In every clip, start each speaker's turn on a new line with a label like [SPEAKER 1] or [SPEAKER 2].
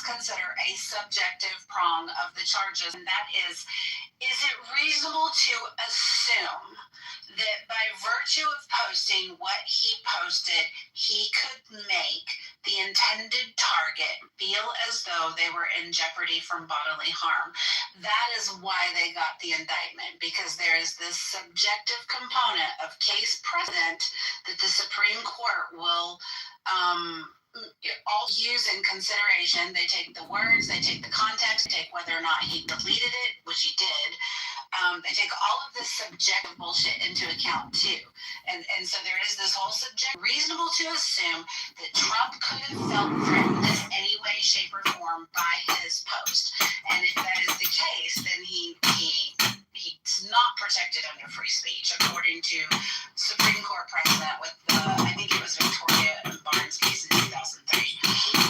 [SPEAKER 1] consider a subjective prong of the charges, and that is it reasonable to assume that by virtue of posting what he posted, he could make the intended target feel as though they were in jeopardy from bodily harm? That is why they got the indictment, because there is this subjective component of case precedent that the Supreme Court will all use in consideration. They take the words, they take the context, they take whether or not he deleted it, which he did. They take all of this subjective bullshit into account too. And so there is this whole subject, reasonable to assume that Trump could have felt threatened in any way, shape, or form by his post. And if that is the case, then he's not protected under free speech, according to Supreme Court precedent with I think it was Victoria and Barnes case in 2003.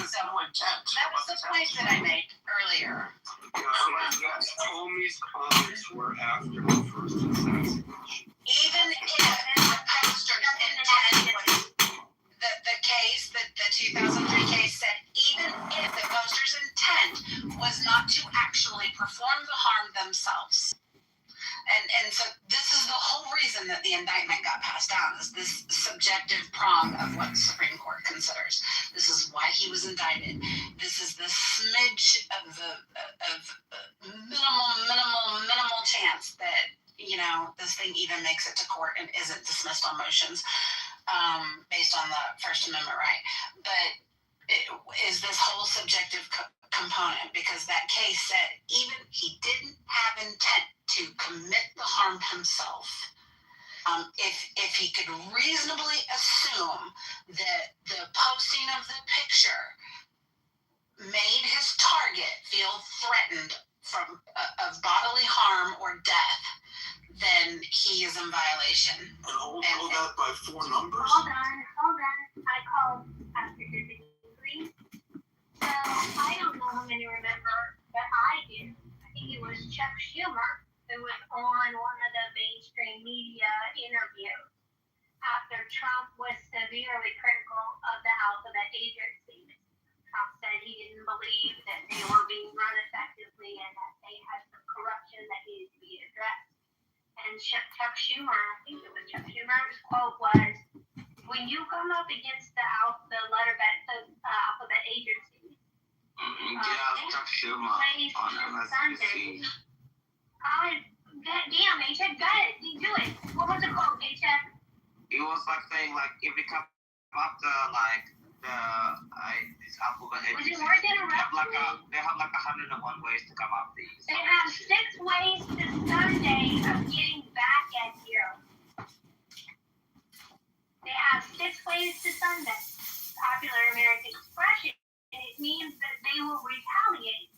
[SPEAKER 1] So that was the point that I made earlier.
[SPEAKER 2] Comey's comments were after the first assassination.
[SPEAKER 1] Even if the poster's intent was the case, the 2003 case said, even if the poster's intent was not to actually perform the harm themselves. And so this is the whole reason that the indictment got passed down, is this subjective prong of what the Supreme Court considers. This is why he was indicted. This is the smidge of minimal chance that, this thing even makes it to court and isn't dismissed on motions based on the First Amendment right. But it is this whole subjective component, because that case said even he didn't have intent to commit the harm himself. If he could reasonably assume that the posting of the picture made his target feel threatened of bodily harm or death, then he is in violation.
[SPEAKER 3] And hold that by 4 numbers?
[SPEAKER 4] Hold on. I called after disagree. So I don't know how many remember, but I do. I think it was Chuck Schumer who was on one of the mainstream media interviews after Trump was severely critical of the alphabet agency. Trump said he didn't believe that they were being run effectively and that they had some corruption that needed to be addressed. And Chuck Schumer, I think it was Chuck Schumer's quote was, when you come up against the alphabet agency,
[SPEAKER 2] Chuck Schumer on MSNBC.
[SPEAKER 4] Damn, H-Check, got it. You do it. What was the quote, H-Check?
[SPEAKER 2] He was saying if it comes after this alphabet agency,
[SPEAKER 4] Was it worth interrupting?
[SPEAKER 2] they have 101 ways to come up these.
[SPEAKER 4] They have 6 ways to Sunday of getting back at you. They have 6 ways to Sunday. Popular American expression, and it means that they will retaliate.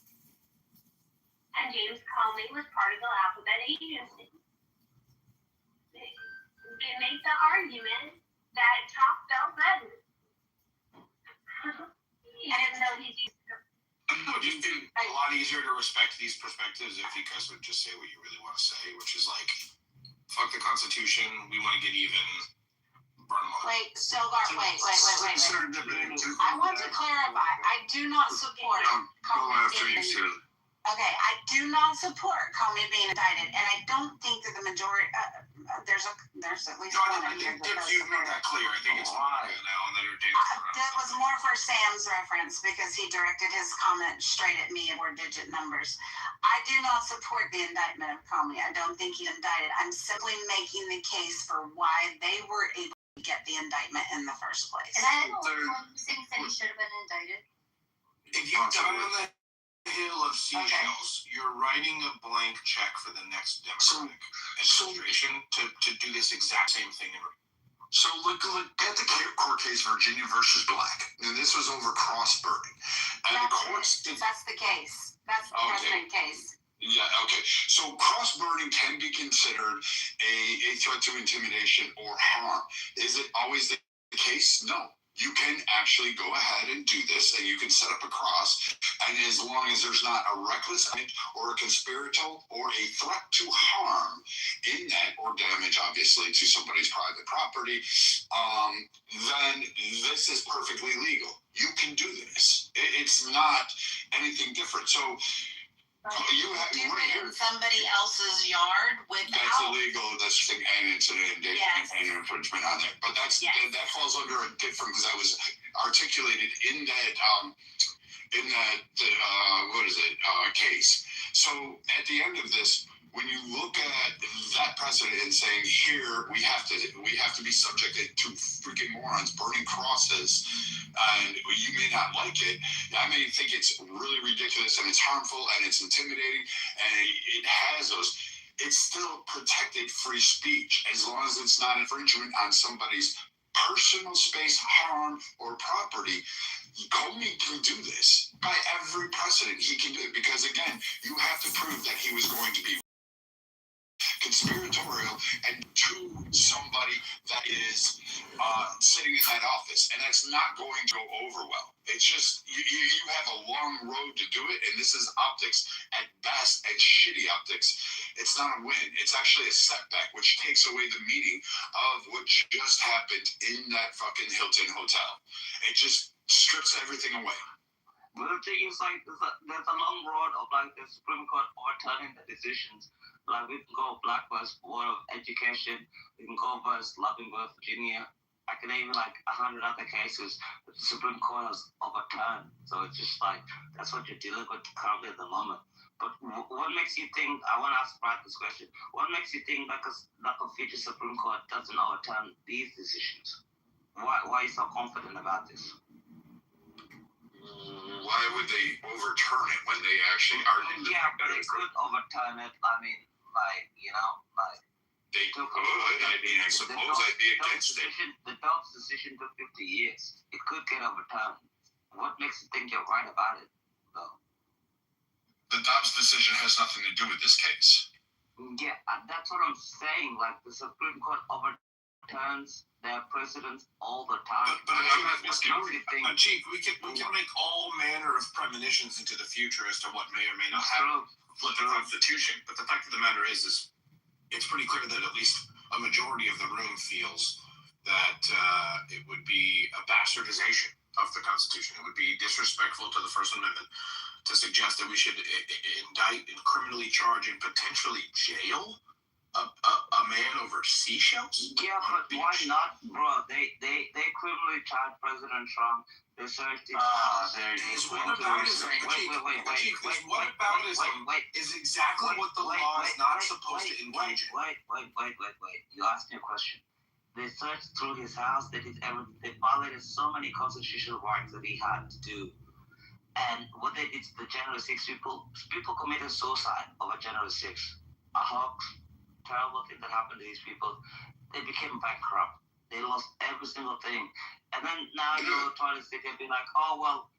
[SPEAKER 4] And James Comey was part of the alphabet agency. You can make the argument that Trump felt threatened. And so he's used to.
[SPEAKER 3] It would just be a lot easier to respect these perspectives if you guys would just say what you really want to say, which is fuck the Constitution, we want to get even, burn them all.
[SPEAKER 1] Wait. I want to clarify. I do not support Comey. Okay, I do not support Comey being indicted, and I don't think that the majority. There's at least one
[SPEAKER 3] I
[SPEAKER 1] in here.
[SPEAKER 3] think you've made that clear. I think it's why now that are
[SPEAKER 1] that was more for Sam's reference because he directed his comment straight at me and were digit numbers. I do not support the indictment of Comey. I don't think he's indicted. I'm simply making the case for why they were able to get the indictment in the first place.
[SPEAKER 5] And I don't think that he should have been indicted.
[SPEAKER 3] If you die on the hill of seashells, you're writing a blank check for the next Democratic administration to do this exact same thing.
[SPEAKER 6] So look at the court case Virginia versus Black, and this was over cross-burning. And the courts.
[SPEAKER 1] That's the case. That's the president case.
[SPEAKER 6] Yeah, okay. So cross-burning can be considered a threat to intimidation or harm. Is it always the case? No. you can actually go ahead and do this, and you can set up a cross, and as long as there's not a reckless act or a conspiratorial or a threat to harm in that, or damage obviously to somebody's private property, then this is perfectly legal. You can do this. It's not anything different. So you have
[SPEAKER 1] Do
[SPEAKER 6] right
[SPEAKER 1] it
[SPEAKER 6] here.
[SPEAKER 1] in somebody else's yard
[SPEAKER 6] That's
[SPEAKER 1] without.
[SPEAKER 6] illegal. That's and it's an
[SPEAKER 1] Yes.
[SPEAKER 6] infringement on there. But that's
[SPEAKER 1] Yes.
[SPEAKER 6] that falls under a different, because that was articulated in that what is it case. So at the end of this, when you look at that precedent and saying here we have to be subjected to freaking morons burning crosses, and you may not like it. I may think it's really ridiculous and it's harmful and it's intimidating and it has those. It's still protected free speech as long as it's not infringement on somebody's personal space, harm, or property. Comey can do this by every precedent. He can do it because, again, you have to prove that he was going to be conspiratorial and to somebody that is sitting in that office, and that's not going to go over well. It's just you have a long road to do it, and this is optics at best, and shitty optics. It's not a win. It's actually a setback, which takes away the meaning of what just happened in that fucking Hilton hotel. It just strips everything away.
[SPEAKER 2] Well, the thing is, like, there's a long road of, like, the Supreme Court overturning the decisions. Like, we can go Black vs. Board of Education, we can go versus Loving vs. Virginia. I can name, like, 100 other cases that the Supreme Court has overturned. So it's just, like, that's what you're dealing with currently at the moment. But what makes you think, I want to ask Brad this question, what makes you think that a future Supreme Court doesn't overturn these decisions? Why are you so confident about this?
[SPEAKER 6] Why would they overturn it when they actually are?
[SPEAKER 2] Yeah, but they could overturn it. I mean, like, you know, like.
[SPEAKER 6] They could. I mean, I suppose I'd be against it.
[SPEAKER 2] The Dobbs decision took 50 years. It could get overturned. What makes you think you're right about it, though?
[SPEAKER 6] The Dobbs decision has nothing to do with this case.
[SPEAKER 2] Yeah, that's what I'm saying. Like, the Supreme Court overturns their precedents all the time.
[SPEAKER 3] But I'm not asking.
[SPEAKER 2] Chief,
[SPEAKER 3] we can make all manner of premonitions into the future as to what may or may not happen with the Constitution. But the fact of the matter is it's pretty clear that at least a majority of the room feels that it would be a bastardization of the Constitution. It would be disrespectful to the First Amendment to suggest that we should indict and criminally charge and potentially jail a man over seashells?
[SPEAKER 2] Yeah, but why not, bro? They criminally charged President Trump. They searched his house.
[SPEAKER 3] Whataboutism is exactly what the law is not supposed to engage in.
[SPEAKER 2] Wait. You asked me a question. They searched through his house. They did everything. They violated so many constitutional rights that he had to do. And what they did to the January 6 people committed suicide over January 6. A hoax. Terrible thing that happened to these people. They became bankrupt. They lost every single thing. And then now you're trying to sit here and be like, oh, well,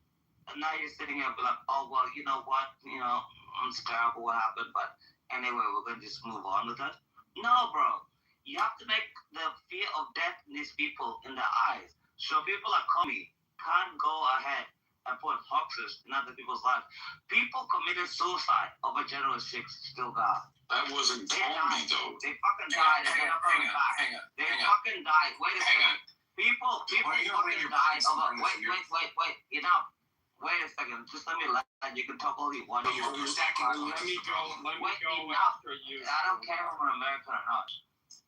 [SPEAKER 2] and now you're sitting here and be like, oh, well, you know what? You know, it's terrible what happened, but anyway, we're going to just move on with it. No, bro. You have to make the fear of death in these people in their eyes. So people like Comey can't go ahead and put hoaxes in other people's lives. People committed suicide over January 6th, still God.
[SPEAKER 6] That wasn't Comey, though.
[SPEAKER 2] They fucking died.
[SPEAKER 3] Hang on.
[SPEAKER 2] They fucking died. Wait a second. People fucking died over. Wait. Enough. Wait a second. Just let me land. You can talk all you want.
[SPEAKER 3] You're stacking. Let me go after you.
[SPEAKER 2] I don't care if I'm American or not.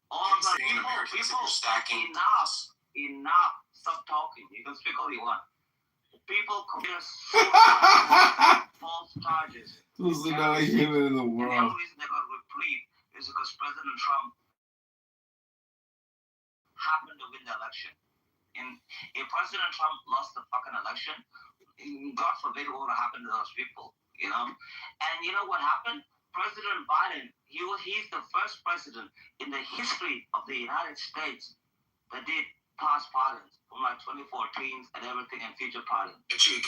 [SPEAKER 2] All
[SPEAKER 3] I'm
[SPEAKER 2] the
[SPEAKER 3] saying Americans,
[SPEAKER 2] people.
[SPEAKER 3] you're stacking.
[SPEAKER 2] Enough. Stop talking. You can speak all you want. People commit suicide, false charges.
[SPEAKER 7] This is another human in the
[SPEAKER 2] And the
[SPEAKER 7] world.
[SPEAKER 2] only reason they got reprieve is because President Trump happened to win the election. And if President Trump lost the fucking election, God forbid what would have happened to those people, you know? And you know what happened? President Biden, he's the first president in the history of the United States that did pass pardons from like 2014 and everything and future pardons.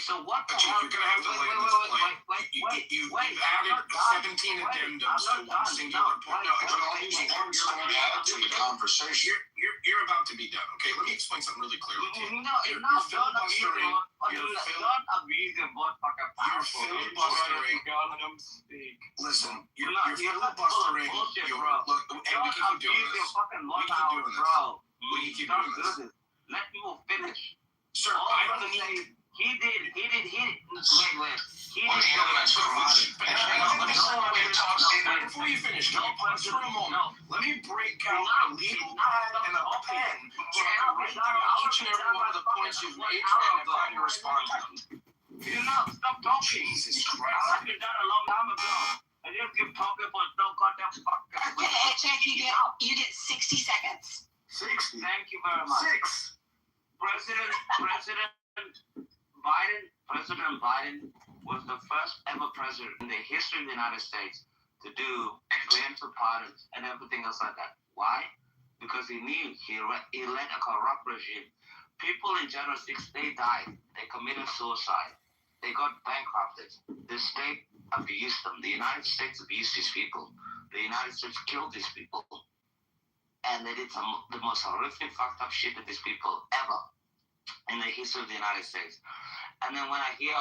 [SPEAKER 2] So what the hell?
[SPEAKER 3] You're going to have to land this plane. You've added 17 addendums to one singular point.
[SPEAKER 6] But all these points don't add to the conversation.
[SPEAKER 3] you're about to be done. Okay, let me explain something really clearly to you.
[SPEAKER 2] No,
[SPEAKER 3] You're
[SPEAKER 2] don't
[SPEAKER 3] filibustering.
[SPEAKER 2] abuse your both fucking
[SPEAKER 3] You're
[SPEAKER 2] powerful.
[SPEAKER 3] filibustering.
[SPEAKER 7] Let him speak.
[SPEAKER 3] Listen, you're
[SPEAKER 2] You're
[SPEAKER 3] filibustering.
[SPEAKER 2] bullshit,
[SPEAKER 3] Your
[SPEAKER 2] bro.
[SPEAKER 3] look, and we
[SPEAKER 2] Don't
[SPEAKER 3] can keep doing
[SPEAKER 2] abuse your
[SPEAKER 3] this.
[SPEAKER 2] fucking
[SPEAKER 3] We keep
[SPEAKER 2] powers,
[SPEAKER 3] doing this.
[SPEAKER 2] bro.
[SPEAKER 3] We can keep
[SPEAKER 2] Don't
[SPEAKER 3] doing
[SPEAKER 2] do
[SPEAKER 3] this.
[SPEAKER 2] this. Let people finish.
[SPEAKER 3] Sir,
[SPEAKER 2] All
[SPEAKER 3] I
[SPEAKER 2] I'm
[SPEAKER 3] don't
[SPEAKER 2] gonna
[SPEAKER 3] need.
[SPEAKER 2] say, he did. He did. Wait. He
[SPEAKER 6] Well,
[SPEAKER 2] did.
[SPEAKER 6] yeah, that's what I was
[SPEAKER 3] Finish. Before you finish, can we pause for a moment? Let me break out a legal pad and a pen so I can write down each and every one of the points you've made so I have time to respond to them.
[SPEAKER 2] Stop talking.
[SPEAKER 3] Jesus
[SPEAKER 2] I
[SPEAKER 3] Christ.
[SPEAKER 2] should have done a long time ago. I just keep talking for no goddamn fuck.
[SPEAKER 1] Check, you get 60 seconds.
[SPEAKER 3] 60.
[SPEAKER 2] Thank you very much.
[SPEAKER 3] 6.
[SPEAKER 2] President Biden was the first ever president in the history of the United States to do preemptive pardons and everything else like that. Why? Because he knew he led a corrupt regime. People in January 6th, they died. They committed suicide. They got bankrupted. The state abused them. The United States abused these people. The United States killed these people. And they did the most horrific, fucked up shit to these people ever in the history of the United States. And then when I hear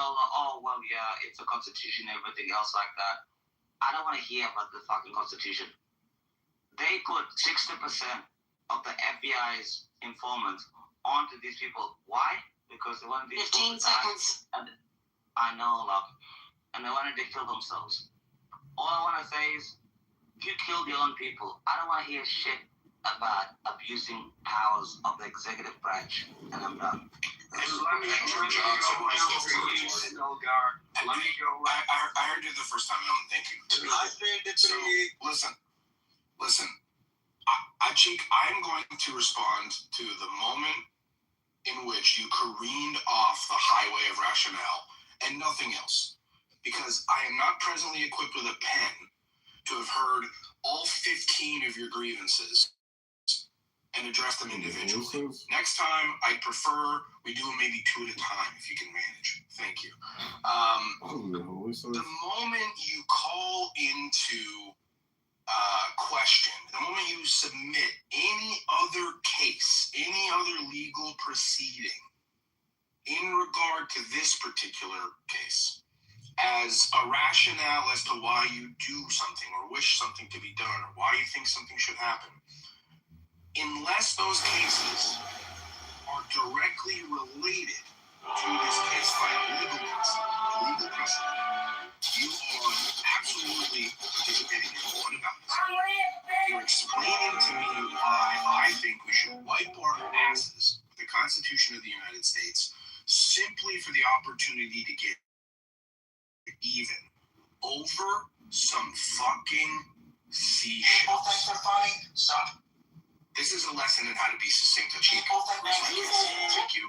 [SPEAKER 2] it's a constitution, everything else like that, I don't want to hear about the fucking constitution. They put 60% of the FBI's informants onto these people. Why? Because they wanted these
[SPEAKER 1] 15
[SPEAKER 2] people to die.
[SPEAKER 1] seconds.
[SPEAKER 2] I know, love. And they wanted to kill themselves. All I want to say is, you killed your own people. I don't want to hear shit about abusing powers of the executive branch. And I'm done.
[SPEAKER 7] Let me go
[SPEAKER 3] I heard you the first time, Ellen. Thank you. So, listen. Cheek, I'm going to respond to the moment in which you careened off the highway of rationale and nothing else. Because I am not presently equipped with a pen to have heard all 15 of your grievances and address them individually. Next time, I'd prefer we do them maybe 2 at a time if you can manage. Thank you. The moment you call into question, the moment you submit any other case, any other legal proceeding in regard to this particular case as a rationale as to why you do something or wish something to be done or why you think something should happen, unless those cases are directly related to this case by a legal precedent, you are absolutely participating in what about this. You're explaining to me why I think we should wipe our asses with the Constitution of the United States simply for the opportunity to get even over some fucking seashells. This is a lesson in how to be succinct. Thank you.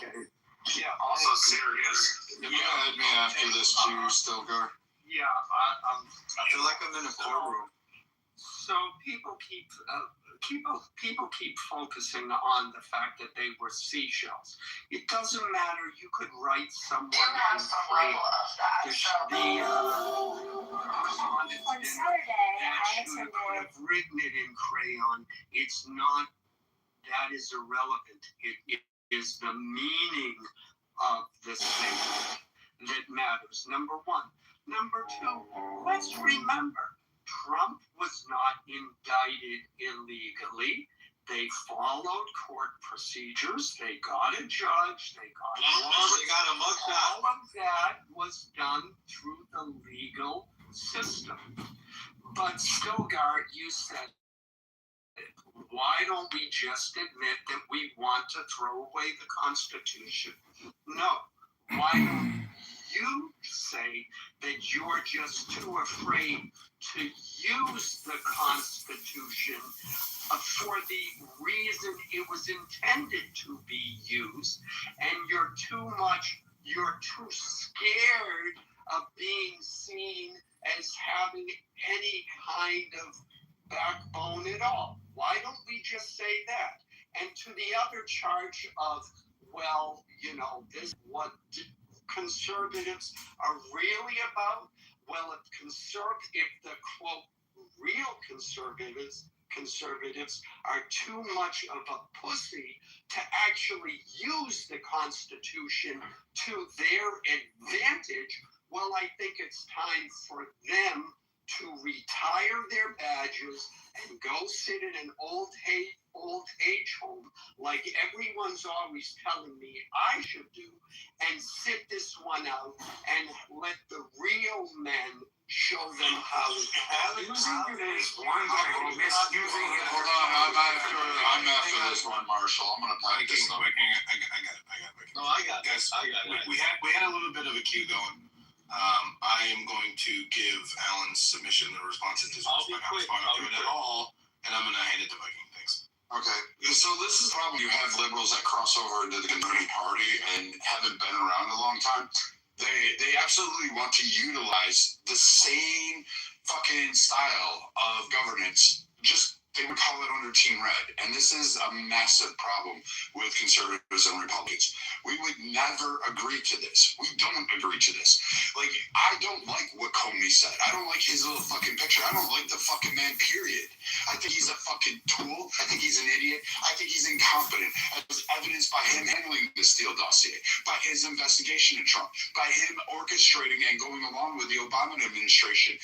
[SPEAKER 7] Okay. Yeah.
[SPEAKER 6] Also serious. You're gonna add me after this too, Stilgar.
[SPEAKER 7] Yeah. I
[SPEAKER 6] feel like I'm in a courtroom.
[SPEAKER 7] So people keep focusing on the fact that they were seashells. It doesn't matter. You could write someone in crayon.
[SPEAKER 4] On Saturday, I
[SPEAKER 7] Could
[SPEAKER 4] attended.
[SPEAKER 7] have written it in crayon. It's not. That is irrelevant. It is the meaning of the statement that matters. Number one. Number two. Let's remember. Trump was not indicted illegally. They followed court procedures. They got a judge. They got
[SPEAKER 6] a mugshot.
[SPEAKER 7] all of that was done through the legal system. But Stilgar, you said, why don't we just admit that we want to throw away the Constitution? No. Why don't you say that you're just too afraid to use the Constitution for the reason it was intended to be used, and you're too scared of being seen as having any kind of backbone at all? Why don't we just say that? And to the other charge of, well, this what conservatives are really about? Well, if the quote real conservatives conservatives are too much of a pussy to actually use the Constitution to their advantage. Well, I think it's time for them to retire their badges and go sit in an old age home like everyone's always telling me I should do, and sit this one out and let the real men show them how to
[SPEAKER 6] Using it as one thing, misusing it. Hold on, I'm after this one, Marshall. I'm gonna pack this up.
[SPEAKER 3] I got it.
[SPEAKER 7] No, I got
[SPEAKER 3] Guys,
[SPEAKER 7] it.
[SPEAKER 3] we had a little bit of a queue going. I am going to give Alan's submission the response to his
[SPEAKER 7] I'll be quick.
[SPEAKER 3] respond to it at all, and I'm going to hand it to Viking. Thanks.
[SPEAKER 6] Okay, so this is the problem. You have liberals that cross over into the Conservative Party and haven't been around a long time. They absolutely want to utilize the same fucking style of governance, just they would call it under Team Red. And this is a massive problem with conservatives and Republicans. We would never agree to this. We don't agree to this. Like, I don't like what Comey said. I don't like his little fucking picture. I don't like the fucking man, period. I think he's a fucking tool. I think he's an idiot. I think he's incompetent, as evidenced by him handling the Steele dossier, by his investigation of Trump, by him orchestrating and going along with the Obama administration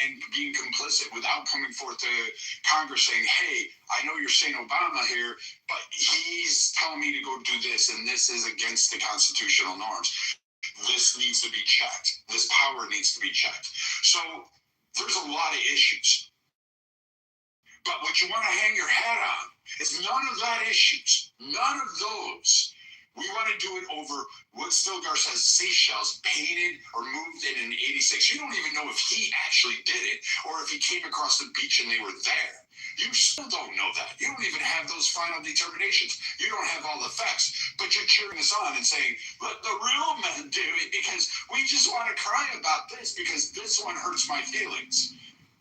[SPEAKER 6] and being complicit without coming forth to Congress saying, hey, I know you're saying Obama here, but he's telling me to go do this, and this is against the constitutional norms. This needs to be checked. This power needs to be checked. So there's a lot of issues. But what you want to hang your hat on is none of that issues. None of those. We want to do it over what Stilgar says, seashells painted or moved in an 86. You don't even know if he actually did it or if he came across the beach and they were there. You still don't know that. You don't even have those final determinations. You don't have all the facts, but you're cheering us on and saying, let the real men do it because we just want to cry about this because this one hurts my feelings.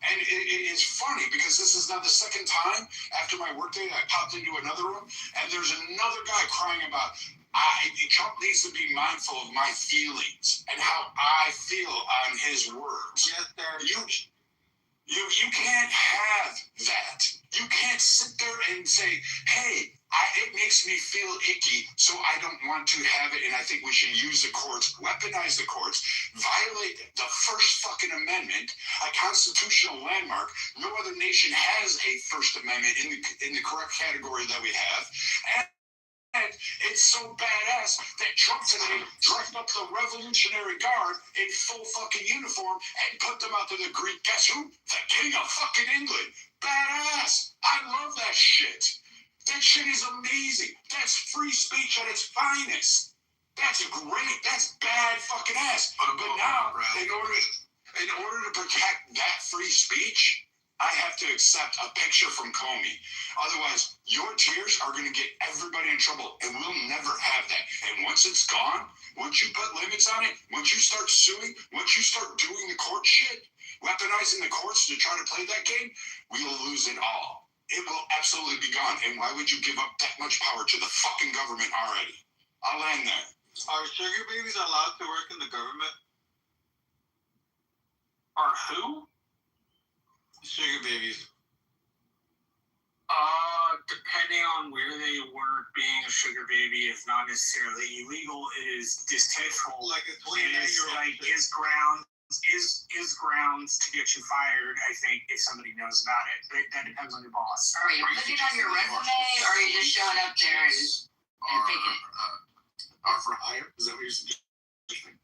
[SPEAKER 6] And it's funny because this is now the second time after my workday I popped into another room and there's another guy crying about Trump needs to be mindful of my feelings and how I feel on his words.
[SPEAKER 7] Yes, there.
[SPEAKER 6] You can't have that. You can't sit there and say, hey, it makes me feel icky, so I don't want to have it, and I think we should use the courts, weaponize the courts, violate the First fucking Amendment, a constitutional landmark. No other nation has a First Amendment in the correct category that we have. And it's so badass that Trump today dressed up the Revolutionary Guard in full fucking uniform and put them out to the Greek. Guess who? The King of fucking England. Badass. I love that shit. That shit is amazing. That's free speech at its finest. That's great. That's bad fucking ass. But now, in order to protect that free speech, I have to accept a picture from Comey. Otherwise, your tears are going to get everybody in trouble, and we'll never have that. And once it's gone, once you put limits on it, once you start suing, once you start doing the court shit, weaponizing the courts to try to play that game, we will lose it all. It will absolutely be gone. And why would you give up that much power to the fucking government already? I'll end there.
[SPEAKER 8] Are sugar babies allowed to work in the government?
[SPEAKER 7] Are who?
[SPEAKER 8] Sugar babies.
[SPEAKER 7] Depending on where they work, being a sugar baby is not necessarily illegal. It is distasteful.
[SPEAKER 8] Like a
[SPEAKER 7] It is like is grounds to get you fired. I think if somebody knows about it, that depends on your boss.
[SPEAKER 5] Are you putting it on your resume, or are you just showing up there and thinking?
[SPEAKER 3] Are for hire? Is that what you're suggesting?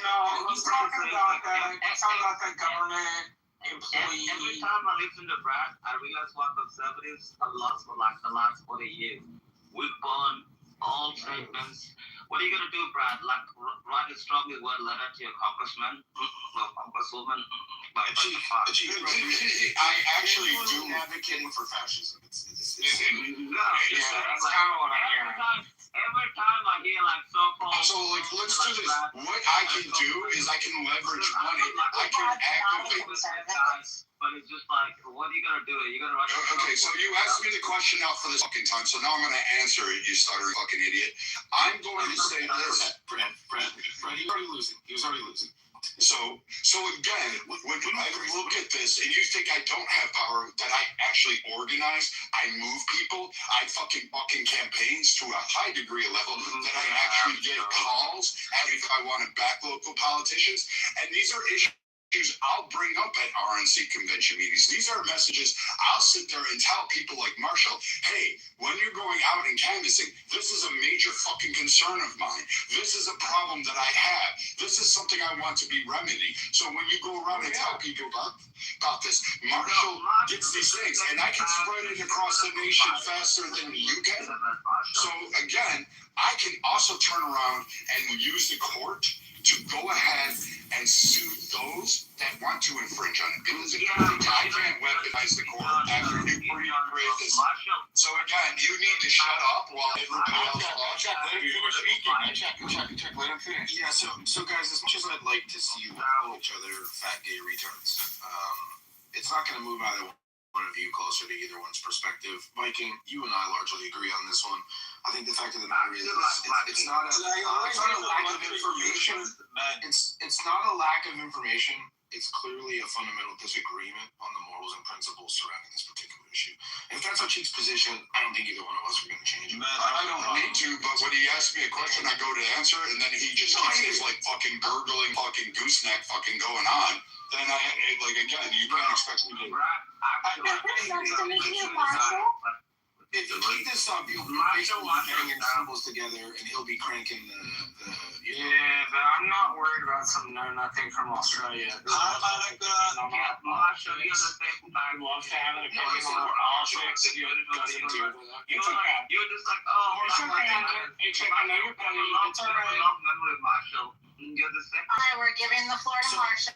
[SPEAKER 7] No, he's talking about that. He's talking about that government employee.
[SPEAKER 2] Every time I listen to Brad, I realize what conservatives have lost for like the last 40 years. We burn all statements. What are you going to do, Brad? Like, write a strongly word letter to your congressman or congresswoman?
[SPEAKER 3] I actually do advocating for fascism.
[SPEAKER 2] That's kind of what I hear. Every time I hear like so-called...
[SPEAKER 6] So, like, let's do this. What I can do is I can leverage money. I can activate...
[SPEAKER 2] But it's just like, what are you going to do? You're going to write...
[SPEAKER 6] Okay, so you asked me the question now for this fucking time, so now I'm going to answer it, you stuttering fucking idiot. I'm going to say this.
[SPEAKER 3] Brad, he was already losing.
[SPEAKER 6] So again, when I look at this and you think I don't have power, that I actually organize, I move people, I fucking campaigns to a high degree of level, that I actually get calls and if I want to back local politicians. And these are issues I'll bring up at RNC convention meetings. These are messages I'll sit there and tell people like Marshall, hey, when you're going out and canvassing, this is a major fucking concern of mine. This is a problem that I have. This is something I want to be remedied. So when you go around and tell people about this, Marshall gets these things, and I can spread it across the nation faster than you can. So again, I can also turn around and use the court to go ahead and sue those that want to infringe on it. Because I can't weaponize the court after you create this. So again, you need to shut up while everybody else talks.
[SPEAKER 3] Check, let him finish. Yeah, so guys, as much as I'd like to see you battle each other, fat gay retards, it's not going to move either one of you closer to either one's perspective. Viking, you and I largely agree on this one. I think the fact of the matter is, it's not a lack of information. It's not a lack of information. It's clearly a fundamental disagreement on the morals and principles surrounding this particular issue. And if that's our Cheek's position, I don't think either one of us are going to change it.
[SPEAKER 6] I don't need to, but when he asks me a question, I go to answer, and then he just keeps his like fucking gurgling, fucking gooseneck fucking going on. Then again, you can't expect me to.
[SPEAKER 4] Nice to meet you, Marshall.
[SPEAKER 3] If you keep this up, you'll be basically getting your symbols together, and he'll be cranking the
[SPEAKER 9] Yeah, but I'm not worried about some know-nothing from Australia.
[SPEAKER 2] Marshall, you're the same
[SPEAKER 9] I love to have an opinion on politics. You're just like,
[SPEAKER 2] oh,
[SPEAKER 9] I know you're petty. It's all right.
[SPEAKER 2] Marshall. You're the same.
[SPEAKER 1] All right, we're giving the floor to Marshall.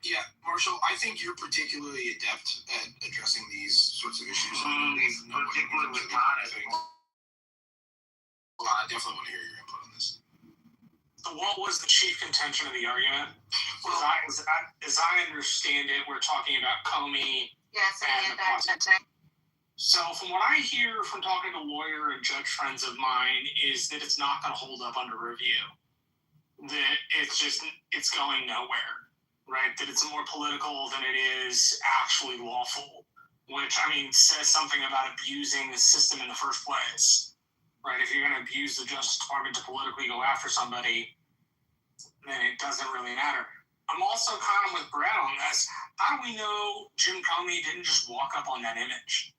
[SPEAKER 3] Yeah, Marshall, I think you're particularly adept at addressing these sorts of issues.
[SPEAKER 2] Particularly with Connor.
[SPEAKER 3] Well, I definitely want to hear your input on this.
[SPEAKER 9] So what was the chief contention of the argument? As I understand it, we're talking about Comey.
[SPEAKER 1] Yes,
[SPEAKER 9] and So from what I hear from talking to lawyer and judge friends of mine is that it's not going to hold up under review. That it's going nowhere. Right, that it's more political than it is actually lawful, which, I mean, says something about abusing the system in the first place. Right, if you're going to abuse the Justice Department to politically go after somebody, then it doesn't really matter. I'm also kind of with Brett on this. How do we know Jim Comey didn't just walk up on that image?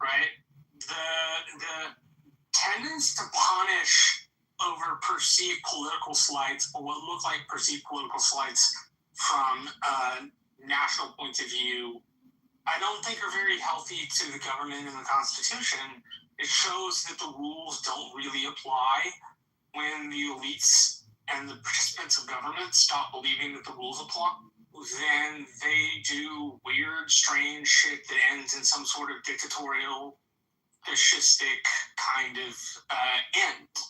[SPEAKER 9] Right, the tendence to punish over perceived political slights, or what look like perceived political slights from a national point of view, I don't think are very healthy to the government and the Constitution. It shows that the rules don't really apply when the elites and the participants of government stop believing that the rules apply. Then they do weird, strange shit that ends in some sort of dictatorial, fascistic kind of end.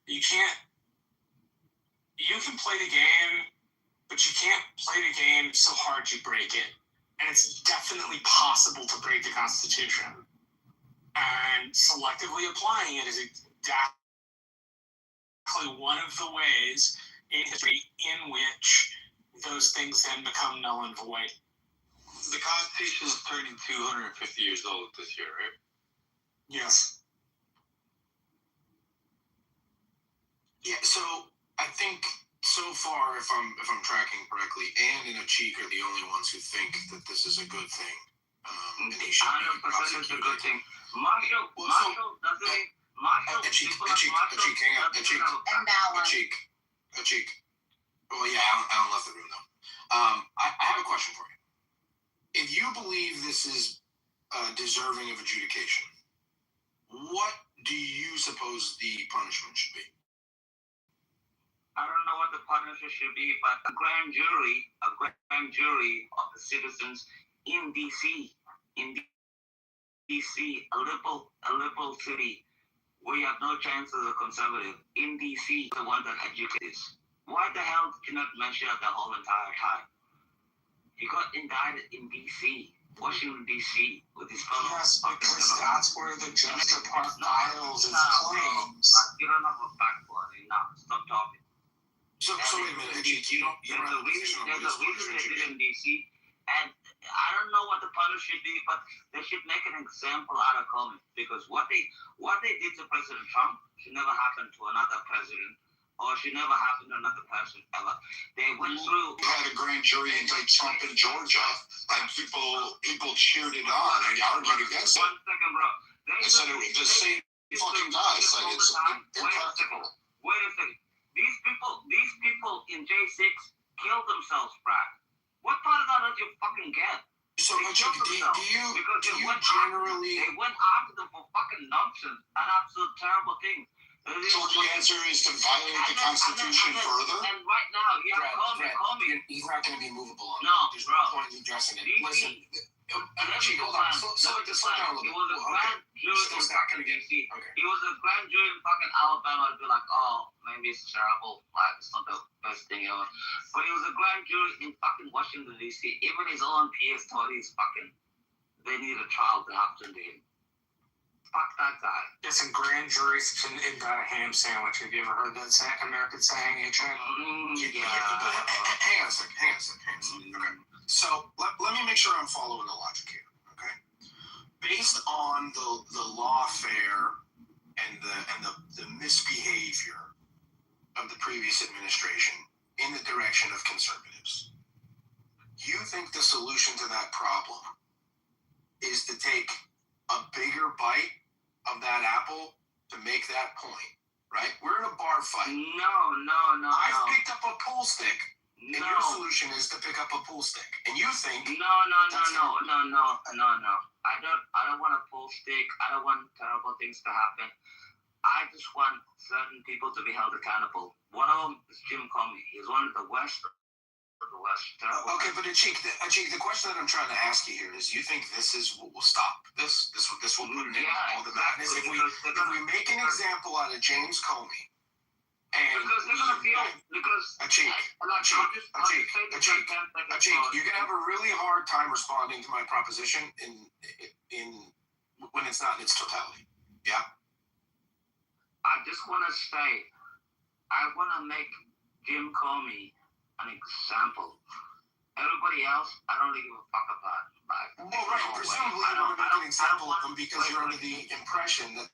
[SPEAKER 9] You can play the game, but you can't play the game so hard you break it. And it's definitely possible to break the Constitution. And selectively applying it is exactly one of the ways in history in which those things then become null and void.
[SPEAKER 8] The Constitution is turning 250 years old this year, right?
[SPEAKER 9] Yes.
[SPEAKER 3] Yeah, so I think so far, if I'm tracking correctly, Ann and Cheek are the only ones who think that this is a good thing. And he should be
[SPEAKER 2] 100% it's a good thing. Marshall,
[SPEAKER 3] Cheek, hang up, Cheek.
[SPEAKER 1] And Ballon.
[SPEAKER 3] Cheek. Well, yeah, Alan left the room though. I have a question for you. If you believe this is deserving of adjudication, what do you suppose the punishment should be?
[SPEAKER 2] I don't know what the punishment should be, but a grand jury of the citizens in DC, a liberal city, we have no chance as a conservative. In DC, the one that educates. Why the hell did you not mention it the whole entire time? He got indicted in DC, Washington DC, with his fellow.
[SPEAKER 9] Yes, because that's where the Justice Department files its claims.
[SPEAKER 2] You don't have a fact for it. Now, stop talking.
[SPEAKER 3] So wait a minute, Ajit, you don't have a position on
[SPEAKER 2] There's
[SPEAKER 3] what
[SPEAKER 2] a
[SPEAKER 3] his
[SPEAKER 2] reason
[SPEAKER 3] punishment
[SPEAKER 2] they
[SPEAKER 3] should
[SPEAKER 2] did
[SPEAKER 3] be.
[SPEAKER 2] in DC, and I don't know what the punishment should be, but they should make an example out of Comey, because what they did to President Trump should never happen to another president, or should never happen to another person ever. They went through.
[SPEAKER 6] We had a grand jury indict Trump in Georgia, and people cheered it on and argued against it.
[SPEAKER 2] 1 second, bro.
[SPEAKER 6] They said it was the same fucking guy said it's impractical.
[SPEAKER 2] Wait a second. These people in J6 killed themselves, Brad. What part of that did you fucking get?
[SPEAKER 6] So,
[SPEAKER 2] They
[SPEAKER 6] Ajit,
[SPEAKER 2] killed
[SPEAKER 6] do
[SPEAKER 2] themselves because
[SPEAKER 6] you
[SPEAKER 2] they went
[SPEAKER 6] generally?
[SPEAKER 2] They went after them for fucking nonsense and absolute terrible things.
[SPEAKER 6] So the answer is to violate the Constitution further?
[SPEAKER 2] And right now, you have call me.
[SPEAKER 3] He's not going to be movable on
[SPEAKER 2] No,
[SPEAKER 3] There's
[SPEAKER 2] bro.
[SPEAKER 3] no point in addressing it. Listen, Ajit, hold on. Slow it down a little bit.
[SPEAKER 2] It was a grand jury.
[SPEAKER 3] Still not going to get.
[SPEAKER 2] Okay.
[SPEAKER 3] Okay.
[SPEAKER 2] It was a grand jury in fucking Alabama to be like, oh, maybe it's terrible. Like, it's not the best thing ever. But it was a grand jury in fucking Washington, D.C. Even his own peers thought they need a trial to happen to him. Fuck that guy.
[SPEAKER 9] Listen, grand juries can invent a ham sandwich. Have you ever heard that American saying, H.I.?
[SPEAKER 3] Yeah. Hang on a second. Okay. So let me make sure I'm following the logic here. Okay. Based on the lawfare and the misbehavior of the previous administration in the direction of conservatives, you think the solution to that problem is to take a bigger bite of that apple to make that point, right? We're in a bar fight.
[SPEAKER 2] No.
[SPEAKER 3] I've picked up a pool stick, and
[SPEAKER 2] No.
[SPEAKER 3] your solution is to pick up a pool stick, and you think
[SPEAKER 2] No. I don't want a pull stick. I don't want terrible things to happen. I just want certain people to be held accountable. One of them is Jim Comey. He's one of the worst.
[SPEAKER 3] Okay, but Ajik, the question that I'm trying to ask you here is: you think this is what will stop this? This will put an end to all the madness. If we make an example out of James Comey, and
[SPEAKER 2] because they're gonna feel
[SPEAKER 3] Ajik, you're gonna have a really hard time responding to my proposition in when it's not in its totality. Yeah.
[SPEAKER 2] I just want to say, I want to make Jim Comey an example. Everybody else, I don't really give a fuck about.
[SPEAKER 3] Well, right. Presumably, you want to make an example of them because you're under the impression that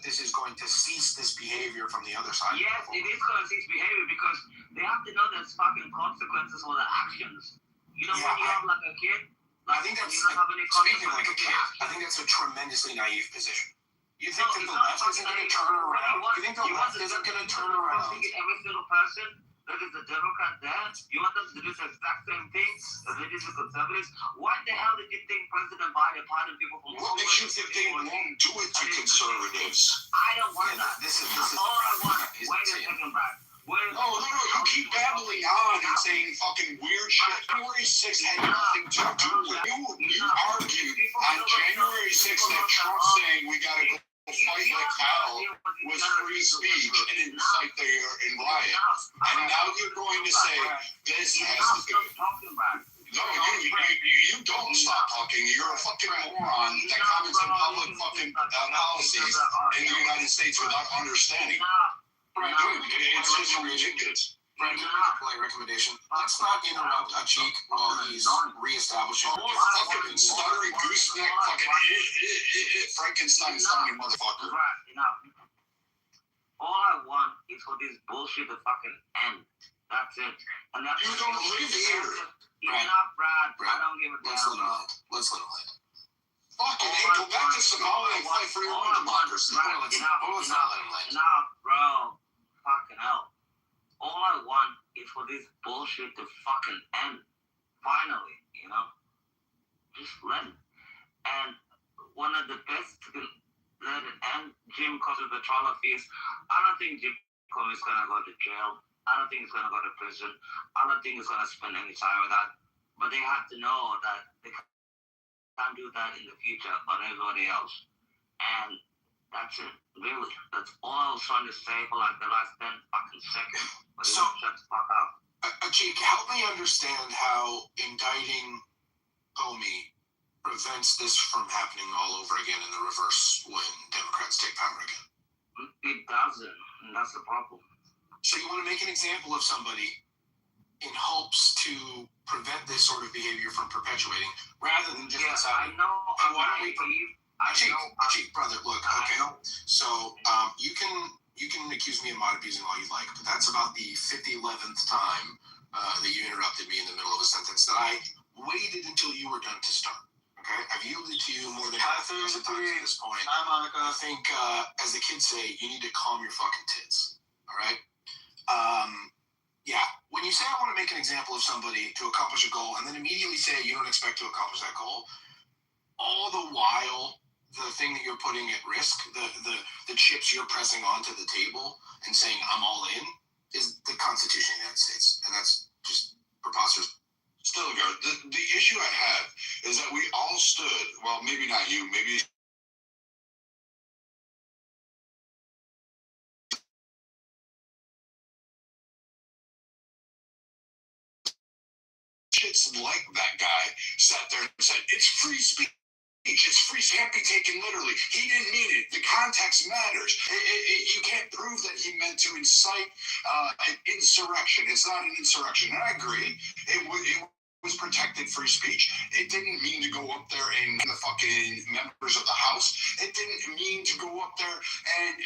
[SPEAKER 3] this is going to cease this behavior from the other side.
[SPEAKER 2] Yes, it is going to cease behavior because they have to know there's fucking consequences for their actions. You know,
[SPEAKER 3] Yeah,
[SPEAKER 2] when you have like a kid,
[SPEAKER 3] I think that's
[SPEAKER 2] you don't have any
[SPEAKER 3] speaking like a
[SPEAKER 2] consequences
[SPEAKER 3] kid.
[SPEAKER 2] for your
[SPEAKER 3] I think that's a tremendously naive position. You think that
[SPEAKER 2] it's
[SPEAKER 3] the
[SPEAKER 2] not
[SPEAKER 3] left isn't going to turn around? You think the left isn't going to turn around?
[SPEAKER 2] Every single person that is a Democrat there, you want them to do the exact same thing as they did to conservatives? What the hell did you think President Biden pardoned people from?
[SPEAKER 6] What makes you think they won't do it to conservatives?
[SPEAKER 2] I don't want that.
[SPEAKER 3] This is
[SPEAKER 2] all I want. Wait a second, Brad.
[SPEAKER 6] No, you keep babbling on and saying fucking weird shit. January 6th had nothing to do with it. You argued on January 6th that Trump saying we gotta go fight like hell was free speech and incite the riot. And now you're going to say this has to be. No, you don't stop talking. You're a fucking moron that comments on public fucking policies in the United States without understanding. It's just ridiculous.
[SPEAKER 3] Brad, can I make a polite recommendation? Let's not interrupt Ajik while he's reestablishing.
[SPEAKER 6] Fucking stuttering gooseneck, fucking Frankenstein sounding motherfucker.
[SPEAKER 2] All I want is for this bullshit to fucking end. That's it. And that's
[SPEAKER 6] You don't live here.
[SPEAKER 2] Enough, Brad. I don't give a damn.
[SPEAKER 3] Let's let him land.
[SPEAKER 6] Fucking hey, go back to Somalia and fight for your own democracy.
[SPEAKER 2] Enough, bro. Fucking hell. All I want is for this bullshit to fucking end. Finally, you know? Just let it. And one of the best to let it end, Jim Comey, the trial of his. I don't think Jim Comey is gonna go to jail. I don't think he's gonna go to prison. I don't think he's gonna spend any time with that. But they have to know that they can't do that in the future on everybody else. And that's it. Really. That's all I was trying to say for like the last 10 fucking seconds. But
[SPEAKER 3] So,
[SPEAKER 2] shut the fuck up.
[SPEAKER 3] Ajik, help me understand how indicting Comey prevents this from happening all over again in the reverse when Democrats take power again.
[SPEAKER 2] It doesn't. And that's the problem.
[SPEAKER 3] So you want to make an example of somebody in hopes to prevent this sort of behavior from perpetuating, rather than just deciding,
[SPEAKER 7] I
[SPEAKER 3] why don't we? Chief, brother, look, okay. So you can accuse me of mod abusing all you like, but that's about the 11th time that you interrupted me in the middle of a sentence that I waited until you were done to start. Okay, I've yielded to you more than half a dozen times at this point.
[SPEAKER 7] Hi, Monica.
[SPEAKER 3] I think, as the kids say, you need to calm your fucking tits. All right. Yeah, when you say I want to make an example of somebody to accomplish a goal, and then immediately say you don't expect to accomplish that goal, all the while the thing that you're putting at risk, the chips you're pressing onto the table and saying I'm all in, is the Constitution of the United States, and that's just preposterous.
[SPEAKER 6] Stilgar, the issue I have is that we all stood. Well, maybe not you. Maybe. Shits like that guy sat there and said, it's free speech. It's free. It can't be taken literally. He didn't mean it. The context matters. You can't prove that he meant to incite an insurrection. It's not an insurrection. And I agree. It was protected free speech. It didn't mean to go up there and the fucking members of the House. It didn't mean to go up there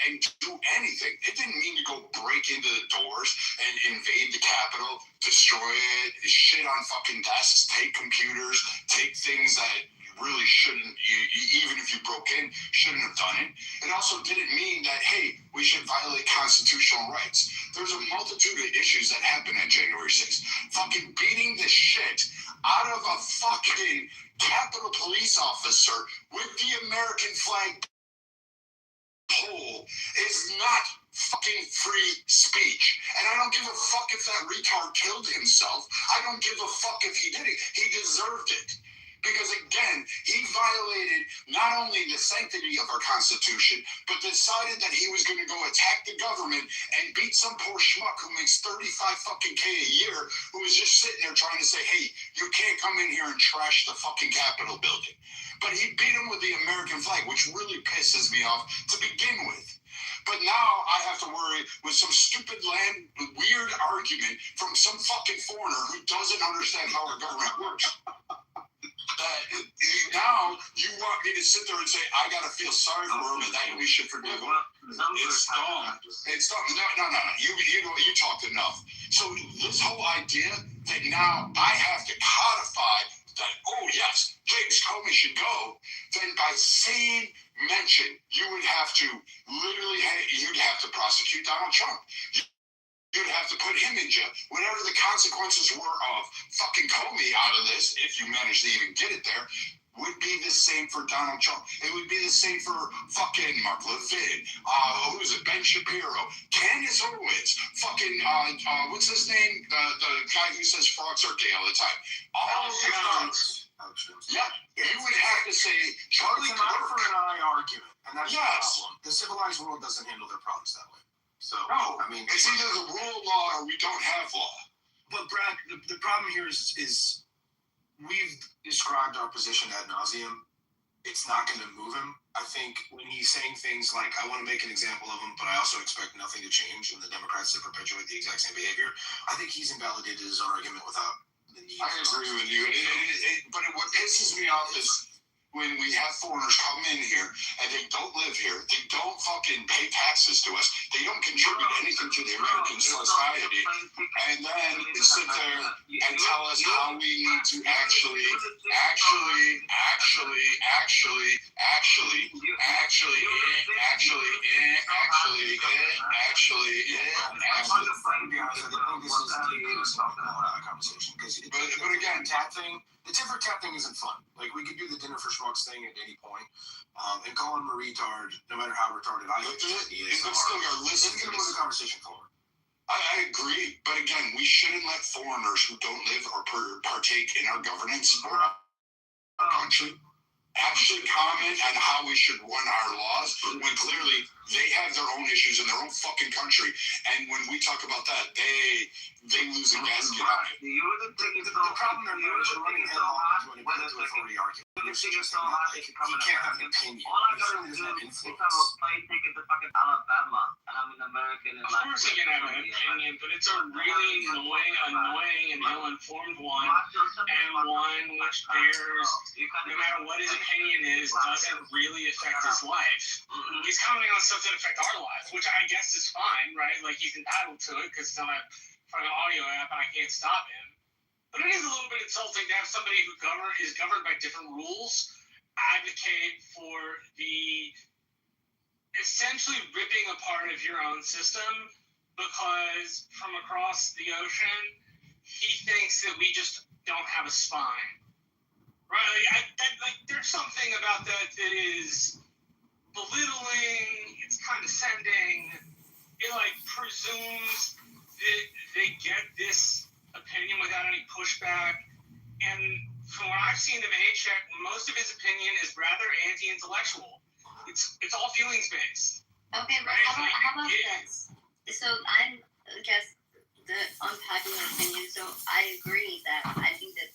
[SPEAKER 6] and do anything. It didn't mean to go break into the doors and invade the Capitol, destroy it, shit on fucking desks, take computers, take things that really shouldn't, even if you broke in, shouldn't have done it. It also didn't mean that, hey, we should violate constitutional rights. There's a multitude of issues that happened on January 6th. Fucking beating the shit out of a fucking Capitol police officer with the American flag pole is not fucking free speech. And I don't give a fuck if that retard killed himself. I don't give a fuck if he did it. He deserved it. Because again, he violated not only the sanctity of our Constitution, but decided that he was going to go attack the government and beat some poor schmuck who makes 35 fucking K a year, who was just sitting there trying to say, hey, you can't come in here and trash the fucking Capitol building. But he beat him with the American flag, which really pisses me off to begin with. But now I have to worry with some stupid weird argument from some fucking foreigner who doesn't understand how our government works. Now you want me to sit there and say I gotta feel sorry for him and that we should forgive him? It's dumb. It's dumb. No. You talked enough. So this whole idea that now I have to codify that, oh yes, James Comey should go, then by same mention you would have to you'd have to prosecute Donald Trump. You'd have to put him in jail. Whatever the consequences were of fucking Comey out of this, if you manage to even get it there, would be the same for Donald Trump. It would be the same for fucking Mark Levin. Who is it? Ben Shapiro. Candace Owens. Fucking, what's his name? The guy who says frogs are gay all the time. All of these guys. Yeah, you would have to say Charlie
[SPEAKER 3] It's an eye for an eye argument. And that's
[SPEAKER 6] Yes.
[SPEAKER 3] the problem. The civilized world doesn't handle their problems that way. So,
[SPEAKER 6] No,
[SPEAKER 3] I mean,
[SPEAKER 6] it's either the rule of law or we don't have law.
[SPEAKER 3] But Brad, the problem here is we've described our position ad nauseum. It's not going to move him. I think when he's saying things like, I want to make an example of him, but I also expect nothing to change and the Democrats to perpetuate the exact same behavior, I think he's invalidated his own argument without the need.
[SPEAKER 6] I agree with you. But what pisses me off is when we have foreigners come in here and they don't live here, they don't fucking pay taxes to us, they don't contribute anything to the American society, and then they sit there and tell us how we need to actually
[SPEAKER 3] But again, tat thing, the tit for tat thing isn't fun. Like, we could do the dinner for schmucks thing at any point, and call him a retard, no matter how retarded I think he is.
[SPEAKER 6] But still, listen
[SPEAKER 3] It's
[SPEAKER 6] to
[SPEAKER 3] going to
[SPEAKER 6] this.
[SPEAKER 3] move the conversation forward.
[SPEAKER 6] I agree, but again, we shouldn't let foreigners who don't live or partake in our governance or our country actually comment on how we should run our laws when clearly They have their own issues in their own fucking country, and when we talk about that, they lose a gasket on it.
[SPEAKER 2] You wouldn't think it's
[SPEAKER 3] The problem there is you're running headlong into an authority argument.
[SPEAKER 2] You're suggesting that like, he
[SPEAKER 3] can't have an opinion.
[SPEAKER 2] all I
[SPEAKER 3] He
[SPEAKER 2] gotta
[SPEAKER 3] certainly
[SPEAKER 2] do
[SPEAKER 3] doesn't have
[SPEAKER 2] is pick up
[SPEAKER 3] influence.
[SPEAKER 2] a plane ticket to fucking Alabama, and I'm an American.
[SPEAKER 9] Of course I can have an opinion, but it's a really annoying and ill-informed one, and one which bears, no matter what his opinion is, doesn't really affect his life. He's commenting on stuff that affect our lives, which I guess is fine, right? Like, he's entitled to it because it's on a fucking audio app and I can't stop him. But it is a little bit insulting to have somebody who is governed by different rules advocate for the essentially ripping apart of your own system because from across the ocean, he thinks that we just don't have a spine. Right? Like, there's something about that is belittling, it's condescending, it like presumes that they get this opinion without any pushback. And from what I've seen of A-Check, most of his opinion is rather anti-intellectual. It's all feelings based.
[SPEAKER 10] Okay, but
[SPEAKER 9] Right?
[SPEAKER 10] how about this? So I guess the unpopular opinion. So I agree that I think that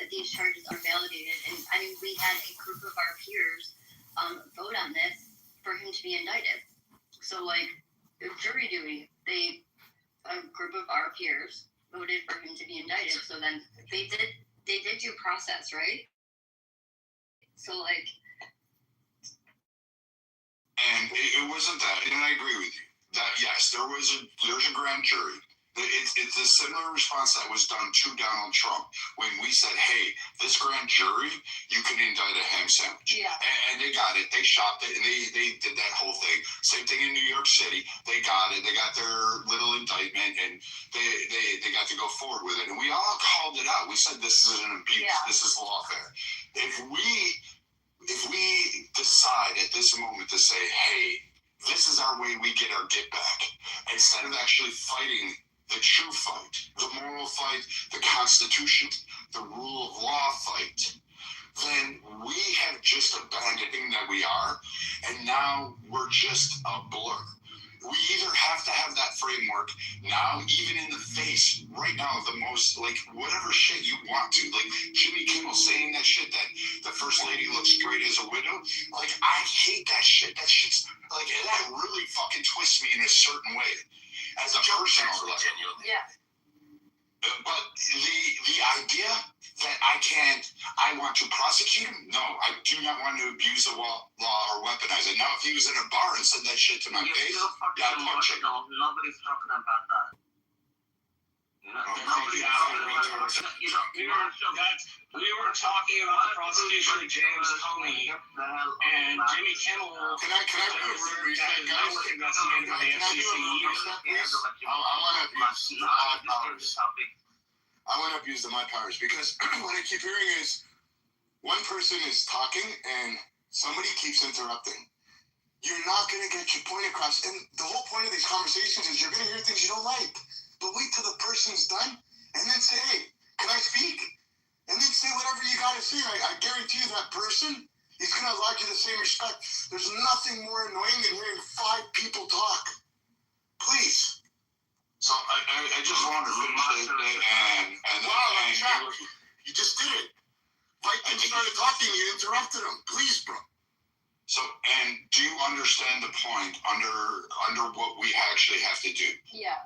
[SPEAKER 10] these charges are validated, and I mean we had a group of our peers vote on this for him to be indicted. So like jury duty, a group of our peers voted for him to be indicted. So then they did due process, right? So like.
[SPEAKER 6] And it wasn't that, and I agree with you that yes, there's a grand jury. It's a similar response that was done to Donald Trump when we said, "Hey, this grand jury, you can indict a ham sandwich."
[SPEAKER 10] Yeah.
[SPEAKER 6] And they got it. They shopped it, and they did that whole thing. Same thing in New York City. They got it. They got their little indictment, and they got to go forward with it. And we all called it out. We said this is an abuse.
[SPEAKER 10] Yeah.
[SPEAKER 6] This is lawfare. If we decide at this moment to say, "Hey, this is our way we get our get back," instead of actually fighting the true fight, the moral fight, the Constitution, the rule of law fight, then we have just abandoned everything that we are, and now we're just a blur. We either have to have that framework now, even in the face, right now, the most, like, whatever shit you want to. Like, Jimmy Kimmel saying that shit, that the first lady looks great as a widow. Like, I hate that shit. That shit's, like, that really fucking twists me in a certain way. As a personal level.
[SPEAKER 10] Yeah.
[SPEAKER 6] But the idea that I want to prosecute him? No, I do not want to abuse the law or weaponize it. Now, if he was in a bar and said that shit to my face, yeah, I'd punch him.
[SPEAKER 2] Nobody's talking about that. You know,
[SPEAKER 9] We were talking about the prosecution of James Comey and Jimmy Kimmel.
[SPEAKER 6] Can I reset, guys?
[SPEAKER 9] Investigated by the FCC.
[SPEAKER 6] I want to abuse my powers because what I keep hearing is one person is talking and somebody keeps interrupting. You're not going to get your point across. And the whole point of these conversations is you're going to hear things you don't like. But wait till the person's done and then say, "Hey, can I speak?" And then say whatever you got to say. I guarantee you that person is going to allow you the same respect. There's nothing more annoying than hearing 5 people talk. Please. So I just want to finish it and wow, you just did it. Right when you started talking, you interrupted him. Please, bro. So, and do you understand the point under what we actually have to do?
[SPEAKER 10] Yeah.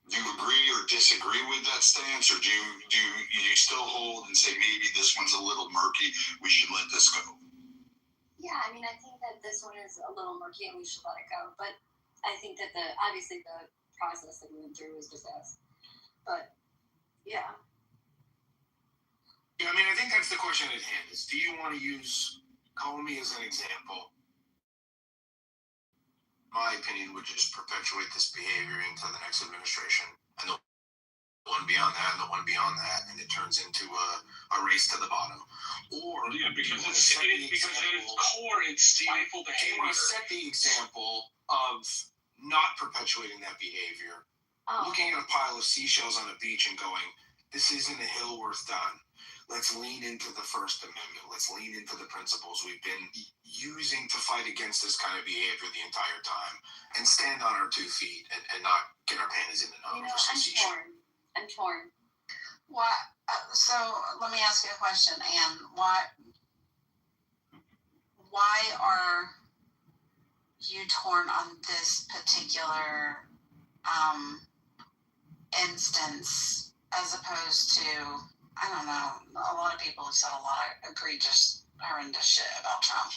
[SPEAKER 6] Do you agree or disagree with that stance, or do you still hold and say maybe this one's a little murky, we should let this go?
[SPEAKER 10] Yeah, I mean, I think that this one is a little murky and we should let it go. But I think that obviously the process that we went through was just us. But yeah.
[SPEAKER 3] Yeah, I mean, I think that's the question at hand. Is do you want to use Comey as an example? My opinion would just perpetuate this behavior into the next administration, and the one beyond that, and the one beyond that, and it turns into a race to the bottom. Or
[SPEAKER 9] because at its core, it's stifle
[SPEAKER 3] do you want to set the example of not perpetuating that behavior, looking at a pile of seashells on a beach and going, this isn't a hill worth dying. Let's lean into the First Amendment. Let's lean into the principles we've been using to fight against this kind of behavior the entire time, and stand on our 2 feet and not get our panties in the knot over some shit.
[SPEAKER 10] I'm torn.
[SPEAKER 1] Why? So let me ask you a question, Anne. Why are you torn on this particular instance as opposed to, I don't know, a lot of people have said a lot of egregious, horrendous shit about Trump.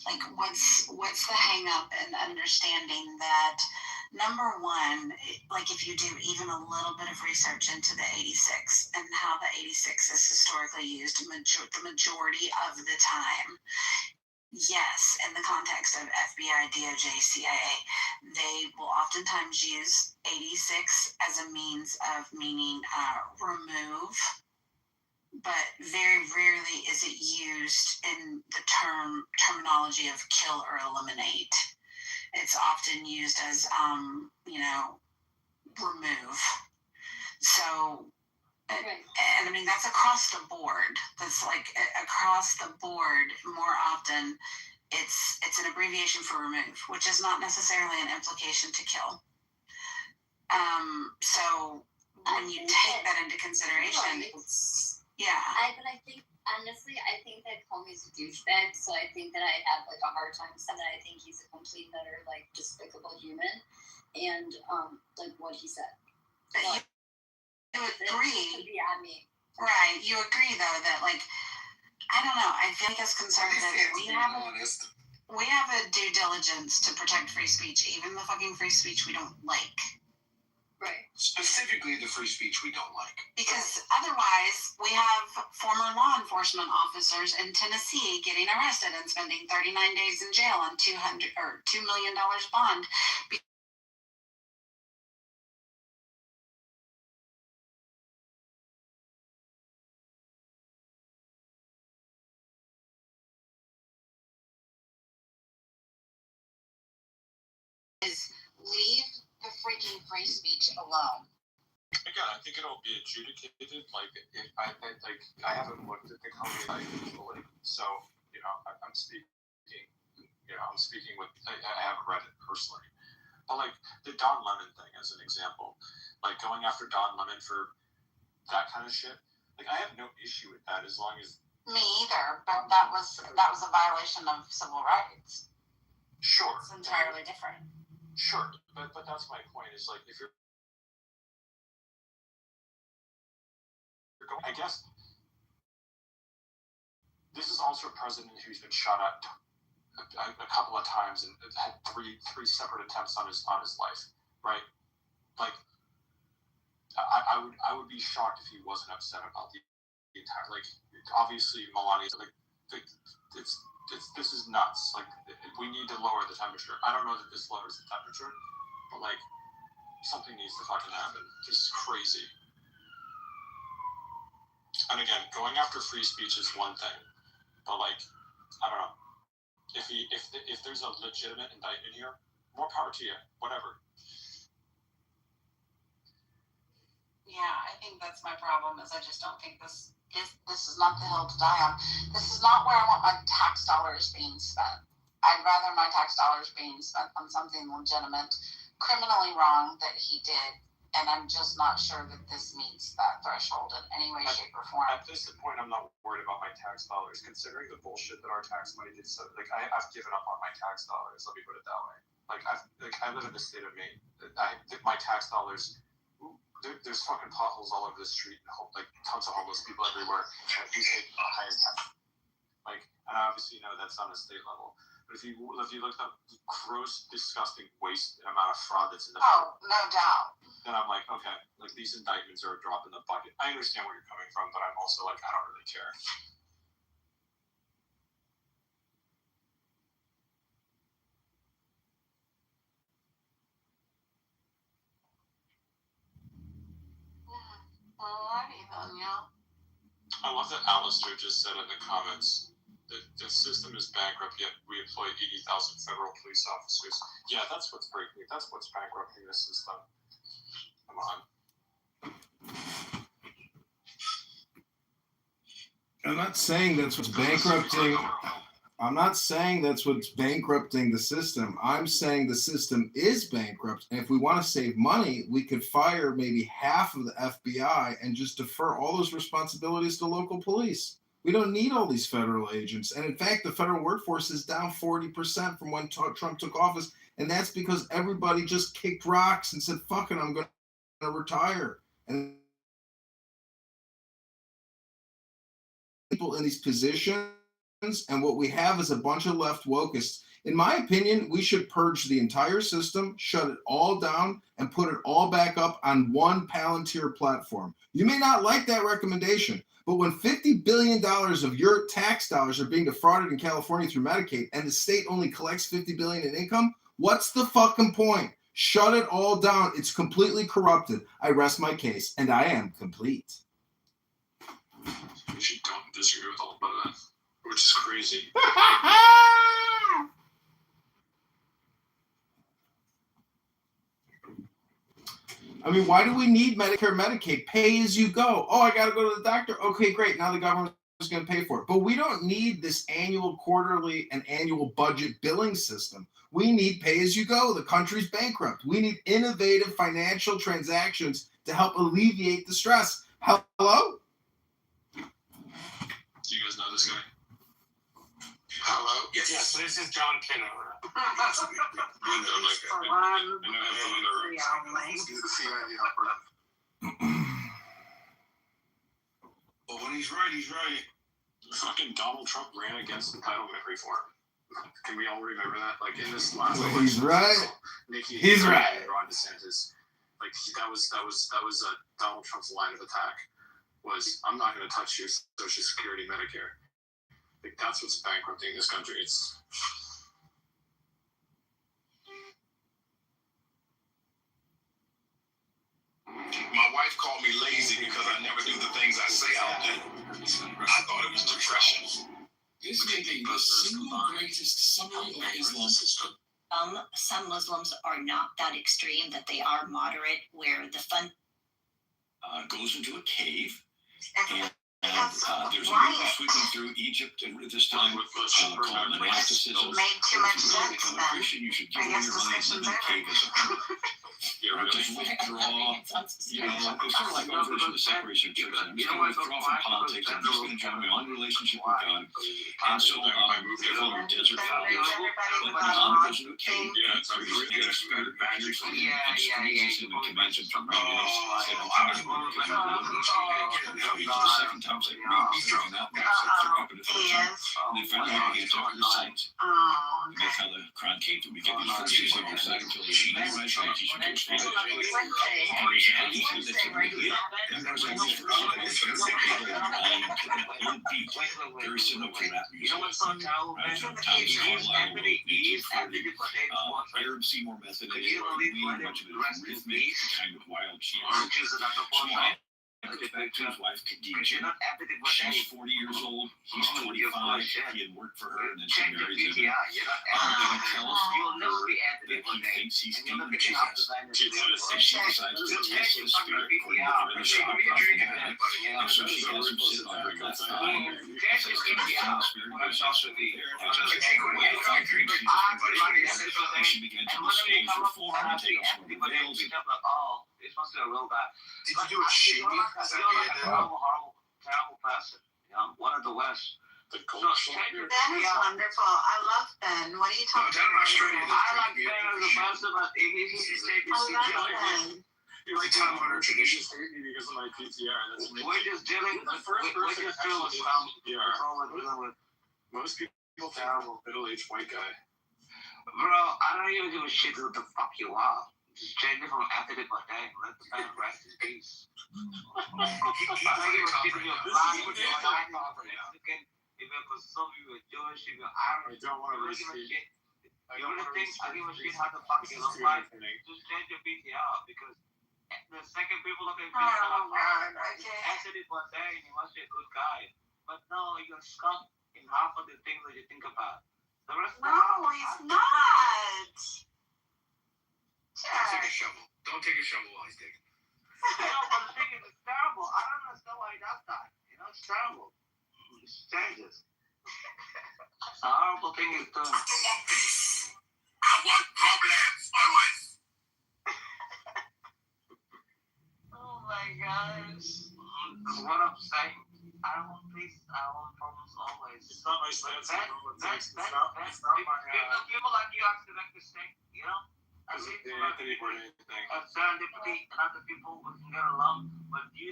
[SPEAKER 1] Like, what's the hang up in understanding that, number one, like if you do even a little bit of research into the 86 and how the 86 is historically used the majority of the time, yes, in the context of FBI, DOJ, CIA, they will oftentimes use 86 as a means of meaning remove, but very rarely is it used in the terminology of kill or eliminate. It's often used as, remove. So, and I mean, that's across the board. That's like across the board. More often, it's an abbreviation for remove, which is not necessarily an implication to kill. So when you take that into consideration,
[SPEAKER 10] But I think, honestly, that Comey's a douchebag, so I think that I have like a hard time saying that I think he's a complete and utter, like, despicable human, and like what he said.
[SPEAKER 1] But you agree.
[SPEAKER 10] Yeah, me.
[SPEAKER 1] Right. You agree, though, that, like, I don't know. I feel like as conservatives, we have a due diligence to protect free speech, even the fucking free speech we don't like.
[SPEAKER 10] Right.
[SPEAKER 3] Specifically the free speech we don't like.
[SPEAKER 1] Because otherwise, we have former law enforcement officers in Tennessee getting arrested and spending 39 days in jail on $2 million bond. Is leave the freaking free speech alone.
[SPEAKER 8] Again, I think it'll be adjudicated. Like, I haven't looked at the Comey indictment fully, so I'm speaking. I'm speaking with. I haven't read it personally, but like the Don Lemon thing as an example, like going after Don Lemon for that kind of shit. Like, I have no issue with that as long as.
[SPEAKER 1] Me either, but that was a violation of civil rights.
[SPEAKER 8] Sure.
[SPEAKER 1] It's entirely different.
[SPEAKER 8] Sure, but that's my point. Is like if you're going, I guess this is also a president who's been shot at a couple of times and had three separate attempts on his life, right? Like, I would be shocked if he wasn't upset about the entire, like, obviously Melania's like this is nuts. Like, we need to lower the temperature. I don't know that this lowers the temperature, but like something needs to fucking happen. This is crazy. And again, going after free speech is one thing, but like, I don't know. If there's a legitimate indictment here, more power to you. Whatever.
[SPEAKER 1] Yeah, I think that's my problem. Is I just don't think this is not the hill to die on. This is not where I want my tax dollars being spent. I'd rather my tax dollars being spent on something legitimate, criminally wrong that he did, and I'm just not sure that this meets that threshold in any way, shape, or form.
[SPEAKER 8] At this point, I'm not worried about my tax dollars, considering the bullshit that our tax money did. So, like, I've given up on my tax dollars. Let me put it that way. I live in the state of Maine. My tax dollars. There's fucking potholes all over the street, and like tons of homeless people everywhere. And we pay the highest tax. Like, and I obviously know that's on a state level. But if you look up the gross, disgusting waste and amount of fraud that's in the
[SPEAKER 1] no doubt.
[SPEAKER 8] Then I'm like, okay, like these indictments are a drop in the bucket. I understand where you're coming from, but I'm also like, I don't really care.
[SPEAKER 1] Alrighty then, yeah.
[SPEAKER 8] I love that Alistair just said in the comments that the system is bankrupt, yet we employ 80,000 federal police officers. Yeah, that's what's breaking. That's what's bankrupting the system. Come on.
[SPEAKER 11] I'm not saying that's what's bankrupting. I'm not saying that's what's bankrupting the system. I'm saying the system is bankrupt. And if we want to save money, we could fire maybe half of the FBI and just defer all those responsibilities to local police. We don't need all these federal agents. And in fact, the federal workforce is down 40% from when Trump took office. And that's because everybody just kicked rocks and said, fuck it, I'm going to retire. And people in these positions, and what we have is a bunch of left wokeists. In my opinion, we should purge the entire system, shut it all down, and put it all back up on one Palantir platform. You may not like that recommendation, but when $50 billion of your tax dollars are being defrauded in California through Medicaid, and the state only collects $50 billion in income, what's the fucking point? Shut it all down. It's completely corrupted. I rest my case, and I am complete.
[SPEAKER 6] We should don't disagree with all of that, which is crazy.
[SPEAKER 11] I mean, why do we need Medicare, Medicaid? Pay as you go. Oh, I got to go to the doctor. Okay, great. Now the government is going to pay for it. But we don't need this annual, quarterly, and annual budget billing system. We need pay as you go. The country's bankrupt. We need innovative financial transactions to help alleviate the stress. Hello?
[SPEAKER 6] Do you guys know this guy? Hello?
[SPEAKER 9] Yes, this is John Kitover.
[SPEAKER 3] But when he's right, he's right.
[SPEAKER 8] Fucking Donald Trump ran against entitlement reform. Can we all remember that? Like in this last
[SPEAKER 11] Well, he's right.
[SPEAKER 8] Nikki,
[SPEAKER 11] He's right.
[SPEAKER 8] Ron DeSantis. Like that was Donald Trump's line of attack. Was I'm not going to touch your Social Security, Medicare. Like that's what's bankrupting this country. It's
[SPEAKER 6] My wife called me lazy because I never do the things I say I'll do. I thought it was depression.
[SPEAKER 12] This may be the single greatest summary of Islam.
[SPEAKER 13] Some Muslims are not that extreme, that they are moderate, where the fun
[SPEAKER 12] Goes into a cave, and there's a river sweeping through Egypt at this time called monasticism.
[SPEAKER 1] Made too much
[SPEAKER 12] If you want to become a Christian, you should give away your money and live in a cave as a hermit. Just withdraw. You know, it's sort of like our version of the separation of church. I'm just going to withdraw from politics. I'm just going to enjoy my own relationship with God. And so they're called desert fathers. But Muhammad goes into a cave. And the spirit appears to him and squeezes him and commands him to read it. The second time, it's like, no, he's drinking out. And then finally, he began to utter the sight. And that's how the Quran came to. We get these verses on the side until he memorized it. He should go straight to very similar to rap music. Arab Seymour method is much of it is rhythmic, kind of wild chant. Goes back to his wife, Khadija. She's 40 years old. He's 25. He had worked for her, and then she marries him. And he tells her that he thinks he's demon possessed. And she decides to test the spirit according to the shop and so she has him sit on her left thigh. And says, "Can you feel the spirit possessed over there?" And she began to disclose her form and take off some of her veils.
[SPEAKER 2] It's supposed to be a real guy.
[SPEAKER 3] Did you do a shady? Is that what you did?
[SPEAKER 2] Terrible person. One of the West.
[SPEAKER 1] Ben is wonderful. I love Ben. What are you talking about?
[SPEAKER 2] I like Ben as a person, but he's taking
[SPEAKER 1] Ben.
[SPEAKER 3] You like time honored traditions.
[SPEAKER 8] because of my PTR.
[SPEAKER 2] We're just dealing
[SPEAKER 8] the first person
[SPEAKER 2] with
[SPEAKER 8] most people think middle-aged white guy.
[SPEAKER 2] Bro, I don't even give a shit who the fuck you are. Just change it from ethnic or dang. Let the man rest in peace. I don't give a shit if you're black, if you're white, Mexican, if you're Kosovo, if you're Jewish, if you're Irish.
[SPEAKER 8] I don't want to
[SPEAKER 2] give a shit. You want to think I give a shit how the fuck you look like? Just change your PTR because the second people look at me, ethnic or dang, you must be a good guy. But no, you're stuck in half of the things that you think about. The rest
[SPEAKER 1] No, he's not.
[SPEAKER 3] Don't take a shovel. Don't take a shovel while he's digging.
[SPEAKER 2] But the thing is, it's terrible. I don't understand why he does that. It's terrible. changes. It's a horrible thing he's doing.
[SPEAKER 3] I want peace. I want problems always.
[SPEAKER 2] Oh my gosh. What I'm saying, I want peace, I want problems always.
[SPEAKER 8] It's not my stance.
[SPEAKER 2] People
[SPEAKER 8] People
[SPEAKER 2] like you actually make this thing, you know?
[SPEAKER 8] as a Anthony Bourdain thing.
[SPEAKER 2] Serendipity and other people we can get along, but you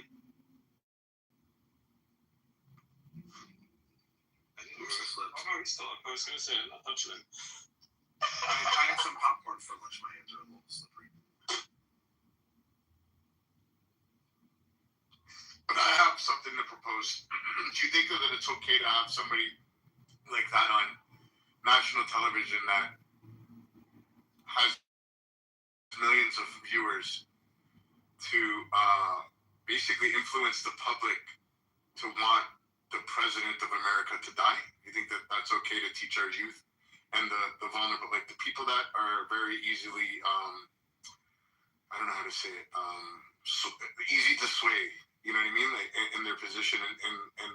[SPEAKER 8] Oh, he's still up. I was going to say, I'm not touching him.
[SPEAKER 3] I had some popcorn for lunch. My hands are a little slippery. But I have something to propose. Do you think that it's okay to have somebody like that on national television that has millions of viewers to basically influence the public to want the president of America to die? You think that that's okay to teach our youth and the vulnerable, like the people that are very easily, I don't know how to say it, easy to sway, you know what I mean? Like in their position, and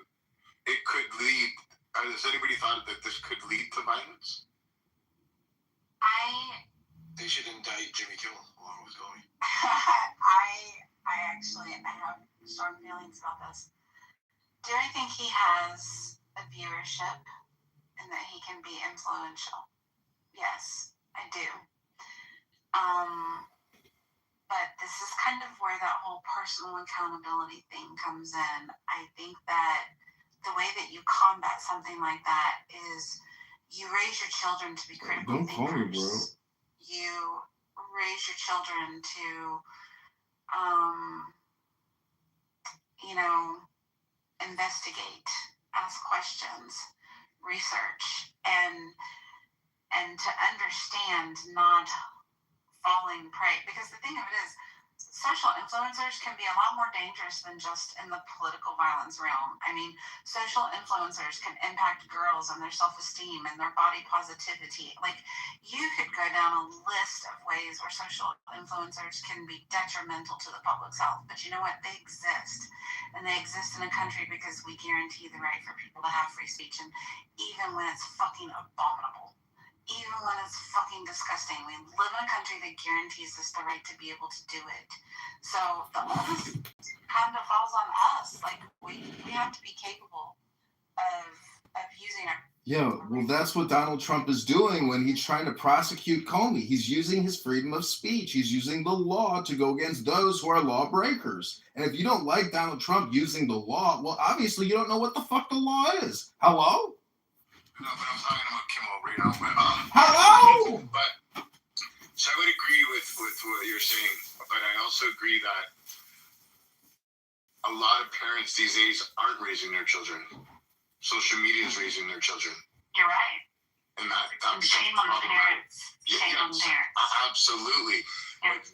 [SPEAKER 3] it could lead, has anybody thought that this could lead to violence?
[SPEAKER 12] They should indict Jimmy Kimmel while I was going.
[SPEAKER 1] I have strong feelings about this. Do I think he has a viewership and that he can be influential? Yes, I do. But this is kind of where that whole personal accountability thing comes in. I think that the way that you combat something like that is you raise your children to be critical
[SPEAKER 11] Don't call me, bro.
[SPEAKER 1] thinkers. You raise your children to, investigate, ask questions, research, and to understand, not falling prey. Because the thing of it is, social influencers can be a lot more dangerous than just in the political violence realm. I mean, social influencers can impact girls and their self-esteem and their body positivity. Like, you could go down a list of ways where social influencers can be detrimental to the public's health. But you know what? They exist. And they exist in a country because we guarantee the right for people to have free speech. And even when it's fucking abominable, even when it's fucking disgusting, we live in a country that guarantees us the right to be able to do it. So the onus kind of falls on us. Like, we have to be capable of using our...
[SPEAKER 11] Yeah, well, that's what Donald Trump is doing when he's trying to prosecute Comey. He's using his freedom of speech. He's using the law to go against those who are lawbreakers. And if you don't like Donald Trump using the law, well, obviously you don't know what the fuck the law is. Hello?
[SPEAKER 3] No, but I'm talking about Kimmel right now. But,
[SPEAKER 11] Hello?
[SPEAKER 3] But so I would agree with what you're saying, but I also agree that a lot of parents these days aren't raising their children. Social media is raising their children.
[SPEAKER 1] You're right.
[SPEAKER 3] And that
[SPEAKER 1] And shame on the parents. Shame on the parents.
[SPEAKER 3] Absolutely.
[SPEAKER 1] Yeah.
[SPEAKER 3] But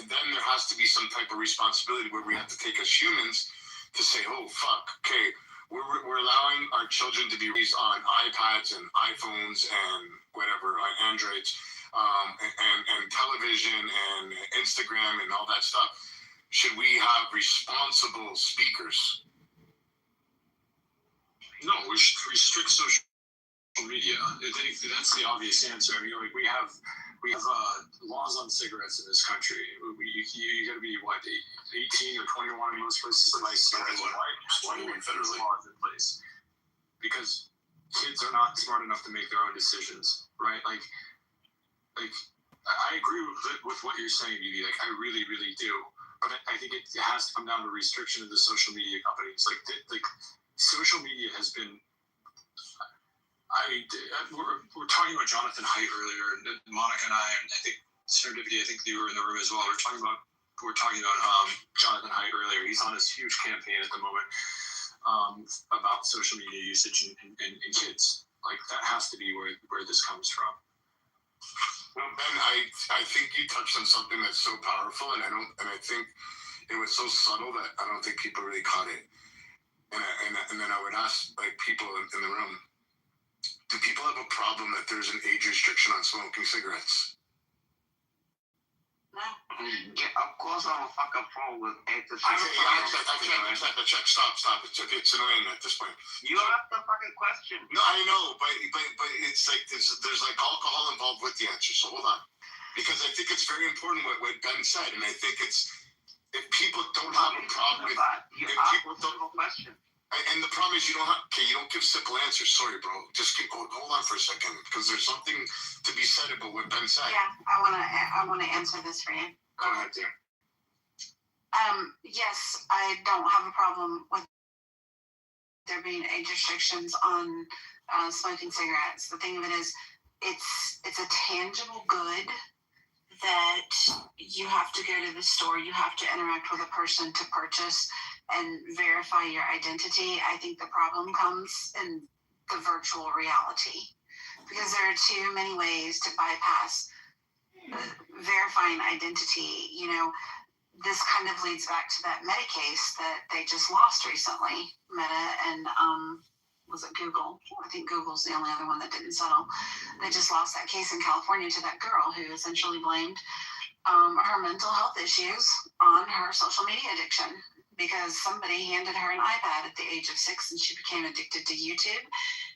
[SPEAKER 3] then there has to be some type of responsibility where we have to take as humans to say, oh, fuck, okay, we're allowing our children to be raised on iPads and iPhones and whatever, on Androids, and television and Instagram and all that stuff. Should we have responsible speakers?
[SPEAKER 8] No, we should restrict social media. I think that's the obvious answer. You know, like we have laws on cigarettes in this country. You got to be what, 18 or 21 in most places. Like, why do we put these laws in place? Because kids are not smart enough to make their own decisions, right? Like I agree with what you're saying, Evie. Like, I really, really do. But I think it has to come down to restriction of the social media companies. Like social media has been. We're talking about Jonathan Haidt earlier, and Monica and I think Serendipity. I think you were in the room as well. We're talking about Jonathan Haidt earlier. He's on this huge campaign at the moment about social media usage in kids. Like, that has to be where this comes from.
[SPEAKER 3] Well, Ben, I think you touched on something that's so powerful, and I think it was so subtle that I don't think people really caught it. And then I would ask, like, people in the room, do people have a problem that there's an age restriction on smoking cigarettes?
[SPEAKER 1] No.
[SPEAKER 2] Of course, I'm a fucking pro with active.
[SPEAKER 6] I check. Stop. It's annoying at this point.
[SPEAKER 2] You asked the fucking question.
[SPEAKER 6] No, I know, but it's like there's like alcohol involved with the answer. So hold on, because I think it's very important what Ben said, and I think it's if people don't have a problem with
[SPEAKER 2] you asked a simple question.
[SPEAKER 6] And the problem is you don't give simple answers. Sorry, bro. Just hold on for a second, because there's something to be said about what Ben said.
[SPEAKER 1] Yeah, I wanna answer this for you.
[SPEAKER 6] Go ahead, dear.
[SPEAKER 1] Yes, I don't have a problem with there being age restrictions on smoking cigarettes. The thing of it is, it's a tangible good that you have to go to the store, you have to interact with a person to purchase and verify your identity. I think the problem comes in the virtual reality, because there are too many ways to bypass verifying identity. You know, this kind of leads back to that Meta case that they just lost recently. Meta and was it Google? I think Google's the only other one that didn't settle. They just lost that case in California to that girl who essentially blamed her mental health issues on her social media addiction, because somebody handed her an iPad at the age of 6 and she became addicted to YouTube.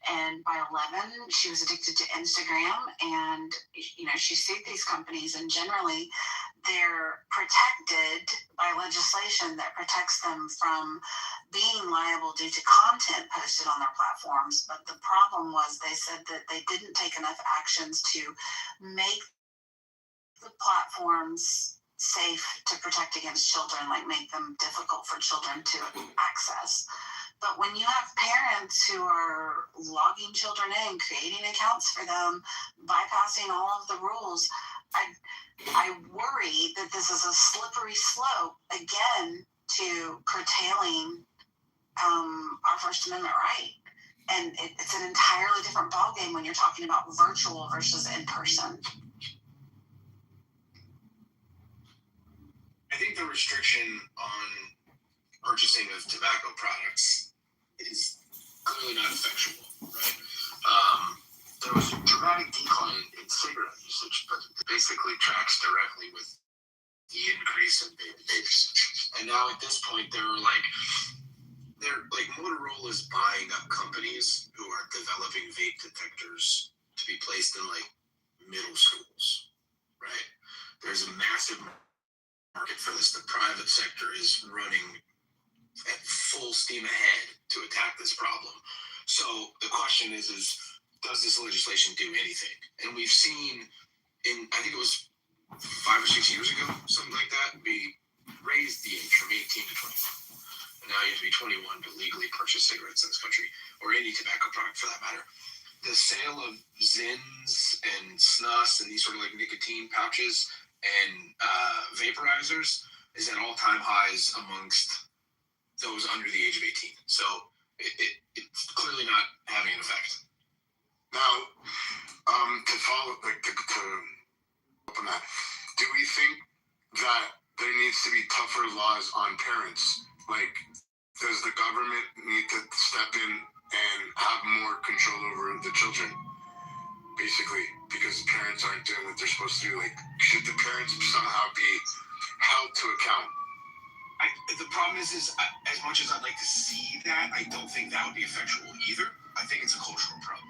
[SPEAKER 1] And by 11, she was addicted to Instagram. And, you know, she sued these companies, and generally they're protected by legislation that protects them from being liable due to content posted on their platforms. But the problem was they said that they didn't take enough actions to make the platforms safe to protect against children, like make them difficult for children to access. But when you have parents who are logging children in, creating accounts for them, bypassing all of the rules, I worry that this is a slippery slope again to curtailing our First Amendment right. And it's an entirely different ballgame when you're talking about virtual versus in person.
[SPEAKER 3] I think the restriction on purchasing of tobacco products is clearly not effectual, right? There was a dramatic decline in cigarette usage, but it basically tracks directly with the increase in vapes. And now at this point, they're like Motorola's buying up companies who are developing vape detectors to be placed in like middle schools, right? There's a massive market for this. The private sector is running at full steam ahead to attack this problem. So the question is does this legislation do anything? And we've seen I think it was 5 or 6 years ago, something like that, we raised the age from 18 to 21. And now you have to be 21 to legally purchase cigarettes in this country, or any tobacco product for that matter. The sale of Zins and Snus and these sort of like nicotine pouches and vaporizers is at all-time highs amongst those under the age of 18. So it's clearly not having an effect.
[SPEAKER 6] Now, to follow, to open that, do we think that there needs to be tougher laws on parents? Like, does the government need to step in and have more control over the children? Basically, because parents aren't doing what they're supposed to do. Like, should the parents somehow be held to account?
[SPEAKER 3] The problem is as much as I'd like to see that, I don't think that would be effectual either. I think it's a cultural problem.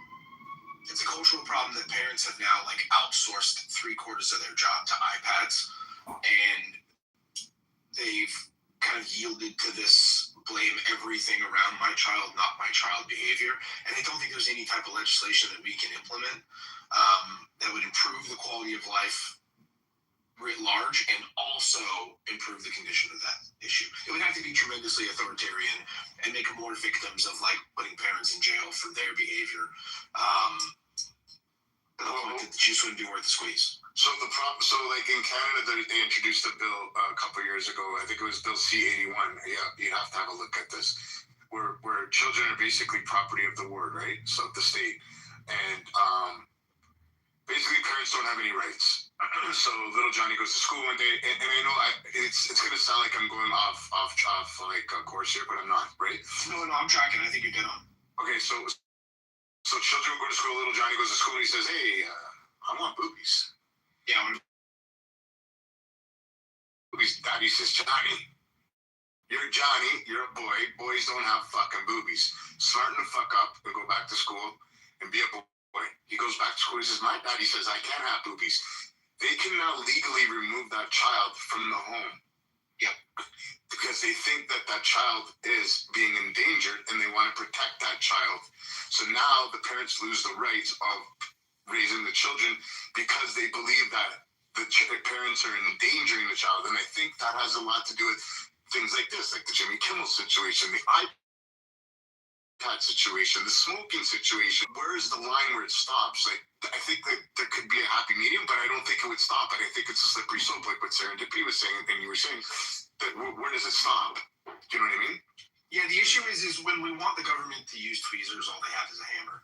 [SPEAKER 3] It's a cultural problem that parents have now like outsourced 3/4 of their job to iPads, and they've kind of yielded to this blame everything around my child, not my child behavior. And I don't think there's any type of legislation that we can implement that would improve the quality of life writ large and also improve the condition of that issue. It would have to be tremendously authoritarian and make more victims of like putting parents in jail for their behavior. The point that the juice wouldn't be worth the squeeze.
[SPEAKER 6] So like in Canada, they introduced a bill a couple years ago. I think it was Bill C-81. Yeah, you have to have a look at this, where children are basically property of the ward, right? So the state, and basically parents don't have any rights. So little Johnny goes to school one day, and I know it's gonna sound like I'm going off like a course here, but I'm not, right?
[SPEAKER 3] No, I'm tracking. I think you're dead on.
[SPEAKER 6] Okay, so children go to school. Little Johnny goes to school, and he says, "Hey, I want boobies."
[SPEAKER 3] Yeah,
[SPEAKER 6] boobies. Daddy says, Johnny, you're a boy. Boys don't have fucking boobies. Smarten the fuck up and go back to school and be a boy. He goes back to school. He says, my daddy says I can't have boobies. They can now legally remove that child from the home. Yep. Because they think that that child is being endangered and they want to protect that child. So now the parents lose the rights of raising the children because they believe that the parents are endangering the child. And I think that has a lot to do with things like this, like the Jimmy Kimmel situation, the iPad situation, the smoking situation. Where is the line where it stops? Like, I think that there could be a happy medium, but I don't think it would stop. And I think it's a slippery slope, like what Serendipity was saying, and you were saying, that where does it stop? Do you know what I mean?
[SPEAKER 3] Yeah, the issue is when we want the government to use tweezers, all they have is a hammer.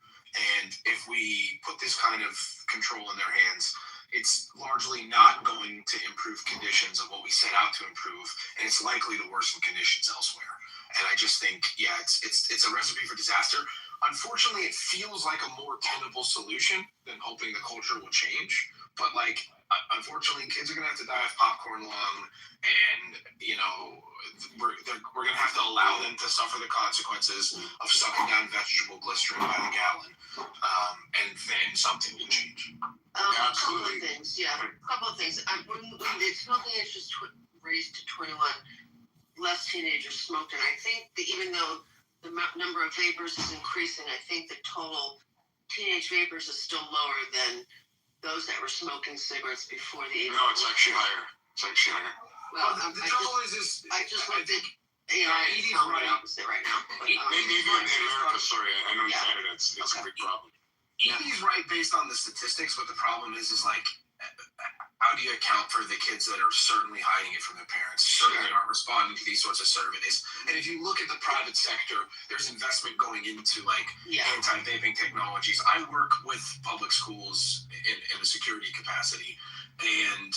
[SPEAKER 3] And if we put this kind of control in their hands, it's largely not going to improve conditions of what we set out to improve, and it's likely to worsen conditions elsewhere. And I just think, yeah, it's a recipe for disaster. Unfortunately, it feels like a more tenable solution than hoping the culture will change. But like, unfortunately, kids are gonna have to die of popcorn lung, and we're gonna have to allow them to suffer the consequences of sucking down vegetable glycerin by the gallon, and then something will change.
[SPEAKER 14] Absolutely. A couple of things. When the smoking age was raised to 21, less teenagers smoked, and I think that even though the number of vapors is increasing, I think the total teenage vapors is still lower than those that were smoking cigarettes before the age.
[SPEAKER 6] No, it's actually higher.
[SPEAKER 14] Well,
[SPEAKER 3] the trouble is
[SPEAKER 14] I just looked at, it's not the opposite right now. But,
[SPEAKER 6] maybe in America, sorry, I know in Canada it's a big problem.
[SPEAKER 3] Edie's right based on the statistics, but the problem is like, how do you account for the kids that are certainly hiding it from their parents, certainly aren't responding to these sorts of surveys? And if you look at the private sector, there's investment going into like anti-vaping technologies. I work with public schools in a security capacity, and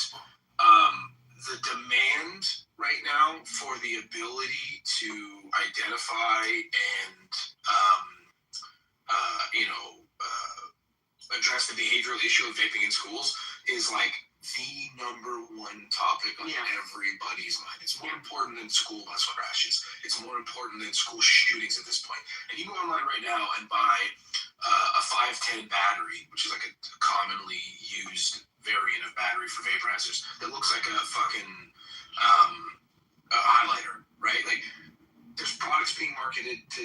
[SPEAKER 3] the demand right now for the ability to identify and address the behavioral issue of vaping in schools is like the number one topic on everybody's mind. It's more important than school bus crashes. It's more important than school shootings at this point. And you go online right now and buy a 510 battery, which is like a commonly used variant of battery for vaporizers that looks like a fucking a highlighter, right? Like, there's products being marketed to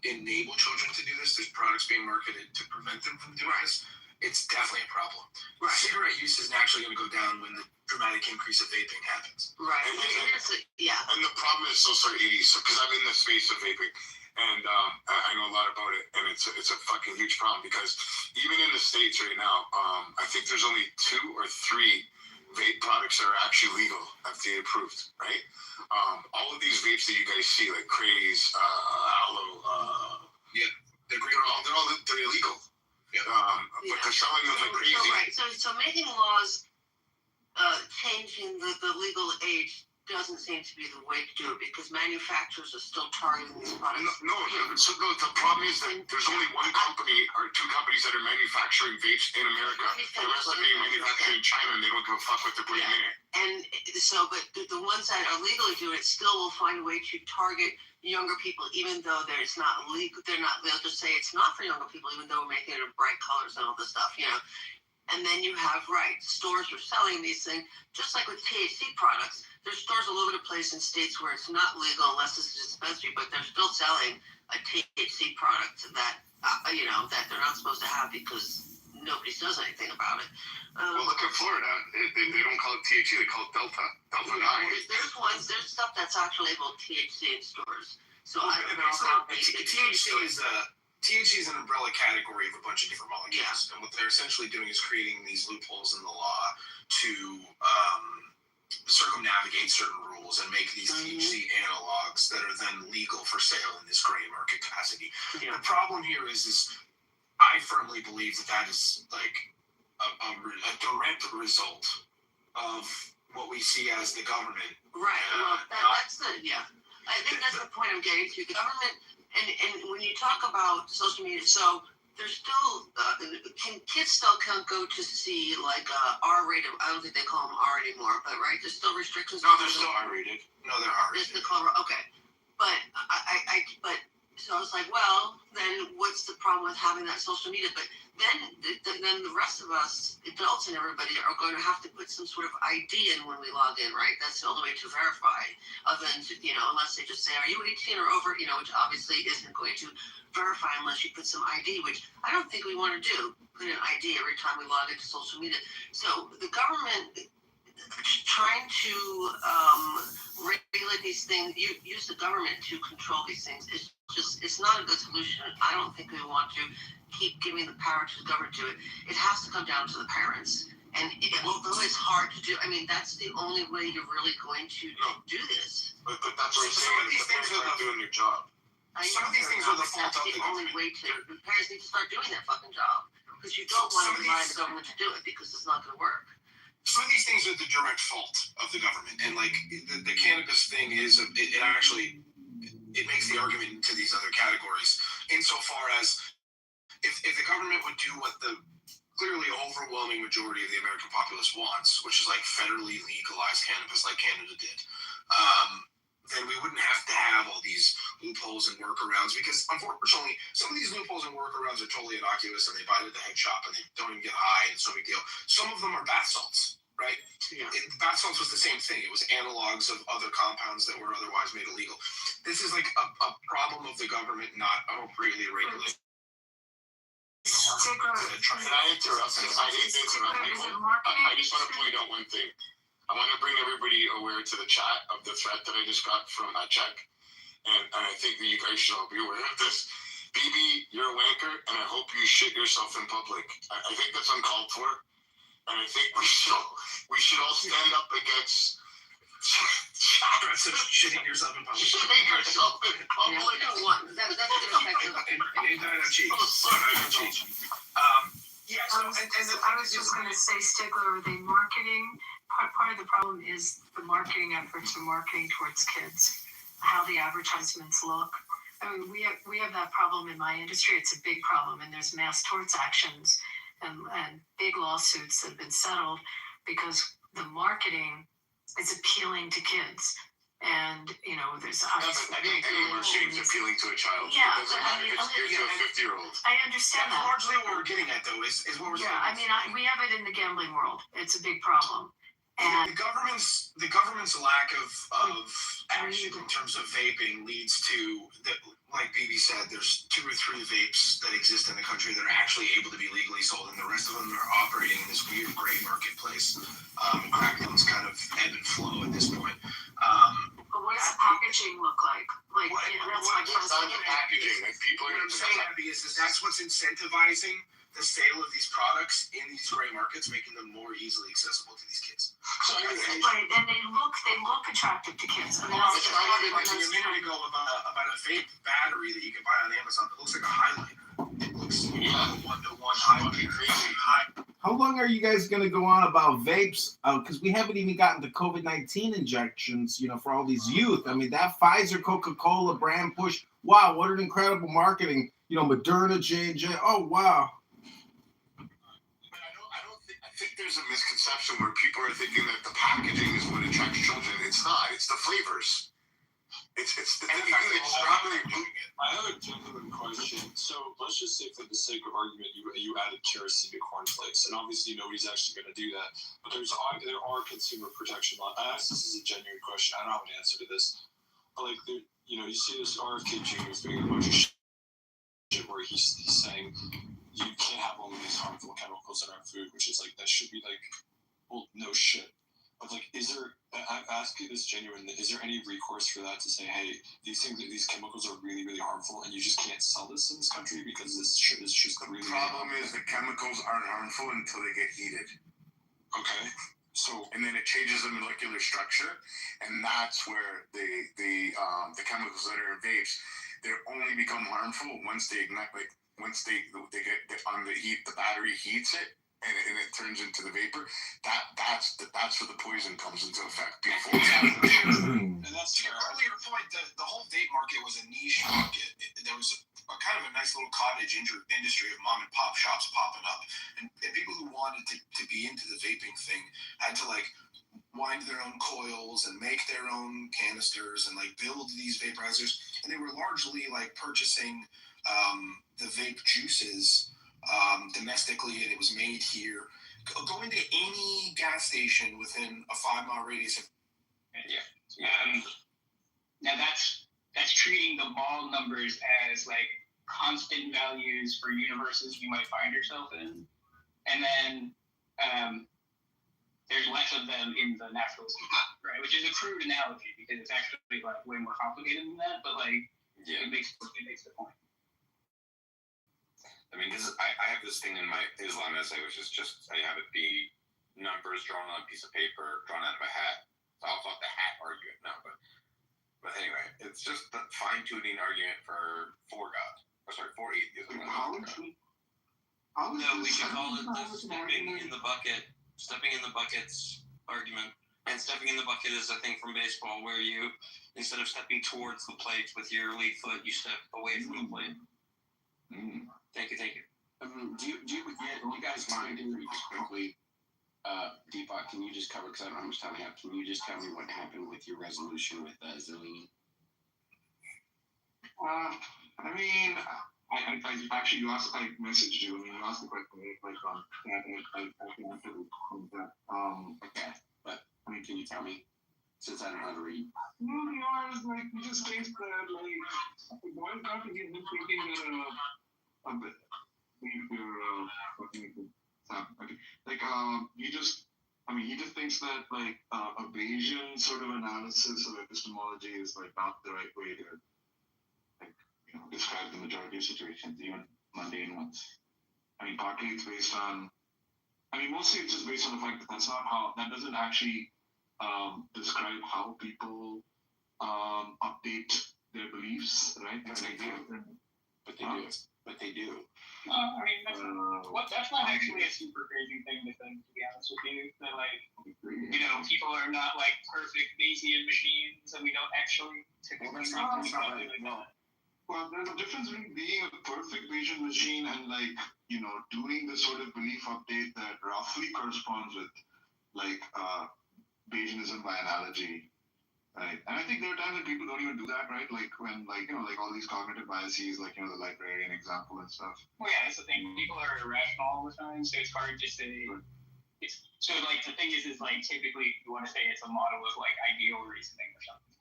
[SPEAKER 3] enable children to do this. There's products being marketed to prevent them from doing this. It's definitely a problem. Right. Cigarette use is naturally going to go down when the dramatic increase of vaping happens.
[SPEAKER 14] Right.
[SPEAKER 6] And the problem is, so sorry, Edie, because I'm in the space of vaping, and I know a lot about it, and it's a fucking huge problem because even in the States right now, I think there's only 2 or 3 vape products that are actually legal, FDA approved, right? All of these vapes that you guys see, like Craze, Aloe, they're illegal. Yeah. But they're selling them like crazy.
[SPEAKER 14] So making laws changing the legal age doesn't seem to be the way to do it because manufacturers are still targeting these products.
[SPEAKER 6] The problem is that there's only one company or 2 companies that are manufacturing vapes in America. The rest are being manufactured in China, and they don't give a fuck what they're putting in it.
[SPEAKER 14] And so, but the ones that are legally doing it still will find a way to target younger people, even though it's not legal. They'll just say it's not for younger people, even though we're making it in bright colors and all this stuff, And then you have, stores are selling these things, just like with THC products. There's stores all over the place in states where it's not legal unless it's a dispensary, but they're still selling a THC product that, that they're not supposed to have because nobody does anything about it.
[SPEAKER 6] Well, look at Florida. They don't call it THC, they call it Delta 9.
[SPEAKER 14] There's stuff that's actually labeled THC in stores. So I don't know how big
[SPEAKER 3] THC is an umbrella category of a bunch of different molecules. And what they're essentially doing is creating these loopholes in the law to circumnavigate certain rules and make these THC analogs that are then legal for sale in this gray market capacity. The problem here is I firmly believe that is like a direct result of what we see as the government.
[SPEAKER 14] Right. Well, I think that's the point I'm getting to. The government, and when you talk about social media, so there's still kids still can't go to see like R-rated. I don't think they call them R anymore, but right, there's still restrictions.
[SPEAKER 3] No, they're still R-rated. No, they're R-rated.
[SPEAKER 14] Just the cover, okay. But so I was like, well, then what's the problem with having that social media? But then the rest of us, adults and everybody, are going to have to put some sort of ID in when we log in, right? That's the only way to verify. Other than unless they just say, are you 18 or over? Which obviously isn't going to verify unless you put some ID, which I don't think we want to do. Put an ID every time we log into social media. So the government trying to regulate these things, use the government to control these things, it's not a good solution. I don't think we want to keep giving the power to the government to it. It has to come down to the parents. And although it's hard to do, I mean, that's the only way you're really going to do this.
[SPEAKER 3] But that's what I'm saying. Some of these things are not doing their job. Some of these things are the fault of the
[SPEAKER 14] only way to. The parents need to start doing that fucking job, because you don't want to rely on the government to do it, because it's not going to work.
[SPEAKER 3] Some of these things are the direct fault of the government, and like the cannabis thing is, it actually makes the argument to these other categories insofar as if the government would do what the clearly overwhelming majority of the American populace wants, which is like federally legalized cannabis like Canada did, then we wouldn't have to have all these loopholes and workarounds, because unfortunately some of these loopholes and workarounds are totally innocuous and they buy it at the head shop and they don't even get high and it's no big deal. Some of them are bath salts, right?
[SPEAKER 14] Yeah.
[SPEAKER 3] Bath salts was the same thing. It was analogs of other compounds that were otherwise made illegal. This is like a problem of the government not appropriately regulating.
[SPEAKER 15] Can I interrupt? I hate to interrupt people. I just want to point out one thing. I want to bring everybody aware to the chat of the threat that I just got from that check. And I think that you guys should all be aware of this. BB, you're a wanker, and I hope you shit yourself in public. I think that's uncalled for. And I think we should all stand up against
[SPEAKER 3] shitting yourself in public.
[SPEAKER 15] Shitting yourself in public.
[SPEAKER 14] That's
[SPEAKER 16] I was just going to say, Stigler, the marketing, part of the problem is the marketing efforts are marketing towards kids, how the advertisements look. I mean, we have that problem in my industry. It's a big problem, and there's mass torts actions and big lawsuits that have been settled because the marketing is appealing to kids. And, there's obviously...
[SPEAKER 15] Any marketing is appealing to a child.
[SPEAKER 16] Yeah.
[SPEAKER 15] It doesn't matter if it's geared to a 50-year-old.
[SPEAKER 16] I understand that.
[SPEAKER 3] Largely what we're getting at, though, is what we're saying.
[SPEAKER 16] Yeah, I mean, we have it in the gambling world. It's a big problem. And
[SPEAKER 3] the government's lack of action in terms of vaping leads to, like BB said, there's 2 or 3 vapes that exist in the country that are actually able to be legally sold, and the rest of them are operating in this weird gray marketplace. Crackdown's kind of ebb and flow at this point.
[SPEAKER 16] but what does the packaging look like?
[SPEAKER 15] That's not the packaging. Like, people are
[SPEAKER 3] what I'm saying, Abby, is that's what's incentivizing the sale of these products in these gray markets, making them more easily accessible to these kids.
[SPEAKER 16] Right, and they look attractive to kids. I mean,
[SPEAKER 3] I was talking a minute ago about a vape battery that you can buy on Amazon. It looks like a highlighter. It looks one-to-one highlighter. Crazy.
[SPEAKER 11] How long are you guys going to go on about vapes? Because we haven't even gotten to COVID-19 injections, for all these youth. I mean, that Pfizer, Coca-Cola brand push. Wow, what an incredible marketing. Moderna, J&J. Oh, wow.
[SPEAKER 15] I think there's a misconception where people are thinking that the packaging is what attracts children. It's not. It's the flavors. It's the fact that it's strawberry.
[SPEAKER 8] I have a genuine question. So let's just say, for the sake of argument, you added kerosene to cornflakes, and obviously nobody's actually going to do that. But there are consumer protection laws. I ask this as a genuine question. I don't have an answer to this. But you see this RFK Jr. is doing a bunch of shit where he's saying you can't have all of these harmful chemicals in our food, which is that should be well, no shit. But is there? I ask you this genuinely: is there any recourse for that to say, hey, these chemicals are really, really harmful, and you just can't sell this in this country because this shit is just really.
[SPEAKER 6] The problem is the chemicals aren't harmful until they get heated.
[SPEAKER 8] Okay. So.
[SPEAKER 6] And then it changes the molecular structure, and that's where the chemicals that are in vapes, they only become harmful once they ignite. Once they get on the heat, the battery heats it, and it turns into the vapor. That's where the poison comes into effect. Before
[SPEAKER 8] and that's
[SPEAKER 3] to your earlier point, the whole vape market was a niche market. There was kind of a nice little cottage industry of mom and pop shops popping up, and people who wanted to be into the vaping thing had to like wind their own coils and make their own canisters and like build these vaporizers, and they were largely like purchasing the vape juices domestically, and it was made here. Going to any gas station within a 5-mile radius of
[SPEAKER 17] now that's treating the ball numbers as like constant values for universes you might find yourself in, and then there's less of them in the naturalism, right? Which is a crude analogy because it's actually like way more complicated than that, but like it makes the point.
[SPEAKER 18] I mean, I have this thing in my Islam essay, which is just I have it be numbers drawn on a piece of paper, drawn out of a hat. So I'll call it the hat argument now, but anyway, it's just the fine-tuning argument for God. For atheism.
[SPEAKER 19] No, we should call it the stepping in the buckets argument. And stepping in the bucket is a thing from baseball where you, instead of stepping towards the plate with your lead foot, you step away from the plate. Thank you.
[SPEAKER 20] Do you guys mind if we just quickly, Deepak, can you just cover, because I don't know how much time I have, can you just tell me what happened with your resolution with Zelini?
[SPEAKER 21] I mean, I actually, you asked, I messaged you. I mean, you asked the question, like, I can answer that.
[SPEAKER 20] Okay, but, I mean, can you tell me, since I don't know how to read?
[SPEAKER 21] No, I was like, you just think that, like, it boils down to him thinking that, he just thinks that, like, a Bayesian sort of analysis of epistemology is, like, not the right way to, like, describe the majority of situations, even mundane ones. I mean, partly it's based on, mostly it's just based on the fact that that doesn't actually describe how people update their beliefs, right?
[SPEAKER 20] But they do.
[SPEAKER 17] That's not actually a super crazy thing to think, to be honest with you. That like, people are not like perfect Bayesian machines, and we don't actually typically
[SPEAKER 21] Well, there's a difference between being a perfect Bayesian machine and like, doing the sort of belief update that roughly corresponds with like Bayesianism by analogy. Right. And I think there are times when people don't even do that, right? Like when, like all these cognitive biases, like, the librarian example and stuff.
[SPEAKER 17] Well, yeah, that's the thing. People are irrational all the time, so it's hard to say. So, like, the thing is like, typically, you want to say it's a model of, like, ideal reasoning or something,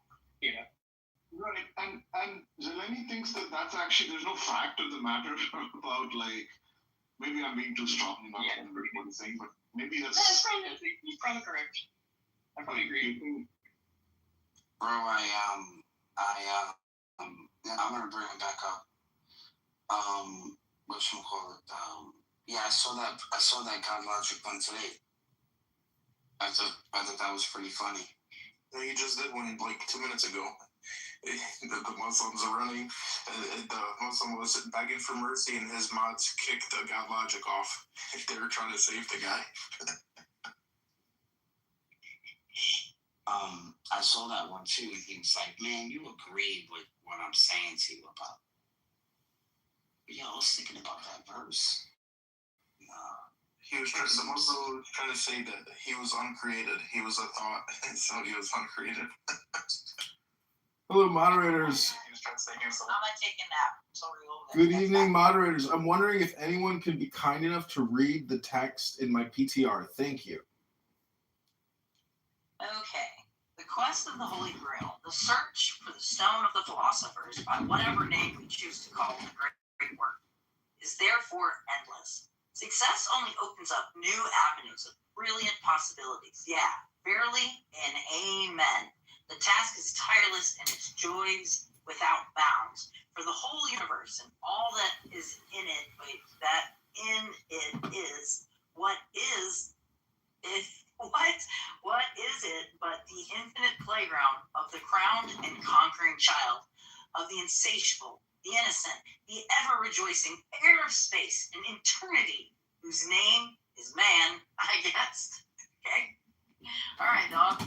[SPEAKER 21] Right. And Zeleny thinks that that's actually, there's no fact of the matter about, like, maybe I'm being too strong about what I'm saying, but maybe that's...
[SPEAKER 17] He's probably correct. I probably agree.
[SPEAKER 20] Bro, I'm gonna bring it back up. Whatchamacallit? Yeah, I saw that God Logic one today. I thought that was pretty funny.
[SPEAKER 3] Yeah, he just did one like 2 minutes ago. The Muslims are running, and the Muslim was begging for mercy, and his mods kicked the God Logic off. They were trying to save the guy.
[SPEAKER 20] I saw that one too, and he was like, man, you agreed with what I'm saying to you about. But yeah, I was thinking about that verse.
[SPEAKER 3] The Muslim was trying to say that he was uncreated. He was a thought, and so he was uncreated.
[SPEAKER 11] Hello, moderators.
[SPEAKER 3] He was trying to say himself.
[SPEAKER 1] I'm gonna take a nap. Sorry.
[SPEAKER 11] Good evening, moderators. I'm wondering if anyone can be kind enough to read the text in my PTR. Thank you.
[SPEAKER 1] Okay. The quest of the Holy Grail, the search for the stone of the philosophers, by whatever name we choose to call the great work, is therefore endless. Success only opens up new avenues of brilliant possibilities. Yeah, verily and amen. The task is tireless and its joys without bounds. For the whole universe and all that is in it, what is it but the infinite playground of the crowned and conquering child, of the insatiable, the innocent, the ever-rejoicing heir of space and eternity, whose name is man, I guessed. Okay? All right, dog.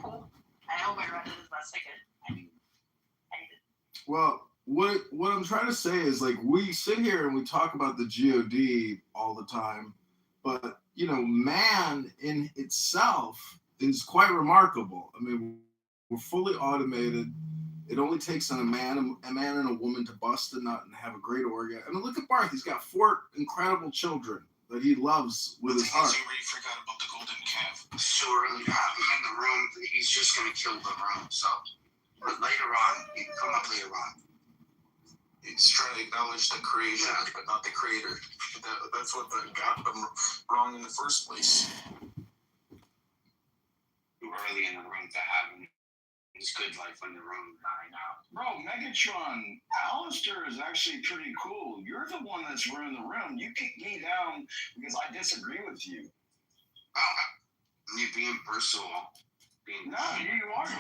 [SPEAKER 1] Cool. I hope I read it as best I could.
[SPEAKER 11] Well, what I'm trying to say is, like, we sit here and we talk about the GOD all the time, but you know, man in itself is quite remarkable. I mean, we're fully automated. It only takes a man and a woman to bust a nut and have a great orgasm. I mean, look at Barth. He's got 4 incredible children that he loves with his heart.
[SPEAKER 3] You already forgot about the golden calf.
[SPEAKER 5] Sure, I'm in the room. He's just gonna kill the room. So, but later on, you can come up later on.
[SPEAKER 3] He's trying to acknowledge the creation, but not the creator. That's what got them wrong in the first place.
[SPEAKER 5] Too early in the room to have his good life in the room dying out.
[SPEAKER 20] Bro, Megatron, Alistair is actually pretty cool. You're the one that's ruined the room. You kicked me down because I disagree with you.
[SPEAKER 5] You being personal.
[SPEAKER 20] No, you are.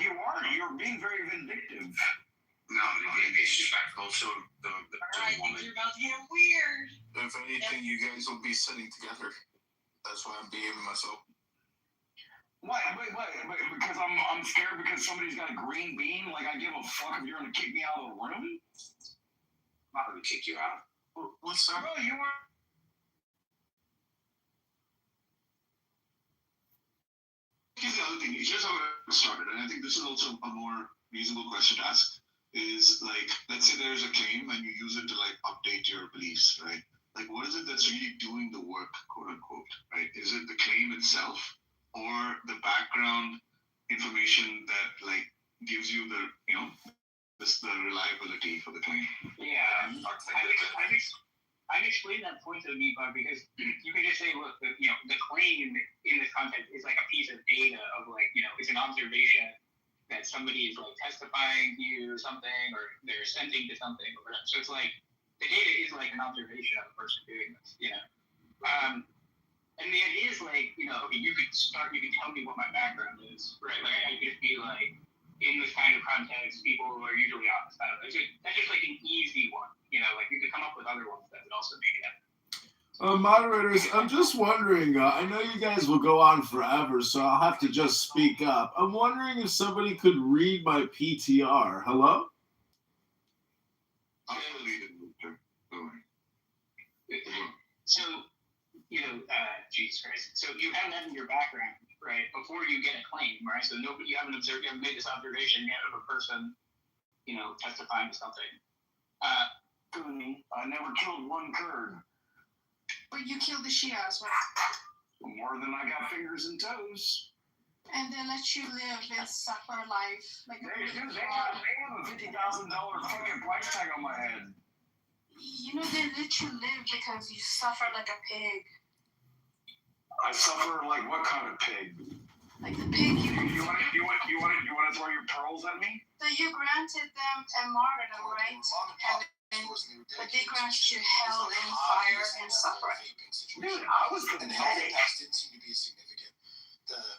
[SPEAKER 20] You're being very vindictive.
[SPEAKER 5] No, you're being disrespectful to the woman.
[SPEAKER 14] You're about to get weird.
[SPEAKER 3] If anything, you guys will be sitting together. That's why I'm behaving myself.
[SPEAKER 20] Wait, because I'm scared because somebody's got a green bean? Like, I give a fuck if you're gonna kick me out of the room?
[SPEAKER 5] I'm not gonna kick you out.
[SPEAKER 3] What's that?
[SPEAKER 20] Bro, you are.
[SPEAKER 21] Here's the other thing. Here's how it started, and I think this is also a more reasonable question to ask. Is like, let's say there's a claim and you use it to like update your beliefs, right? Like, what is it that's really doing the work, quote unquote, right? Is it the claim itself, or the background information that like gives you the, you know, the reliability for the claim?
[SPEAKER 17] Yeah, I've explained that point to Deepak because you can just say, look, the claim in this context is like a piece of data of like, it's an observation that somebody is like testifying to you or something, or they're assenting to something or whatever. So it's like the data is like an observation of a person doing this, and the idea is like, okay, you could tell me what my background is, right? Like I could just be like, in this kind of context, people are usually honest. That's just like an easy one, like you could come up with other ones that would also make it happen.
[SPEAKER 11] Moderators, I'm just wondering, I know you guys will go on forever, so I'll have to just speak up. I'm wondering if somebody could read my PTR. Hello?
[SPEAKER 21] I'm gonna leave it, Victor.
[SPEAKER 17] So, Jesus Christ. So you have that in your background, right? Before you get a claim, right? So you haven't made this observation yet of a person, testifying to something.
[SPEAKER 20] I never killed one Kurd.
[SPEAKER 22] But you killed the Shia as well.
[SPEAKER 20] More than I got fingers and toes.
[SPEAKER 22] And they let you live and suffer life. Like
[SPEAKER 20] they have a $50,000 fucking price tag on my head.
[SPEAKER 22] They let you live because you suffer like a pig.
[SPEAKER 20] I suffer like what kind of pig?
[SPEAKER 22] Like the pig
[SPEAKER 20] you want to throw your pearls at me?
[SPEAKER 22] So you granted them a martyrdom, right? But they granted you hell and fire and suffering.
[SPEAKER 20] Dude, I was pathetic.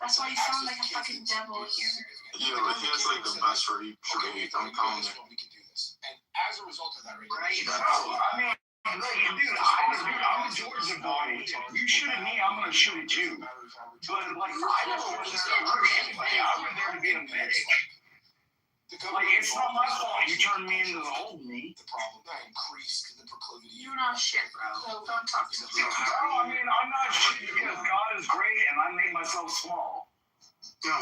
[SPEAKER 22] That's why you sound like a fucking devil here.
[SPEAKER 3] Yeah, like he has like the best for you. Okay, I'm calm there.
[SPEAKER 5] And as a result of that,
[SPEAKER 20] dude, I'm a Georgia boy. You shoot at me, I'm gonna shoot at you. But like, I just wasn't there to hurt anybody. I was there to be a medic. Like, it's not my fault you turned me into the old me.
[SPEAKER 3] The problem that increased the proclivity.
[SPEAKER 22] You're not shit, bro. So don't talk to me.
[SPEAKER 20] Bro, I'm not shit because God is great and I made myself small.
[SPEAKER 5] Yo,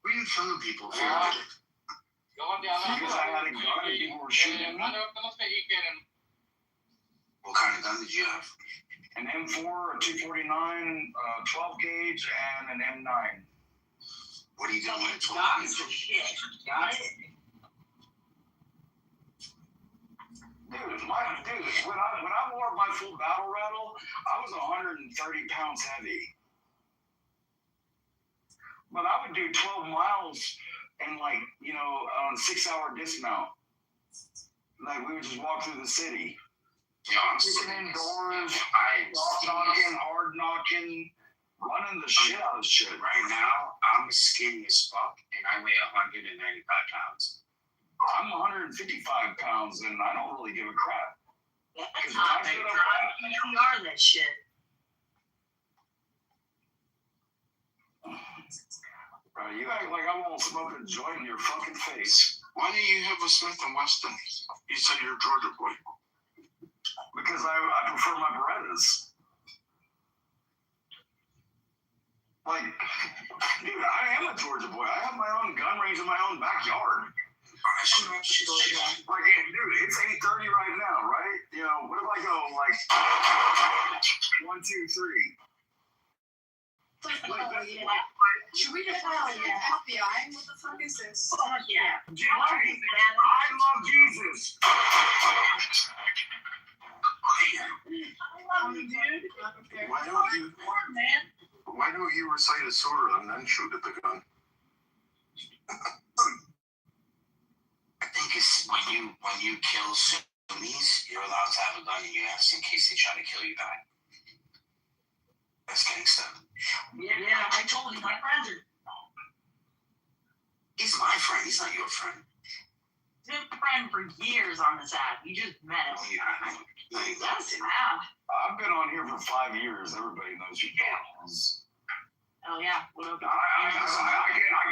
[SPEAKER 5] we didn't film people.
[SPEAKER 17] Go on down.
[SPEAKER 20] Because I had a gun and people were shooting at me.
[SPEAKER 5] What kind of gun did you have?
[SPEAKER 20] An M4, a 249, 12 gauge, and an M9.
[SPEAKER 5] What are you doing with 12 gauge?
[SPEAKER 14] Got it.
[SPEAKER 20] Dude, when I wore my full battle rattle, I was 130 pounds heavy. But I would do 12 miles and on 6-hour dismount. Like, we would just walk through the city. Kicking indoors, hard knocking, running the shit out of shit.
[SPEAKER 5] Right now, I'm skinny as fuck, and I weigh 195 pounds.
[SPEAKER 20] I'm 155 pounds, and I don't really give a crap.
[SPEAKER 14] That's not big crap. PTR that shit.
[SPEAKER 20] Bro, you act like I won't smoke a joint in your fucking face.
[SPEAKER 5] Why do you have a Smith and Wesson? You said you're a Georgia boy.
[SPEAKER 20] Because I prefer my Berettas. Like, dude, I am a Georgia boy. I have my own gun range in my own backyard. Like, dude, it's 8:30 right now, right? You know, what if I go like 1, 2, 3?
[SPEAKER 22] Should we just call the FBI? What the fuck is this?
[SPEAKER 20] Oh yeah. I love Jesus.
[SPEAKER 5] Why don't you recite a surah and then shoot at the gun? I think it's when you kill Sunnis, you're allowed to have a gun in your ass in case they try to kill you back. That's gangsta.
[SPEAKER 14] Yeah, I told you my friends are.
[SPEAKER 5] He's my friend. He's not your friend.
[SPEAKER 14] He's been a friend for years on this app. You just met him. That's him.
[SPEAKER 20] I've been on here for 5 years. Everybody knows you.
[SPEAKER 14] Oh yeah. What up?
[SPEAKER 20] I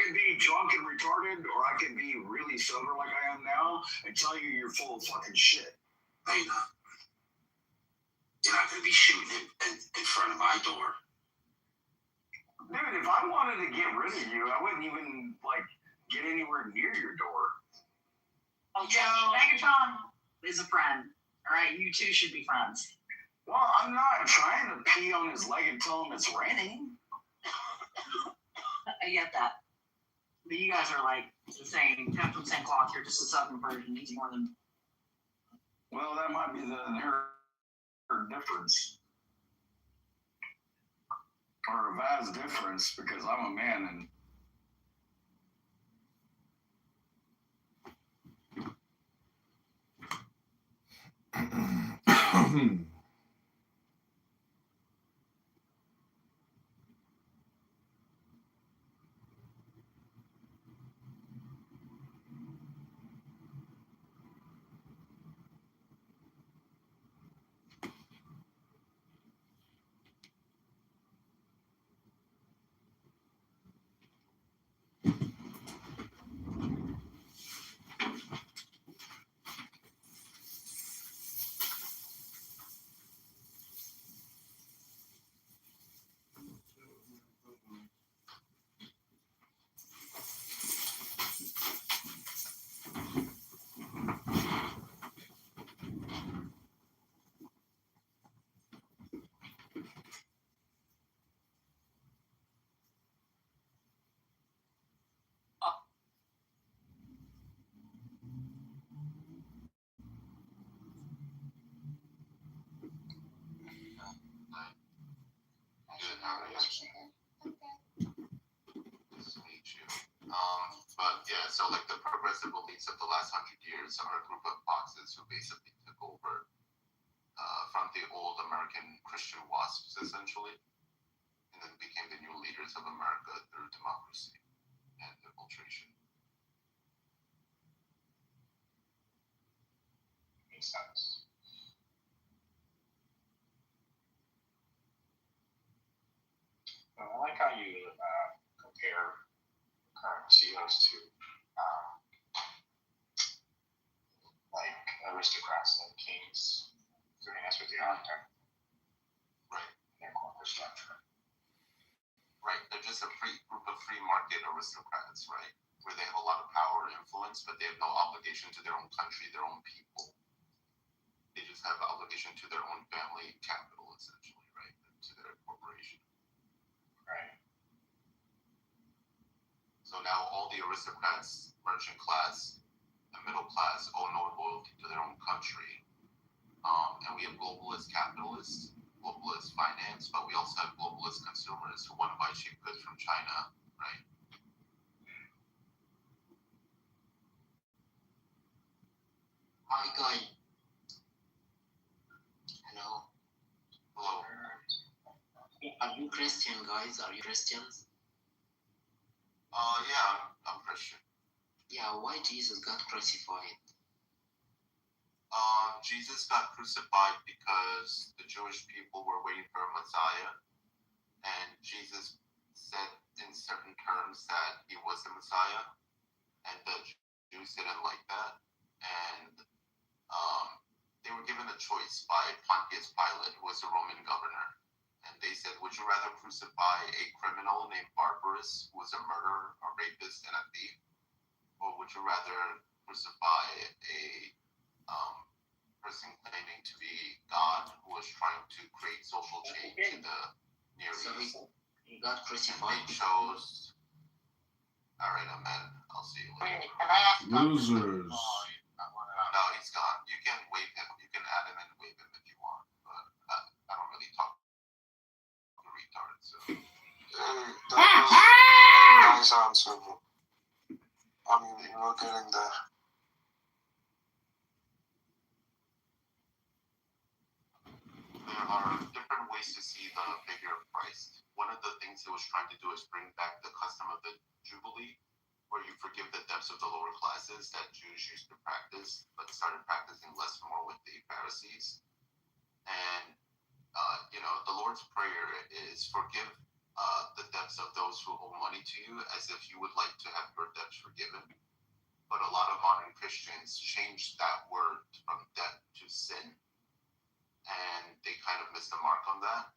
[SPEAKER 20] can be drunk and retarded, or I can be really sober like I am now and tell you you're full of fucking shit.
[SPEAKER 5] No, you're not. You're not going to be shooting in front of my door.
[SPEAKER 20] Dude, if I wanted to get rid of you, I wouldn't even, get anywhere near your door.
[SPEAKER 14] Oh, Joe, Megatron is a friend. All right, you two should be friends.
[SPEAKER 20] Well, I'm not trying to pee on his leg and tell him it's raining.
[SPEAKER 14] I get that. But you guys are the same, cut from the same cloth. You're just a southern version. He's more than.
[SPEAKER 20] Well, that might be the inherent difference. Or a vast difference, because I'm a man and.
[SPEAKER 6] But yeah, so the progressive elites of the last 100 years are a group of boxes who basically took over from the old American Christian WASPs, essentially, and then became the new leaders of America through democracy and infiltration.
[SPEAKER 17] Makes sense. I like how you compare current CEOs to aristocrats and kings doing this with the architect.
[SPEAKER 6] Right.
[SPEAKER 17] Their corporate structure.
[SPEAKER 6] Right. They're just a group of free market aristocrats, right? Where they have a lot of power and influence, but they have no obligation to their own country, their own people. They just have an obligation to their own family capital, essentially, right? To their corporation.
[SPEAKER 17] Right.
[SPEAKER 6] So now all the aristocrats, merchant class, and middle class owe no loyalty to their own country. And we have globalist capitalists, globalist finance, but we also have globalist consumers who want to buy cheap goods from China, right?
[SPEAKER 4] Hi, guy. Hello.
[SPEAKER 6] Hello.
[SPEAKER 4] Are you Christian, guys? Are you Christians?
[SPEAKER 6] Yeah, I'm Christian.
[SPEAKER 4] Yeah, why Jesus got crucified?
[SPEAKER 6] Jesus got crucified because the Jewish people were waiting for a Messiah, and Jesus said in certain terms that he was the Messiah, and the
[SPEAKER 7] Jews didn't like that, and they were given a choice by Pontius Pilate, who was the Roman governor. And they said, would you rather crucify a criminal named Barbarus, who was a murderer, a rapist, and a thief? Or would you rather crucify a person claiming to be God, who was trying to create social change in the Near East?
[SPEAKER 4] He got crucified.
[SPEAKER 7] They chose... Alright, man. I'll see you later.
[SPEAKER 11] Losers.
[SPEAKER 7] No, he's gone. You can wave him. You can add him and wave him if you want. But I don't really talk to retards. So.
[SPEAKER 10] That was a nice answer, bro. I mean, we're getting there.
[SPEAKER 7] There are different ways to see the figure of Christ. One of the things he was trying to do is bring back the custom of the Jubilee, where you forgive the debts of the lower classes that Jews used to practice, but started practicing less and more with the Pharisees. And, the Lord's Prayer is forgive the debts of those who owe money to you as if you would like to have your debts forgiven. But a lot of modern Christians changed that word from debt to sin, and they kind of missed the mark on that.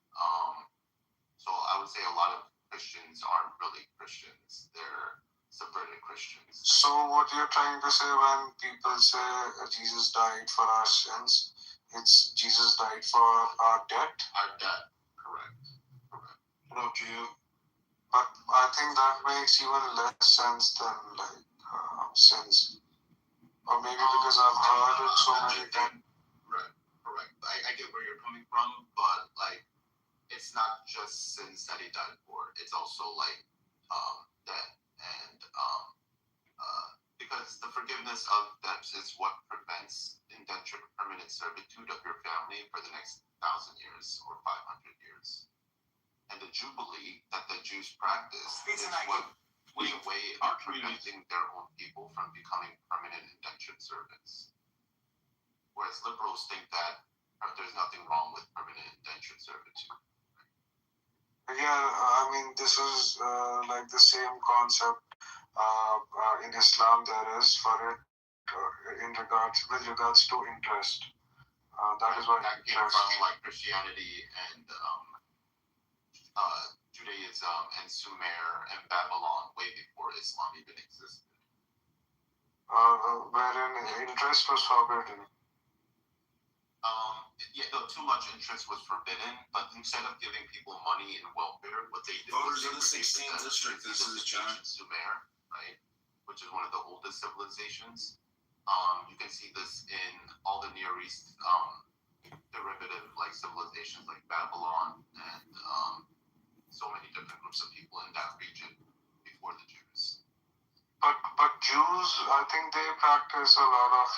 [SPEAKER 7] So I would say a lot of Christians aren't really Christians. They're subverted Christians.
[SPEAKER 10] So what you're trying to say when people say Jesus died for our sins, it's Jesus died for our debt?
[SPEAKER 7] Our debt, correct.
[SPEAKER 10] What about you? But I think that makes even less sense than sins. Or maybe because I've heard it so many times.
[SPEAKER 7] Right, correct. I get where you're coming from, but it's not just sins that he died for. It's also debt, and because the forgiveness of debts is what prevents indentured permanent servitude of your family for the next 1,000 years or 500 years. And the Jubilee that the Jews practice is what in a way are preventing their own people from becoming permanent indentured servants. Whereas liberals think that there's nothing wrong with permanent indentured servitude.
[SPEAKER 10] Yeah, I mean, this is like the same concept in Islam there is for it with regards to interest. That is what
[SPEAKER 7] that came from Christianity and Judaism and Sumer and Babylon way before Islam even existed.
[SPEAKER 10] Wherein interest was forbidden.
[SPEAKER 7] Too much interest was forbidden, but instead of giving people money and welfare, what they did
[SPEAKER 3] voters
[SPEAKER 7] was
[SPEAKER 3] of the 16th district. This is John.
[SPEAKER 7] Sumer, right, which is one of the oldest civilizations. You can see this in all the Near East derivative civilizations like Babylon and so many different groups of people in that region before the Jews.
[SPEAKER 10] But Jews, I think they practice a lot of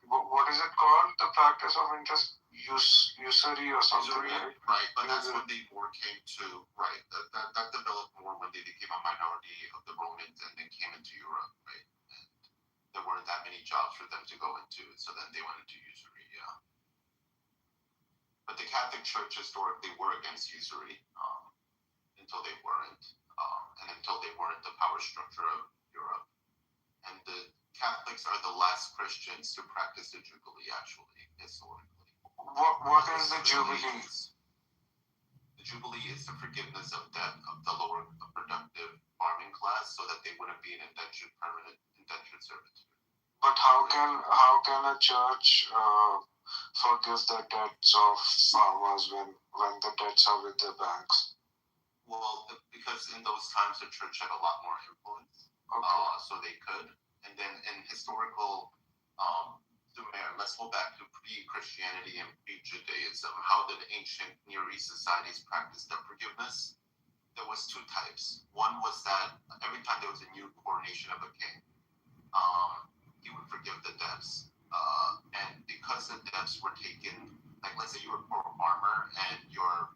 [SPEAKER 10] what is it called? The practice of interest usury or something.
[SPEAKER 7] Right, but that's when they more came to that developed more when they became a minority of the Romans and then came into Europe, right? And there weren't that many jobs for them to go into, so then they went into usury, yeah. But the Catholic Church historically were against usury until they weren't, and until they weren't the power structure of Europe. And the Catholics are the last Christians to practice the Jubilee, actually, historically.
[SPEAKER 10] What is the Jubilee?
[SPEAKER 7] The Jubilee is the forgiveness of debt of the lower productive farming class so that they wouldn't be in permanent indentured servitude.
[SPEAKER 10] But how can a church forgive the debts of farmers when the debts are with the banks?
[SPEAKER 7] Well, because in those times the church had a lot more influence, so they could. And then in historical Sumer, let's go back to pre-Christianity and pre-Judaism. How did ancient Near East societies practice debt forgiveness? There was two types. One was that every time there was a new coronation of a king, he would forgive the debts. And because the debts were taken, let's say you were a poor farmer and your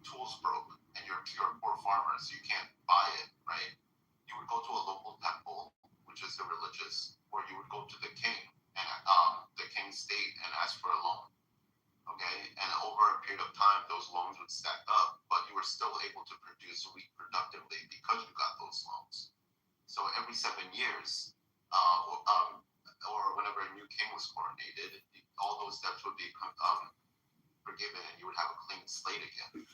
[SPEAKER 7] tools broke and you're a poor farmer, so you can't buy it, right? You would go to a local temple, which is the religious, or you would go to the king and the king's state and ask for a loan. Okay, and over a period of time, those loans would stack up, but you were still able to produce wheat productively because you got those loans. So every 7 was coronated, all those steps would be forgiven, and you would have a clean slate again.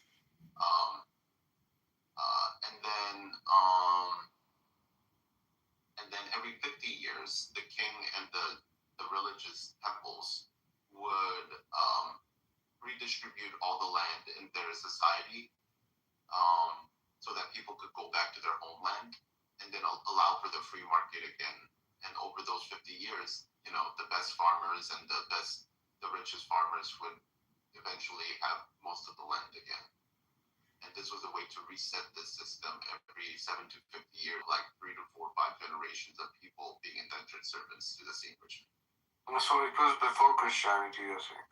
[SPEAKER 7] And then every 50 years, the king and the religious temples would redistribute all the land in their society, so that people could go back to their homeland, and then allow for the free market again. And over those 50 years, the best farmers and the richest farmers would eventually have most of the land again. And this was a way to reset this system every 7 to 50 years, like 3 to 4, 5 generations of people being indentured servants to the same rich man.
[SPEAKER 10] So it was before Christianity, you're saying?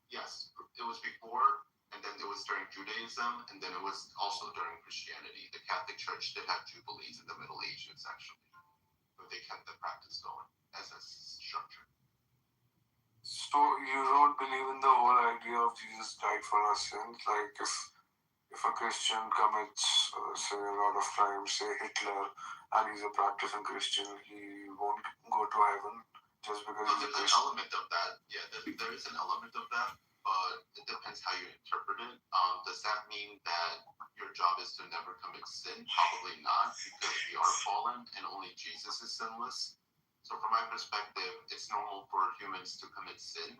[SPEAKER 7] Yes, it was before, and then it was during Judaism, and then it was also during Christianity. The Catholic Church did have jubilees in the Middle Ages, actually, but they kept the practice going as a structure.
[SPEAKER 10] So you don't believe in the whole idea of Jesus died for our sins? Like if a Christian commits, say, a lot of crimes, say Hitler, and he's a practicing Christian, he won't go to heaven just because he's a
[SPEAKER 7] There's an
[SPEAKER 10] Christian?
[SPEAKER 7] element of that. Yeah, there is an element of that, but it depends how you interpret it. Does that mean that your job is to never commit sin? Probably not, because we are fallen and only Jesus is sinless. So from my perspective, it's normal for humans to commit sin,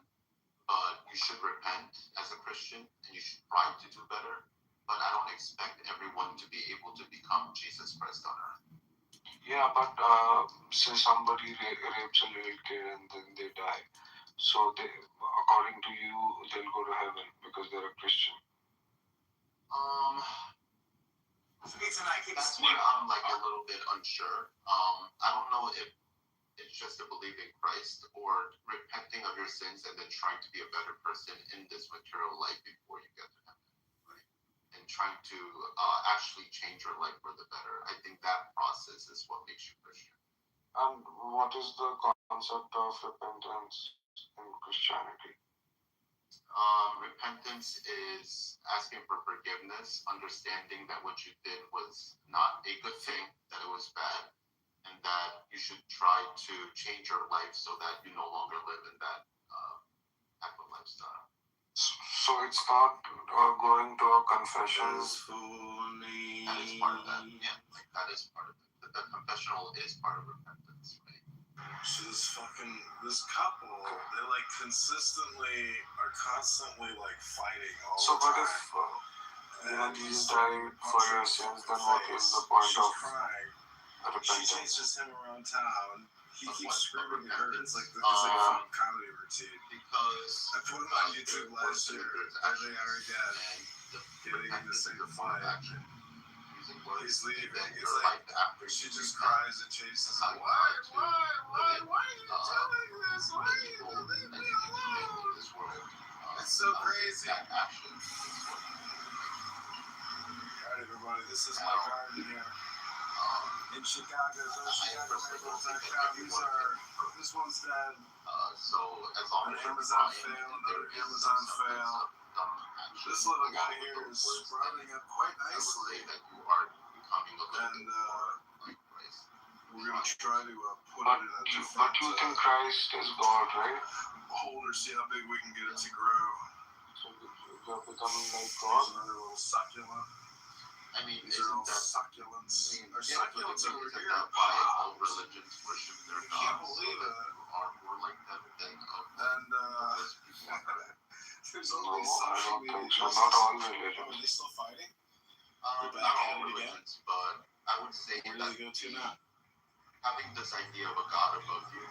[SPEAKER 7] but you should repent as a Christian and you should try to do better. But I don't expect everyone to be able to become Jesus Christ on earth.
[SPEAKER 10] Yeah, but say somebody rapes a little kid and then they die. So they, according to you, they'll go to heaven because they're a Christian.
[SPEAKER 7] That's where I'm like a little bit unsure. I don't know if it's just a belief in Christ or repenting of your sins and then trying to be a better person in this material life before you get to heaven, right? And trying to actually change your life for the better. I think that process is what makes you Christian.
[SPEAKER 10] And what is the concept of repentance in Christianity?
[SPEAKER 7] Repentance is asking for forgiveness, understanding that what you did was not a good thing, that it was bad, and that you should try to change your life so that you no longer live in that type of lifestyle.
[SPEAKER 10] So it's not going to a confession.
[SPEAKER 7] That is part of that. Yeah, like that is part of it. The confessional is part of repentance, right?
[SPEAKER 9] So this couple, they like constantly like fighting all
[SPEAKER 10] So
[SPEAKER 9] the
[SPEAKER 10] what
[SPEAKER 9] time.
[SPEAKER 10] if Jesus died for your sins, then what is the point of
[SPEAKER 9] She
[SPEAKER 10] repentance?
[SPEAKER 9] chases him around town. He keeps screaming at her. It's like a comedy routine.
[SPEAKER 7] Because
[SPEAKER 9] I put him on YouTube last year. There they are again, getting in the same fight. He's leaving. It's like she just cries and chases him. Why are you telling this? Why are you leaving me alone? It's so crazy. Alright, everybody, this is my garden here. In Chicago, this one's dead.
[SPEAKER 7] So as long
[SPEAKER 9] as Amazon fail, another Amazon fail. This little guy here is sprouting up quite nicely. And we're going to try to put it in a different...
[SPEAKER 10] But you think Christ is God, right?
[SPEAKER 9] Holder, see how big we can get it to grow.
[SPEAKER 10] So you're becoming like God?
[SPEAKER 9] There's another little succulent.
[SPEAKER 7] I mean,
[SPEAKER 9] these are all succulents. Our succulents over here.
[SPEAKER 7] Why all religions worship their gods.
[SPEAKER 9] I can't believe it.
[SPEAKER 7] Are more like them than
[SPEAKER 9] and there's only
[SPEAKER 10] I don't think so. Not all religions.
[SPEAKER 9] Are they still fighting?
[SPEAKER 7] Not all religions, but I would say
[SPEAKER 9] where do they go to now?
[SPEAKER 7] Having this idea of a God above you.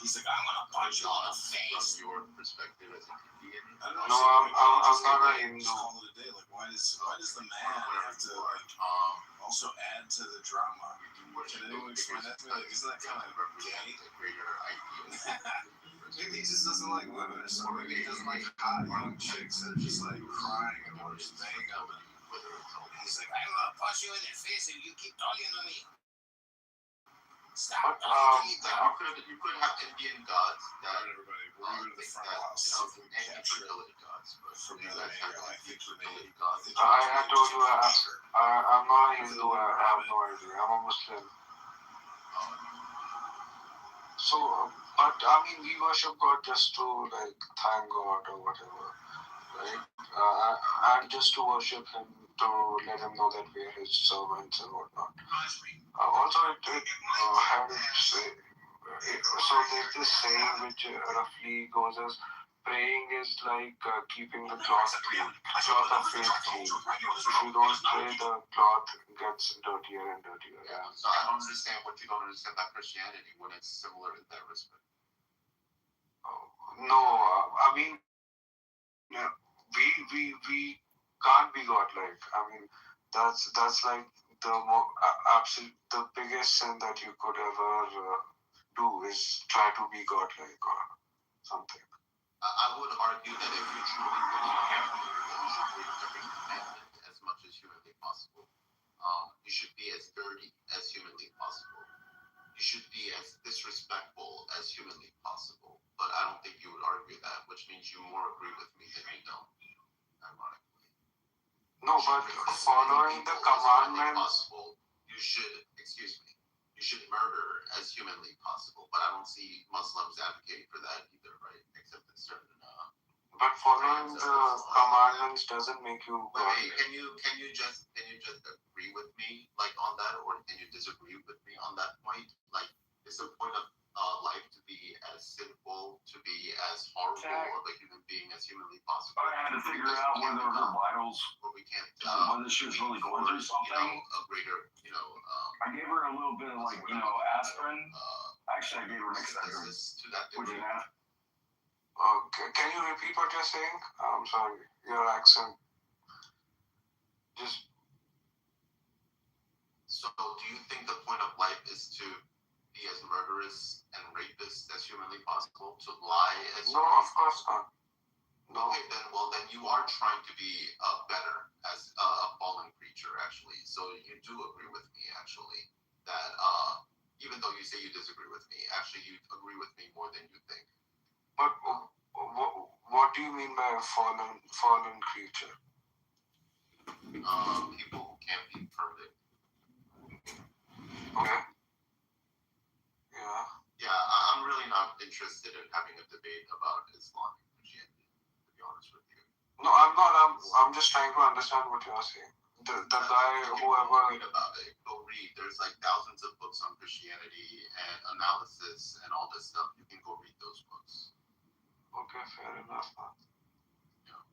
[SPEAKER 9] He's like, I'm gonna punch you in the face.
[SPEAKER 7] From your perspective as an Indian.
[SPEAKER 10] No, I'm not a Hindu.
[SPEAKER 9] Call it a day. Like, why does the man have to also add to the drama? Can anyone explain that to me? Like, isn't that kind of gay? Maybe he just doesn't like women or something. Maybe he doesn't like hot young chicks that are just like crying and want to just bang them. He's like, I'm gonna punch you in the face if you keep talking to me.
[SPEAKER 7] Stop. You could have Indian gods that
[SPEAKER 9] everybody. We're going to the front of the house. See if we can capture
[SPEAKER 7] gods, but
[SPEAKER 9] from another angle. I think you may.
[SPEAKER 10] I told you I'm not a Hindu. I have no idea. I'm a Muslim. So But I mean, we worship God just to like thank God or whatever, right? And just to worship Him, to let Him know that we are His servants and whatnot. Also, it had so there's this saying which roughly goes as praying is like keeping the cloth clean, cloth of faith clean. If you don't pray, the cloth gets dirtier and dirtier.
[SPEAKER 7] Yeah. So I don't understand what you don't understand about Christianity when it's similar in that respect.
[SPEAKER 10] No, I mean, we can't be godlike. I mean, that's like the absolute the biggest sin that you could ever do is try to be godlike or something.
[SPEAKER 7] I would argue that if you truly believe in God, you should break every commandment as much as humanly possible. You should be as dirty as humanly possible. You should be as disrespectful as humanly possible. But I don't think you would argue that, which means you more agree with me than you don't. Ironically.
[SPEAKER 10] No, but following the commandments.
[SPEAKER 7] Possible, you should, excuse me, you should murder as humanly possible. But I don't see Muslims advocating for that either, right? Except in certain.
[SPEAKER 10] But following the commandments doesn't make you.
[SPEAKER 7] Wait, can you just agree with me like on that, or can you disagree with me on that point? Like, is the point of life to be as sinful, to be as horrible of a human being as humanly possible?
[SPEAKER 21] I had to figure out whether her vitals,
[SPEAKER 7] whether we can't,
[SPEAKER 21] whether she was really going through something.
[SPEAKER 7] A greater,
[SPEAKER 21] I gave her a little bit of like, aspirin. Actually, I gave her an Excedrin, which is half.
[SPEAKER 10] Can you repeat what you're saying? I'm sorry, your accent. Just.
[SPEAKER 7] So, do you think the point of life is to be as murderous and rapist as humanly possible? To lie as?
[SPEAKER 10] No, of course not. No.
[SPEAKER 7] Okay, then you are trying to be better as a fallen creature, actually. So you do agree with me, actually, that even though you say you disagree with me, actually you agree with me more than you think.
[SPEAKER 10] But what do you mean by a fallen creature?
[SPEAKER 7] People who can't be perfect.
[SPEAKER 10] Okay. Yeah.
[SPEAKER 7] Yeah, I'm really not interested in having a debate about Islam and Christianity, to be honest with you.
[SPEAKER 10] No, I'm not. I'm just trying to understand what you're saying. The guy, whoever.
[SPEAKER 7] Read about it. Go read. There's like thousands of books on Christianity and analysis and all this stuff. You can go read those books.
[SPEAKER 10] Okay, fair enough, man. Yeah.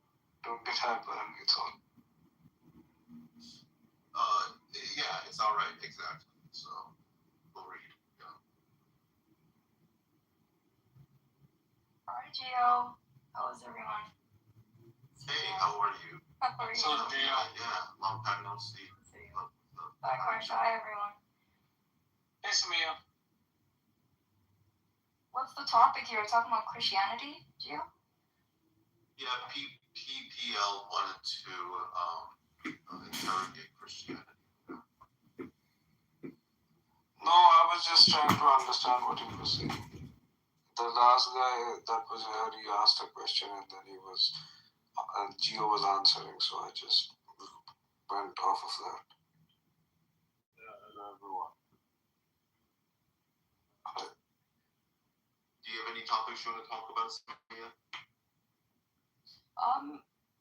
[SPEAKER 10] Don't get hyper on me, it's all.
[SPEAKER 7] Yeah, it's all right, exactly. So, go read. Yeah.
[SPEAKER 22] Hi, Gio. How is everyone?
[SPEAKER 7] Hey, how are you?
[SPEAKER 22] How are you?
[SPEAKER 7] Yeah, long time no see.
[SPEAKER 22] Bye, Karsha. Hi, everyone.
[SPEAKER 8] Hey, Samia.
[SPEAKER 22] What's the topic here? We're talking about Christianity, Gio?
[SPEAKER 7] Yeah, PPL wanted to interrogate Christianity.
[SPEAKER 10] No, I was just trying to understand what you were saying. The last guy that was here, he asked a question and then Gio was answering, so I just went off of that.
[SPEAKER 7] Do you have any topics you want to talk about, Samia?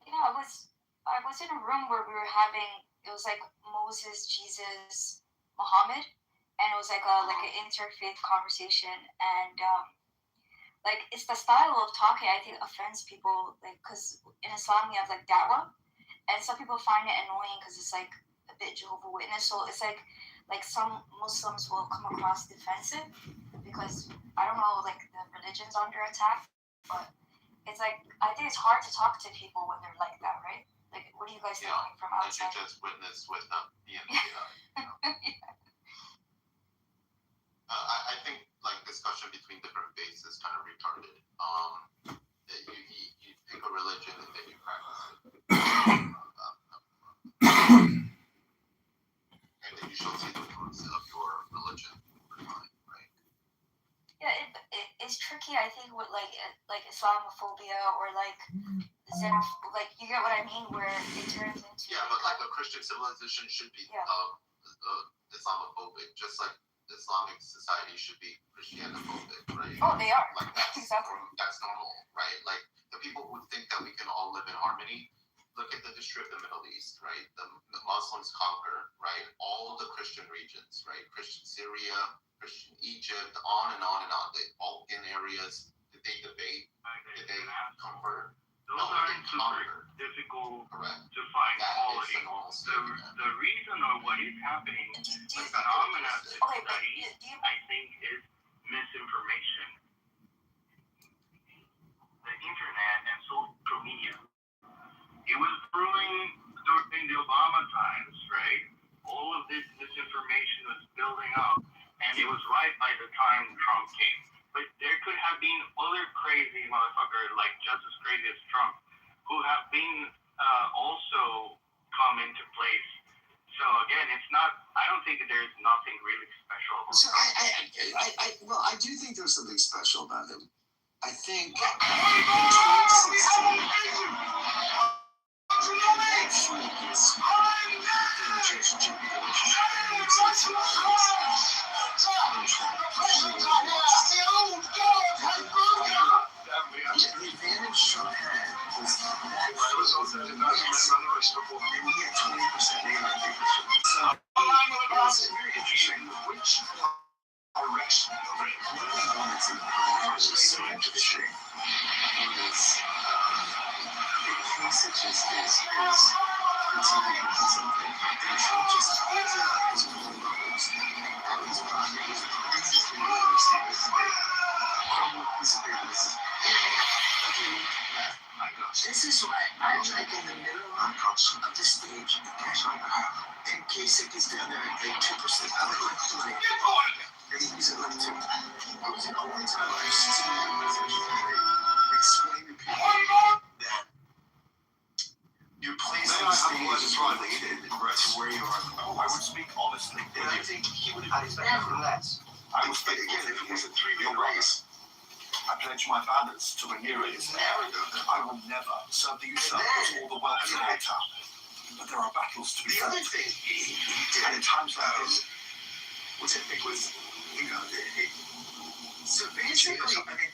[SPEAKER 22] I was in a room where we were having, it was like Moses, Jesus, Muhammad, and it was like an interfaith conversation, and like it's the style of talking I think offends people, like because in Islam we have like da'wah, and some people find it annoying because it's like a bit Jehovah's Witness, so it's like some Muslims will come across defensive because I don't know, like the religion's under attack, but it's like I think it's hard to talk to people when they're like that, right? Like, what do you guys think from outside?
[SPEAKER 7] You just witnessed with being I think like discussion between different faiths is kind of retarded. That you pick a religion and then you practice it, and then you shall see the fruits of your religion over time, right?
[SPEAKER 22] Yeah, it's tricky. I think with like Islamophobia or like like you get what I mean, where it turns into
[SPEAKER 7] but like a Christian civilization should be Islamophobic, just like Islamic society should be Christianophobic, right?
[SPEAKER 22] Oh, they are.
[SPEAKER 7] Like that's
[SPEAKER 22] Exactly.
[SPEAKER 7] that's normal, right? Like the people who think that we can all live in harmony. Look at the history of the Middle East, right? The Muslims conquer, right? All the Christian regions, right? Christian Syria, Christian Egypt, on and on and on. The Balkan areas. Did they debate? Did they convert?
[SPEAKER 12] Those aren't super difficult to find quality. The reason or what is happening, the phenomena of this study, I think, is misinformation. The internet and social media. It was brewing during the Obama times, right? All of this misinformation was building up, and it was right by the time Trump came. But there could have been other crazy motherfuckers, like just as crazy as Trump, who have been also come into place. So again, it's not. I don't think that there's nothing really special.
[SPEAKER 13] So I do think there's something special about him. I think in 2016. The advantage Trump had was that he had 20% negative. So it's very interesting. Which direction one of the moments in the was so interesting was Kasich is continuing on something, and Trump just calls out his own levels. Out of his pocket was the craziest thing I've ever seen this day. Crumble piece of paper. This is why I'm like in the middle of the stage, and Kasich is down there at like 2%. I like 20. And he's at like 2. I was the only time I've seen him explain to people that your place on stage is related to where you are. I would speak honestly. And I think he would have never less. I would speak again if it was a 3-year race. I pledge my banners to renew it. I will never serve the usurpers or the wealthy later. But there are battles to be fought. The other thing he did, and in times like this, which I think was, so basically, I mean,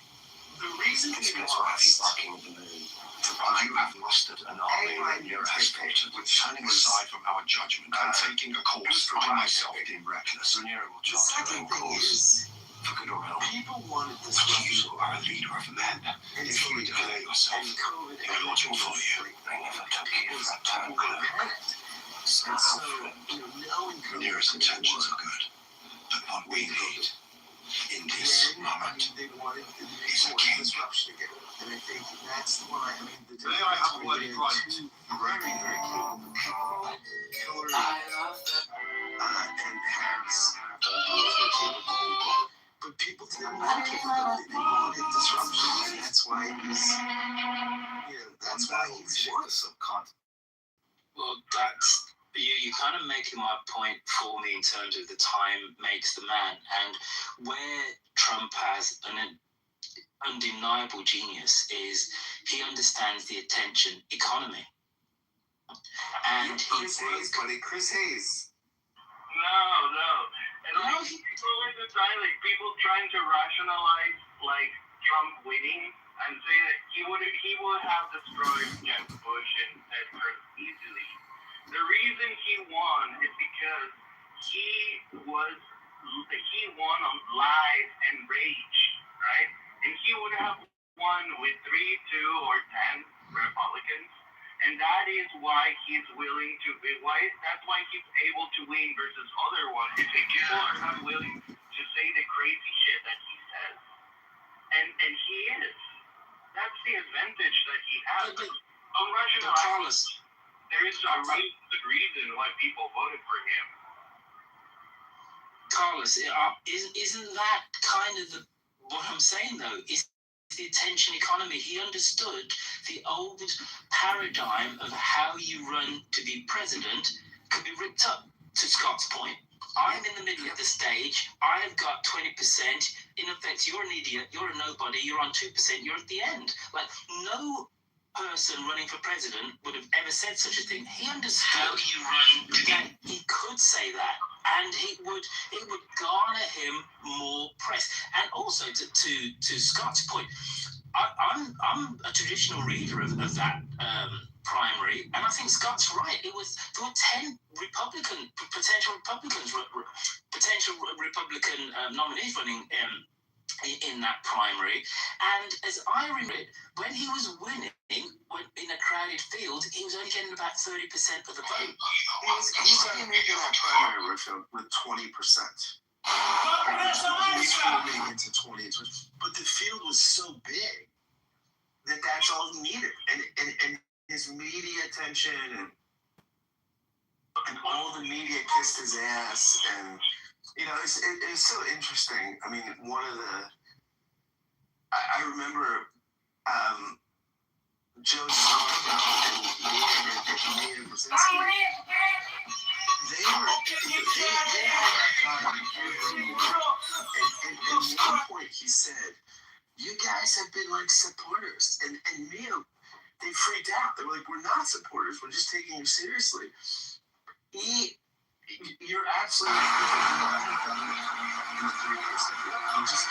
[SPEAKER 13] the reason he lost, you have mustered an army and you're escorted with turning aside from our judgment and taking a course I myself deem reckless. The second thing is, for good or ill, people wanted this. You are a leader of men. And if you declare yourself, the Lord will follow you. They never took you for a time cloak. And so, knowing Nearest intentions are good, but what we need in this moment is a king. And I think that's why, I mean, the day I have already right, very, very capable people, Hillary and Harris, both were capable people. But people didn't want capability, they wanted disruption, and that's why he's the subcontinent.
[SPEAKER 23] Well, that's you kind of making my point for me in terms of the time makes the man, and where Trump has an undeniable genius is he understands the attention economy. And
[SPEAKER 9] Chris Hayes.
[SPEAKER 12] No. And like people at the time, like people trying to rationalize like Trump winning and say that he would have destroyed Jeb Bush and Ted Cruz easily. The reason he won is because he won on lies and rage, right? And he would have won with 3, 2, or 10 Republicans. And that is why he's willing to be. That's why he's able to win versus other ones. If people are not willing to say the crazy shit that he says, and he is. That's the advantage that he has. On rationalize, there is a really good reason why people voted for him.
[SPEAKER 23] Carlos, isn't that kind of what I'm saying though? Is the attention economy. He understood the old paradigm of how you run to be president could be ripped up, to Scott's point. I'm in the middle of the stage. I've got 20%. In effect, you're an idiot. You're a nobody. You're on 2%. You're at the end. Like, no person running for president would have ever said such a thing. He understood how you run that he could say that, and it would garner him more press. And also to Scott's point, I'm a traditional reader of that primary, and I think Scott's right. There were 10 potential Republican nominees running in that primary, and as I read it, when he was winning in a crowded field, he was only getting about 30% of the vote.
[SPEAKER 13] He's running in that primary with 20%. He's moving into 20, but the field was so big that that's all he needed, and his media attention and all the media kissed his ass, and it's so interesting. I mean, one of the I remember Joe DiMaggio and Nina Brzezinski. They had that guy and at one point he said, "You guys have been like supporters," and Mia, they freaked out. They were like, "We're not supporters. We're just taking you seriously." You're absolutely right. You just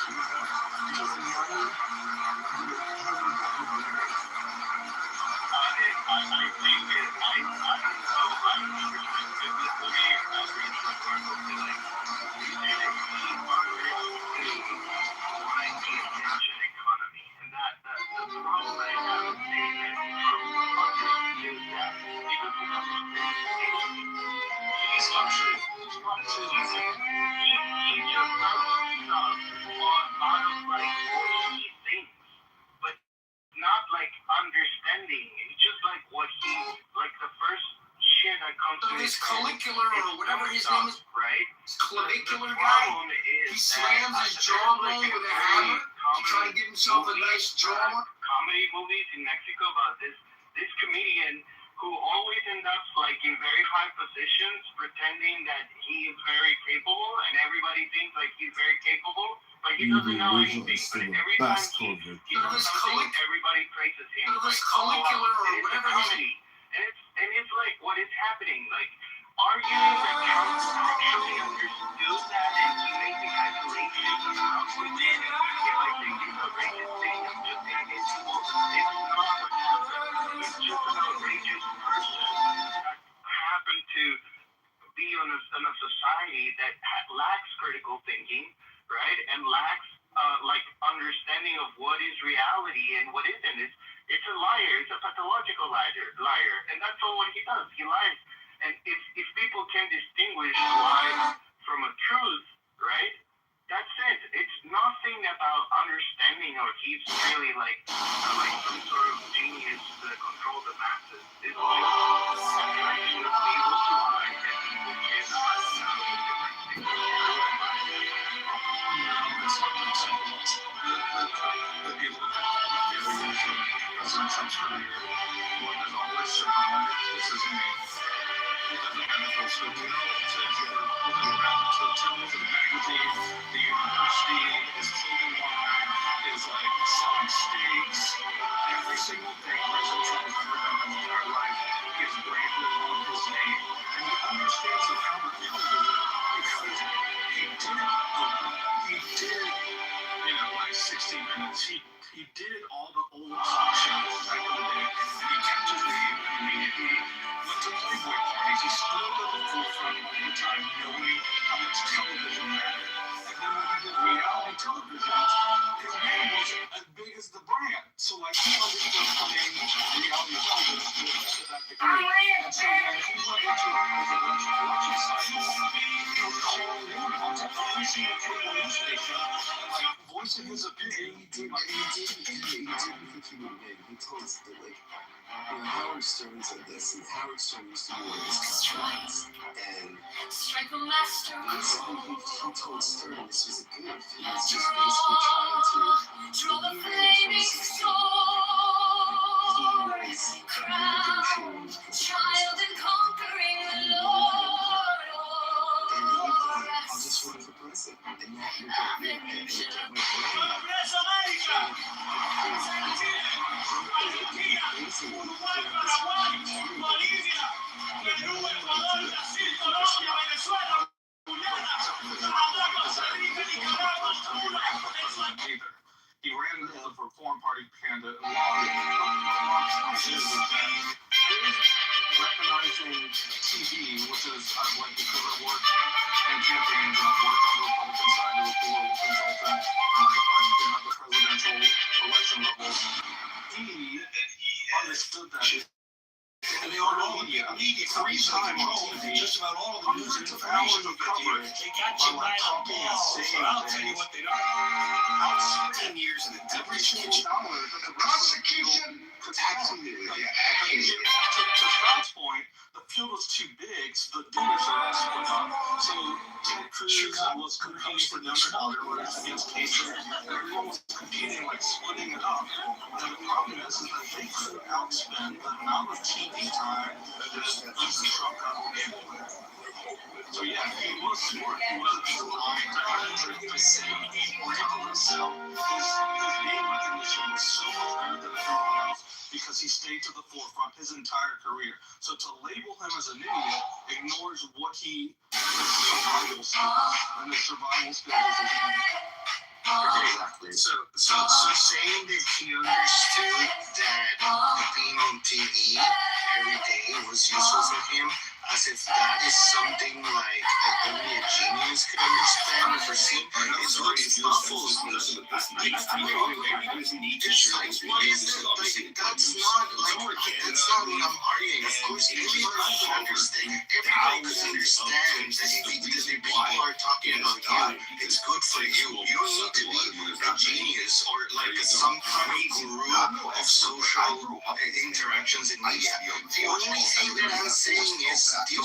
[SPEAKER 12] not like understanding. It's just like what he like the first shit that comes to
[SPEAKER 2] his clavicular or whatever his name is,
[SPEAKER 12] right?
[SPEAKER 2] Clavicular guy. He slams his jawbone with a hammer to try to give himself a nice jaw.
[SPEAKER 12] Comedy movies in Mexico about this comedian who always ends up like in very high positions, pretending that he is very capable, and everybody thinks like he's very capable. Like he doesn't know anything, but every time he does something, everybody praises him. Like, comedy. And it's like, what is happening? Like, are you actually understood that and he made the calculations and stuff with it? And like they do the outrageous thing of just saying it's not what happened. It's just an outrageous person that happened to be in a society that lacks critical thinking, right? And lacks like understanding of what is reality and what isn't. It's a liar. It's a pathological liar, and that's all what he does. He lies. And if people can distinguish a lie from a truth, right? That's it. It's nothing about understanding or he's really like some sort of genius to control the masses. It's like trying to be able to lie and people cannot know the difference between true and lie.
[SPEAKER 6] But you look at the evolution of President Trump's career, one has always survived. This is me. Look at the benefits of the magazine, the university, his clothing line, is like selling steaks. Every single thing President Trump has ever done in his entire life is branded on his name. And he understands the power of television because he did, like 60 Minutes. He did all the old talk shows back in the day, and he kept his name. I mean, he went to Playboy parties. He stood at the forefront all the time, knowing how much television mattered. And then when he did reality television, his name was as big as the brand. So, like, he wasn't just playing reality television to that degree. And so when he went into a presidential election cycle, he was calling in onto every single cable news station and, like, voicing his opinion.
[SPEAKER 13] He did because he would win. He told us that, like, Howard Stern said this, and Howard Stern used to be one of his contracts, and basically he told Stern this was a goof. He was just basically trying to he was negotiating child and conquering the Lord. And he thought, I'll just run for president, and that would get me basically
[SPEAKER 3] Reform Party candidate is that recognizing TV, which is like because I work in campaigns and I've worked on the Republican side as a political consultant, and I've been at the presidential election level. He understood that. And they all know media 3 times on TV,
[SPEAKER 2] just about all of the news and
[SPEAKER 3] hours of coverage.
[SPEAKER 2] They got you by the balls. So I'll tell you what they are. 10 years in the
[SPEAKER 3] $1
[SPEAKER 2] the prosecution.
[SPEAKER 3] Absolutely.
[SPEAKER 2] Yeah,
[SPEAKER 3] to Scott's point, the field was too big, so the dinners are all split up. So Ted Cruz was competing for Democrat voters against Kasich. Everyone was competing, like splitting it up. And the problem is that they could outspend the amount of TV time that President Trump got away with. So yeah, he was smart. He wasn't lying to 100% on himself. His name recognition was so much better than everyone else because he stayed to the forefront his entire career. So to label him as an idiot ignores what his survival skills, and his survival skills is
[SPEAKER 5] Exactly. So saying that he understood that being on TV every day was useless with him, as if that is something like only a genius could understand or foresee, is what it baffles me. That's not what I'm arguing. Of course, everybody can understand. Everybody could understand that if people are talking about you, it's good for you. You don't need to be a genius or like some kind of guru of social interactions in media. The only thing that I'm saying is that the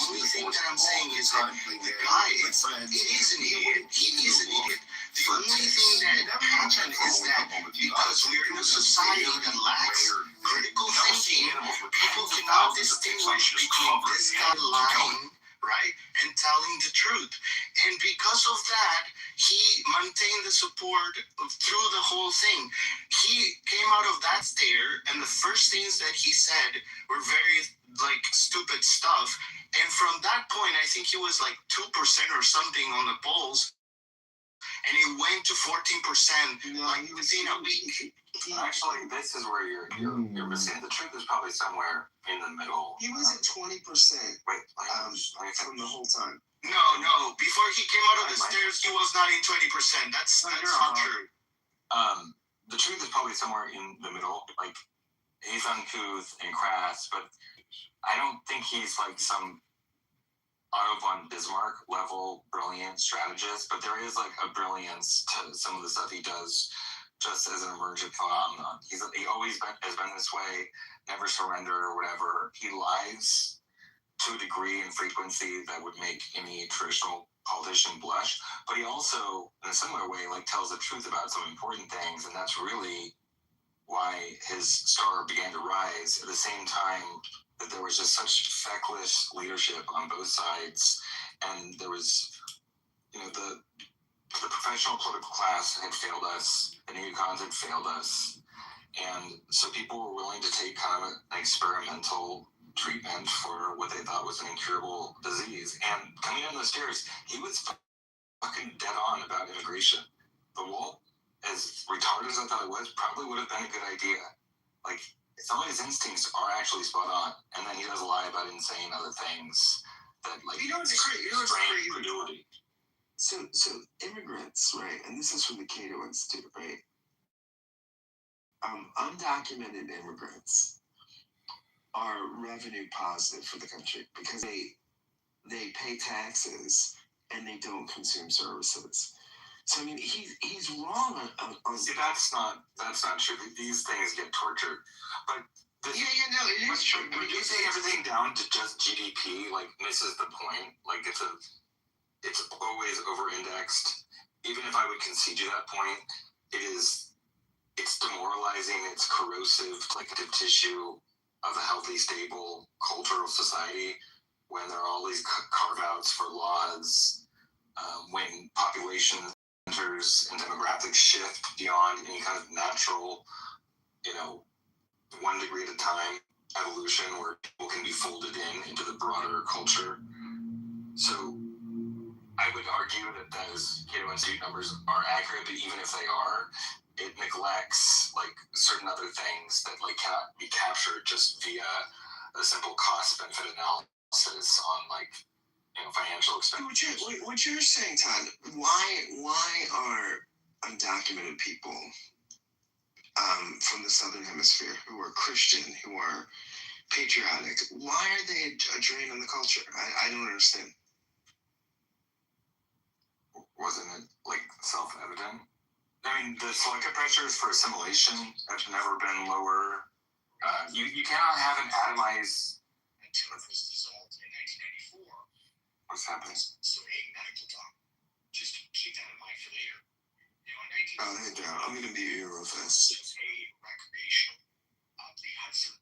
[SPEAKER 5] guy is an idiot. He is an idiot. The only thing that happened is that because we're in a society that lacks critical thinking, people cannot distinguish between this guy lying, right, and telling the truth. And because of that, he maintained the support through the whole thing. He came out of that stare, and the first things that he said were very, like, stupid stuff. And from that point, I think he was like 2% or something on the polls, and he went to 14%, like, within a week.
[SPEAKER 8] Actually, this is where you're missing. The truth is probably somewhere in the middle.
[SPEAKER 2] He was at 20%.
[SPEAKER 8] Wait,
[SPEAKER 2] from the whole time.
[SPEAKER 5] No. Before he came out of the stairs, he was not in 20%. That's not true.
[SPEAKER 8] The truth is probably somewhere in the middle. Like, he's uncouth and crass, but I don't think he's like some Otto von Bismarck level brilliant strategist, but there is like a brilliance to some of the stuff he does just as an emergent phenomenon. He always has been this way, never surrendered or whatever. He lies to a degree and frequency that would make any traditional politician blush, but he also, in a similar way, like tells the truth about some important things, and that's really why his star began to rise at the same time that there was just such feckless leadership on both sides, and there was, the professional political class had failed us, the neocons had failed us, and so people were willing to take kind of an experimental treatment for what they thought was an incurable disease. And coming down the stairs, he was fucking dead on about immigration. The wall, as retarded as I thought it was, probably would have been a good idea. Like, some of his instincts are actually spot on, and then he does lie about insane other things that, like, strain credulity.
[SPEAKER 2] So immigrants, right, and this is from the Cato Institute, right? Undocumented immigrants are revenue positive for the country because they pay taxes and they don't consume services. So I mean, he's wrong on
[SPEAKER 8] See, that's not true. These things get tortured, but
[SPEAKER 2] it is true.
[SPEAKER 8] But reducing everything down to just GDP like misses the point. Like it's always over-indexed. Even if I would concede you that point, it's demoralizing. It's corrosive, like the tissue of a healthy, stable cultural society when there are all these carve-outs for laws, when population enters and demographics shift beyond any kind of natural, 1 degree at a time evolution where people can be folded into the broader culture. So I would argue that those Cato Institute numbers are accurate, but even if they are,
[SPEAKER 3] it neglects like certain other things that like cannot be captured just via a simple cost benefit analysis on like financial expense.
[SPEAKER 2] What you're saying, Todd? Why are undocumented people from the Southern Hemisphere who are Christian, who are patriotic, why are they a drain on the culture? I don't understand.
[SPEAKER 3] Wasn't it like self-evident? I mean, the selective pressures for assimilation have never been lower. You cannot have an atomized. Kitover was dissolved in 1994. What's happening? So a medical talk. Just keep that in mind for later.
[SPEAKER 2] Hey, Darryl, I'm gonna mute you real fast.
[SPEAKER 3] Just a recreational of the Hudson.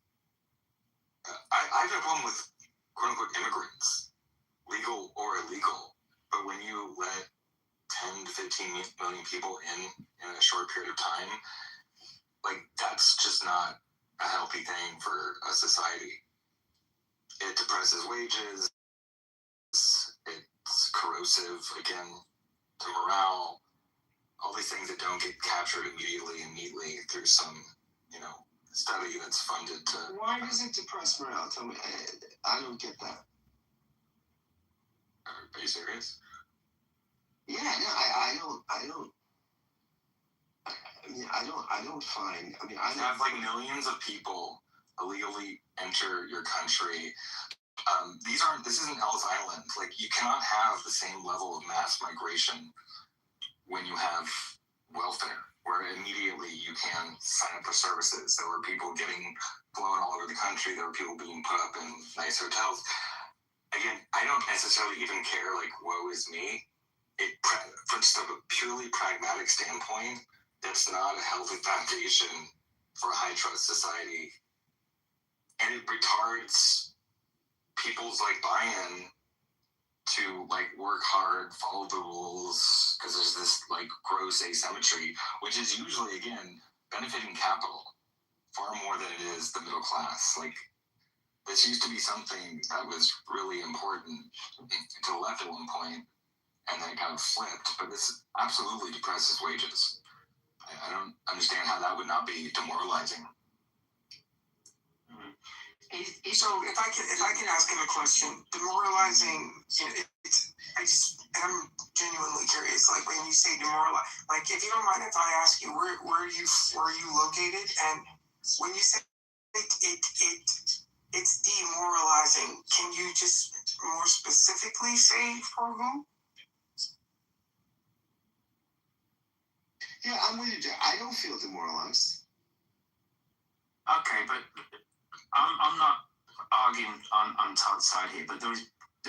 [SPEAKER 3] I have a problem with quote-unquote immigrants, legal or illegal. But when you let 10 to 15 million people in a short period of time, like that's just not a healthy thing for a society. It depresses wages. It's corrosive again to morale. All these things that don't get captured immediately and neatly through some, study that's funded to.
[SPEAKER 2] Why does it depress morale? Tell me, I don't get that.
[SPEAKER 3] Are you serious?
[SPEAKER 2] Yeah, no, I don't find. I
[SPEAKER 3] have like millions of people illegally enter your country. This isn't Ellis Island. Like, you cannot have the same level of mass migration when you have welfare, where immediately you can sign up for services. There were people getting flown all over the country. There were people being put up in nice hotels. Again, I don't necessarily even care, like, woe is me. From just a purely pragmatic standpoint, that's not a healthy foundation for a high-trust society. And it retards people's, like, buy-in to, like, work hard, follow the rules, because there's this, like, gross asymmetry, which is usually, again, benefiting capital far more than it is the middle class. Like, this used to be something that was really important to the left at one point, and then it kind of flipped, but this absolutely depresses wages. I don't understand how that would not be demoralizing.
[SPEAKER 15] So if I can ask him a question, demoralizing, I'm genuinely curious, like when you say demoralize, like if you don't mind if I ask you where are you located, and when you say it's demoralizing, can you just more specifically say for whom?
[SPEAKER 2] Yeah, I'm with you. I don't feel demoralized.
[SPEAKER 16] Okay, but I'm not arguing on Todd's side here, but there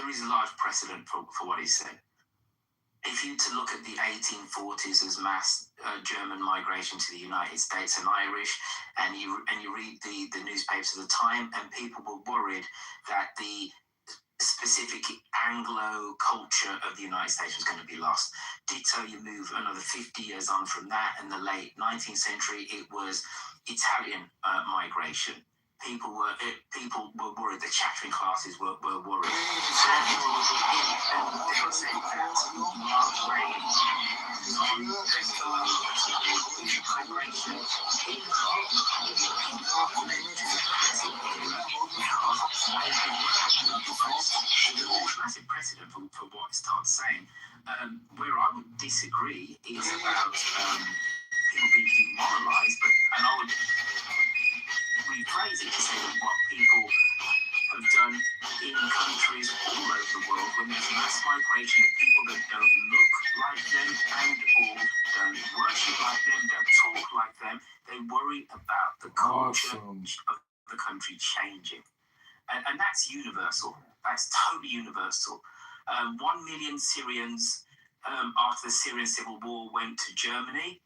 [SPEAKER 16] is a large precedent for what he said. If you to look at the 1840s as mass German migration to the United States and Irish, and you read the newspapers of the time, and people were worried that the specific Anglo culture of the United States was going to be lost. Ditto, you move another 50 years on from that, in the late 19th century, it was Italian migration. People were worried. The chattering classes were worried. Massive precedent for what Todd's saying. Where I would disagree is about people being demoralised, and I would rephrase it to say that what people have done in countries all over the world when there's mass migration of people that don't look like them and or don't worship like them, don't talk like them, they worry about the culture of the country changing. And that's universal. That's totally universal. 1 million Syrians after the Syrian civil war went to Germany.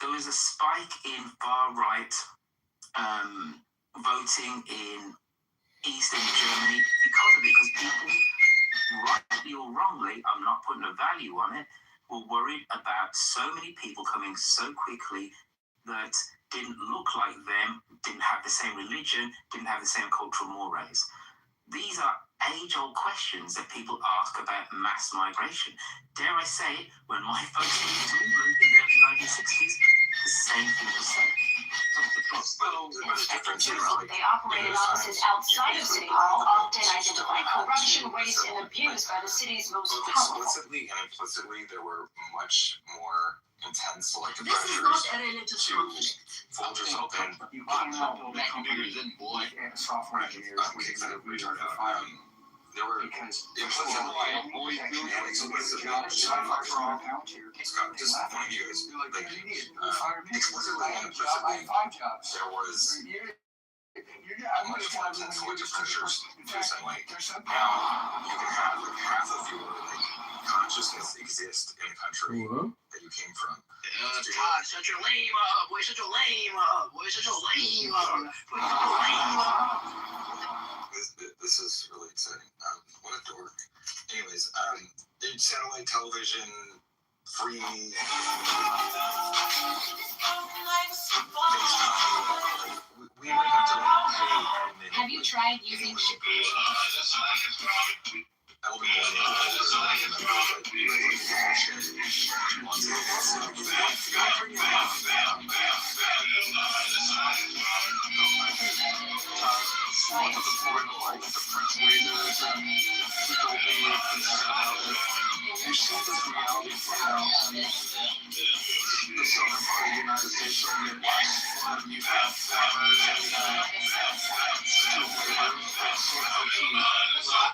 [SPEAKER 16] There was a spike in far-right voting in Eastern Germany because of it, because people, rightly or wrongly, I'm not putting a value on it, were worried about so many people coming so quickly that didn't look like them, didn't have the same religion, didn't have the same cultural mores. These are age-old questions that people ask about mass migration. Dare I say it, when my folks moved to England in the 1960s,
[SPEAKER 23] the same thing to say.
[SPEAKER 1] They operated offices outside of City Hall, often identifying corruption, waste, and abuse by the city's most powerful.
[SPEAKER 5] Explicitly and implicitly, there were much more intense selective
[SPEAKER 14] This is not a religious conflict.
[SPEAKER 5] fold yourself in.
[SPEAKER 21] You can't build computers in, boy. Yeah, software engineers.
[SPEAKER 5] There were implicitly
[SPEAKER 21] always doing
[SPEAKER 5] just one of you guys, explicitly and implicitly, there was much more intense selective pressures to assimilate. Now you can have like half of your consciousness exist in a country that you came from.
[SPEAKER 14] Todd, shut your lame up, boy, shut your lame up, boy, shut your lame up.
[SPEAKER 5] This is really exciting. What a dork. Anyways, in satellite television, free we would have to pay.
[SPEAKER 1] Have you tried using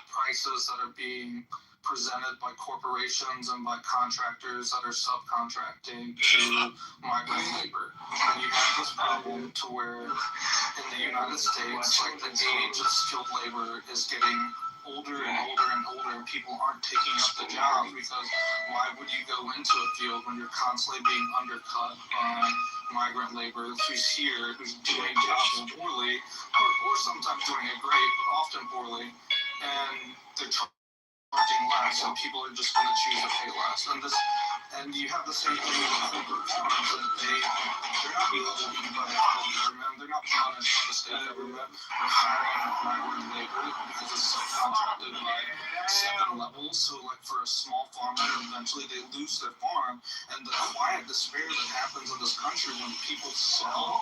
[SPEAKER 8] prices that are being presented by corporations and by contractors that are subcontracting to migrant labor. And you have this problem to where in the United States, like the age of skilled labor is getting older and older and older, and people aren't taking up the jobs because why would you go into a field when you're constantly being undercut by migrant labor who's here, who's doing jobs poorly, or sometimes doing it great, but often poorly, and they're charging less, and people are just going to choose to pay less. And you have the same thing with corporate firms, and they're not beholden by the federal government, they're not punished by the state government for hiring migrant labor because it's subcontracted by 7 levels. So like for a small farmer, eventually they lose their farm, and the quiet despair that happens in this country when people sell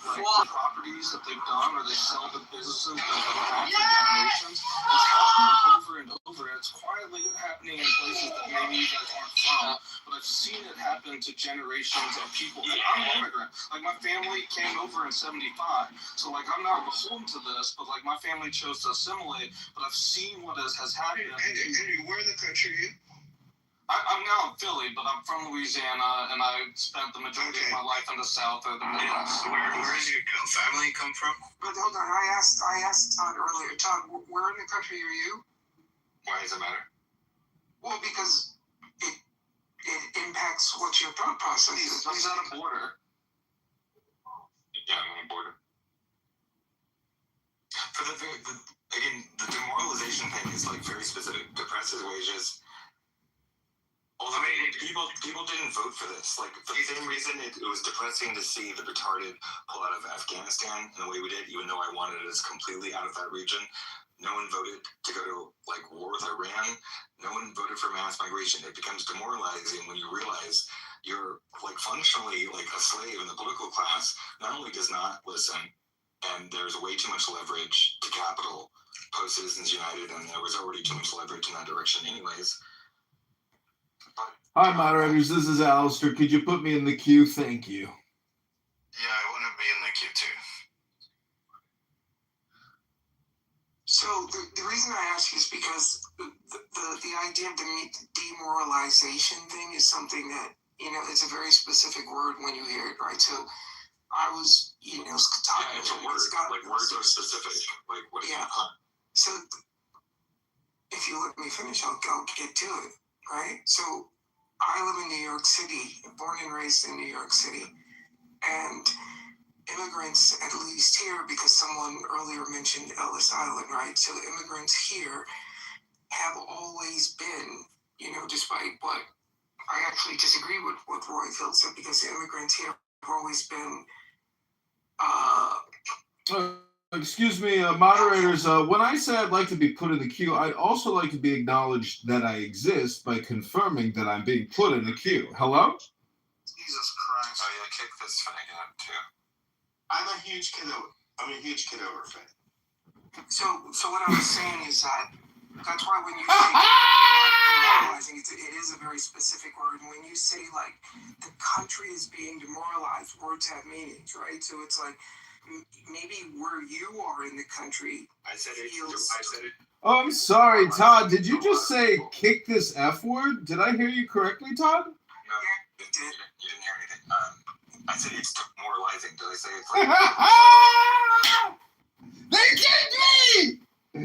[SPEAKER 8] like the properties that they've done, or they sell the businesses that they've had for generations, it's happening over and over. It's quietly happening in places that maybe you guys aren't from, but I've seen it happen to generations of people. And I'm an immigrant. Like my family came over in '75, so like I'm not beholden to this, but like my family chose to assimilate. But I've seen what has happened.
[SPEAKER 2] Henry, where in the country are you?
[SPEAKER 8] I'm now in Philly, but I'm from Louisiana, and I spent the majority of my life in the South or the Midwest.
[SPEAKER 5] Where does your family come from?
[SPEAKER 15] But hold on, I asked Todd earlier. Todd, where in the country are you?
[SPEAKER 5] Why does it matter?
[SPEAKER 15] Well, because it impacts what your thought process is.
[SPEAKER 8] He's on a border.
[SPEAKER 5] Yeah, I'm on a border. For again, the demoralization thing is like very specific. Depresses wages. Although people didn't vote for this. Like for the same reason, it was depressing to see the retarded pull out of Afghanistan in the way we did, even though I wanted us completely out of that region. No one voted to go to like war with Iran. No one voted for mass migration. It becomes demoralizing when you realize you're like functionally like a slave, and the political class not only does not listen, and there's way too much leverage to capital post Citizens United, and there was already too much leverage in that direction anyways.
[SPEAKER 11] Hi, moderators. This is Alistair. Could you put me in the queue? Thank you.
[SPEAKER 5] Yeah, I want to be in the queue too.
[SPEAKER 15] So the reason I ask is because the idea of the demoralization thing is something that, it's a very specific word when you hear it, right? So I was, talking
[SPEAKER 5] it's a word. Like words are specific. Like what is it?
[SPEAKER 15] So if you let me finish, I'll get to it, right? So I live in New York City, born and raised in New York City, and immigrants, at least here, because someone earlier mentioned Ellis Island, right? So immigrants here have always been, despite what I actually disagree with what Royfield said, because the immigrants here have always been.
[SPEAKER 11] Excuse me, moderators. When I say I'd like to be put in the queue, I'd also like to be acknowledged that I exist by confirming that I'm being put in the queue. Hello?
[SPEAKER 8] Jesus Christ.
[SPEAKER 3] Oh yeah, kick this Finnegan too.
[SPEAKER 5] I'm a huge Kitover fan.
[SPEAKER 15] So what I was saying is that's why when you say demoralizing, it is a very specific word. And when you say like the country is being demoralized, words have meanings, right? So it's like maybe where you are in the country.
[SPEAKER 5] I said it.
[SPEAKER 11] Oh, I'm sorry, Todd. Did you just say kick this F word? Did I hear you correctly, Todd?
[SPEAKER 3] No, you didn't hear anything. I said it's demoralizing. Did I say it's like?
[SPEAKER 11] They kicked me!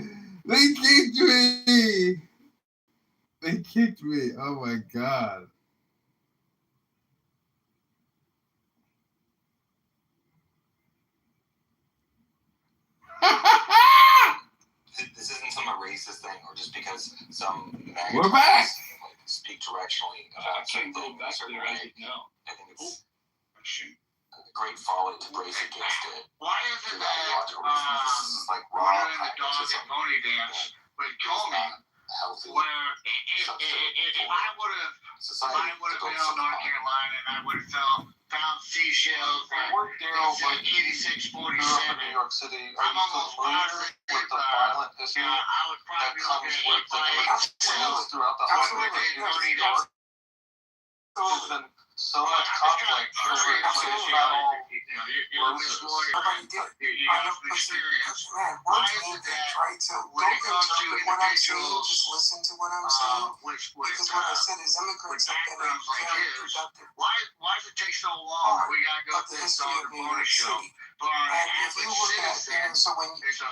[SPEAKER 11] They kicked me! They kicked me. Oh my god.
[SPEAKER 3] This isn't some racist thing, or just because some
[SPEAKER 11] We're back.
[SPEAKER 3] Speak directionally about something a certain way.
[SPEAKER 17] No.
[SPEAKER 3] I think it's a great folly to brace against it.
[SPEAKER 12] Why is it that
[SPEAKER 3] this is like raw
[SPEAKER 12] Runner and the dog
[SPEAKER 3] pragmatism.
[SPEAKER 12] and pony dance would kill me?
[SPEAKER 3] Healthy.
[SPEAKER 12] Where if I would have been on North Carolina and I would have found seashells at 8647,
[SPEAKER 3] New York City,
[SPEAKER 12] I'm almost positive
[SPEAKER 3] with the violent history
[SPEAKER 12] I would
[SPEAKER 3] that
[SPEAKER 12] probably be
[SPEAKER 3] comes
[SPEAKER 12] looking
[SPEAKER 3] with the
[SPEAKER 12] at
[SPEAKER 3] throughout the whole There's been so much conflict over it, but it's not all roses.
[SPEAKER 15] Man, words mean things, right? So don't interpret what I'm saying, just listen to what I'm saying. Because what I said is immigrants have been very productive.
[SPEAKER 12] Why does it take so long? We gotta go through this dog and pony show.
[SPEAKER 15] And if you look at, so when America,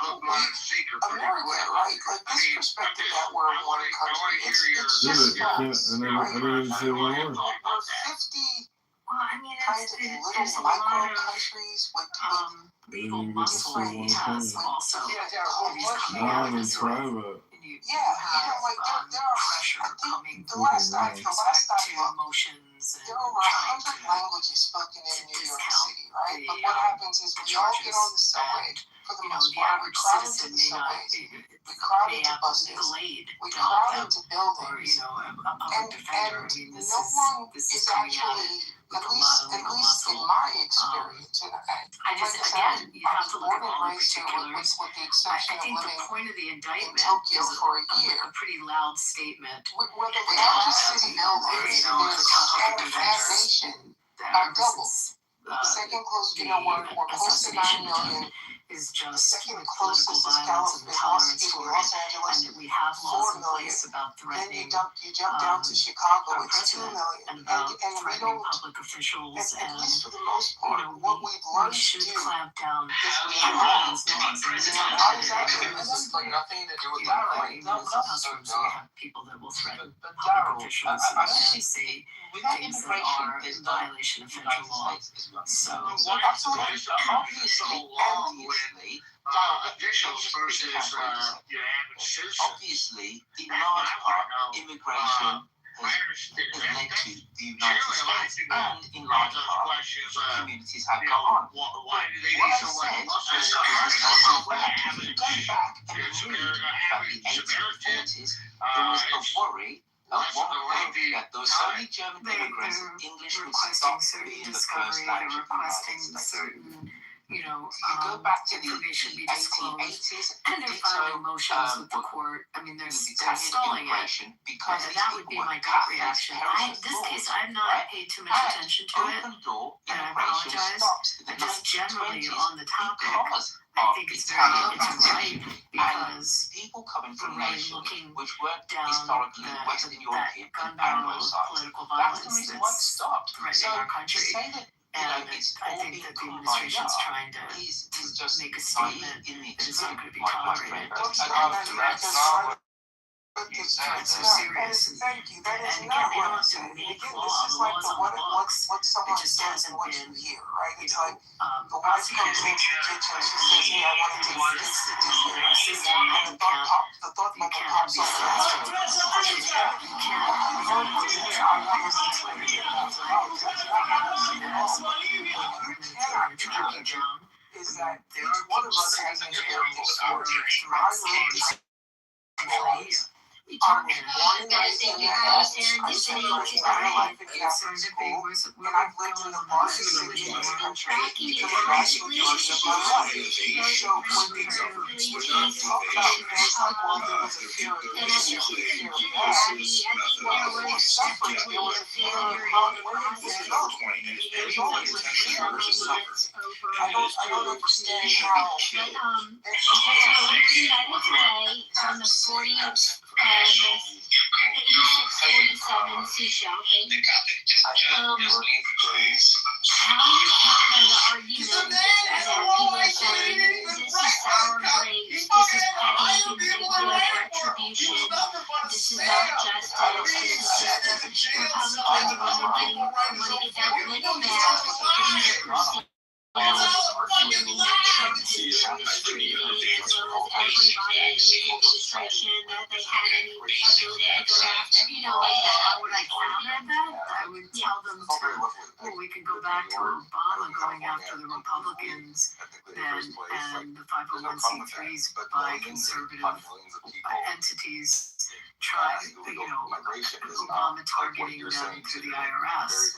[SPEAKER 15] right, like this perspective that we're one country, it's just false, right?
[SPEAKER 11] I didn't say one word.
[SPEAKER 15] We're 50 kinds of little micro countries with
[SPEAKER 18] legal muscle has also
[SPEAKER 11] Not even private.
[SPEAKER 15] like there are
[SPEAKER 18] pressure coming
[SPEAKER 15] the last I
[SPEAKER 18] to
[SPEAKER 15] looked,
[SPEAKER 18] emotions
[SPEAKER 15] there are over 100 languages spoken in New York City, right? But what happens is we all get on the subway. For the most part, we crowd into the subways, we crowd into buses, we crowd into buildings, and no one is actually, at least in my experience, and
[SPEAKER 18] I just, again, you have to look at all the particulars.
[SPEAKER 15] with the exception
[SPEAKER 18] I think
[SPEAKER 15] of
[SPEAKER 18] the
[SPEAKER 15] living
[SPEAKER 18] point of the indictment
[SPEAKER 15] Tokyo
[SPEAKER 18] is
[SPEAKER 15] for a year.
[SPEAKER 18] a pretty loud statement.
[SPEAKER 15] Whether the largest city buildings and the nation are double. The second closest, we're close to 9 million.
[SPEAKER 18] Is
[SPEAKER 15] The
[SPEAKER 18] just
[SPEAKER 15] second
[SPEAKER 18] with
[SPEAKER 15] closest
[SPEAKER 18] political
[SPEAKER 15] is
[SPEAKER 18] violence and tolerance for
[SPEAKER 15] Los
[SPEAKER 18] it,
[SPEAKER 15] Angeles,
[SPEAKER 18] and that we have
[SPEAKER 15] 4
[SPEAKER 18] laws in
[SPEAKER 15] million.
[SPEAKER 18] place about
[SPEAKER 15] Then
[SPEAKER 18] threatening
[SPEAKER 15] you jump down to Chicago,
[SPEAKER 18] our
[SPEAKER 15] it's 2
[SPEAKER 18] president
[SPEAKER 15] million.
[SPEAKER 18] and about
[SPEAKER 15] And we
[SPEAKER 18] threatening
[SPEAKER 15] don't,
[SPEAKER 18] public officials,
[SPEAKER 15] at
[SPEAKER 18] and
[SPEAKER 15] least for the most part, what we've
[SPEAKER 18] we
[SPEAKER 15] learned to
[SPEAKER 18] should
[SPEAKER 15] do.
[SPEAKER 18] clamp down
[SPEAKER 15] is
[SPEAKER 18] on all those laws.
[SPEAKER 15] How does that do?
[SPEAKER 3] This is like nothing to do with
[SPEAKER 18] In those classrooms, we have people that will threaten public officials and say things that are in violation of federal law. So,
[SPEAKER 3] obviously,
[SPEAKER 12] officials versus
[SPEAKER 3] obviously, in large part, immigration has led to the United States, and in large part, communities have gone on.
[SPEAKER 12] Why do they
[SPEAKER 3] What
[SPEAKER 12] need
[SPEAKER 3] I
[SPEAKER 12] so
[SPEAKER 3] said
[SPEAKER 12] much
[SPEAKER 3] was
[SPEAKER 12] muscle?
[SPEAKER 3] going back and read back in the 1840s, there was a worry at one point that there were so many German immigrants that English would stop being the first language of the United States.
[SPEAKER 18] you know,
[SPEAKER 3] go back to the
[SPEAKER 18] information be disclosed,
[SPEAKER 3] 1880s,
[SPEAKER 18] and they're filing motions with the court. I mean, they're stalling it,
[SPEAKER 3] because
[SPEAKER 18] and that would be my gut reaction. This case, I've not paid too much attention to it, and I apologize. But just generally on the topic, I think it's right because
[SPEAKER 3] people coming from
[SPEAKER 18] really
[SPEAKER 3] nations
[SPEAKER 18] looking
[SPEAKER 3] which were
[SPEAKER 18] down
[SPEAKER 3] historically Western European
[SPEAKER 18] gun
[SPEAKER 3] and
[SPEAKER 18] barrel of
[SPEAKER 3] Anglo-Saxon.
[SPEAKER 18] political
[SPEAKER 3] That's
[SPEAKER 18] violence
[SPEAKER 3] the reason why it
[SPEAKER 18] that's
[SPEAKER 3] stopped.
[SPEAKER 18] threatening our country.
[SPEAKER 3] To say that
[SPEAKER 18] And
[SPEAKER 3] it's
[SPEAKER 18] I
[SPEAKER 3] all
[SPEAKER 18] think
[SPEAKER 3] being
[SPEAKER 18] that the
[SPEAKER 3] covered by
[SPEAKER 18] administration's
[SPEAKER 3] law
[SPEAKER 18] trying to
[SPEAKER 3] is just
[SPEAKER 18] make a statement
[SPEAKER 3] in the
[SPEAKER 18] that it's not going to be
[SPEAKER 3] extreme.
[SPEAKER 18] tolerated.
[SPEAKER 15] It's
[SPEAKER 18] so
[SPEAKER 15] not,
[SPEAKER 18] serious.
[SPEAKER 15] thank you. That is
[SPEAKER 18] And
[SPEAKER 15] not
[SPEAKER 18] again,
[SPEAKER 15] what I'm
[SPEAKER 18] they don't have to
[SPEAKER 15] saying.
[SPEAKER 18] make
[SPEAKER 15] Again,
[SPEAKER 18] law.
[SPEAKER 15] this is
[SPEAKER 18] The
[SPEAKER 15] like
[SPEAKER 18] law's
[SPEAKER 15] the
[SPEAKER 18] on the books.
[SPEAKER 15] what someone
[SPEAKER 18] It just
[SPEAKER 15] says
[SPEAKER 18] hasn't
[SPEAKER 15] and what you
[SPEAKER 18] been,
[SPEAKER 15] hear, right? It's like the wife
[SPEAKER 18] prosecuted.
[SPEAKER 15] comes into the kitchen, she says, "Hey, I want to take this to Disney," and the thought bubble pops up. Is that each one of us has an inherent experience. I lived I was born and raised in the States. I spent my entire life in Catholic school, and I've lived in the largest city in this country for the vast majority of my life. So when you talk about parents like world of fear of this, fear of that, there was suffering, there was a fear of how women would go. There's always a fear of suffering. I don't understand how.
[SPEAKER 18] But so we united today on the 86-47 seashell thing. How do you counter the argument that people are saying this is sour grapes, this is petty, indicative retribution, this is not justice, this is just the Republicans wanting to get their political back, getting their perceived feeling that Trump has been mistreated, as well as everybody in his administration, that they had any ability to go after, like that. How would I counter that? I would tell them we could go back to Obama going after the Republicans and the 501c3s by conservative entities. Obama targeting them through the IRS.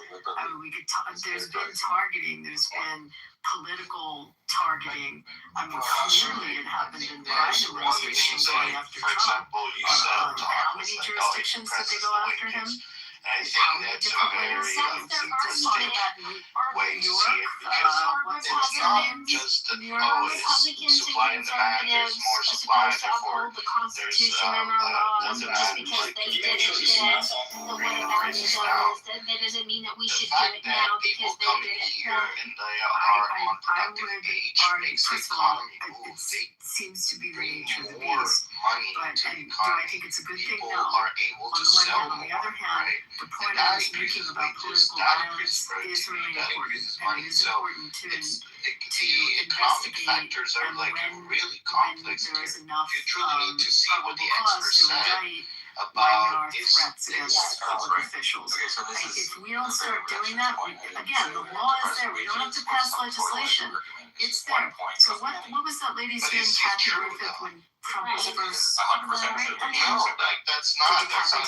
[SPEAKER 18] We could there's been targeting, there's been political targeting. Clearly it happened in the Biden administration going after Trump. How many jurisdictions did they go after him?
[SPEAKER 5] I think that's a very simplistic way to see it, because it's not just that, it's supply and demand, there's more supply, therefore there's nothing like
[SPEAKER 18] they did it
[SPEAKER 5] bringing prices down.
[SPEAKER 18] that doesn't mean that we
[SPEAKER 5] The
[SPEAKER 18] should do
[SPEAKER 5] fact
[SPEAKER 18] it
[SPEAKER 5] that
[SPEAKER 18] now
[SPEAKER 5] people
[SPEAKER 18] because they
[SPEAKER 5] come
[SPEAKER 18] did it
[SPEAKER 5] here and they are on productive age makes the economy move. They
[SPEAKER 18] seems to be the
[SPEAKER 5] bring
[SPEAKER 18] nature of the
[SPEAKER 5] more
[SPEAKER 18] beast.
[SPEAKER 5] money
[SPEAKER 18] But
[SPEAKER 5] to the
[SPEAKER 18] do I
[SPEAKER 5] economy.
[SPEAKER 18] think it's a good thing?
[SPEAKER 5] People
[SPEAKER 18] No.
[SPEAKER 5] are able
[SPEAKER 18] On
[SPEAKER 5] to
[SPEAKER 18] the one
[SPEAKER 5] sell
[SPEAKER 18] hand, on the
[SPEAKER 5] more,
[SPEAKER 18] other hand,
[SPEAKER 5] right?
[SPEAKER 18] the
[SPEAKER 5] And
[SPEAKER 18] point
[SPEAKER 5] that
[SPEAKER 18] I was making
[SPEAKER 5] increases
[SPEAKER 18] about
[SPEAKER 5] wages,
[SPEAKER 18] political
[SPEAKER 5] that
[SPEAKER 18] violence
[SPEAKER 5] increases
[SPEAKER 18] is really
[SPEAKER 5] productivity, that
[SPEAKER 18] important.
[SPEAKER 5] increases
[SPEAKER 18] And
[SPEAKER 5] money.
[SPEAKER 18] it is
[SPEAKER 5] So
[SPEAKER 18] important to
[SPEAKER 5] the economic factors are like really complex.
[SPEAKER 18] there is enough
[SPEAKER 5] You truly need to see what the
[SPEAKER 18] probable cause
[SPEAKER 5] experts
[SPEAKER 18] to
[SPEAKER 5] said
[SPEAKER 18] indict when there
[SPEAKER 5] about
[SPEAKER 18] are threats against public officials. If we don't start doing that, again, the law is there. We don't have to pass legislation. It's there. So what was that lady's name, Kathy Griffith, when Trump was first?
[SPEAKER 5] No, like that's not true.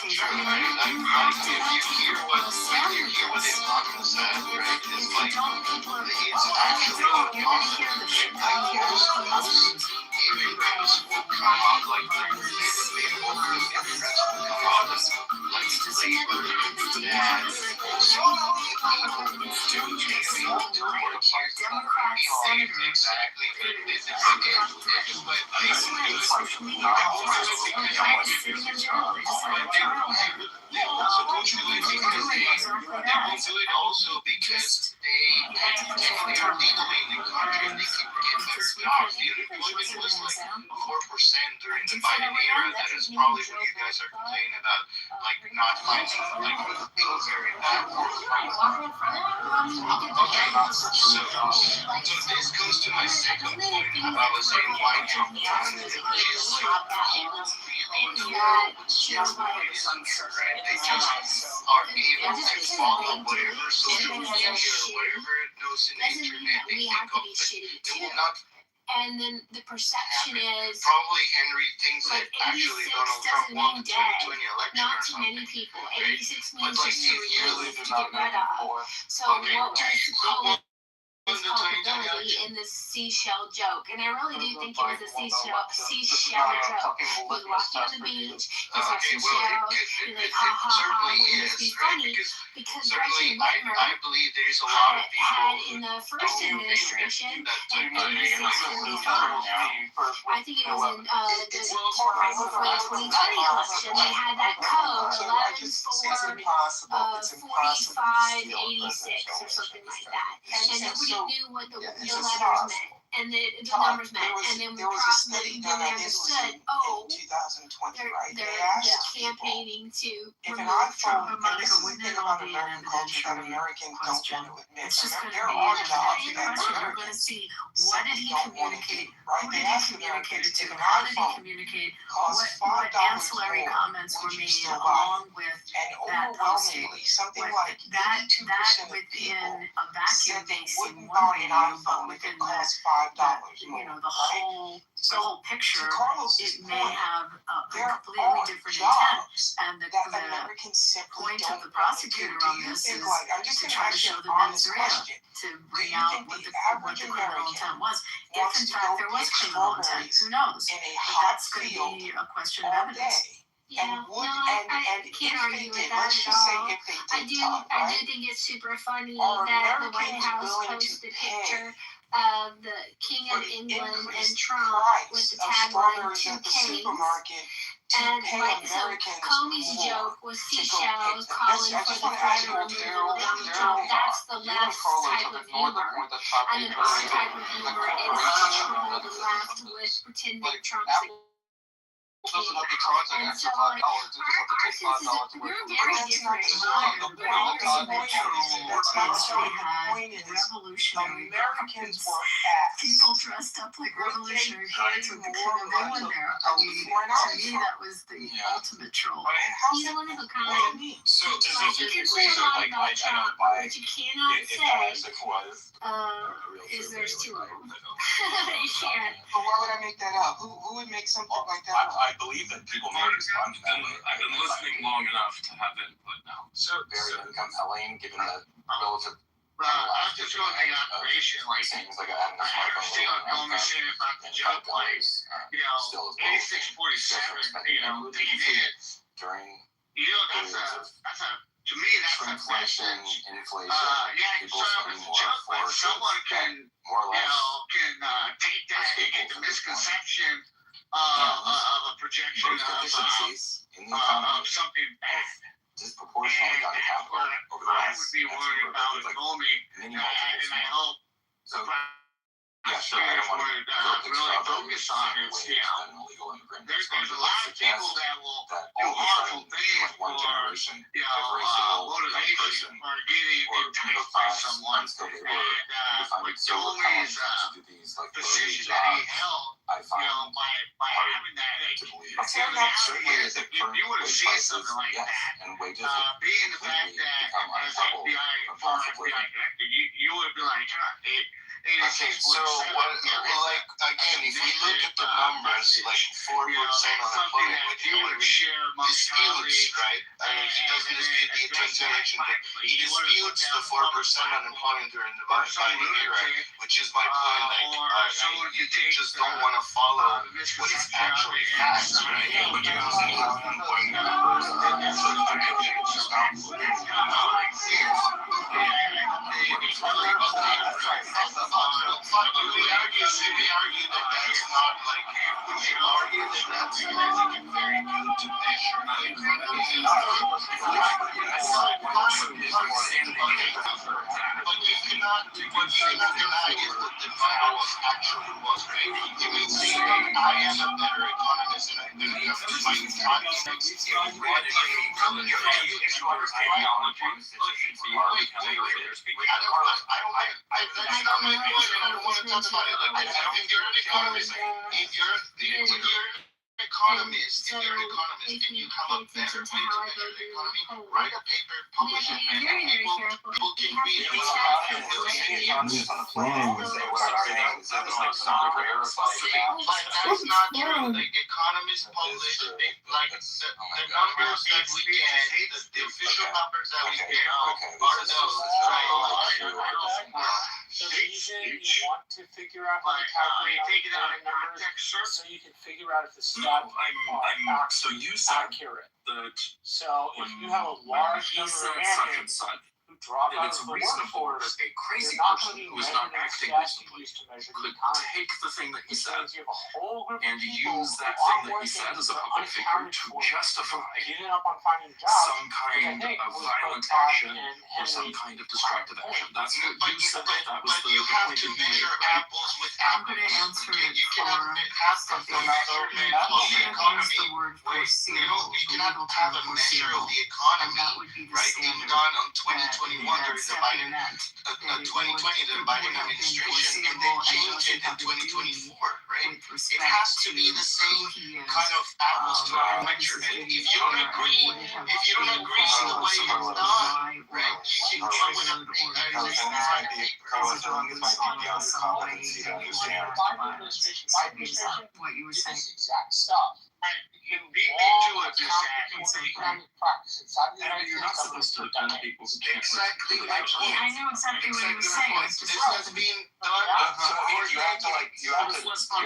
[SPEAKER 5] Right? Like if you hear what the economists said, right? It's like it's actually unconstant. Like most immigrants will come out like they will immigrants will come out as like labor and also people do maybe to work here. Exactly. But they also don't do it because they won't do it also because they are legally in the country and they keep getting better jobs. The unemployment was like 4% during the Biden era. That is probably what you guys are complaining about, like not finding like things very bad. Okay, so this goes to my second point about saying why Trump won. It is like really right? They just are able to follow whatever social media or whatever it knows in the internet they think of, but they will not.
[SPEAKER 18] And then the perception is
[SPEAKER 5] probably Henry thinks that actually Donald Trump won the 2020 election
[SPEAKER 18] not
[SPEAKER 5] or
[SPEAKER 18] to
[SPEAKER 5] something.
[SPEAKER 18] many people.
[SPEAKER 5] Right?
[SPEAKER 18] 86
[SPEAKER 5] But
[SPEAKER 18] means
[SPEAKER 5] like
[SPEAKER 18] just to remove, to get rid of. So
[SPEAKER 5] okay,
[SPEAKER 18] what was
[SPEAKER 5] the
[SPEAKER 18] culpability in this seashell joke? And I really do think it was a seashell joke. He's walking on the beach, he's got seashells, he's like, ha ha ha, wouldn't this be funny? Because Gretchen Whitmer
[SPEAKER 5] I believe there's a lot of people
[SPEAKER 18] had in the first administration, in 86-45, I think it was in right before the 2020 election, they had that code 11-4-45-86 or something like that. And nobody knew what the letters meant. And the numbers meant, and then we understood, they're campaigning to remove Trump.
[SPEAKER 15] Monica, wouldn't it all be an evidentiary question?
[SPEAKER 18] It's just going to be an evidentiary question. We're going to see what did he communicate, who did he communicate it to, how did he communicate, what ancillary comments were made along with that posting. That within a vacuum may seem one way to you, but within the the whole picture, it may have a completely different intent. And the point of the prosecutor on this is to try to show the mens rea, to bring out what the criminal intent was. If in fact there was criminal intent, who knows? But that's going to be a question of evidence.
[SPEAKER 22] Yeah, I can't argue with that at all. I do think it's super funny that the White House posted a picture of the King of England and Trump with the tagline "Two Kings." And so Comey's joke was seashells calling for the federal removal of Donald Trump. That's the left type of humor. And then our type of humor is to troll the left with pretending Trump's a
[SPEAKER 7] doesn't have the context.
[SPEAKER 22] and so, like, we're very different. Revolutionary Americans people dressed up like Revolutionary Guards with the King of England there. To me, that was the ultimate troll. He's the one who kind of.
[SPEAKER 3] So
[SPEAKER 22] you can say a lot about Trump, but what you cannot say is there's two of them. You can't.
[SPEAKER 15] But why would I make that up? Who would make something like that up?
[SPEAKER 3] I believe that people make this content. I've been listening long enough to have input now.
[SPEAKER 7] Very compelling, given the relative.
[SPEAKER 5] After doing the operation, like,
[SPEAKER 7] seems like
[SPEAKER 5] I understand saying about the joke, like, 8647, they did.
[SPEAKER 7] During
[SPEAKER 5] that's a, to me, that's a question.
[SPEAKER 7] Inflation,
[SPEAKER 5] people spending more for someone can, can take that and get the misconception of a projection of something bad.
[SPEAKER 7] Disproportionately got a capital over the last.
[SPEAKER 5] I would be worried about it only, and I hope.
[SPEAKER 7] So, sure, I don't want to
[SPEAKER 5] really focus on it. There's a lot of people that will do harmful things for motivation or getting enticed by someone. And with Joey's position that he held, by having that, if you would have seen something like that, being the fact that as FBI, former FBI director, you would be like,
[SPEAKER 7] okay, so like again, if we look at the numbers, like 4% unemployment, which you would disputes, right? I mean, he doesn't dispute the attempted election, but he disputes the 4% unemployment during the Biden era, which is my point. Like, you just don't want to follow what is actually facts, right? But you're using unemployment numbers to stop. We argue that that's not like, we should argue that that's very good to measure the economy. But you cannot deny is what the model actually was, right? You may say, I am a better economist and I'm going to have to fight context. I don't want to talk about it. If you're an economist, if you're an economist and you have a better way to measure the economy, write a paper, publish it, and people can read it. But that's not true. Like, economists publish, like, the numbers that we get, the official numbers that we get are those, right?
[SPEAKER 8] The reason you want to figure out how to calculate numbers so you can figure out if the stats are
[SPEAKER 3] so you said
[SPEAKER 8] accurate.
[SPEAKER 3] That
[SPEAKER 8] so if you have a large number of Americans who drop out of the workforce,
[SPEAKER 3] a crazy
[SPEAKER 8] you're not
[SPEAKER 3] person
[SPEAKER 8] going to be
[SPEAKER 3] who is not
[SPEAKER 8] measuring
[SPEAKER 3] acting
[SPEAKER 8] stats you
[SPEAKER 3] reasonably
[SPEAKER 8] use to measure the
[SPEAKER 3] could
[SPEAKER 8] economy.
[SPEAKER 3] take the thing that he
[SPEAKER 8] Which
[SPEAKER 3] said
[SPEAKER 8] means you have a whole group
[SPEAKER 3] and
[SPEAKER 8] of people
[SPEAKER 3] use that
[SPEAKER 8] who
[SPEAKER 3] thing
[SPEAKER 8] aren't
[SPEAKER 3] that he said
[SPEAKER 8] working,
[SPEAKER 3] as a
[SPEAKER 8] they're
[SPEAKER 3] public figure
[SPEAKER 8] unaccounted
[SPEAKER 3] to
[SPEAKER 8] for,
[SPEAKER 3] justify
[SPEAKER 8] giving up on finding jobs,
[SPEAKER 3] some kind of violent action or some kind of destructive action. That's what you said. That was
[SPEAKER 5] But you have to measure apples with
[SPEAKER 18] I'm
[SPEAKER 5] apples.
[SPEAKER 18] going to answer it
[SPEAKER 5] You
[SPEAKER 18] for
[SPEAKER 5] cannot have the measurement of the economy. You cannot have a measure of the economy, right, being done on 2021 during the Biden, 2020, the Biden administration, and then change it in 2024, right?
[SPEAKER 18] respect
[SPEAKER 5] it has to
[SPEAKER 18] to
[SPEAKER 5] be the same
[SPEAKER 18] who he is,
[SPEAKER 5] kind of apples to
[SPEAKER 18] and
[SPEAKER 5] apples.
[SPEAKER 18] this is
[SPEAKER 5] If
[SPEAKER 18] getting
[SPEAKER 5] you don't
[SPEAKER 18] fair and
[SPEAKER 5] agree,
[SPEAKER 18] wouldn't have
[SPEAKER 5] if you don't
[SPEAKER 18] been
[SPEAKER 5] agree with the way it's
[SPEAKER 18] possible
[SPEAKER 5] done,
[SPEAKER 18] why or
[SPEAKER 5] right? You
[SPEAKER 18] triggered
[SPEAKER 5] come with
[SPEAKER 18] or
[SPEAKER 5] a
[SPEAKER 18] use that as a double standard in some way to react to violence. Is that what you were saying?
[SPEAKER 8] Exact stuff.
[SPEAKER 3] And you beat me to it,
[SPEAKER 8] It's
[SPEAKER 3] Mr.
[SPEAKER 8] economic practice inside the
[SPEAKER 3] And
[SPEAKER 8] United
[SPEAKER 3] you're not
[SPEAKER 8] States
[SPEAKER 3] supposed to defend people who can't
[SPEAKER 5] Exactly.
[SPEAKER 18] Yeah, I know exactly what you were saying. It's just
[SPEAKER 5] This has been done.
[SPEAKER 13] So you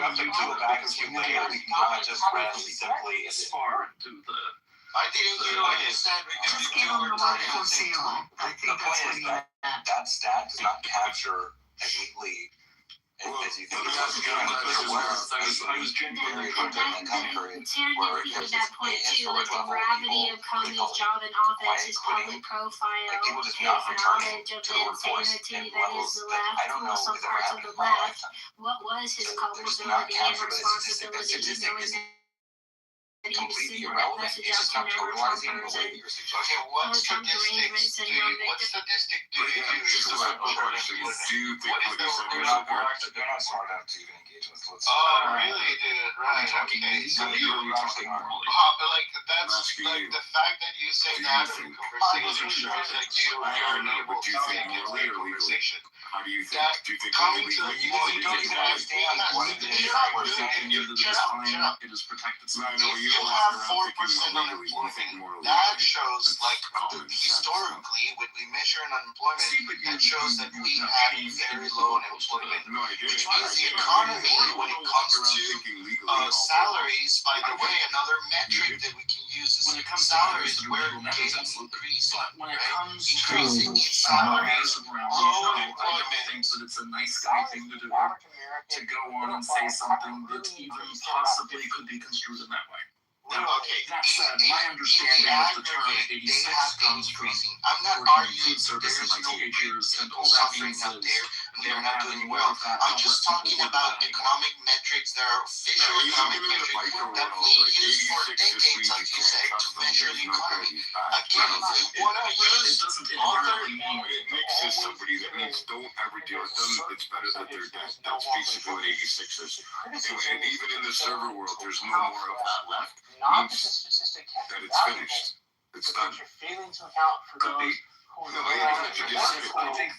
[SPEAKER 13] have to do it back a few layers, not just relatively as far to the.
[SPEAKER 5] I didn't hear what you said because
[SPEAKER 18] just
[SPEAKER 5] you
[SPEAKER 18] give him
[SPEAKER 5] were
[SPEAKER 18] the word
[SPEAKER 5] talking
[SPEAKER 18] for
[SPEAKER 5] at the same
[SPEAKER 18] feeling.
[SPEAKER 5] time.
[SPEAKER 18] I think that's what he meant.
[SPEAKER 13] That stat does not capture as neatly as you think it does.
[SPEAKER 3] I was genuinely
[SPEAKER 22] Technically, that point too, like the gravity of Comey's job in office, his public profile, his knowledge of the insanity that is the left, well, some parts of the left. What was his culpability and responsibility, knowing that he was sending that message out to never-Trumpers and
[SPEAKER 5] Okay, what
[SPEAKER 22] Trump derangement syndrome
[SPEAKER 5] what
[SPEAKER 22] victims?
[SPEAKER 5] statistic do you use?
[SPEAKER 13] They're not smart enough to even engage with.
[SPEAKER 5] Oh, really, dude? Right. Okay. So you like that's like the fact that you say that in conversation shows that you're able to engage in the conversation.
[SPEAKER 6] How do you think?
[SPEAKER 5] That
[SPEAKER 6] Do you think
[SPEAKER 5] coming to
[SPEAKER 6] legally?
[SPEAKER 5] you don't even understand that.
[SPEAKER 6] It is protected. No,
[SPEAKER 5] If you have 4% unemployment, that shows like historically when we measure unemployment, that shows that we have very low unemployment. Which means the economy, when it comes to salaries, by the way, another metric that we can use is salaries. We're getting increasing, right? Increasing in salaries, low unemployment.
[SPEAKER 6] Thinks that it's a nice guy thing to do, to go on and say something that even possibly could be construed in that way. Now,
[SPEAKER 5] okay,
[SPEAKER 6] that said, my understanding of the term 86 comes from
[SPEAKER 5] I'm not arguing that there is no
[SPEAKER 6] teenagers, and all that
[SPEAKER 5] suffering
[SPEAKER 6] means
[SPEAKER 5] out
[SPEAKER 6] is
[SPEAKER 5] there and they're not doing well. I'm just talking about economic metrics that are official economic metrics that we use for decades, like you said, to measure the economy. Again, if you want to use other...
[SPEAKER 6] It makes this somebody that means don't ever deal with them. It's better that they're dead. That's basically what 86 is. And even in the server world, there's no more of that left.
[SPEAKER 8] Not that the statistic can
[SPEAKER 6] That
[SPEAKER 8] be
[SPEAKER 6] it's finished. It's done.
[SPEAKER 8] you're failing to account for
[SPEAKER 6] Could be.
[SPEAKER 8] those who
[SPEAKER 6] No,
[SPEAKER 8] are
[SPEAKER 6] I think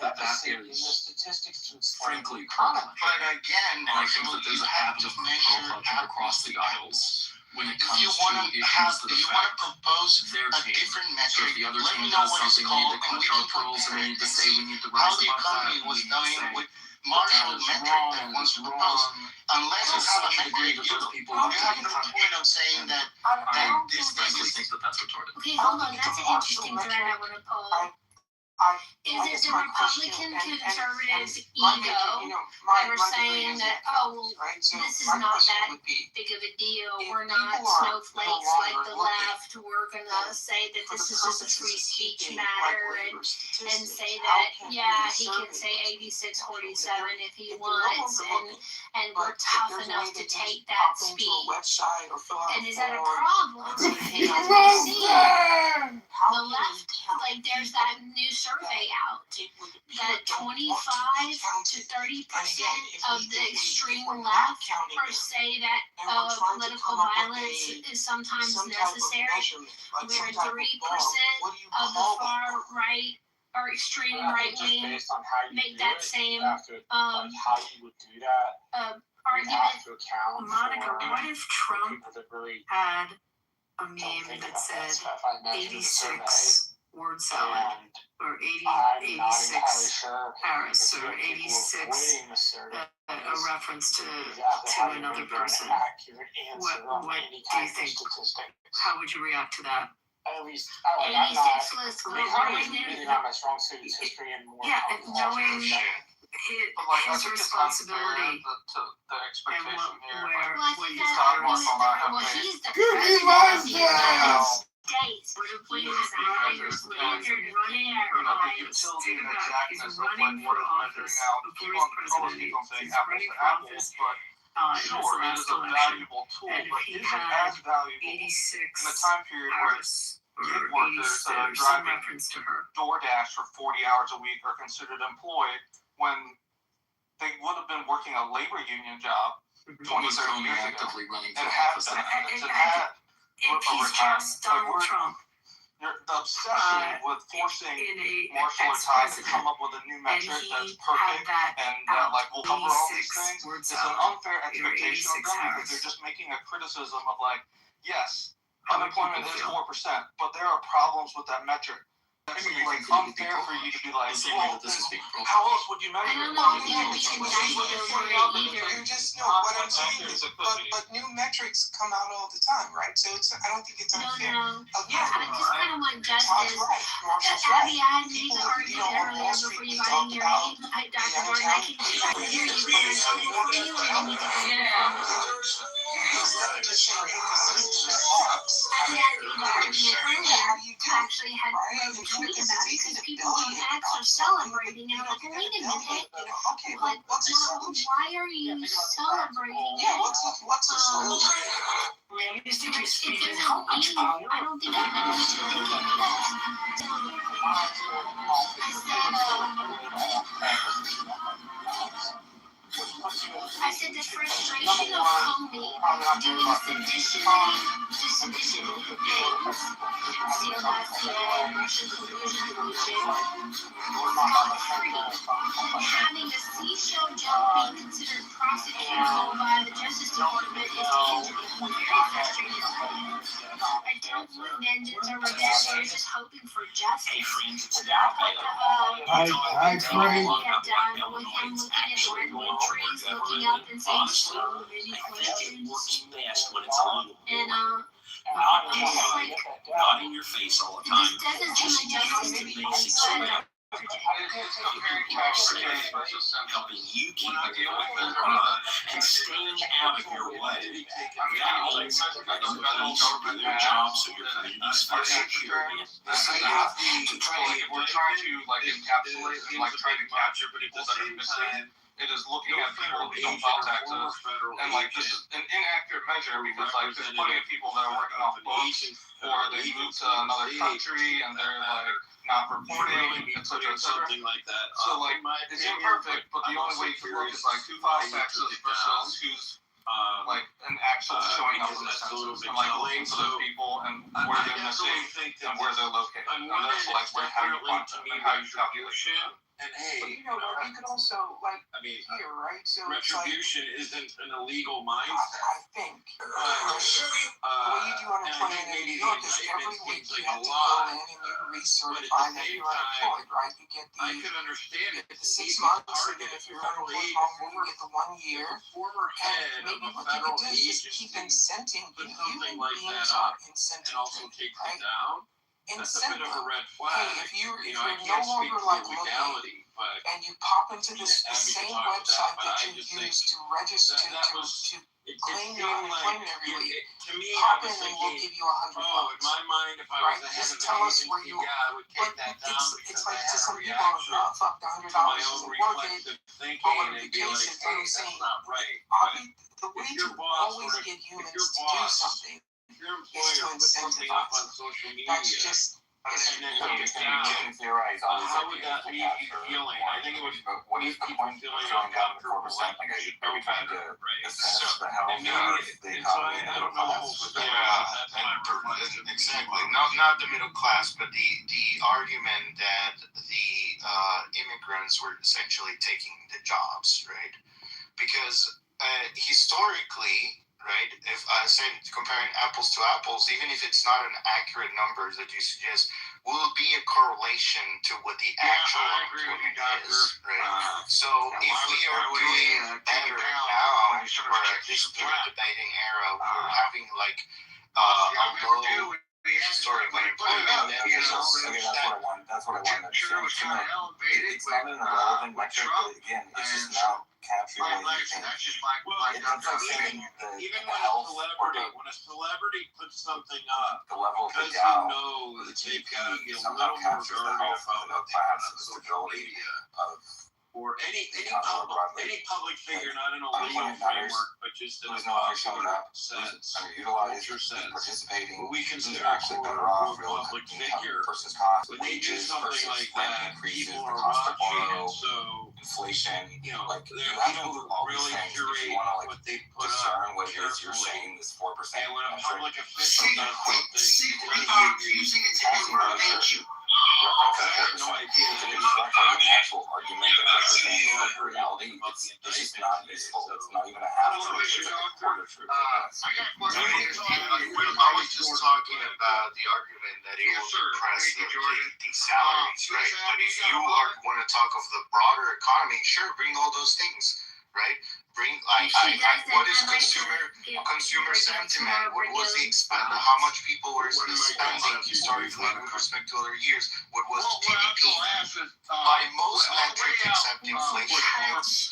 [SPEAKER 6] that is
[SPEAKER 8] statistics to
[SPEAKER 6] frankly
[SPEAKER 5] But again,
[SPEAKER 6] I think that there's
[SPEAKER 5] you
[SPEAKER 6] a
[SPEAKER 5] have
[SPEAKER 6] habit
[SPEAKER 5] to
[SPEAKER 6] of
[SPEAKER 5] measure
[SPEAKER 6] across the aisles when it comes
[SPEAKER 5] if you
[SPEAKER 6] to
[SPEAKER 5] want to
[SPEAKER 6] issues
[SPEAKER 5] have,
[SPEAKER 6] that
[SPEAKER 5] if you want to
[SPEAKER 6] affect
[SPEAKER 5] propose
[SPEAKER 6] their
[SPEAKER 5] a
[SPEAKER 6] team.
[SPEAKER 5] different
[SPEAKER 6] So
[SPEAKER 5] metric,
[SPEAKER 6] if the other
[SPEAKER 5] let
[SPEAKER 6] team
[SPEAKER 5] me know
[SPEAKER 6] does
[SPEAKER 5] what it's
[SPEAKER 6] something, we need
[SPEAKER 5] called,
[SPEAKER 6] to
[SPEAKER 5] and we
[SPEAKER 6] clutch
[SPEAKER 5] can
[SPEAKER 6] our pearls, and we
[SPEAKER 5] compare
[SPEAKER 6] need
[SPEAKER 5] it
[SPEAKER 6] to
[SPEAKER 5] and
[SPEAKER 6] say
[SPEAKER 5] see
[SPEAKER 6] we need to
[SPEAKER 5] how
[SPEAKER 6] rise
[SPEAKER 5] the
[SPEAKER 6] above that.
[SPEAKER 5] economy
[SPEAKER 6] We
[SPEAKER 5] was
[SPEAKER 6] need to
[SPEAKER 5] done
[SPEAKER 6] say
[SPEAKER 5] with
[SPEAKER 6] that
[SPEAKER 5] Marshall
[SPEAKER 6] is
[SPEAKER 5] metric
[SPEAKER 6] wrong
[SPEAKER 5] that
[SPEAKER 6] and
[SPEAKER 5] was
[SPEAKER 6] is
[SPEAKER 5] proposed.
[SPEAKER 6] wrong.
[SPEAKER 5] Unless
[SPEAKER 6] To
[SPEAKER 5] you have a
[SPEAKER 6] such a degree
[SPEAKER 5] metric,
[SPEAKER 6] that those people
[SPEAKER 5] you
[SPEAKER 6] have to
[SPEAKER 5] have
[SPEAKER 6] be
[SPEAKER 5] no
[SPEAKER 6] punished.
[SPEAKER 5] point of saying that
[SPEAKER 6] I
[SPEAKER 5] this
[SPEAKER 6] frankly
[SPEAKER 5] is...
[SPEAKER 6] think that that's retarded.
[SPEAKER 22] Okay, hold on. That's an interesting thread I want to pull. Is it the Republican conservatives' ego that are saying that, oh, well, this is not that big of a deal. We're not snowflakes like the left. We're going to say that this is just a free speech matter and say that, yeah, he can say 86-47 if he wants, and we're tough enough to take that speech. And is that a problem? Because we see the left, like there's that new survey out that 25 to 30% of the extreme left say that political violence is sometimes necessary, where 3% of the far right or extreme right wing make that same argument.
[SPEAKER 18] Monica, what if Trump had a meme that said 86 word salad, or 86 Paris, or 86 a reference to another person? What do you think? How would you react to that?
[SPEAKER 8] At least,
[SPEAKER 22] 86 was
[SPEAKER 8] really not my strong suit is history and more.
[SPEAKER 18] Yeah, and knowing his responsibility
[SPEAKER 8] the expectation here.
[SPEAKER 22] Well, he's the
[SPEAKER 11] Cookie
[SPEAKER 22] president
[SPEAKER 11] Monster!
[SPEAKER 22] States. He is running for office.
[SPEAKER 18] Think about he's running for office before he's president. He's running for office in this last election. And if he had 86 Paris or 86 or some reference to her.
[SPEAKER 8] DoorDash for 40 hours a week are considered employed when they would have
[SPEAKER 4] been working a labor union job 20, 30 years ago and have
[SPEAKER 18] if he's just Donald Trump.
[SPEAKER 4] The obsession with forcing Marshall or Todd to come up with a new metric that's perfect and that like will cover all these things is an unfair expectation of them because they're just making a criticism of like, yes, unemployment is 4%, but there are problems with that metric. It's like unfair for you to be like, well, how else would you measure it?
[SPEAKER 15] You're just what I'm saying is, but new metrics come out all the time, right? So it's I don't think it's unfair.
[SPEAKER 18] Yeah, I just kind of want justice. Abby, I had made the argument earlier before you got in here. Dr. Gordon, I can hear you, but I don't before you, and you can hear it. I had made the argument earlier. Actually, had tweet about it because people on X are celebrating, and I'm like, wait a minute. Like, why are you celebrating it?
[SPEAKER 23] Realistically speaking,
[SPEAKER 18] how much power? I don't think I'm going I said the frustration of Comey doing seditionary things, seal by CIA, Russian collusion, having a seashell jump being considered prosecutable by the Justice Department is very frustrating. I don't want vengeance or revenge. They're just hoping for justice.
[SPEAKER 11] Hi, Frank.
[SPEAKER 18] Get done with him looking at redwood trees, looking up and saying, so many questions. And I'm just like,
[SPEAKER 16] not in your face all the time.
[SPEAKER 18] this doesn't seem like justice to me.
[SPEAKER 16] Helping you keep a deal with it and staying out of your way. That means their job so your communities are secure.
[SPEAKER 4] We're trying to like encapsulate and like try to capture people that are missing. It is looking at people who don't file taxes, and like this is an inaccurate measure because like there's plenty of people that are working off books or they move to another country and they're like not reporting, etc., etc. So like it's imperfect, but the only way you can look is like who files taxes versus who's like an actual showing up in the census and like looking for those people and where they're missing and where they're located. And that's like where how you find them and how you calculate them.
[SPEAKER 15] And hey, but, you could also like here, right? So
[SPEAKER 21] retribution isn't an illegal mindset.
[SPEAKER 15] I think the way you do unemployment in New York is every week you have to go in and you recertify that you're unemployed, right? You get the 6 months, and then if you're unemployed longer, you get the 1 year. And maybe what you could do is just keep incenting human beings are incentive, right?
[SPEAKER 21] That's a bit of a red flag.
[SPEAKER 15] Hey, if you're no longer like looking and you pop into the same website that you use to register to claim your unemployment every week, pop in and we'll give you $100.
[SPEAKER 21] In my mind, if I was
[SPEAKER 15] just tell us where you are. But it's like to some people, fuck, the $100 isn't worth it. But whatever the case is, what I'm saying, the way to always get humans to do something is to incentivize them. That's just
[SPEAKER 21] how would that be feeling? I think it would leave people feeling uncomfortable. Every time to assess the health of the economy. I don't know.
[SPEAKER 5] Exactly. Not the middle class, but the argument that the immigrants were essentially taking the jobs, right? Because historically, right, if I say comparing apples to apples, even if it's not an accurate number that you suggest, will be a correlation to what the actual employment is, right? So if we are doing better now, we're at this debating era, we're having like a low historical employment.
[SPEAKER 21] That's what I wanted to say. It's not an irrelevant metric, but again, it's just now capturing everything. Even when a celebrity puts something up, the level of the Dow, because they've got to somehow capture the health of the class, the stability of or any public figure, not in a legal framework, but just in a popular sense, underutilized, participating. We consider actually better off public figure versus cost. When you do something like that, people are watching, and so
[SPEAKER 10] inflation,
[SPEAKER 5] You know,
[SPEAKER 10] like,
[SPEAKER 5] there
[SPEAKER 10] you
[SPEAKER 5] are
[SPEAKER 10] have to
[SPEAKER 5] people
[SPEAKER 10] do
[SPEAKER 5] who
[SPEAKER 10] all these
[SPEAKER 5] really
[SPEAKER 10] things if
[SPEAKER 5] curate
[SPEAKER 10] you want to, like,
[SPEAKER 5] what they put
[SPEAKER 10] discern
[SPEAKER 5] up
[SPEAKER 10] what it is you're
[SPEAKER 5] carefully.
[SPEAKER 10] saying, this 4%
[SPEAKER 5] And when a
[SPEAKER 10] metric.
[SPEAKER 5] public official does something,
[SPEAKER 13] We are using it to informate you.
[SPEAKER 5] I have no idea
[SPEAKER 10] It's
[SPEAKER 5] that
[SPEAKER 10] a
[SPEAKER 5] it's
[SPEAKER 10] construct of an actual argument that represents like reality. It's just not useful. It's not even a half truth. It's like a quarter truth.
[SPEAKER 5] I
[SPEAKER 13] was just talking about the argument that it will depress the salaries, right? But if you want to talk of the broader economy, sure, bring all those things, right? What is consumer sentiment? What was the how much people were spending historically with respect to other years? What was the GDP? By most metrics except inflation,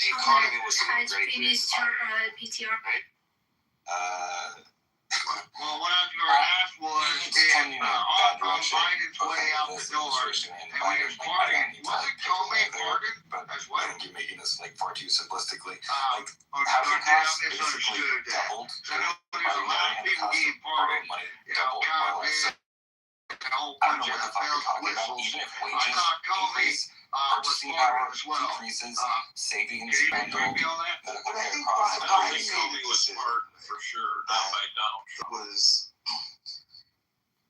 [SPEAKER 13] the economy was doing great. Right?
[SPEAKER 5] Well, what I was going to ask was if on Biden's way out the door, and when he was partying, was it totally Oregon as well?
[SPEAKER 10] You're making this like far too simplistically.
[SPEAKER 5] Like,
[SPEAKER 10] housing costs basically
[SPEAKER 5] misunderstood that.
[SPEAKER 10] doubled.
[SPEAKER 5] I know there's a lot of people being parted,
[SPEAKER 10] money
[SPEAKER 5] you know,
[SPEAKER 10] doubled.
[SPEAKER 5] kind of big, a whole
[SPEAKER 10] I don't
[SPEAKER 5] bunch
[SPEAKER 10] know
[SPEAKER 5] of
[SPEAKER 10] what the fuck you're talking about.
[SPEAKER 5] whistles.
[SPEAKER 10] Even if
[SPEAKER 5] I
[SPEAKER 10] wages
[SPEAKER 5] thought Kobe
[SPEAKER 10] increase,
[SPEAKER 5] was
[SPEAKER 10] purchasing
[SPEAKER 5] part
[SPEAKER 10] power
[SPEAKER 5] of it as well.
[SPEAKER 10] decreases, savings
[SPEAKER 5] Can you
[SPEAKER 10] dwindle,
[SPEAKER 5] agree on that?
[SPEAKER 10] medical
[SPEAKER 2] But I
[SPEAKER 10] care
[SPEAKER 2] think
[SPEAKER 10] costs
[SPEAKER 2] Biden
[SPEAKER 5] Kobe was part for sure, not by Donald Trump.
[SPEAKER 2] was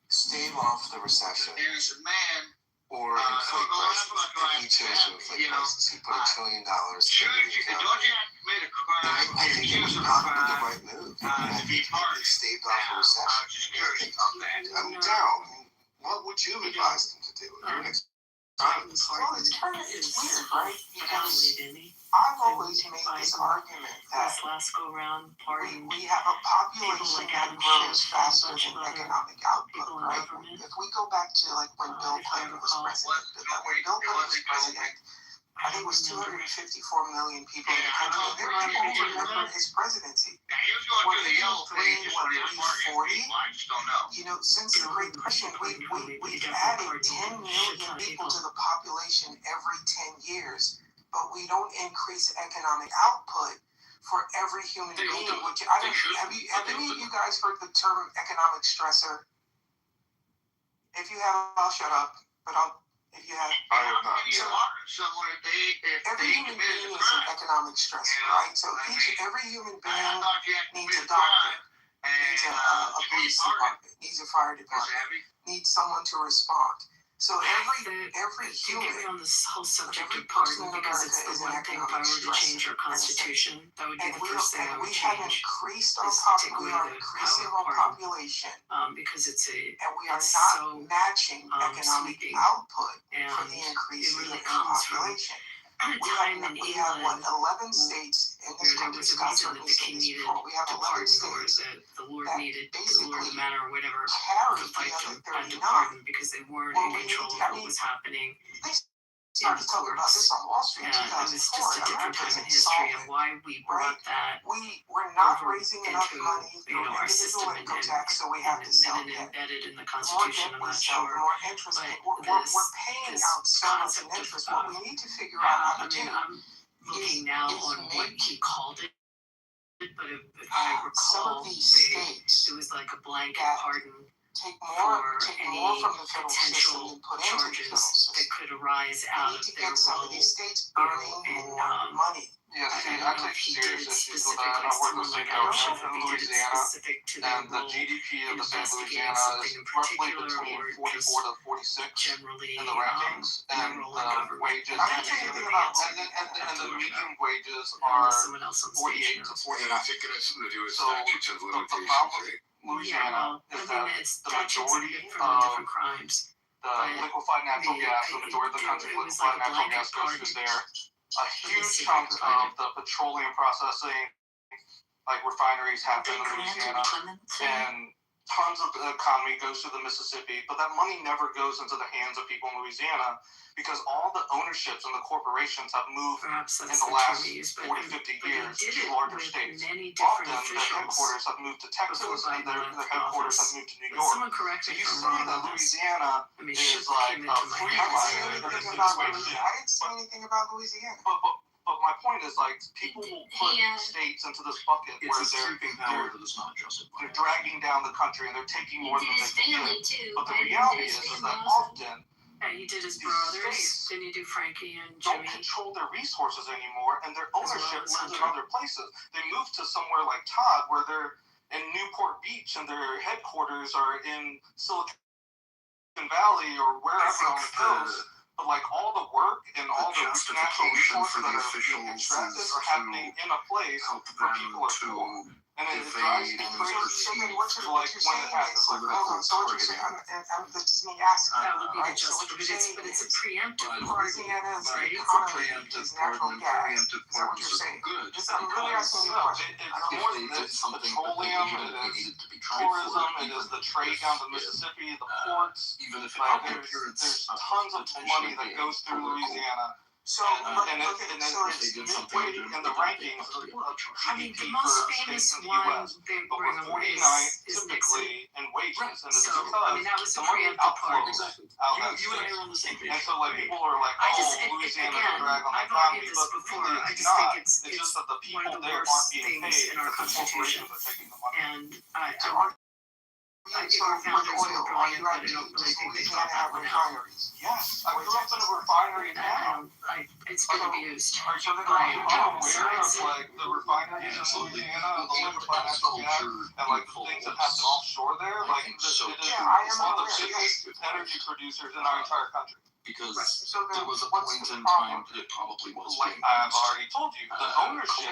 [SPEAKER 2] stave off the recession
[SPEAKER 5] There's a man.
[SPEAKER 2] or inflate prices. And he chose to inflate prices. He put $1 trillion
[SPEAKER 5] Sure,
[SPEAKER 2] into the
[SPEAKER 5] don't
[SPEAKER 2] economy.
[SPEAKER 5] you have to commit a crime?
[SPEAKER 2] I think it was probably the right move. I
[SPEAKER 5] To be
[SPEAKER 2] think
[SPEAKER 5] part.
[SPEAKER 2] they staved off the recession.
[SPEAKER 5] I'm just curious on that.
[SPEAKER 2] Daryl, what would you advise them to do? You're an economist.
[SPEAKER 15] Well, it's weird, right? Because
[SPEAKER 18] Didn't he?
[SPEAKER 15] I've always made this argument that
[SPEAKER 18] This last go round pardon
[SPEAKER 15] we have a population
[SPEAKER 18] like
[SPEAKER 15] that
[SPEAKER 18] Adam
[SPEAKER 15] grows
[SPEAKER 18] Schiff,
[SPEAKER 15] faster
[SPEAKER 18] a bunch
[SPEAKER 15] than
[SPEAKER 18] of other
[SPEAKER 15] economic output,
[SPEAKER 18] people in
[SPEAKER 15] right?
[SPEAKER 18] government.
[SPEAKER 15] If we go back to like when Bill
[SPEAKER 18] if I
[SPEAKER 15] Clinton was
[SPEAKER 18] recall.
[SPEAKER 15] president, when Bill Clinton was president, I think it was 254 million people in the country. And there were people who remember his presidency.
[SPEAKER 5] Now, he was going
[SPEAKER 15] We're
[SPEAKER 5] through the yellow
[SPEAKER 15] hitting
[SPEAKER 5] pages when he was targeting
[SPEAKER 15] 340.
[SPEAKER 5] people. I just don't know.
[SPEAKER 15] You know, since the Great Depression, we've added 10 million people to the population every 10 years, but we don't increase economic output for every human being. Which I don't, have any of you guys heard the term economic stressor? If you have, I'll shut up. But if you have,
[SPEAKER 2] I have not.
[SPEAKER 5] So if
[SPEAKER 15] every
[SPEAKER 5] they
[SPEAKER 15] human
[SPEAKER 5] committed
[SPEAKER 15] being
[SPEAKER 5] a
[SPEAKER 15] is an
[SPEAKER 5] crime,
[SPEAKER 15] economic stressor, right? So every human
[SPEAKER 5] I
[SPEAKER 15] being
[SPEAKER 5] thought you had to
[SPEAKER 15] needs a
[SPEAKER 5] commit
[SPEAKER 15] doctor,
[SPEAKER 5] crime.
[SPEAKER 15] needs a police department, needs a fire department, needs someone to respond. So every
[SPEAKER 18] Get me
[SPEAKER 15] human,
[SPEAKER 18] on this whole subject
[SPEAKER 15] every
[SPEAKER 18] of
[SPEAKER 15] person
[SPEAKER 18] pardon
[SPEAKER 15] in
[SPEAKER 18] because
[SPEAKER 15] America
[SPEAKER 18] it's the
[SPEAKER 15] is an
[SPEAKER 18] one thing if I
[SPEAKER 15] economic
[SPEAKER 18] were to
[SPEAKER 15] stressor.
[SPEAKER 18] change our constitution, that would be
[SPEAKER 15] And
[SPEAKER 18] the
[SPEAKER 15] we
[SPEAKER 18] first thing I would
[SPEAKER 15] have
[SPEAKER 18] change.
[SPEAKER 15] increased our
[SPEAKER 18] is take
[SPEAKER 15] we
[SPEAKER 18] away
[SPEAKER 15] are
[SPEAKER 18] the
[SPEAKER 15] increasing
[SPEAKER 18] power
[SPEAKER 15] our
[SPEAKER 18] of pardon.
[SPEAKER 15] population,
[SPEAKER 18] Because it's
[SPEAKER 15] and we are
[SPEAKER 18] it's
[SPEAKER 15] not
[SPEAKER 18] so
[SPEAKER 15] matching economic
[SPEAKER 18] sweeping,
[SPEAKER 15] output
[SPEAKER 18] and
[SPEAKER 15] for the increase
[SPEAKER 18] it really
[SPEAKER 15] in
[SPEAKER 18] comes from
[SPEAKER 15] population.
[SPEAKER 18] a time in
[SPEAKER 15] We have what,
[SPEAKER 18] England
[SPEAKER 15] 11 states in this
[SPEAKER 18] where there
[SPEAKER 15] country.
[SPEAKER 18] was a
[SPEAKER 15] Scott
[SPEAKER 18] reason that
[SPEAKER 15] certainly
[SPEAKER 18] the
[SPEAKER 15] said
[SPEAKER 18] king
[SPEAKER 15] this
[SPEAKER 18] needed
[SPEAKER 15] before. We have
[SPEAKER 18] to
[SPEAKER 15] 11
[SPEAKER 18] pardon, or
[SPEAKER 15] states
[SPEAKER 18] that the Lord
[SPEAKER 15] that
[SPEAKER 18] needed, the Lord
[SPEAKER 15] basically
[SPEAKER 18] of matter or whatever,
[SPEAKER 15] carry
[SPEAKER 18] to
[SPEAKER 15] the
[SPEAKER 18] fight
[SPEAKER 15] other
[SPEAKER 18] them and to
[SPEAKER 15] 39.
[SPEAKER 18] pardon because they weren't
[SPEAKER 15] Well,
[SPEAKER 18] in
[SPEAKER 15] we
[SPEAKER 18] control
[SPEAKER 15] need
[SPEAKER 18] of
[SPEAKER 15] to-
[SPEAKER 18] what was happening
[SPEAKER 15] They started talking about this on Wall Street in
[SPEAKER 18] and it was
[SPEAKER 15] 2004.
[SPEAKER 18] just a different time in history and why we brought that
[SPEAKER 15] We're not
[SPEAKER 18] over
[SPEAKER 15] raising enough
[SPEAKER 18] into,
[SPEAKER 15] money
[SPEAKER 18] you
[SPEAKER 15] through
[SPEAKER 18] know, our
[SPEAKER 15] individual
[SPEAKER 18] system
[SPEAKER 15] income tax, so we have to sell
[SPEAKER 18] and
[SPEAKER 15] debt.
[SPEAKER 18] embedded in the
[SPEAKER 15] The more
[SPEAKER 18] Constitution.
[SPEAKER 15] debt
[SPEAKER 18] I'm
[SPEAKER 15] we
[SPEAKER 18] not
[SPEAKER 15] sell,
[SPEAKER 18] sure,
[SPEAKER 15] the more interest.
[SPEAKER 18] but
[SPEAKER 15] We're paying
[SPEAKER 18] this
[SPEAKER 15] out so much
[SPEAKER 18] concept
[SPEAKER 15] in
[SPEAKER 18] of,
[SPEAKER 15] interest. What we need to figure out how to do
[SPEAKER 18] I'm looking now on what he called it, but if I
[SPEAKER 15] some
[SPEAKER 18] recall,
[SPEAKER 15] of these states
[SPEAKER 18] it was like a blanket
[SPEAKER 15] that
[SPEAKER 18] pardon
[SPEAKER 15] take
[SPEAKER 18] for
[SPEAKER 15] more
[SPEAKER 18] any
[SPEAKER 15] from the federal system
[SPEAKER 18] potential
[SPEAKER 15] than put into the
[SPEAKER 18] charges
[SPEAKER 15] federal system.
[SPEAKER 18] that could arise out
[SPEAKER 15] We need
[SPEAKER 18] of
[SPEAKER 15] to
[SPEAKER 18] their
[SPEAKER 15] get some of
[SPEAKER 18] role,
[SPEAKER 15] these states
[SPEAKER 18] you know,
[SPEAKER 15] earning
[SPEAKER 18] in
[SPEAKER 15] more money.
[SPEAKER 4] Yeah, see,
[SPEAKER 18] I
[SPEAKER 4] I
[SPEAKER 18] don't know
[SPEAKER 4] take
[SPEAKER 18] if he did
[SPEAKER 4] serious
[SPEAKER 18] it
[SPEAKER 4] issues with
[SPEAKER 18] specific,
[SPEAKER 4] that.
[SPEAKER 18] like
[SPEAKER 4] I work with
[SPEAKER 18] someone like
[SPEAKER 4] state
[SPEAKER 18] Adam
[SPEAKER 4] government
[SPEAKER 18] Schiff,
[SPEAKER 4] in
[SPEAKER 18] if he did it
[SPEAKER 4] Louisiana,
[SPEAKER 18] specific to their
[SPEAKER 4] and the
[SPEAKER 18] role
[SPEAKER 4] GDP
[SPEAKER 18] in
[SPEAKER 4] of the state of
[SPEAKER 18] investigating
[SPEAKER 4] Louisiana
[SPEAKER 18] something
[SPEAKER 4] is
[SPEAKER 18] in
[SPEAKER 4] roughly
[SPEAKER 18] particular,
[SPEAKER 4] between
[SPEAKER 18] or
[SPEAKER 4] 44
[SPEAKER 18] just
[SPEAKER 4] to 46
[SPEAKER 18] generally
[SPEAKER 4] in the rankings,
[SPEAKER 18] their
[SPEAKER 4] and
[SPEAKER 18] role in
[SPEAKER 4] the
[SPEAKER 18] government.
[SPEAKER 4] wages,
[SPEAKER 18] And that's everything else
[SPEAKER 4] and the median wages
[SPEAKER 18] unless
[SPEAKER 4] are
[SPEAKER 18] someone else on stage
[SPEAKER 4] 48 to
[SPEAKER 18] knows.
[SPEAKER 4] 49.
[SPEAKER 9] And I think it has something to do with
[SPEAKER 4] So
[SPEAKER 9] statutes of
[SPEAKER 4] the
[SPEAKER 9] limitations,
[SPEAKER 4] problem
[SPEAKER 9] right?
[SPEAKER 18] Yeah,
[SPEAKER 4] Louisiana
[SPEAKER 18] well,
[SPEAKER 4] is
[SPEAKER 18] I
[SPEAKER 4] that
[SPEAKER 18] mean, it's
[SPEAKER 4] the
[SPEAKER 18] statutes
[SPEAKER 4] majority
[SPEAKER 18] from
[SPEAKER 4] of
[SPEAKER 18] different crimes.
[SPEAKER 4] the liquefied natural gas, the majority of the country's
[SPEAKER 18] it was
[SPEAKER 4] liquefied
[SPEAKER 18] like a
[SPEAKER 4] natural
[SPEAKER 18] blanket
[SPEAKER 4] gas goes
[SPEAKER 18] pardon.
[SPEAKER 4] through there. A huge
[SPEAKER 18] Pacific
[SPEAKER 4] chunk
[SPEAKER 18] provided.
[SPEAKER 4] of the petroleum processing, like refineries, happen in Louisiana, and tons of the economy goes through the Mississippi, but that money never goes into the hands of people in Louisiana because all the ownerships and the corporations have moved
[SPEAKER 18] Perhaps
[SPEAKER 4] in
[SPEAKER 18] that's
[SPEAKER 4] the
[SPEAKER 18] the
[SPEAKER 4] last
[SPEAKER 18] term used,
[SPEAKER 4] 40, 50
[SPEAKER 18] but he
[SPEAKER 4] years
[SPEAKER 18] did
[SPEAKER 4] to
[SPEAKER 18] it
[SPEAKER 4] larger
[SPEAKER 18] with
[SPEAKER 4] states.
[SPEAKER 18] many different
[SPEAKER 4] Often the
[SPEAKER 18] officials
[SPEAKER 4] headquarters have moved to Texas
[SPEAKER 18] before
[SPEAKER 4] and
[SPEAKER 18] Biden
[SPEAKER 4] the
[SPEAKER 18] left
[SPEAKER 4] headquarters
[SPEAKER 18] office.
[SPEAKER 4] have moved to New
[SPEAKER 18] But
[SPEAKER 4] York.
[SPEAKER 18] someone correct
[SPEAKER 4] So
[SPEAKER 18] me
[SPEAKER 4] you
[SPEAKER 18] if I'm
[SPEAKER 4] say
[SPEAKER 18] wrong
[SPEAKER 4] that
[SPEAKER 18] on this.
[SPEAKER 4] Louisiana
[SPEAKER 18] I mean,
[SPEAKER 4] is
[SPEAKER 18] Schiff
[SPEAKER 4] like
[SPEAKER 18] came
[SPEAKER 4] a
[SPEAKER 18] into my
[SPEAKER 4] free
[SPEAKER 18] head.
[SPEAKER 15] I didn't say anything about Louisiana.
[SPEAKER 4] But my point is, like, people will put states into this bucket where they're
[SPEAKER 3] not justified.
[SPEAKER 4] dragging down the country and they're taking more than they can give.
[SPEAKER 22] too.
[SPEAKER 4] But the reality is that often
[SPEAKER 18] Yeah, he did his brothers. Didn't he do Frankie and
[SPEAKER 4] don't
[SPEAKER 18] Jimmy?
[SPEAKER 4] control their resources anymore, and their
[SPEAKER 18] As well
[SPEAKER 4] ownership
[SPEAKER 18] as
[SPEAKER 4] lives in
[SPEAKER 18] Hunter.
[SPEAKER 4] other places. They moved to somewhere like Todd, where they're in Newport Beach, and their headquarters are in Silicon Valley or wherever on the coast. But like all the work and all the natural resources that are being extracted are happening in a place where people are poor. And it drives me crazy.
[SPEAKER 15] So then what you're
[SPEAKER 4] Like
[SPEAKER 15] saying
[SPEAKER 4] when it happens,
[SPEAKER 15] is,
[SPEAKER 4] like,
[SPEAKER 15] hold on, so what you're saying, this is me asking,
[SPEAKER 18] That would be the
[SPEAKER 15] right? So
[SPEAKER 18] just,
[SPEAKER 15] what you're saying
[SPEAKER 18] but it's a
[SPEAKER 15] is,
[SPEAKER 18] preemptive pardon.
[SPEAKER 15] Louisiana's
[SPEAKER 18] Right? It's a
[SPEAKER 15] economy is natural gas. Is that what you're saying?
[SPEAKER 21] Good.
[SPEAKER 15] This, I'm really asking you a question.
[SPEAKER 4] It's more than this. Petroleum, it is tourism, it is the trade down the Mississippi, the ports.
[SPEAKER 21] Even if
[SPEAKER 4] Like there's tons of money that goes through Louisiana.
[SPEAKER 15] So,
[SPEAKER 4] and it's midway in the rankings of
[SPEAKER 18] I mean,
[SPEAKER 4] GDP
[SPEAKER 18] the
[SPEAKER 4] for
[SPEAKER 18] most
[SPEAKER 4] states
[SPEAKER 18] famous
[SPEAKER 4] in the
[SPEAKER 18] one
[SPEAKER 4] U.S.
[SPEAKER 18] they
[SPEAKER 4] But
[SPEAKER 18] bring
[SPEAKER 4] we're
[SPEAKER 18] up
[SPEAKER 4] 49th
[SPEAKER 18] is Nixon.
[SPEAKER 4] typically in wages,
[SPEAKER 18] Right.
[SPEAKER 4] and it's
[SPEAKER 18] So,
[SPEAKER 4] because
[SPEAKER 18] I mean, that was
[SPEAKER 4] the
[SPEAKER 18] the
[SPEAKER 4] money
[SPEAKER 18] preemptive pardon.
[SPEAKER 4] outflows out that
[SPEAKER 21] you and I
[SPEAKER 4] state.
[SPEAKER 21] are on the same page.
[SPEAKER 4] And so like people are like,
[SPEAKER 18] I
[SPEAKER 4] oh,
[SPEAKER 18] just,
[SPEAKER 4] Louisiana's
[SPEAKER 18] again,
[SPEAKER 4] a drag on the
[SPEAKER 18] I've
[SPEAKER 4] economy,
[SPEAKER 18] argued this
[SPEAKER 4] but
[SPEAKER 18] before.
[SPEAKER 4] really
[SPEAKER 18] I
[SPEAKER 4] it's
[SPEAKER 18] just think
[SPEAKER 4] not.
[SPEAKER 18] it's
[SPEAKER 4] Just that the
[SPEAKER 18] one
[SPEAKER 4] people
[SPEAKER 18] of the
[SPEAKER 4] there
[SPEAKER 18] worst
[SPEAKER 4] aren't being
[SPEAKER 18] things
[SPEAKER 4] paid
[SPEAKER 18] in our
[SPEAKER 4] because the
[SPEAKER 18] Constitution.
[SPEAKER 4] corporations are taking the money.
[SPEAKER 18] And I think
[SPEAKER 15] so
[SPEAKER 18] our
[SPEAKER 15] with
[SPEAKER 18] founders
[SPEAKER 15] oil,
[SPEAKER 18] were
[SPEAKER 15] are you
[SPEAKER 18] brilliant, but I
[SPEAKER 15] right?
[SPEAKER 18] don't really
[SPEAKER 15] Does
[SPEAKER 18] think they
[SPEAKER 15] Louisiana
[SPEAKER 18] thought that
[SPEAKER 15] have
[SPEAKER 18] one out.
[SPEAKER 15] refineries?
[SPEAKER 4] Yes, I grew up in a refinery town.
[SPEAKER 18] It's been abused.
[SPEAKER 4] So then
[SPEAKER 18] by
[SPEAKER 4] I'm
[SPEAKER 18] both
[SPEAKER 4] aware of
[SPEAKER 18] sides.
[SPEAKER 4] like the refineries in Louisiana, the liquefied natural gas, and like the things that happen offshore there. Like it is one of the biggest energy producers in our entire country.
[SPEAKER 21] Because
[SPEAKER 15] So then,
[SPEAKER 21] there was a
[SPEAKER 15] what's
[SPEAKER 21] point
[SPEAKER 15] the
[SPEAKER 21] in
[SPEAKER 15] problem?
[SPEAKER 21] time that it probably was.
[SPEAKER 4] Like I've already told you, the ownership,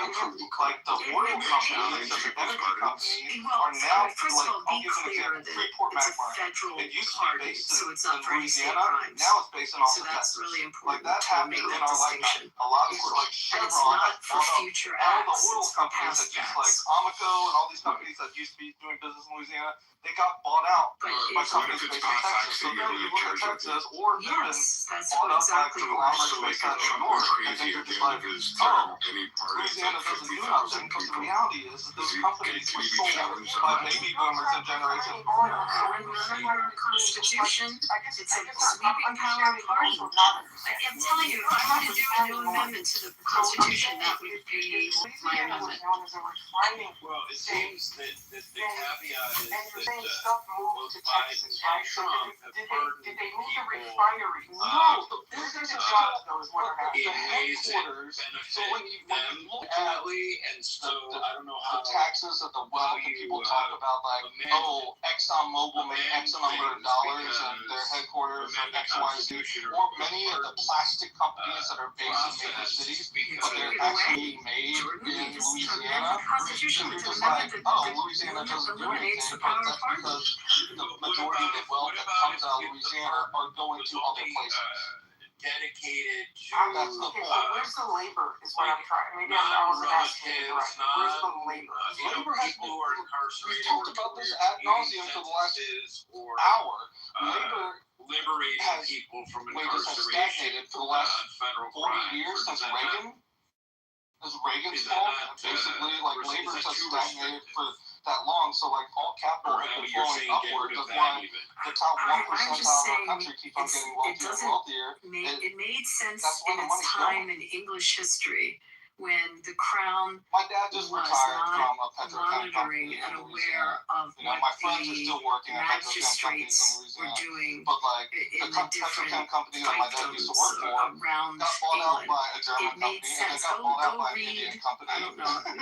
[SPEAKER 4] like the oil companies and the energy companies, are now
[SPEAKER 18] First
[SPEAKER 4] like
[SPEAKER 18] of all,
[SPEAKER 4] I'll
[SPEAKER 18] be
[SPEAKER 4] give an
[SPEAKER 18] clear
[SPEAKER 4] example.
[SPEAKER 18] that
[SPEAKER 4] Freeport
[SPEAKER 18] it's a
[SPEAKER 4] McMoran.
[SPEAKER 18] federal
[SPEAKER 4] It used to be
[SPEAKER 18] pardon,
[SPEAKER 4] based
[SPEAKER 18] so
[SPEAKER 4] in
[SPEAKER 18] it's not for any state
[SPEAKER 4] Louisiana.
[SPEAKER 18] crimes.
[SPEAKER 4] Now it's based in
[SPEAKER 18] So
[SPEAKER 4] Austin,
[SPEAKER 18] that's
[SPEAKER 4] Texas.
[SPEAKER 18] really
[SPEAKER 4] Like
[SPEAKER 18] important
[SPEAKER 4] that
[SPEAKER 18] to
[SPEAKER 4] happened
[SPEAKER 18] make
[SPEAKER 4] in
[SPEAKER 18] that
[SPEAKER 4] our
[SPEAKER 18] distinction.
[SPEAKER 4] lifetime. A lot of like
[SPEAKER 18] And it's
[SPEAKER 4] Chevron,
[SPEAKER 18] not for
[SPEAKER 4] all
[SPEAKER 18] future
[SPEAKER 4] the
[SPEAKER 18] acts,
[SPEAKER 4] oil
[SPEAKER 18] it's for
[SPEAKER 4] companies
[SPEAKER 18] past
[SPEAKER 4] that used like
[SPEAKER 18] acts.
[SPEAKER 4] Amoco and all these companies that used to be doing business in Louisiana, they got bought out
[SPEAKER 18] But
[SPEAKER 4] by
[SPEAKER 18] if
[SPEAKER 4] companies based in Texas. So then you look at Texas, or they've been
[SPEAKER 18] that's
[SPEAKER 4] bought up by
[SPEAKER 18] exactly
[SPEAKER 4] conglomerates
[SPEAKER 21] So like
[SPEAKER 4] based out of New
[SPEAKER 21] Trump
[SPEAKER 4] York,
[SPEAKER 21] was
[SPEAKER 4] and
[SPEAKER 21] crazy
[SPEAKER 4] then you're
[SPEAKER 21] at the
[SPEAKER 4] just
[SPEAKER 21] end
[SPEAKER 4] like,
[SPEAKER 21] of his
[SPEAKER 4] oh,
[SPEAKER 21] term, and he pardoned
[SPEAKER 4] Louisiana
[SPEAKER 21] like
[SPEAKER 4] doesn't do
[SPEAKER 21] 50,000
[SPEAKER 4] nothing, but the
[SPEAKER 21] people.
[SPEAKER 4] reality is those companies were sold by baby boomers and Generation
[SPEAKER 18] No, Alan, under our Constitution, it's a sweeping power pardon. I'm telling you, if I were to do a new amendment to the Constitution, that would be my amendment.
[SPEAKER 9] Well, it seems that the caveat is
[SPEAKER 15] And you're saying
[SPEAKER 9] that
[SPEAKER 15] stuff moved to
[SPEAKER 9] both Biden
[SPEAKER 15] Texas,
[SPEAKER 9] and
[SPEAKER 15] right? So
[SPEAKER 9] Trump have
[SPEAKER 15] did
[SPEAKER 9] pardoned
[SPEAKER 15] they move the
[SPEAKER 9] people
[SPEAKER 15] refinery? No, this is a job that was what happened.
[SPEAKER 9] in ways that
[SPEAKER 4] headquarters. So when
[SPEAKER 9] benefit
[SPEAKER 4] you
[SPEAKER 9] them
[SPEAKER 4] look at
[SPEAKER 9] ultimately, and so I don't know
[SPEAKER 4] the
[SPEAKER 9] how
[SPEAKER 4] taxes of the wealth, and people talk about like, oh, ExxonMobil made X number of dollars and their headquarters are X, Y, Z, or many of the plastic companies that are based in major cities, but they're actually made in Louisiana. So you're just like, oh, Louisiana doesn't do anything, but that's because the majority of the wealth that comes out of Louisiana are going to other places.
[SPEAKER 9] dedicated to
[SPEAKER 15] That's the point. Where's the labor is what I'm trying. Maybe I wasn't asking you directly. Where's the labor?
[SPEAKER 4] Labor has
[SPEAKER 9] people who are incarcerated.
[SPEAKER 4] We've talked about this ad nauseum for the last hour. Labor
[SPEAKER 9] liberating
[SPEAKER 4] has
[SPEAKER 9] people from
[SPEAKER 4] wages have
[SPEAKER 9] incarceration
[SPEAKER 4] stagnated for the last
[SPEAKER 9] federal
[SPEAKER 4] 40 years since Reagan. Since Reagan's fault, basically, like labor has stagnated for that long. So like all capital has been flowing upward. That's why the top 1% of our country keep on getting wealthier and wealthier.
[SPEAKER 18] It made sense
[SPEAKER 4] that's where
[SPEAKER 18] in
[SPEAKER 4] the
[SPEAKER 18] its
[SPEAKER 4] money's
[SPEAKER 18] time
[SPEAKER 4] going.
[SPEAKER 18] in English history when the crown
[SPEAKER 4] My dad just
[SPEAKER 18] was
[SPEAKER 4] retired
[SPEAKER 18] not
[SPEAKER 4] from a petrochem company
[SPEAKER 18] monitoring
[SPEAKER 4] in
[SPEAKER 18] and
[SPEAKER 4] Louisiana.
[SPEAKER 18] aware of
[SPEAKER 4] You know,
[SPEAKER 18] what
[SPEAKER 4] my friends are
[SPEAKER 18] the
[SPEAKER 4] still working at petrochem companies
[SPEAKER 18] magistrates
[SPEAKER 4] in
[SPEAKER 18] were
[SPEAKER 4] Louisiana.
[SPEAKER 18] doing
[SPEAKER 4] But like
[SPEAKER 18] in
[SPEAKER 4] the
[SPEAKER 18] the different
[SPEAKER 4] petrochem company that my dad used to work for
[SPEAKER 18] around
[SPEAKER 4] got bought out
[SPEAKER 18] England.
[SPEAKER 4] by a German
[SPEAKER 18] It made
[SPEAKER 4] company, and they
[SPEAKER 18] sense.
[SPEAKER 4] got bought out
[SPEAKER 18] Go
[SPEAKER 4] by an
[SPEAKER 18] read,
[SPEAKER 4] Indian company.
[SPEAKER 18] I don't know,
[SPEAKER 4] And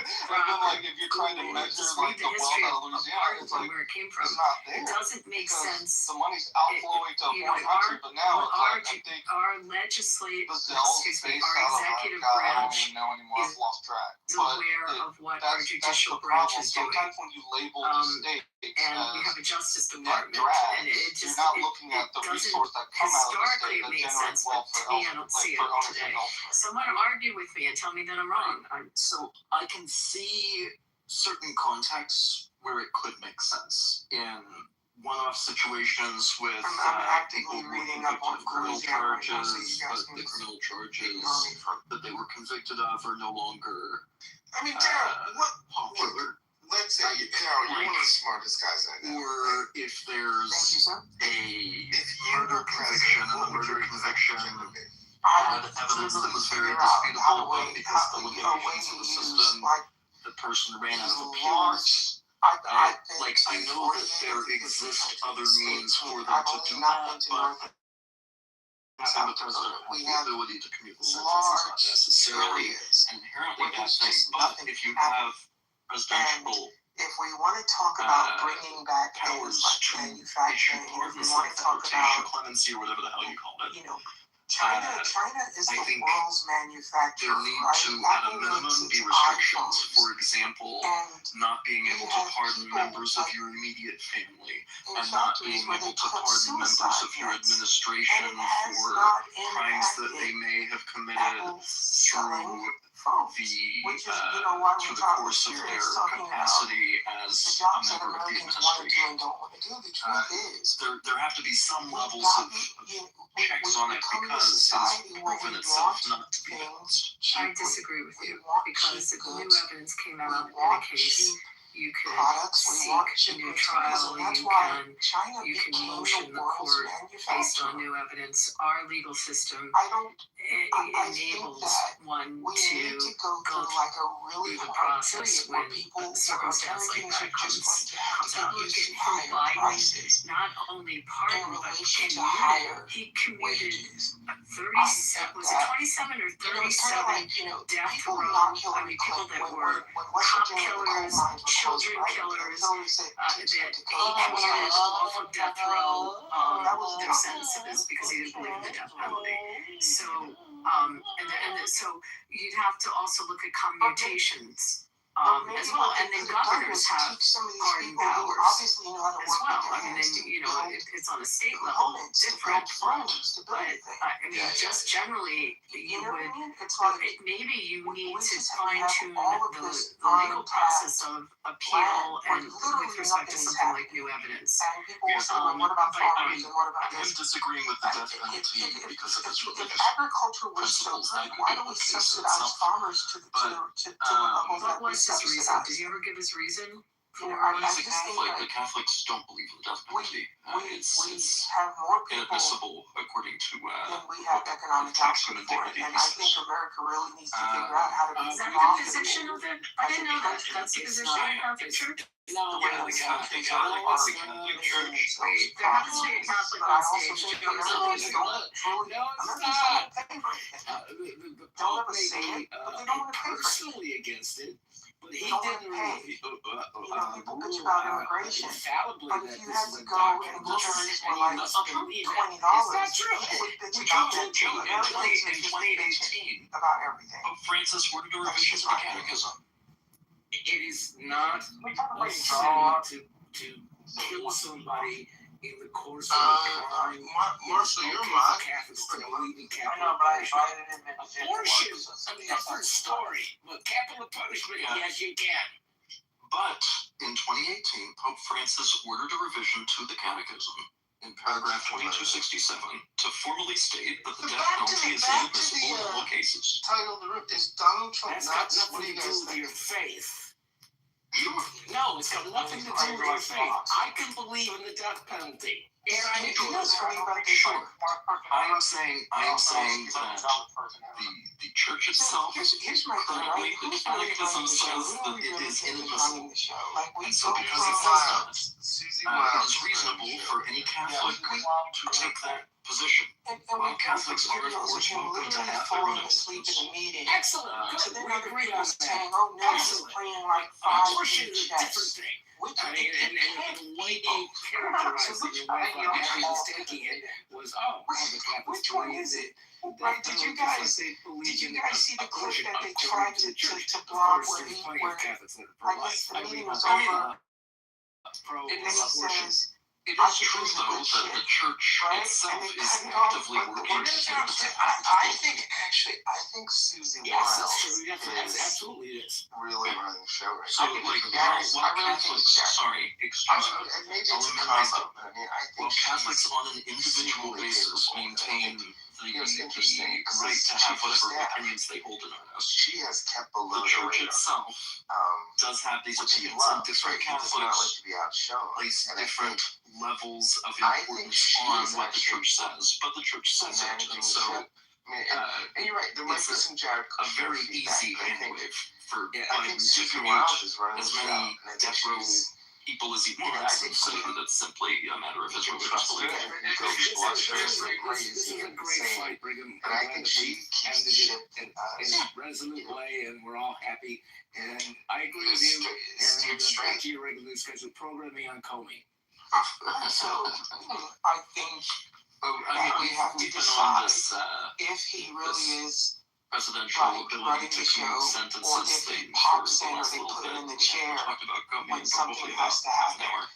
[SPEAKER 4] then like if you're trying to measure
[SPEAKER 18] just
[SPEAKER 4] like
[SPEAKER 18] read
[SPEAKER 4] the
[SPEAKER 18] the
[SPEAKER 4] wealth
[SPEAKER 18] history
[SPEAKER 4] out
[SPEAKER 18] of
[SPEAKER 4] of Louisiana, it's like
[SPEAKER 18] where it came from.
[SPEAKER 4] it's not there.
[SPEAKER 18] It doesn't make
[SPEAKER 4] because
[SPEAKER 18] sense.
[SPEAKER 4] the money's outflowing to a
[SPEAKER 18] You know,
[SPEAKER 4] foreign country, but now it's like I think
[SPEAKER 18] our legislative,
[SPEAKER 4] the Zell's based out of
[SPEAKER 18] executive
[SPEAKER 4] God, I don't
[SPEAKER 18] branch
[SPEAKER 4] even know anymore. I've lost track.
[SPEAKER 18] is
[SPEAKER 4] But
[SPEAKER 18] aware of what our
[SPEAKER 4] that's
[SPEAKER 18] judicial
[SPEAKER 4] the
[SPEAKER 18] branch
[SPEAKER 4] problem.
[SPEAKER 18] is doing.
[SPEAKER 4] Sometimes when you label the states
[SPEAKER 18] And we have
[SPEAKER 4] as
[SPEAKER 18] a Justice
[SPEAKER 4] net
[SPEAKER 18] Department,
[SPEAKER 4] drags,
[SPEAKER 18] and it just
[SPEAKER 4] you're not looking at the
[SPEAKER 18] doesn't
[SPEAKER 4] resource that come out of the
[SPEAKER 18] historically
[SPEAKER 4] state that
[SPEAKER 18] it made
[SPEAKER 4] generates
[SPEAKER 18] sense, but
[SPEAKER 4] wealth
[SPEAKER 18] to
[SPEAKER 4] for
[SPEAKER 18] me I don't see
[SPEAKER 4] for
[SPEAKER 18] it
[SPEAKER 4] ownership
[SPEAKER 18] today.
[SPEAKER 4] elsewhere.
[SPEAKER 18] Someone argue with me and tell me that I'm wrong.
[SPEAKER 21] So I can see certain contexts where it could make sense in one-off situations with
[SPEAKER 15] I'm actively
[SPEAKER 21] people who were
[SPEAKER 15] reading
[SPEAKER 21] convicted
[SPEAKER 15] up on
[SPEAKER 21] of criminal
[SPEAKER 15] Louisiana right now, so
[SPEAKER 21] charges,
[SPEAKER 15] you guys
[SPEAKER 21] but
[SPEAKER 15] can
[SPEAKER 21] the
[SPEAKER 15] just
[SPEAKER 21] criminal charges
[SPEAKER 15] ignore me for.
[SPEAKER 21] that they were convicted of are no longer
[SPEAKER 5] I mean, Daryl,
[SPEAKER 21] popular.
[SPEAKER 5] let's say, Daryl, you're one of the smartest guys I know.
[SPEAKER 21] Or if there's
[SPEAKER 15] Thank you, sir.
[SPEAKER 21] a murder conviction and the murder conviction
[SPEAKER 15] I
[SPEAKER 21] had evidence that was very
[SPEAKER 15] figure out
[SPEAKER 21] disputable,
[SPEAKER 15] how
[SPEAKER 21] but because the
[SPEAKER 15] a way
[SPEAKER 21] limitations
[SPEAKER 15] to
[SPEAKER 21] of the
[SPEAKER 15] use
[SPEAKER 21] system,
[SPEAKER 15] like
[SPEAKER 21] the person ran out of
[SPEAKER 15] laws.
[SPEAKER 21] appeals.
[SPEAKER 15] I think
[SPEAKER 21] Like, I know that there exist other means for them to do that, but
[SPEAKER 3] having the president
[SPEAKER 15] We
[SPEAKER 3] the
[SPEAKER 15] have
[SPEAKER 3] ability to commute the sentence is not
[SPEAKER 15] large
[SPEAKER 3] necessarily
[SPEAKER 15] areas
[SPEAKER 3] inherently
[SPEAKER 15] where
[SPEAKER 3] bad
[SPEAKER 15] there's
[SPEAKER 3] thing.
[SPEAKER 15] just
[SPEAKER 3] But
[SPEAKER 15] nothing
[SPEAKER 3] if you
[SPEAKER 15] happening.
[SPEAKER 3] have presidential
[SPEAKER 15] If we want to talk about bringing back
[SPEAKER 3] powers
[SPEAKER 15] things like
[SPEAKER 3] to
[SPEAKER 15] manufacturing,
[SPEAKER 3] issue
[SPEAKER 15] if we
[SPEAKER 3] pardons
[SPEAKER 15] want
[SPEAKER 3] like
[SPEAKER 15] to talk
[SPEAKER 3] deportation,
[SPEAKER 15] about,
[SPEAKER 3] clemency, or whatever the hell you called it,
[SPEAKER 15] you know, China is
[SPEAKER 3] I
[SPEAKER 15] the
[SPEAKER 3] think
[SPEAKER 15] world's manufacturer,
[SPEAKER 3] there need
[SPEAKER 15] right?
[SPEAKER 3] to, at a
[SPEAKER 15] Apple
[SPEAKER 3] minimum,
[SPEAKER 15] makes
[SPEAKER 3] be
[SPEAKER 15] its
[SPEAKER 3] restrictions.
[SPEAKER 15] iPhones.
[SPEAKER 3] For example,
[SPEAKER 15] And
[SPEAKER 3] not being
[SPEAKER 15] we
[SPEAKER 3] able to
[SPEAKER 15] have
[SPEAKER 3] pardon
[SPEAKER 15] people
[SPEAKER 3] members of
[SPEAKER 15] like
[SPEAKER 3] your immediate family,
[SPEAKER 15] in
[SPEAKER 3] and not
[SPEAKER 15] factories
[SPEAKER 3] being
[SPEAKER 15] where
[SPEAKER 3] able
[SPEAKER 15] they
[SPEAKER 3] to
[SPEAKER 15] put up
[SPEAKER 3] pardon members
[SPEAKER 15] suicide
[SPEAKER 3] of your
[SPEAKER 15] nets.
[SPEAKER 3] administration
[SPEAKER 15] And it has
[SPEAKER 3] for
[SPEAKER 15] not
[SPEAKER 3] crimes that they
[SPEAKER 15] impacted
[SPEAKER 3] may have committed
[SPEAKER 15] Apple selling phones, which is, you know, why
[SPEAKER 3] through
[SPEAKER 15] we're
[SPEAKER 3] the course of their
[SPEAKER 15] talking about
[SPEAKER 3] capacity as
[SPEAKER 15] the
[SPEAKER 3] a
[SPEAKER 15] jobs that
[SPEAKER 3] member of the
[SPEAKER 15] Americans want to do
[SPEAKER 3] administration.
[SPEAKER 15] and don't want to do. The truth is,
[SPEAKER 3] There have to be some
[SPEAKER 15] we've
[SPEAKER 3] levels
[SPEAKER 15] gotten,
[SPEAKER 3] of checks on it
[SPEAKER 15] become a
[SPEAKER 3] because it's
[SPEAKER 15] society where
[SPEAKER 3] proven
[SPEAKER 15] we
[SPEAKER 3] itself
[SPEAKER 15] want
[SPEAKER 3] not to be
[SPEAKER 15] things
[SPEAKER 3] balanced.
[SPEAKER 18] I
[SPEAKER 15] cheaply.
[SPEAKER 18] disagree with
[SPEAKER 15] We
[SPEAKER 18] you
[SPEAKER 15] want
[SPEAKER 18] because
[SPEAKER 15] cheap
[SPEAKER 18] if new
[SPEAKER 15] goods.
[SPEAKER 18] evidence came
[SPEAKER 15] We
[SPEAKER 18] out in a
[SPEAKER 15] want
[SPEAKER 18] case,
[SPEAKER 15] cheap
[SPEAKER 18] you could
[SPEAKER 15] products. We
[SPEAKER 18] seek
[SPEAKER 15] want
[SPEAKER 18] a
[SPEAKER 15] cheap
[SPEAKER 18] new
[SPEAKER 15] materials,
[SPEAKER 18] trial.
[SPEAKER 15] and that's
[SPEAKER 18] You
[SPEAKER 15] why
[SPEAKER 18] can
[SPEAKER 15] China became
[SPEAKER 18] motion
[SPEAKER 15] the
[SPEAKER 18] the
[SPEAKER 15] world's
[SPEAKER 18] court based
[SPEAKER 15] manufacturer.
[SPEAKER 18] on new evidence. Our legal system
[SPEAKER 15] I think
[SPEAKER 18] enables
[SPEAKER 15] that
[SPEAKER 18] one
[SPEAKER 15] we need to go through like a really
[SPEAKER 18] through the
[SPEAKER 15] hard
[SPEAKER 18] process
[SPEAKER 15] period where
[SPEAKER 18] when
[SPEAKER 15] people,
[SPEAKER 18] a circumstance like
[SPEAKER 15] Americans
[SPEAKER 18] that
[SPEAKER 15] are just
[SPEAKER 18] comes
[SPEAKER 15] going to have to
[SPEAKER 18] out.
[SPEAKER 15] get used to
[SPEAKER 18] Look at
[SPEAKER 15] higher
[SPEAKER 18] Biden,
[SPEAKER 15] prices
[SPEAKER 18] not only
[SPEAKER 15] in
[SPEAKER 18] pardoned but
[SPEAKER 15] relation to
[SPEAKER 18] commuted.
[SPEAKER 15] higher
[SPEAKER 18] He commuted
[SPEAKER 15] wages.
[SPEAKER 18] 37, was it 27 or 37
[SPEAKER 15] like, you know,
[SPEAKER 18] death
[SPEAKER 15] people
[SPEAKER 18] row?
[SPEAKER 15] not
[SPEAKER 18] I
[SPEAKER 15] Hillary
[SPEAKER 18] mean, people
[SPEAKER 15] Clinton
[SPEAKER 18] that
[SPEAKER 15] when
[SPEAKER 18] were
[SPEAKER 15] West
[SPEAKER 18] cop
[SPEAKER 15] Virginia coal
[SPEAKER 18] killers,
[SPEAKER 15] mines were closed,
[SPEAKER 18] children
[SPEAKER 15] right?
[SPEAKER 18] killers,
[SPEAKER 15] Hillary said,
[SPEAKER 18] that he commuted off of death row their sentences because he didn't believe in the death penalty. So, so you'd have to also look at commutations as well, and then governors have pardon powers
[SPEAKER 15] obviously know how to
[SPEAKER 18] as
[SPEAKER 15] work
[SPEAKER 18] well.
[SPEAKER 15] with
[SPEAKER 18] I mean,
[SPEAKER 15] their hands
[SPEAKER 18] then,
[SPEAKER 15] to
[SPEAKER 18] you know,
[SPEAKER 15] build
[SPEAKER 18] it's on a state level different,
[SPEAKER 15] funds to build
[SPEAKER 18] but
[SPEAKER 15] things.
[SPEAKER 18] I mean, just generally, you
[SPEAKER 15] know
[SPEAKER 18] would,
[SPEAKER 15] what I mean? It's like
[SPEAKER 18] maybe you need
[SPEAKER 15] we
[SPEAKER 18] to
[SPEAKER 15] just
[SPEAKER 18] fine
[SPEAKER 15] have
[SPEAKER 18] tune
[SPEAKER 15] all of
[SPEAKER 18] the
[SPEAKER 15] this
[SPEAKER 18] legal
[SPEAKER 15] untapped
[SPEAKER 18] process of appeal
[SPEAKER 15] land
[SPEAKER 18] and
[SPEAKER 15] where
[SPEAKER 18] with
[SPEAKER 15] literally
[SPEAKER 18] respect to
[SPEAKER 15] nothing is
[SPEAKER 18] something like
[SPEAKER 15] happening.
[SPEAKER 18] new evidence.
[SPEAKER 15] And people will say, well, what about farmers and what about
[SPEAKER 3] I'm
[SPEAKER 15] this?
[SPEAKER 3] disagreeing with the death penalty because of its
[SPEAKER 15] If
[SPEAKER 3] religious
[SPEAKER 15] agriculture was so
[SPEAKER 3] principles.
[SPEAKER 15] good, why do we subsidize farmers to the level that
[SPEAKER 18] What
[SPEAKER 15] we
[SPEAKER 18] was his reason?
[SPEAKER 15] subsidize?
[SPEAKER 18] Did he ever give his reason?
[SPEAKER 15] You know, I
[SPEAKER 3] He's a
[SPEAKER 15] just think
[SPEAKER 3] Catholic.
[SPEAKER 15] like
[SPEAKER 3] The Catholics don't believe in the death penalty. It's
[SPEAKER 15] have more people
[SPEAKER 3] inadmissible according to
[SPEAKER 15] than we have economic output for it. And I think America really needs to figure out how to be
[SPEAKER 18] Is that the
[SPEAKER 15] profitable.
[SPEAKER 18] position of it? I didn't know that. That's the position of the Catholic Church?
[SPEAKER 3] No,
[SPEAKER 15] Yeah,
[SPEAKER 3] the
[SPEAKER 15] Catholic
[SPEAKER 3] Church.
[SPEAKER 18] Wait, there has to be a Catholic
[SPEAKER 15] But I
[SPEAKER 18] on
[SPEAKER 15] also
[SPEAKER 18] stage.
[SPEAKER 15] think Americans don't truly, Americans don't want to pay for anything.
[SPEAKER 11] The
[SPEAKER 15] Don't
[SPEAKER 11] Pope
[SPEAKER 15] ever
[SPEAKER 11] may
[SPEAKER 15] say
[SPEAKER 11] be
[SPEAKER 15] it, but they don't want to pay for it.
[SPEAKER 11] personally against it, but he
[SPEAKER 15] They don't want
[SPEAKER 11] didn't
[SPEAKER 15] to pay.
[SPEAKER 11] really
[SPEAKER 15] You know, people bitch about immigration,
[SPEAKER 11] infallibly
[SPEAKER 15] but
[SPEAKER 11] that
[SPEAKER 15] if you
[SPEAKER 11] this
[SPEAKER 15] had
[SPEAKER 11] is
[SPEAKER 15] to
[SPEAKER 11] a
[SPEAKER 15] go
[SPEAKER 11] doctrine.
[SPEAKER 15] and go church for like
[SPEAKER 3] That's not true.
[SPEAKER 15] $20,
[SPEAKER 11] It's not true.
[SPEAKER 15] you would bitch
[SPEAKER 11] We
[SPEAKER 15] about
[SPEAKER 11] told
[SPEAKER 15] that too.
[SPEAKER 11] you
[SPEAKER 15] Americans
[SPEAKER 3] in
[SPEAKER 15] are just
[SPEAKER 3] 2018,
[SPEAKER 15] bitching about everything.
[SPEAKER 3] Pope Francis ordered a revision to the Catechism.
[SPEAKER 11] It is not a sin to kill somebody in the course of a crime.
[SPEAKER 5] Marshall,
[SPEAKER 11] It's
[SPEAKER 5] you're
[SPEAKER 11] okay
[SPEAKER 5] mine.
[SPEAKER 11] for Catholics to believe in
[SPEAKER 15] I
[SPEAKER 11] capital
[SPEAKER 15] know, but I
[SPEAKER 11] punishment.
[SPEAKER 15] invited him and
[SPEAKER 11] Abortion, a different story, but capital punishment, yes, you can.
[SPEAKER 3] But in 2018, Pope Francis ordered a revision to the Catechism in paragraph 2267 to formally state that the death penalty is inadmissible in all cases.
[SPEAKER 5] Title of the room is Donald Trump
[SPEAKER 11] That's got
[SPEAKER 5] nuts. What do
[SPEAKER 11] nothing
[SPEAKER 5] you
[SPEAKER 11] to do
[SPEAKER 5] guys
[SPEAKER 11] with
[SPEAKER 5] think?
[SPEAKER 11] your faith. No, it's got nothing to do with your faith. I can believe in the death penalty. And I do.
[SPEAKER 3] I am saying that the church itself
[SPEAKER 15] Here's my thing,
[SPEAKER 3] currently,
[SPEAKER 15] right?
[SPEAKER 3] the
[SPEAKER 15] Who's really
[SPEAKER 3] Catechism
[SPEAKER 15] running the show?
[SPEAKER 3] says
[SPEAKER 15] Who are
[SPEAKER 3] that
[SPEAKER 15] we
[SPEAKER 3] it
[SPEAKER 15] really
[SPEAKER 3] is
[SPEAKER 15] thinking is
[SPEAKER 3] inadmissible.
[SPEAKER 15] running the show? Like, we
[SPEAKER 3] And so
[SPEAKER 15] don't
[SPEAKER 3] because
[SPEAKER 15] know
[SPEAKER 3] it
[SPEAKER 15] how-
[SPEAKER 3] says that, it is reasonable for any Catholic to take that position.
[SPEAKER 15] And
[SPEAKER 3] While Catholics are, of
[SPEAKER 15] videos
[SPEAKER 3] course,
[SPEAKER 15] of him
[SPEAKER 3] welcome to
[SPEAKER 15] literally
[SPEAKER 3] have their own
[SPEAKER 15] falling asleep in
[SPEAKER 3] opinions.
[SPEAKER 15] the meeting.
[SPEAKER 11] Excellent.
[SPEAKER 15] So
[SPEAKER 11] Good.
[SPEAKER 15] then
[SPEAKER 11] We
[SPEAKER 15] other
[SPEAKER 11] agree
[SPEAKER 15] people
[SPEAKER 11] on that.
[SPEAKER 15] saying, oh, no, he's
[SPEAKER 11] Excellent.
[SPEAKER 15] playing like 5
[SPEAKER 11] Abortion is a different
[SPEAKER 15] chess.
[SPEAKER 11] thing.
[SPEAKER 15] Which
[SPEAKER 11] I mean, and the way they characterized it, the way Biden was taking it, was, the Catholics
[SPEAKER 15] one
[SPEAKER 11] believe
[SPEAKER 15] is it?
[SPEAKER 11] that
[SPEAKER 15] Right, did you guys see the clip that they tried to block where he, where I guess the meeting was over, and he says,
[SPEAKER 3] It is true, though, that the church itself is actively working to
[SPEAKER 5] I think Susie
[SPEAKER 11] yes,
[SPEAKER 5] Wiles
[SPEAKER 11] that's true. Yes,
[SPEAKER 5] is
[SPEAKER 11] absolutely it is.
[SPEAKER 5] really running the show right
[SPEAKER 3] So,
[SPEAKER 5] now.
[SPEAKER 3] like,
[SPEAKER 5] Yes,
[SPEAKER 3] while
[SPEAKER 5] I really think
[SPEAKER 3] Catholics,
[SPEAKER 5] so.
[SPEAKER 3] sorry, excuse me,
[SPEAKER 5] Maybe it's
[SPEAKER 3] I'll
[SPEAKER 5] a
[SPEAKER 3] minimize
[SPEAKER 5] combo,
[SPEAKER 3] it.
[SPEAKER 5] but I mean, I think
[SPEAKER 3] While Catholics
[SPEAKER 5] she's
[SPEAKER 3] on an individual
[SPEAKER 5] exceedingly
[SPEAKER 3] basis
[SPEAKER 5] capable.
[SPEAKER 3] maintain
[SPEAKER 5] It was interesting
[SPEAKER 3] the
[SPEAKER 5] because
[SPEAKER 3] right
[SPEAKER 5] as
[SPEAKER 3] to have
[SPEAKER 5] chief of
[SPEAKER 3] whatever
[SPEAKER 5] staff,
[SPEAKER 3] opinions they hold in earnest,
[SPEAKER 5] she has kept below
[SPEAKER 3] the
[SPEAKER 5] the
[SPEAKER 3] church
[SPEAKER 5] radar.
[SPEAKER 3] itself does have these
[SPEAKER 5] Which he
[SPEAKER 3] opinions, and
[SPEAKER 5] loves,
[SPEAKER 3] different
[SPEAKER 5] right? He does not like
[SPEAKER 3] Catholics
[SPEAKER 5] to be outshone.
[SPEAKER 3] place
[SPEAKER 5] And I
[SPEAKER 3] different
[SPEAKER 5] think
[SPEAKER 3] levels of
[SPEAKER 5] I think
[SPEAKER 3] importance
[SPEAKER 5] she
[SPEAKER 3] on
[SPEAKER 5] is
[SPEAKER 3] what the
[SPEAKER 5] actually
[SPEAKER 3] church says, but the church says it,
[SPEAKER 5] managing
[SPEAKER 3] and
[SPEAKER 5] the
[SPEAKER 3] so
[SPEAKER 5] ship. I mean, and you're right, there might
[SPEAKER 3] it's
[SPEAKER 5] be some Jared
[SPEAKER 3] a
[SPEAKER 5] Kushner
[SPEAKER 3] very
[SPEAKER 5] feedback,
[SPEAKER 3] easy
[SPEAKER 5] but I think
[SPEAKER 3] handwave for
[SPEAKER 5] I
[SPEAKER 3] Biden
[SPEAKER 5] think
[SPEAKER 3] to
[SPEAKER 5] Susie
[SPEAKER 3] commute
[SPEAKER 5] Wiles is running
[SPEAKER 3] as
[SPEAKER 5] the show.
[SPEAKER 3] many
[SPEAKER 5] And I think
[SPEAKER 3] death row
[SPEAKER 5] she's
[SPEAKER 10] people as he wants and say that it's simply a matter of his religious belief.
[SPEAKER 2] This is a great fight, Brigham. And I think she keeps the ship in a resolute way, and we're all happy. And I agree with you. And back to your regularly scheduled programming on Comey.
[SPEAKER 15] So I think
[SPEAKER 10] we
[SPEAKER 15] have to
[SPEAKER 10] been on
[SPEAKER 15] decide
[SPEAKER 10] this,
[SPEAKER 15] if he really is
[SPEAKER 10] presidential ability
[SPEAKER 15] running
[SPEAKER 10] to
[SPEAKER 15] the show,
[SPEAKER 10] commit
[SPEAKER 15] or
[SPEAKER 10] sentences
[SPEAKER 15] if he
[SPEAKER 10] thing
[SPEAKER 15] pops
[SPEAKER 10] for
[SPEAKER 15] in
[SPEAKER 10] the
[SPEAKER 15] or
[SPEAKER 10] last
[SPEAKER 15] they
[SPEAKER 10] little
[SPEAKER 15] put him
[SPEAKER 10] bit.
[SPEAKER 15] in the chair
[SPEAKER 10] Talked about Comey
[SPEAKER 15] when
[SPEAKER 10] for
[SPEAKER 15] something
[SPEAKER 10] probably
[SPEAKER 15] has to
[SPEAKER 10] about half an
[SPEAKER 15] happen.
[SPEAKER 10] hour.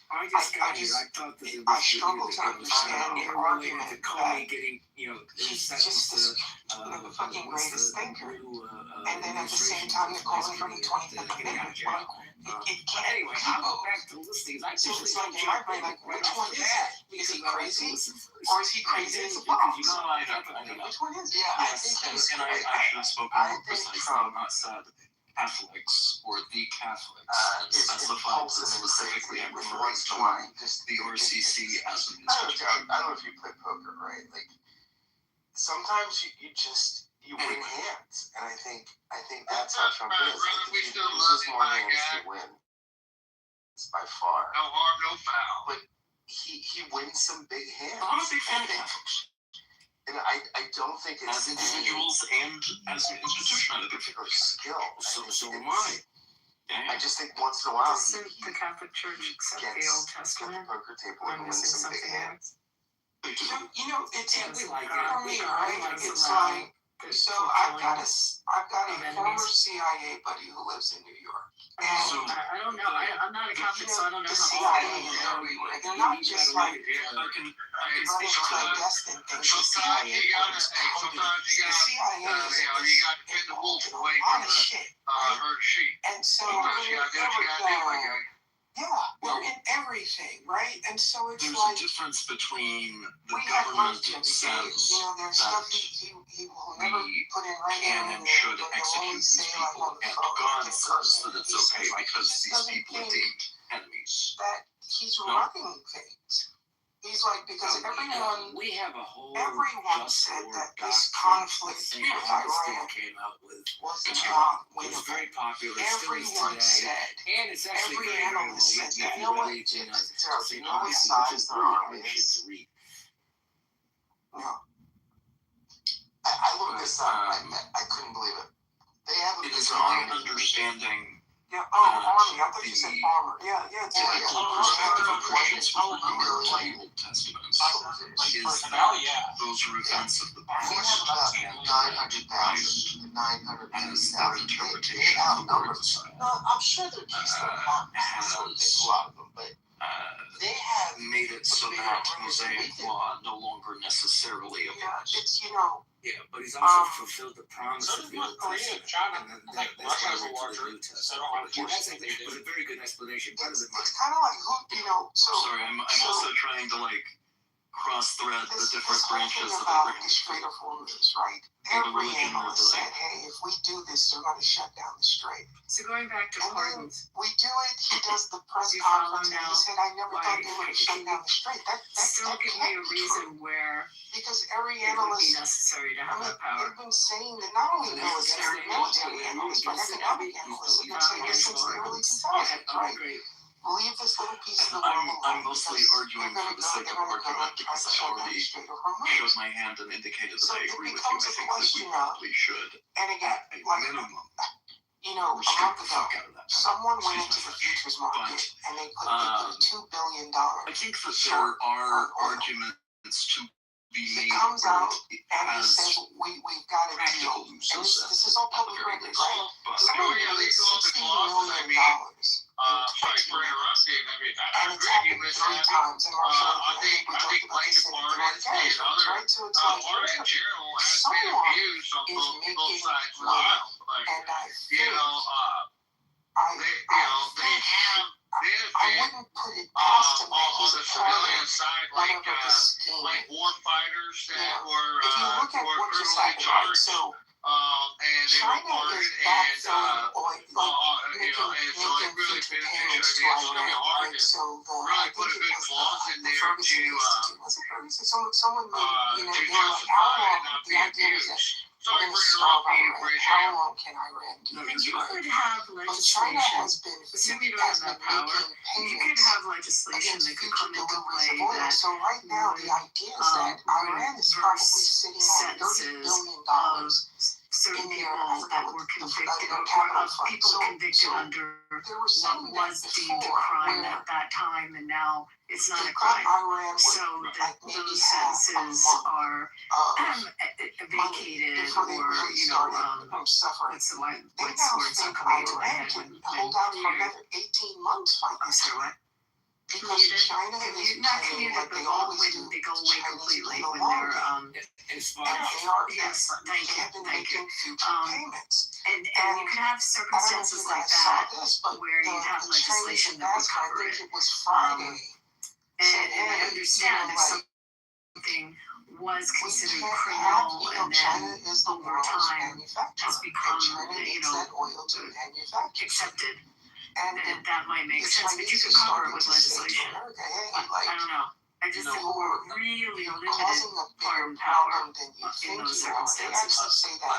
[SPEAKER 15] I struggle to understand the argument that
[SPEAKER 2] getting,
[SPEAKER 15] he's just this the fucking greatest thinker, and then at the same time they're calling for the 25th Amendment. It can't.
[SPEAKER 2] Anyway, I'll go back to listings. I
[SPEAKER 15] So
[SPEAKER 2] just
[SPEAKER 15] it's like in my brain, like, which one is it? Is he crazy, or is he crazy as a fox?
[SPEAKER 10] No, I don't know.
[SPEAKER 15] Which one is it?
[SPEAKER 10] Yeah, I think and I should have spoken more precisely, not said Catholics or the Catholics, and specified that specifically I'm referring to the RCC as an institution.
[SPEAKER 2] I don't know if you play poker, right? Like, sometimes you win hands, and I think that's how Trump is. I think he loses more hands than he wins by far.
[SPEAKER 12] No harm, no foul.
[SPEAKER 2] But he wins some big hands.
[SPEAKER 10] I'm a big fan of Catholics.
[SPEAKER 2] And I don't think it's
[SPEAKER 10] as individuals and as an institution, I think
[SPEAKER 2] or skill.
[SPEAKER 11] So am I.
[SPEAKER 2] I just think once in a while
[SPEAKER 18] Doesn't the Catholic Church accept the Old Testament?
[SPEAKER 2] poker table
[SPEAKER 18] Am I
[SPEAKER 2] and wins
[SPEAKER 18] missing
[SPEAKER 2] some big
[SPEAKER 18] something there?
[SPEAKER 2] hands.
[SPEAKER 15] It's
[SPEAKER 11] like
[SPEAKER 15] for me, right? It's like, so I've got a former CIA buddy who lives in New York. And
[SPEAKER 18] I don't know. I'm not a Catholic, so I don't know
[SPEAKER 15] the
[SPEAKER 18] how
[SPEAKER 15] CIA is everywhere. They're not just like
[SPEAKER 10] I can
[SPEAKER 15] running clandestine things. The CIA owns companies. The CIA is involved in a lot of shit. And so they're in everything, right? And so it's
[SPEAKER 10] there's
[SPEAKER 15] like
[SPEAKER 10] a difference between the
[SPEAKER 15] we have
[SPEAKER 10] government
[SPEAKER 15] lunch
[SPEAKER 10] that
[SPEAKER 15] every day.
[SPEAKER 10] says
[SPEAKER 15] There's stuff he will never put in writing,
[SPEAKER 10] can and should
[SPEAKER 15] but
[SPEAKER 10] execute
[SPEAKER 15] always
[SPEAKER 10] these
[SPEAKER 15] say like
[SPEAKER 10] people,
[SPEAKER 15] on the
[SPEAKER 10] and
[SPEAKER 15] phone,
[SPEAKER 10] God
[SPEAKER 15] in
[SPEAKER 10] says
[SPEAKER 15] person,
[SPEAKER 10] that it's
[SPEAKER 15] he says,
[SPEAKER 10] okay
[SPEAKER 15] like,
[SPEAKER 10] because
[SPEAKER 15] he just
[SPEAKER 10] these
[SPEAKER 15] doesn't
[SPEAKER 10] people are
[SPEAKER 15] think
[SPEAKER 10] deemed enemies.
[SPEAKER 15] that he's running things. He's like, because everyone said that this conflict with Iran
[SPEAKER 11] came out with.
[SPEAKER 15] was not
[SPEAKER 11] It's
[SPEAKER 15] winnable.
[SPEAKER 11] very popular.
[SPEAKER 15] Everyone said,
[SPEAKER 11] and it's actually
[SPEAKER 15] every
[SPEAKER 11] very
[SPEAKER 15] analyst said,
[SPEAKER 11] if
[SPEAKER 15] you know what,
[SPEAKER 11] really
[SPEAKER 15] you
[SPEAKER 11] see
[SPEAKER 15] know what size their army is? No.
[SPEAKER 2] I looked this up. I couldn't believe it. They have a
[SPEAKER 10] It is my understanding.
[SPEAKER 15] Yeah, army. I thought you said armor. Yeah.
[SPEAKER 10] Perspective of Christians who remember the Old Testament is that those are events of the past and Christ as their interpretation of the words
[SPEAKER 15] I'm sure they're
[SPEAKER 10] has
[SPEAKER 15] a lot of them, but they have
[SPEAKER 10] made it so that Mosaic law no longer necessarily applies.
[SPEAKER 15] It's
[SPEAKER 11] Yeah, but he's also fulfilled the promise
[SPEAKER 8] So
[SPEAKER 11] of
[SPEAKER 8] does
[SPEAKER 11] the
[SPEAKER 8] North
[SPEAKER 11] Old
[SPEAKER 8] Korea and
[SPEAKER 11] Testament.
[SPEAKER 8] China.
[SPEAKER 11] And
[SPEAKER 8] Like
[SPEAKER 11] that's
[SPEAKER 8] Russia
[SPEAKER 11] why
[SPEAKER 8] has a
[SPEAKER 11] we're to
[SPEAKER 8] larger
[SPEAKER 11] the New Testament.
[SPEAKER 8] set of armed
[SPEAKER 11] But
[SPEAKER 8] forces
[SPEAKER 11] that's
[SPEAKER 8] than they do.
[SPEAKER 11] a very good explanation. Better than mine.
[SPEAKER 15] it's kind of like so.
[SPEAKER 10] Sorry, I'm also trying to cross-thread the different
[SPEAKER 15] this whole
[SPEAKER 10] branches
[SPEAKER 15] thing
[SPEAKER 10] of
[SPEAKER 15] about
[SPEAKER 10] the
[SPEAKER 15] the Strait of Hormuz, right? Every analyst said, hey, if we do this, they're going to shut down the strait.
[SPEAKER 18] So going back to pardons,
[SPEAKER 15] We do it. He does the press
[SPEAKER 18] You follow
[SPEAKER 15] conference, and
[SPEAKER 18] now
[SPEAKER 15] he said, "I never
[SPEAKER 18] why
[SPEAKER 15] thought they would shut down the strait." That
[SPEAKER 18] still give me a reason where
[SPEAKER 15] because every
[SPEAKER 18] it would
[SPEAKER 15] analyst,
[SPEAKER 18] be necessary to have that power.
[SPEAKER 15] they've been saying that not only military analysts, but economic analysts have been saying this since the early 2000s, right? Leave this little piece of the world alone.
[SPEAKER 10] I'm mostly arguing for the sake of argument because I already showed my hand and indicated that I agree with you. I think that we probably should,
[SPEAKER 15] and again,
[SPEAKER 10] at a
[SPEAKER 15] like,
[SPEAKER 10] minimum,
[SPEAKER 15] a month ago, someone went into the futures market and they put $2 billion.
[SPEAKER 10] I think that there are arguments to be made.
[SPEAKER 15] He comes out and he
[SPEAKER 10] has
[SPEAKER 15] says, we've got a deal. And this is all public record, right? Someone made $60 million.
[SPEAKER 12] Sorry for interrupting.
[SPEAKER 15] And it's happened 3 times in Marshall. I think we talked about this in the right? So it's like, someone is making money. And I think, I wouldn't put it past him that he's a part of whatever the scheme.
[SPEAKER 12] like war fighters that were
[SPEAKER 15] If you look at what just happened, right? So China is backfilling oil, making future payments to Iran, right? So I think it was the Ferguson Institute. Was it Ferguson? Someone made, like, how long the idea was that we're going to starve Iran. How long can Iran do
[SPEAKER 18] But
[SPEAKER 15] this?
[SPEAKER 18] you
[SPEAKER 15] Right?
[SPEAKER 18] could have
[SPEAKER 15] But China
[SPEAKER 18] legislation.
[SPEAKER 15] has been
[SPEAKER 18] Assuming you don't have that power, you could have legislation that could come into play that
[SPEAKER 15] so right now the idea is that Iran is probably sitting on $30 billion
[SPEAKER 18] certain
[SPEAKER 15] in
[SPEAKER 18] people that were convicted,
[SPEAKER 15] their capital
[SPEAKER 18] of
[SPEAKER 15] fund.
[SPEAKER 18] people convicted under what was deemed a crime at that time, and now it's not a crime. So that those sentences are vacated, or what's the words are coming into my head when
[SPEAKER 15] hold out for another 18 months like this. Because China is
[SPEAKER 18] not
[SPEAKER 15] paying
[SPEAKER 18] commuted,
[SPEAKER 15] like
[SPEAKER 18] but
[SPEAKER 15] they
[SPEAKER 18] all
[SPEAKER 15] always
[SPEAKER 18] when
[SPEAKER 15] do.
[SPEAKER 18] they go away completely when
[SPEAKER 15] longer.
[SPEAKER 18] they're
[SPEAKER 15] Yes, thank you.
[SPEAKER 18] And you can have circumstances like that where you'd have legislation that would cover it. And I understand if something was considered criminal and then over time has become, accepted, then that might make sense. But you could cover it with legislation. I don't know. I just think we're really limited foreign power in those circumstances.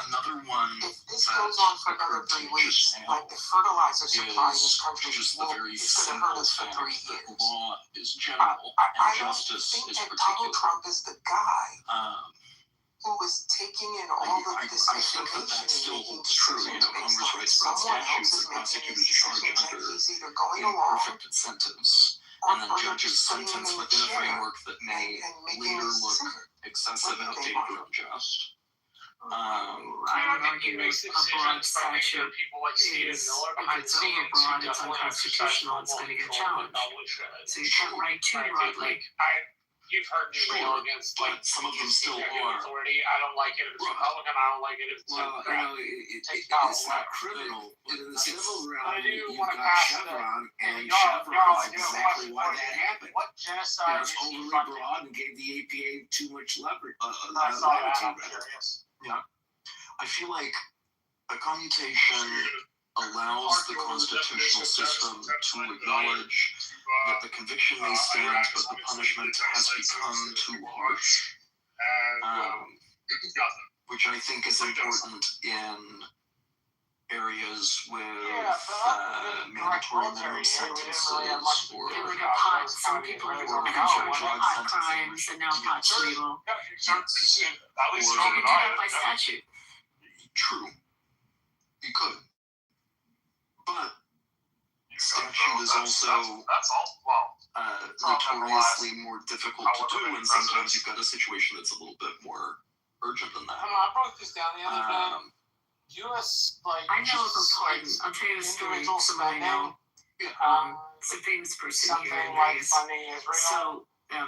[SPEAKER 5] Another one.
[SPEAKER 15] If this goes on for another 3 weeks, like the fertilizer supply in this country
[SPEAKER 5] just the very
[SPEAKER 15] it's going to hurt us for 3
[SPEAKER 5] fact
[SPEAKER 15] years.
[SPEAKER 5] that law is general
[SPEAKER 15] I
[SPEAKER 5] and
[SPEAKER 15] don't
[SPEAKER 5] justice
[SPEAKER 15] think
[SPEAKER 5] is
[SPEAKER 15] that
[SPEAKER 5] particular.
[SPEAKER 15] Donald Trump is the guy who is taking in all of this
[SPEAKER 5] I think that still holds true. Congress writes broad statutes that prosecutors charge under imperfect incentives, and then judges sentence within a framework that may later look excessive and outdated or unjust.
[SPEAKER 18] I would argue a broad statute is, if it's overbroad, it's unconstitutional, it's going to get challenged. So you can't write too broadly.
[SPEAKER 8] You've heard me rail against
[SPEAKER 5] some of them still are.
[SPEAKER 8] Authority. I don't like it if it's Republican. I don't like it if it's Democrat.
[SPEAKER 11] It's not criminal, but in the civil realm, you've got Chevron, and
[SPEAKER 8] y'all,
[SPEAKER 11] Chevron is exactly why that happened.
[SPEAKER 8] What genocide
[SPEAKER 11] It's
[SPEAKER 8] is he
[SPEAKER 11] overly
[SPEAKER 8] funding?
[SPEAKER 11] broad and gave the APA too much leverage.
[SPEAKER 8] I saw that. I'm curious.
[SPEAKER 5] Yeah, I feel like a commutation allows the constitutional system to acknowledge that the conviction may stand, but the punishment has become too harsh, which I think is important in areas with mandatory minimum sentences or
[SPEAKER 18] like a pot, some people are charged with pot crimes, and now pot's legal. You can do that by statute.
[SPEAKER 5] True, you could, but statute is also notoriously more difficult to do, and sometimes you've got a situation that's a little bit more urgent than that.
[SPEAKER 8] I broke this down the other day. U.S.
[SPEAKER 18] I know of a pardon. I'll tell you a story. Somebody I know. It's a famous person here in Vegas. So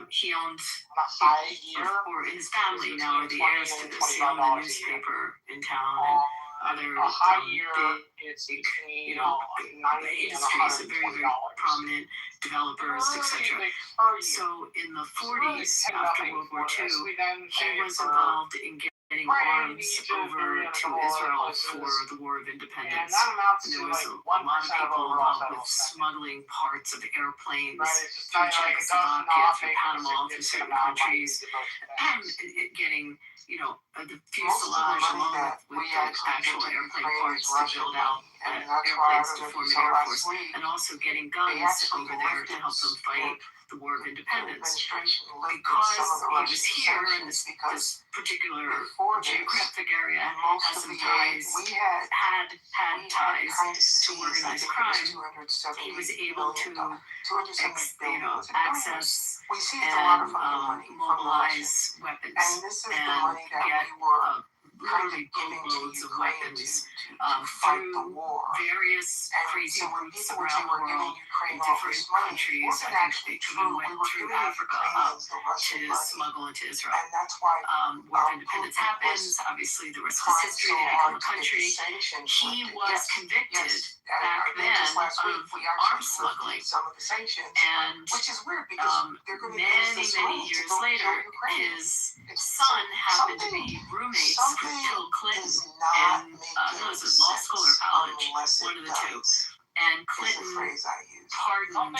[SPEAKER 18] he owned, or his family now are the heirs to this. He owned a newspaper in town and other big, industries, very, very prominent developers, etc. So in the 40s, after World War II, he was involved in getting arms over to Israel for the War of Independence. And there was a lot of people involved with smuggling parts of airplanes through Czechoslovakia, through Panama, through certain countries, and getting, the fuselage along with the actual airplane parts to build out airplanes to form the Air Force, and also getting guns over there to help them fight the War of Independence. Because he was here in this particular geographic area, has some ties, had ties to organized crime, he was able to access and mobilize weapons and get literally boatloads of weapons through various crazy routes around the world in different countries. I think they even went through Africa up to smuggle into Israel. War of Independence happens. Obviously, the rest is history. They become a country. He was convicted back then of arms smuggling. And many years later, his son happened to be roommates with Bill Clinton in was it law school or college? One of the two. And Clinton pardoned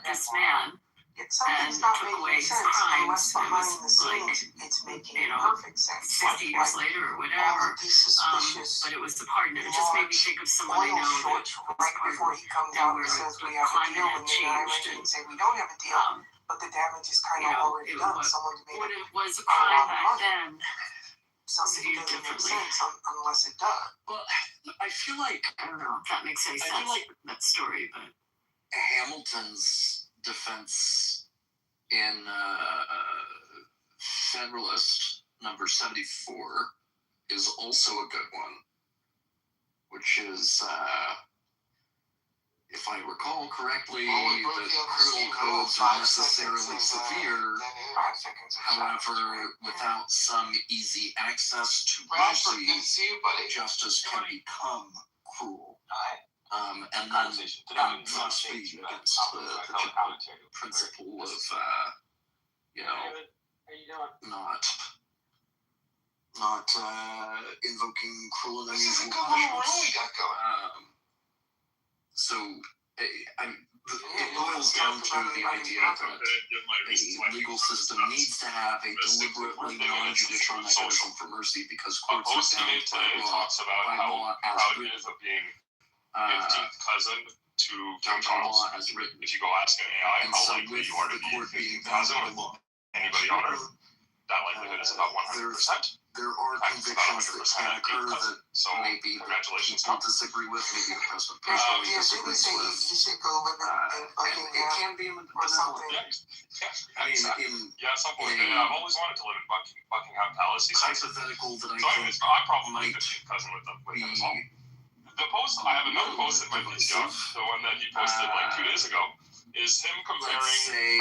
[SPEAKER 18] this man
[SPEAKER 15] Something's
[SPEAKER 18] and
[SPEAKER 15] not
[SPEAKER 18] took
[SPEAKER 15] making
[SPEAKER 18] away his
[SPEAKER 15] sense
[SPEAKER 18] crimes.
[SPEAKER 15] unless
[SPEAKER 18] It
[SPEAKER 15] behind
[SPEAKER 18] was
[SPEAKER 15] the scenes it's making perfect sense.
[SPEAKER 18] 50 years later or
[SPEAKER 15] All
[SPEAKER 18] whatever.
[SPEAKER 15] of these suspicious
[SPEAKER 18] But it was the partner. It just made me think of someone I
[SPEAKER 15] oil
[SPEAKER 18] know
[SPEAKER 15] shorts
[SPEAKER 18] that
[SPEAKER 15] right before he comes out and says we have a deal, and then I mention and say we don't have a deal, but the damage is kind of already done. Someone's made
[SPEAKER 18] when
[SPEAKER 15] it.
[SPEAKER 18] it was a crime back then,
[SPEAKER 15] Something
[SPEAKER 18] viewed
[SPEAKER 15] doesn't make
[SPEAKER 18] differently.
[SPEAKER 15] sense unless it does.
[SPEAKER 23] Well, I feel like
[SPEAKER 18] I don't know if that makes any
[SPEAKER 23] I
[SPEAKER 18] sense.
[SPEAKER 23] feel like
[SPEAKER 18] that story, but
[SPEAKER 23] Hamilton's defense in Federalist number 74 is also a good one, which is, if I recall correctly, the criminal codes are necessarily severe. However, without some easy access to mercy, justice can become cruel. And then thus be against the principle of, not invoking cruel and unusual punishments. So, it boils down to the idea that a legal system needs to have a deliberately non-judicial mechanism for mercy because courts are bound by law as written.
[SPEAKER 14] 15th cousin to King Charles. If you go ask an AI how likely you are to be 15th cousin with anybody on Earth, that likelihood is about 100%.
[SPEAKER 23] There are convictions that can occur that maybe people disagree with, maybe the president personally disagrees with.
[SPEAKER 15] It
[SPEAKER 23] can be
[SPEAKER 15] or something.
[SPEAKER 14] Yeah, some point. I've always wanted to live in Buckingham Palace. He says
[SPEAKER 23] hypothetical that I
[SPEAKER 14] think I probably 15th cousin with him as well. The post, I have another post that might be the one that he posted like 2 days ago, is him comparing,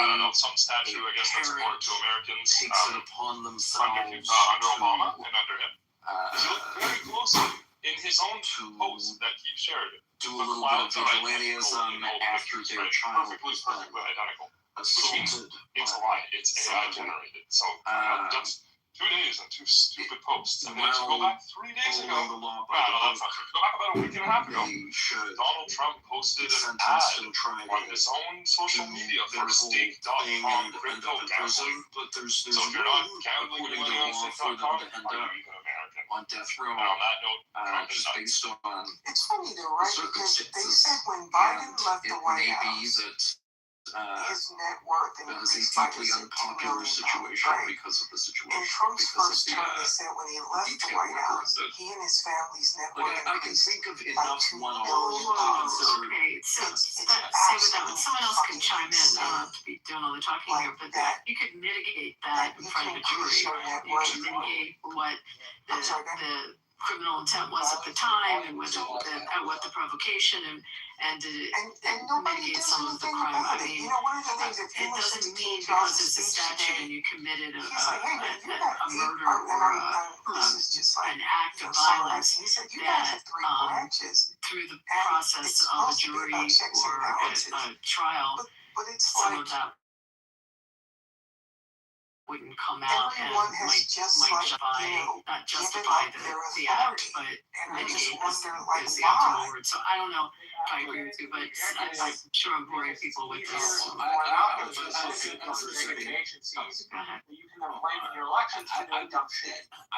[SPEAKER 14] I don't know, some statue, I guess that's important to Americans, under Obama and under him. If you look very closely in his own post that he shared,
[SPEAKER 23] do a little bit of vigilantism after their child was
[SPEAKER 14] perfectly identical. Which means it's a lie, it's AI generated. So that's 2 days and 2 stupid posts. And then if you go back 3 days ago, no, that's not true. Go back about a week and a half ago, Donald Trump posted an ad on his own social media for stake.com crypto gambling. So if you're not gambling your money on stake.com, are you even American?
[SPEAKER 23] On death row,
[SPEAKER 14] and on that note,
[SPEAKER 23] just based on
[SPEAKER 15] it's funny though, right? Because they said when Biden left the White House, his net worth increased by $2 million, right?
[SPEAKER 23] Because of the situation.
[SPEAKER 15] In Trump's first term, they said when he left the White House, he and his family's net worth increased by $2 million.
[SPEAKER 18] Okay, so say with that one, someone else can chime in. I don't have to be doing all the talking here, but you could mitigate that in front of a jury. You can mitigate what the criminal intent was at the time and what the provocation and mitigate some of the crime. I mean, it doesn't mean because it's a statute and you committed a murder or an act of violence that through the process of a jury or a trial, some of that wouldn't come out and might justify, not justify the act, but mitigate is the optimal word. So I don't know if I agree with you, but I'm sure I'm boring people with this.
[SPEAKER 10] I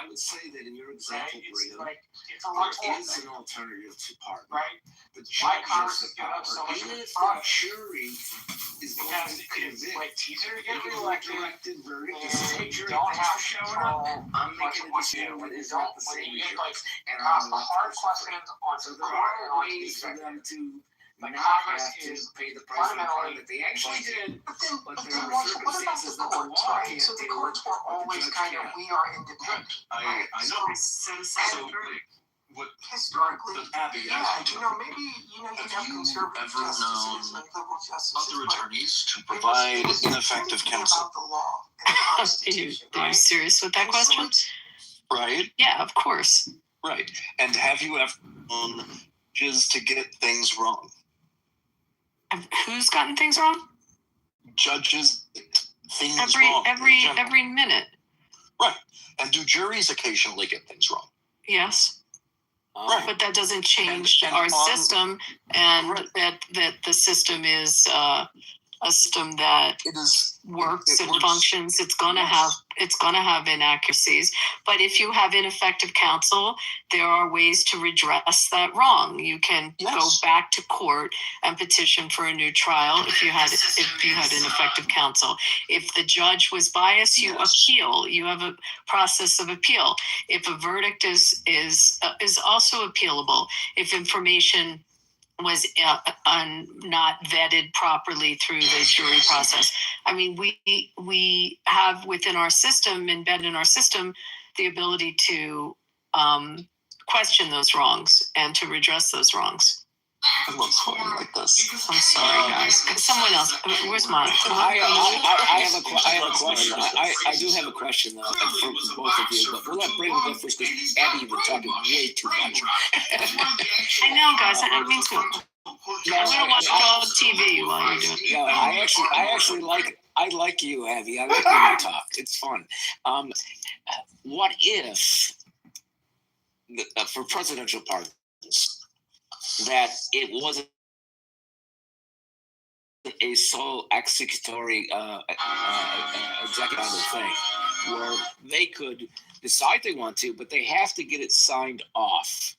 [SPEAKER 10] would say that in your example, Freedom, there is an alternative to pardon. Right? The judge has the power. Even if the jury is going to convict, the directed verdict is take your thanks for showing up. I'm making a decision that is not the same as yours. And I'm not so there are ways for them to not have to pay the price of the crime that they actually did. But there are circumstances that the law can't
[SPEAKER 15] so the courts were always kind of, we are independent.
[SPEAKER 23] I know. So what
[SPEAKER 15] historically,
[SPEAKER 23] Abby,
[SPEAKER 15] maybe you have conservative justices and liberal justices.
[SPEAKER 23] Other attorneys to provide ineffective counsel.
[SPEAKER 18] Are you serious with that question?
[SPEAKER 23] Right.
[SPEAKER 18] Yeah, of course.
[SPEAKER 23] Right. And have you ever known judges to get things wrong?
[SPEAKER 18] Who's gotten things wrong?
[SPEAKER 23] Judges get things wrong.
[SPEAKER 18] Every minute.
[SPEAKER 23] Right. And do juries occasionally get things wrong?
[SPEAKER 18] Yes.
[SPEAKER 23] Right.
[SPEAKER 18] But that doesn't change our system, and that the system is a system that works and functions. It's going to have inaccuracies. But if you have ineffective counsel, there are ways to redress that wrong. You can go back to court and petition for a new trial if you had ineffective counsel. If the judge was biased, you appeal. You have a process of appeal. If a verdict is also appealable, if information was not vetted properly through the jury process. I mean, we have within our system, embedded in our system, the ability to question those wrongs and to redress those wrongs.
[SPEAKER 10] I love talking like this.
[SPEAKER 18] I'm sorry, guys. Someone else. Where's mine?
[SPEAKER 1] I have a question. I do have a question though for both of you, but we'll let Brandon go first because Abby, you've been talking way too much.
[SPEAKER 18] I know, guys. I mean, too. I'm gonna watch all TV while you're doing it.
[SPEAKER 1] No, I like you, Abby. I like when you talk. It's fun. What if for presidential pardons that it wasn't a sole executory executive thing where they could decide they want to, but they have to get it signed off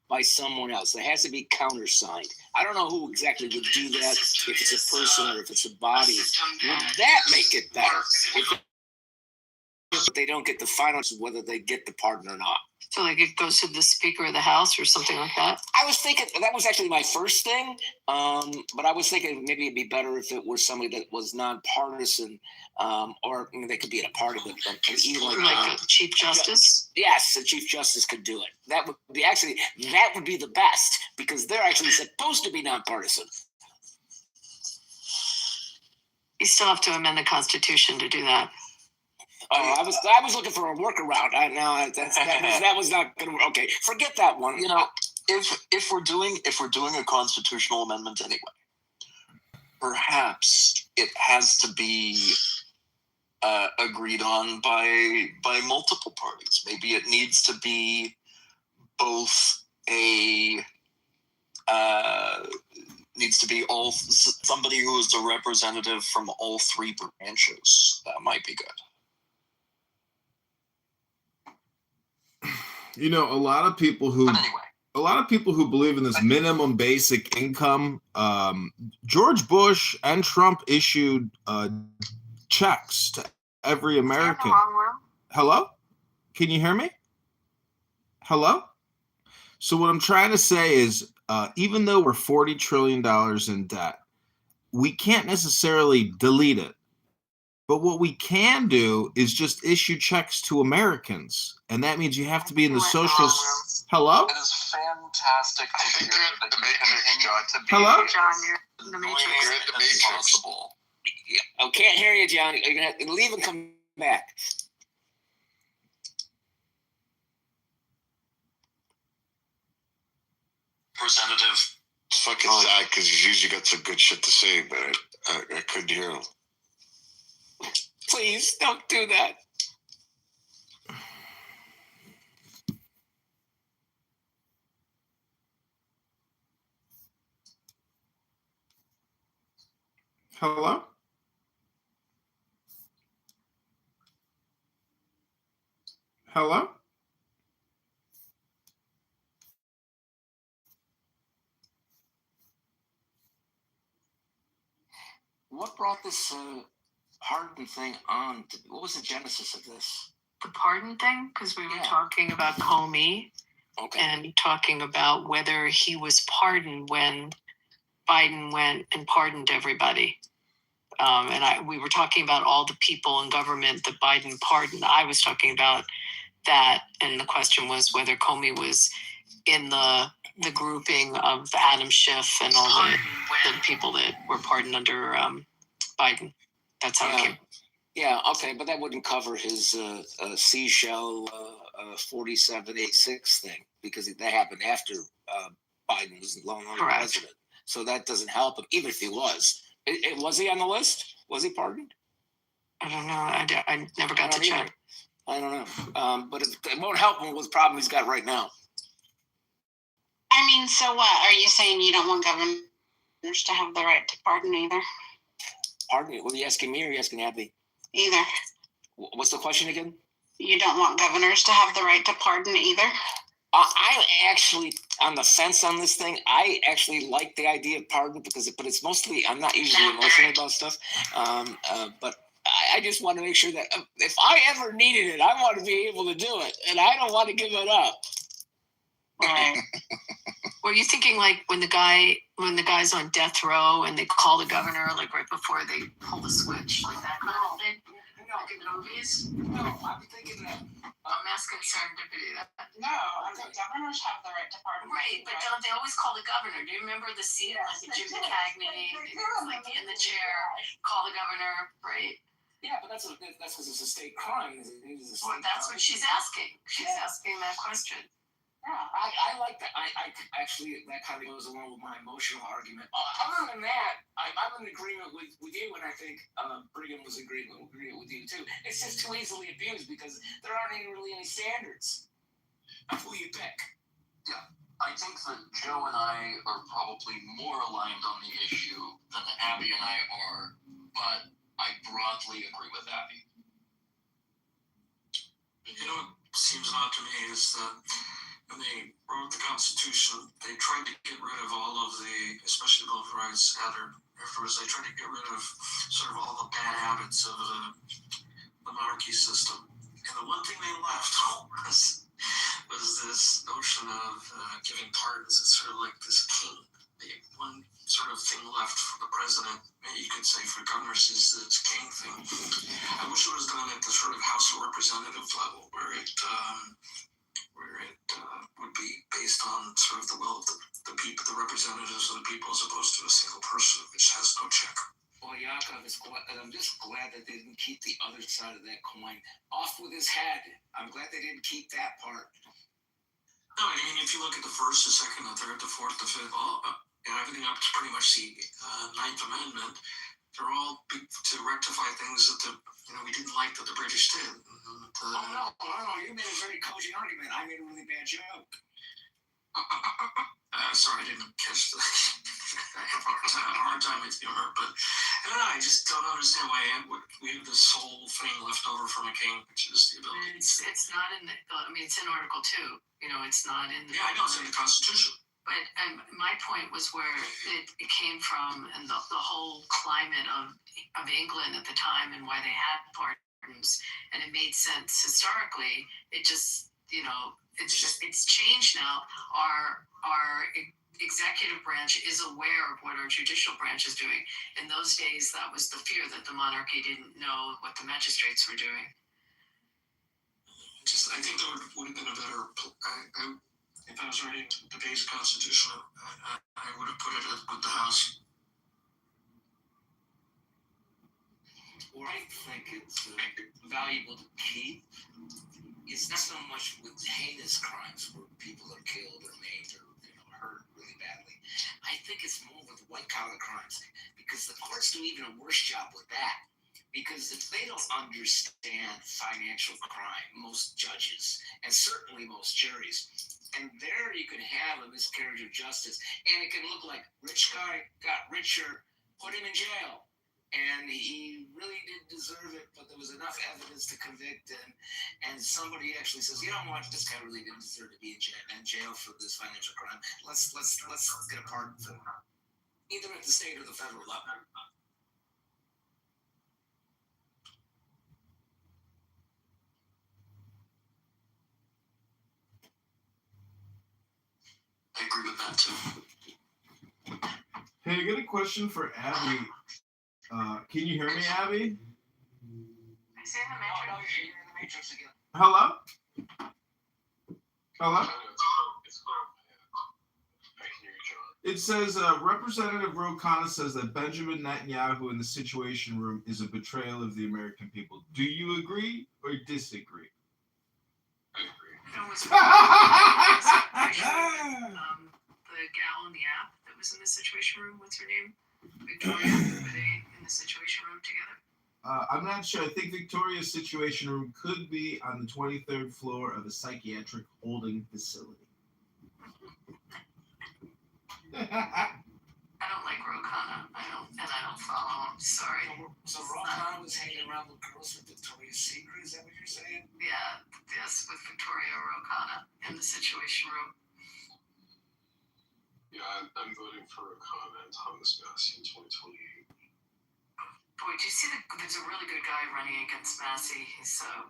[SPEAKER 1] by someone else. It has to be countersigned. I don't know who exactly would do that, if it's a person or if it's a body. Would that make it better? If they don't get the finals, whether they get the pardon or not.
[SPEAKER 18] So like it goes to the Speaker of the House or something like that?
[SPEAKER 1] I was thinking, that was actually my first thing, but I was thinking maybe it'd be better if it was somebody that was nonpartisan, or they could be in a party, but even
[SPEAKER 18] like a Chief Justice?
[SPEAKER 1] Yes, the Chief Justice could do it. That would be the best, because they're actually supposed to be nonpartisan.
[SPEAKER 18] You still have to amend the Constitution to do that.
[SPEAKER 1] Oh, I was looking for a workaround. That was not going to work. Okay, forget that one.
[SPEAKER 10] You know, if we're doing a constitutional amendment anyway, perhaps it has to be agreed on by multiple parties. Maybe it needs to be both somebody who is a representative from all three branches. That might be good.
[SPEAKER 11] You know, a lot of people who believe in this minimum basic income, George Bush and Trump issued checks to every American. Hello? Can you hear me? Hello? So what I'm trying to say is, even though we're $40 trillion in debt, we can't necessarily delete it. But what we can do is just issue checks to Americans. And that means you have to be in the social... Hello?
[SPEAKER 10] It is fantastic to hear that you continue to be...
[SPEAKER 11] Hello?
[SPEAKER 18] John, you're in the Matrix.
[SPEAKER 10] You're in the Matrix.
[SPEAKER 1] Yeah, I can't hear you, John. You're going to have to leave and come back.
[SPEAKER 10] Representative.
[SPEAKER 6] It's fucking sad because he's usually got some good shit to say, but I couldn't hear him.
[SPEAKER 1] Please don't do that.
[SPEAKER 11] Hello? Hello?
[SPEAKER 1] What brought this pardon thing on? What was the genesis of this?
[SPEAKER 18] The pardon thing? Because we were talking about Comey and talking about whether he was pardoned when Biden went and pardoned everybody. We were talking about all the people in government that Biden pardoned. I was talking about that, and the question was whether Comey was in the grouping of Adam Schiff and all the people that were pardoned under Biden. That's how it came.
[SPEAKER 1] Yeah, okay, but that wouldn't cover his seashell 4786 thing, because that happened after Biden was no longer president. So that doesn't help him, even if he was. Was he on the list? Was he pardoned?
[SPEAKER 18] I don't know. I never got to check.
[SPEAKER 1] I don't know. But it won't help him with the problem he's got right now.
[SPEAKER 19] I mean, so what? Are you saying you don't want governors to have the right to pardon either?
[SPEAKER 1] Pardon me. Were you asking me or are you asking Abby?
[SPEAKER 19] Either.
[SPEAKER 1] What's the question again?
[SPEAKER 19] You don't want governors to have the right to pardon either?
[SPEAKER 1] I'm actually on the fence on this thing. I actually like the idea of pardon but it's mostly, I'm not usually emotional about stuff. But I just want to make sure that if I ever needed it, I want to be able to do it, and I don't want to give it up.
[SPEAKER 18] Right. Were you thinking like when the guy's on death row and they call the governor like right before they pull the switch, like that kind of thing? Like in movies?
[SPEAKER 1] No, I'm thinking that.
[SPEAKER 18] I'm asking serendipity.
[SPEAKER 19] No, the governors have the right to pardon.
[SPEAKER 18] Right, but don't they always call the governor? Do you remember the scene like Jim Cagney, like in the chair, call the governor, right?
[SPEAKER 1] Yeah, but that's because it's a state crime.
[SPEAKER 18] Well, that's what she's asking. She's asking that question.
[SPEAKER 1] Yeah, I like that. I actually, that kind of goes along with my emotional argument. Other than that, I'm in agreement with you, and I think Brigham was in agreement with you too. It's just too easily abused because there aren't really any standards of who you pick.
[SPEAKER 7] Yeah, I think that Joe and I are probably more aligned on the issue than Abby and I are, but I broadly agree with Abby.
[SPEAKER 17] You know what seems odd to me is that when they wrote the Constitution, they tried to get rid of all of the, especially the Bill of Rights, afterwards they tried to get rid of sort of all the bad habits of the monarchy system. And the one thing they left was this notion of giving pardons. It's sort of like this king. The one sort of thing left for the president, you could say for governors, is this king thing. I wish it was done at the sort of House of Representatives level, where it would be based on sort of the will of the people, the representatives of the people, as opposed to a single person which has no check.
[SPEAKER 1] Well, Yakov is glad, and I'm just glad that they didn't keep the other side of that coin off with his head. I'm glad they didn't keep that part.
[SPEAKER 17] No, I mean, if you look at the first, the second, the third, the fourth, the fifth, everything up to pretty much the Ninth Amendment, they're all to rectify things that we didn't like that the British did.
[SPEAKER 1] No, you made a very cogent argument. I made a really bad joke.
[SPEAKER 17] Sorry, I didn't catch the. I have a hard time with humor, but I don't know. I just don't understand why we have this whole thing left over from a king, which is the ability.
[SPEAKER 18] It's not in the. I mean, it's in Article 2. It's not in.
[SPEAKER 17] Yeah, I know it's in the Constitution.
[SPEAKER 18] But my point was where it came from, and the whole climate of England at the time, and why they had pardons, and it made sense historically. It just it's changed now. Our executive branch is aware of what our judicial branch is doing. In those days, that was the fear that the monarchy didn't know what the magistrates were doing.
[SPEAKER 17] I think there would have been a better. If I was reading the base Constitution, I would have put it with the House.
[SPEAKER 1] Where I think it's valuable to keep is not so much with heinous crimes where people are killed or maimed or hurt really badly. I think it's more with white collar crimes because the courts do even a worse job with that. Because if they don't understand financial crime, most judges and certainly most juries, and there you can have a miscarriage of justice, and it can look like rich guy got richer, put him in jail. And he really didn't deserve it, but there was enough evidence to convict him. And somebody actually says, you know what, this guy really didn't deserve to be in jail for this financial crime. Let's get a pardon for him, either at the state or the federal level.
[SPEAKER 17] I agree with that too.
[SPEAKER 11] Hey, I got a question for Abby. Can you hear me, Abby?
[SPEAKER 18] Is he in the Matrix?
[SPEAKER 1] Again.
[SPEAKER 11] Hello? Hello? It says Representative Ro says that Benjamin Netanyahu in the Situation Room is a betrayal of the American people. Do you agree or disagree?
[SPEAKER 17] I agree.
[SPEAKER 18] The gal in the app that was in the Situation Room, what's her name? Victoria, were they in the Situation Room together?
[SPEAKER 11] I'm not sure. I think Victoria's Situation Room could be on the 23rd floor of a psychiatric holding facility.
[SPEAKER 18] I don't like Ro Khanna. I don't don't follow. I'm sorry.
[SPEAKER 17] So Ro Khanna was hanging around with girls with Victoria's Secret. Is that what you're saying?
[SPEAKER 18] Yeah, yes, with Victoria Ro Khanna in the Situation Room.
[SPEAKER 14] Yeah, I'm voting for Khanna and Thomas Massey in 2028.
[SPEAKER 18] Boy, do you see there's a really good guy running against Massey. He's a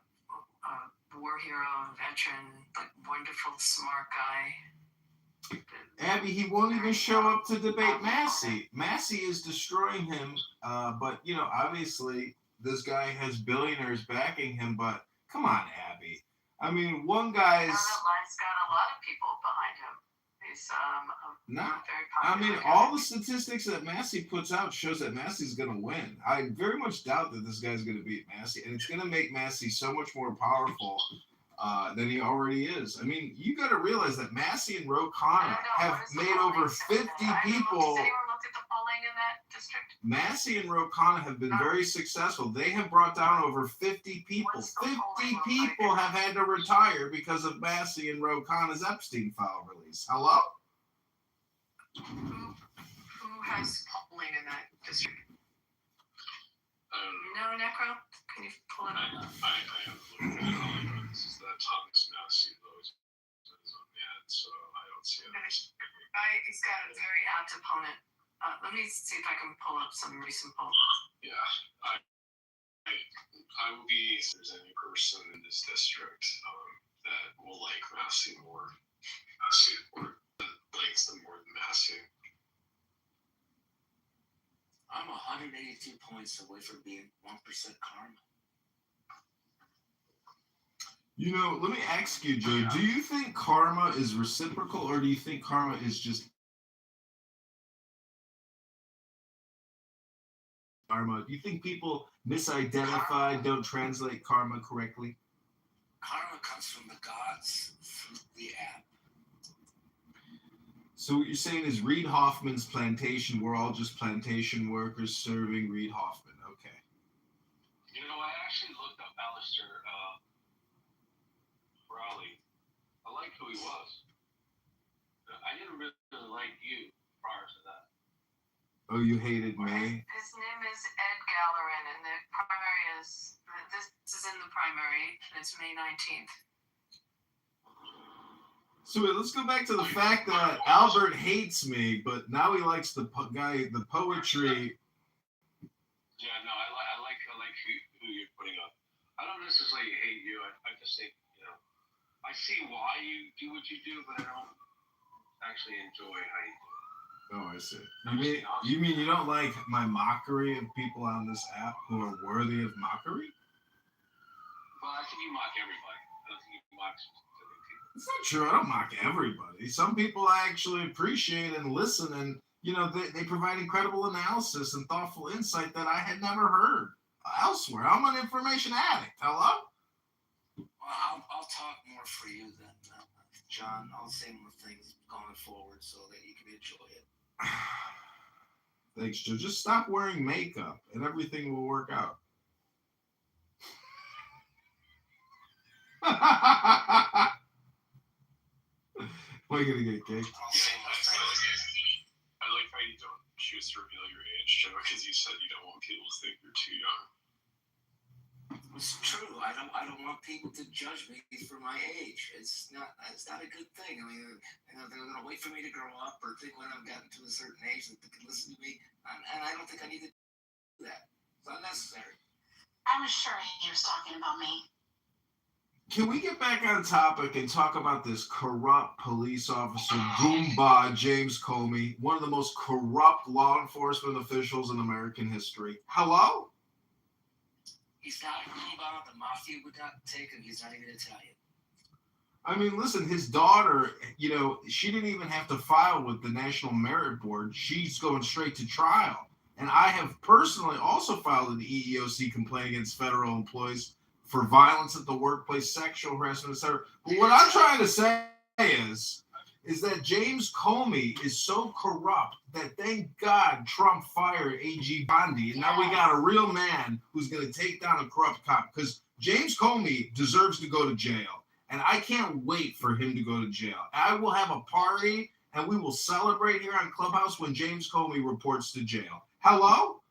[SPEAKER 18] war hero, veteran, like wonderful, smart guy.
[SPEAKER 11] Abby, he won't even show up to debate Massey. Massey is destroying him, but, you know, obviously this guy has billionaires backing him, but come on, Abby. I mean, one guy's...
[SPEAKER 18] He's got a lot of people behind him. He's
[SPEAKER 11] no,
[SPEAKER 18] very
[SPEAKER 11] I
[SPEAKER 18] popular
[SPEAKER 11] mean,
[SPEAKER 18] guy.
[SPEAKER 11] all the statistics that Massey puts out shows that Massey's going to win. I very much doubt that this guy's going to beat Massey, and it's going to make Massey so much more powerful than he already is. I mean, you got to realize that Massey and Ro Khanna have made over 50 people.
[SPEAKER 18] Has anyone looked at the polling in that district?
[SPEAKER 11] Massey and Ro Khanna have been very successful. They have brought down over 50 people. 50 people have had to retire because of Massey and Ro Khanna's Epstein file release. Hello?
[SPEAKER 18] Who has polling in that district?
[SPEAKER 14] No,
[SPEAKER 18] Necro? Can you pull it up?
[SPEAKER 14] I haven't looked at it. All I know is that Thomas Massey is on the end, so I don't see it.
[SPEAKER 18] He's got a very apt opponent. Let me see if I can pull up some recent polls.
[SPEAKER 14] Yeah, I will be, if there's any person in this district that will like Massey more, likes them more than Massey.
[SPEAKER 17] I'm 182 points away from being 1% karma.
[SPEAKER 11] You know, let me ask you, Joe, do you think karma is reciprocal, or do you think karma is just karma? Do you think people misidentify, don't translate karma correctly?
[SPEAKER 17] Karma comes from the gods through the app.
[SPEAKER 11] So what you're saying is Reid Hoffman's plantation, we're all just plantation workers serving Reid Hoffman. Okay.
[SPEAKER 8] You know, I actually looked up Alistair Crowley. I like who he was. I didn't really like you prior to that.
[SPEAKER 11] Oh, you hated me?
[SPEAKER 18] His name is Ed Gallerin, and the primary is, this is in the primary, and it's May 19th.
[SPEAKER 11] So wait, let's go back to the fact that Albert hates me, but now he likes the poetry.
[SPEAKER 8] Yeah, no, I like who you're putting up. I don't necessarily hate you. I just think, you know, I see why you do what you do, but I don't actually enjoy how you do it.
[SPEAKER 11] Oh, I see. You mean you don't like my mockery of people on this app who are worthy of mockery?
[SPEAKER 8] Well, I think you mock everybody. I don't think you mock specific people.
[SPEAKER 11] It's not true. I don't mock everybody. Some people I actually appreciate and listen, and you know they provide incredible analysis and thoughtful insight that I had never heard elsewhere. I'm an information addict. Hello?
[SPEAKER 17] Well, I'll talk more for you then, John. I'll say more things going forward so that you can enjoy it.
[SPEAKER 11] Thanks, Joe. Just stop wearing makeup and everything will work out. Am I gonna get kicked?
[SPEAKER 14] I like how you don't choose to reveal your age, Joe, because you said you don't want people to think you're too young.
[SPEAKER 17] It's true. I don't want people to judge me for my age. It's not a good thing. I mean, you know, they're gonna wait for me to grow up or think when I've gotten to a certain age that they can listen to me, and I don't think I need to do that. It's unnecessary.
[SPEAKER 19] I'm sure he was talking about me.
[SPEAKER 11] Can we get back on topic and talk about this corrupt police officer, Goomba James Comey, one of the most corrupt law enforcement officials in American history? Hello?
[SPEAKER 17] He's not a Goomba. The mafia would not take him. He's not even Italian.
[SPEAKER 11] I mean, listen, his daughter, you know, she didn't even have to file with the National Merit Board. She's going straight to trial. And I have personally also filed an EEOC complaint against federal employees for violence at the workplace, sexual harassment, etc. But what I'm trying to say is that James Comey is so corrupt that thank God Trump fired A.G. Bondi, and now we got a real man who's going to take down a corrupt cop, because James Comey deserves to go to jail, and I can't wait for him to go to jail. I will have a party, and we will celebrate here on Clubhouse when James Comey reports to jail. Hello?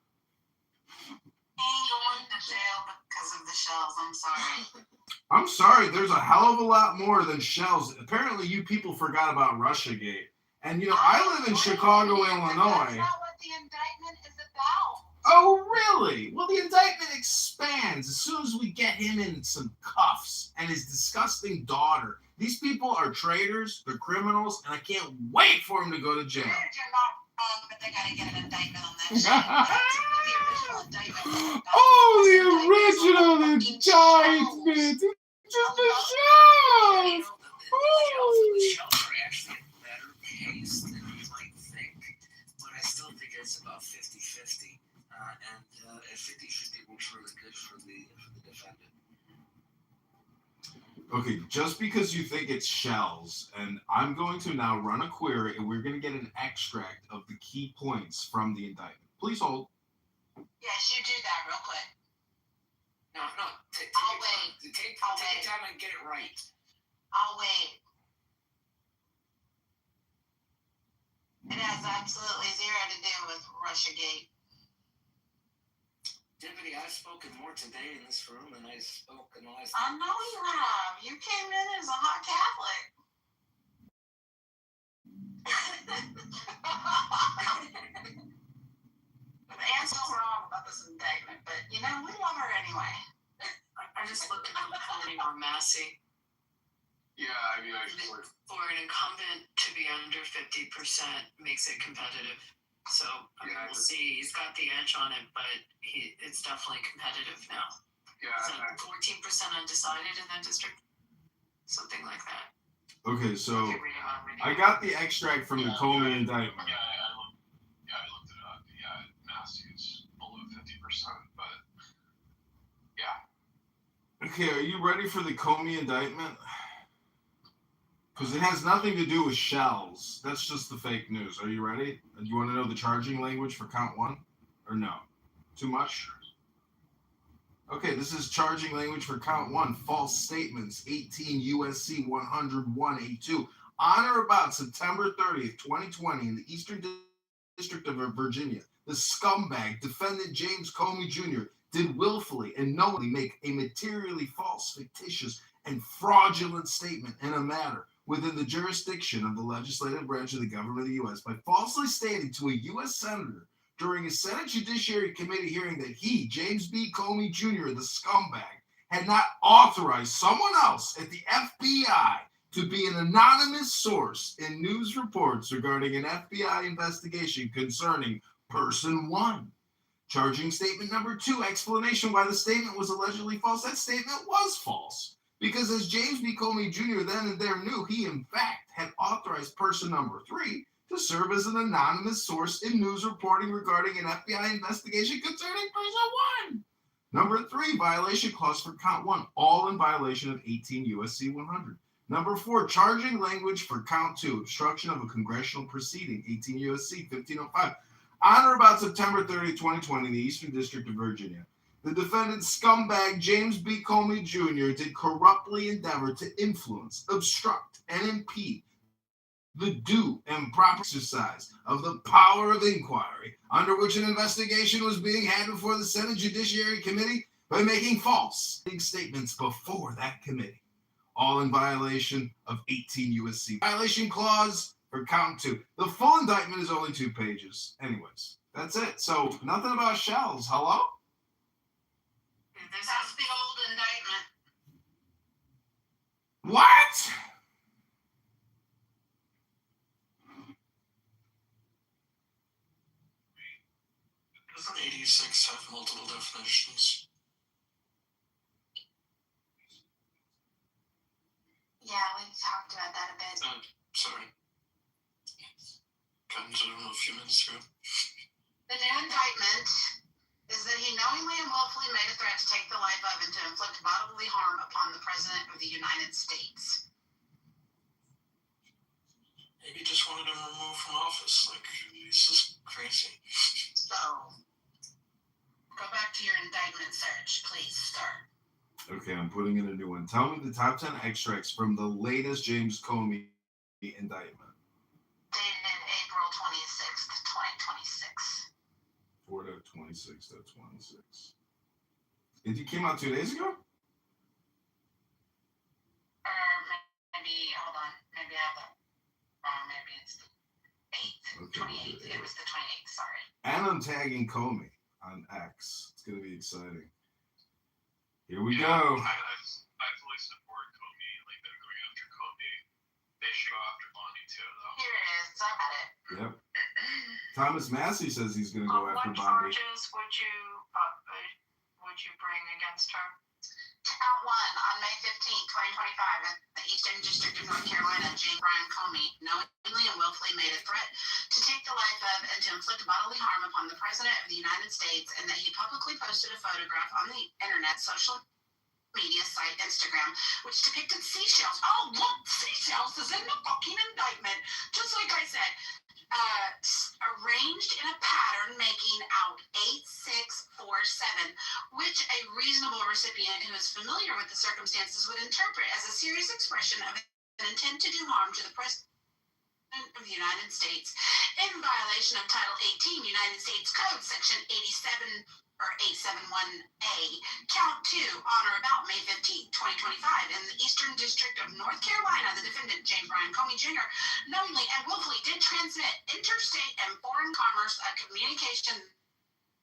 [SPEAKER 19] Ain't going to jail because of the shells. I'm sorry.
[SPEAKER 11] I'm sorry, there's a hell of a lot more than shells. Apparently, you people forgot about Russiagate. And, you know, I live in Chicago, Illinois.
[SPEAKER 19] That's not what the indictment is about.
[SPEAKER 11] Oh, really? Well, the indictment expands as soon as we get him in some cuffs and his disgusting daughter. These people are traitors, they're criminals, and I can't wait for him to go to jail.
[SPEAKER 19] You're not wrong, but they gotta get an indictment on that shit. That's what the original indictment was about.
[SPEAKER 11] Oh, the original indictment! Just a show!
[SPEAKER 1] The shells are actually a better pace than you might think, but I still think it's about 50-50. And 50-50 works really good for the defendant.
[SPEAKER 11] Okay, just because you think it's shells, and I'm going to now run a query, and we're going to get an extract of the key points from the indictment. Please hold.
[SPEAKER 19] Yes, you do that real quick.
[SPEAKER 1] No, take
[SPEAKER 19] I'll wait.
[SPEAKER 1] Take time and get it right.
[SPEAKER 19] I'll wait. It has absolutely zero to do with Russiagate.
[SPEAKER 1] Deputy, I've spoken more today in this room than I spoke in the last.
[SPEAKER 19] I know you have. You came in as a hot Catholic. Anne's still wrong about this indictment, but you know, we love her anyway.
[SPEAKER 18] I just looked at them calling more massy.
[SPEAKER 14] Yeah, I mean,
[SPEAKER 18] For an incumbent to be under 50% makes it competitive. So we'll see. He's got the edge on it, but it's definitely competitive now.
[SPEAKER 14] Yeah,
[SPEAKER 18] is that 14% undecided in that district? Something like that.
[SPEAKER 11] Okay, so I got the extract from the Comey indictment.
[SPEAKER 14] I looked it up. Yeah, Massey is below 50%, but yeah.
[SPEAKER 11] Okay, are you ready for the Comey indictment? Because it has nothing to do with shells. That's just the fake news. Are you ready? Do you want to know the charging language for count one? Or no? Too much? Okay, this is charging language for count one. False statements, 18 U.S.C. 101A2. On or about September 30th, 2020, in the Eastern District of Virginia, the scumbag defendant James Comey Jr. did willfully and knowingly make a materially false, fictitious, and fraudulent statement in a matter within the jurisdiction of the legislative branch of the government of the U.S. by falsely stating to a U.S. senator during a Senate Judiciary Committee hearing that he, James B. Comey Jr., the scumbag, had not authorized someone else at the FBI to be an anonymous source in news reports regarding an FBI investigation concerning person one. Charging statement number two, explanation why the statement was allegedly false. That statement was false. Because as James B. Comey Jr. then and there knew, he in fact had authorized person number three to serve as an anonymous source in news reporting regarding an FBI investigation concerning person one. Number three, violation clause for count one, all in violation of 18 U.S.C. 100. Number four, charging language for count two, obstruction of a congressional proceeding, 18 U.S.C. 1505. On or about September 30, 2020, in the Eastern District of Virginia, the defendant scumbag James B. Comey Jr. did corruptly endeavor to influence, obstruct, and impede the due and proper exercise of the power of inquiry under which an investigation was being had before the Senate Judiciary Committee by making false statements before that committee, all in violation of 18 U.S.C. Violation clause for count two. The full indictment is only 2 pages. Anyways, that's it. So nothing about shells. Hello?
[SPEAKER 19] That's the old indictment.
[SPEAKER 11] What?
[SPEAKER 17] Doesn't 86 have multiple definitions?
[SPEAKER 19] Yeah, we talked about that a bit.
[SPEAKER 17] Sorry. Got into it a few minutes ago.
[SPEAKER 19] The new indictment is that he knowingly and willfully made a threat to take the life of and to inflict bodily harm upon the President of the United States.
[SPEAKER 17] Maybe just wanted him removed from office. Like, this is crazy.
[SPEAKER 19] So, go back to your indictment search, please, sir.
[SPEAKER 11] Okay, I'm putting in a new one. Tell me the top 10 extracts from the latest James Comey indictment.
[SPEAKER 19] Dated April 26th, 2026.
[SPEAKER 11] 26.26. It came out 2 days ago?
[SPEAKER 19] Maybe, hold on. Maybe I have it wrong. Maybe it's the 8th.
[SPEAKER 11] Okay,
[SPEAKER 19] 28th. It was the 28th, sorry.
[SPEAKER 11] And I'm tagging Comey on X. It's going to be exciting. Here we go.
[SPEAKER 14] I fully support Comey. Like, they're going after Comey. They should go after Bonnie, too, though.
[SPEAKER 19] Here it is. I got it.
[SPEAKER 11] Yep. Thomas Massey says he's going to go after
[SPEAKER 18] What
[SPEAKER 11] Bonnie.
[SPEAKER 18] charges would you bring against her?
[SPEAKER 19] Count 1 on May 15th, 2025, in the Eastern District of North Carolina, James Brian Comey knowingly and willfully made a threat to take the life of and to inflict bodily harm upon the President of the United States, and that he publicly posted a photograph on the internet social media site Instagram, which depicted seashells. Oh, look, seashells is in the fucking indictment. Just like I said, arranged in a pattern making out 8647, which a reasonable recipient who is familiar with the circumstances would interpret as a serious expression of an intent to do harm to the President of the United States in violation of Title 18 United States Code, Section 87 or 871A, Count 2, on or about May 15, 2025, in the Eastern District of North Carolina, the defendant, James Brian Comey Jr., knowingly and willfully did transmit interstate and foreign commerce a communication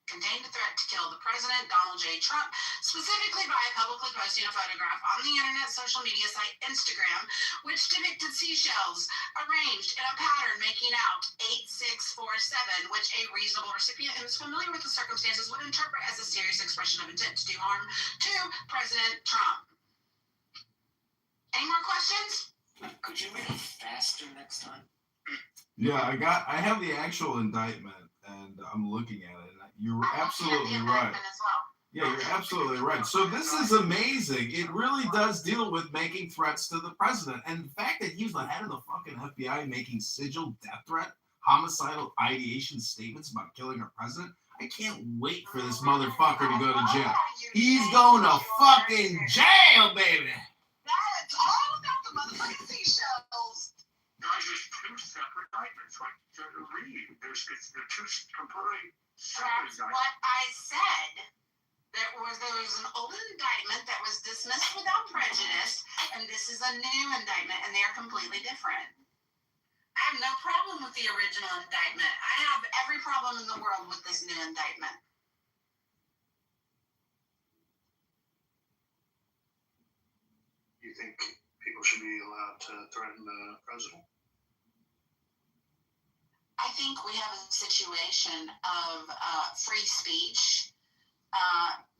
[SPEAKER 19] contained a threat to kill the President, Donald J. Trump, specifically by publicly posting a photograph on the internet social media site Instagram, which depicted seashells arranged in a pattern making out 8647, which a reasonable recipient who is familiar with the circumstances would interpret as a serious expression of intent to do harm to President Trump. Any more questions?
[SPEAKER 1] Could you read it faster next time?
[SPEAKER 11] Yeah, I have the actual indictment, and I'm looking at it. You're absolutely right. Yeah, you're absolutely right. So this is amazing. It really does deal with making threats to the president. And the fact that he's the head of the fucking FBI making sigil death threat, homicidal ideation statements about killing our president, I can't wait for this motherfucker to go to jail. He's going to fucking jail, baby.
[SPEAKER 19] That's all about the motherfucking seashells.
[SPEAKER 14] Guys, there's two separate indictments. Like, read. They're two completely separate
[SPEAKER 19] That's what I said. There was an old indictment that was dismissed without prejudice, and this is a new indictment, and they're completely different. I have no problem with the original indictment. I have every problem in the world with this new indictment.
[SPEAKER 9] You think people should be allowed to threaten the president?
[SPEAKER 19] I think we have a situation of free speech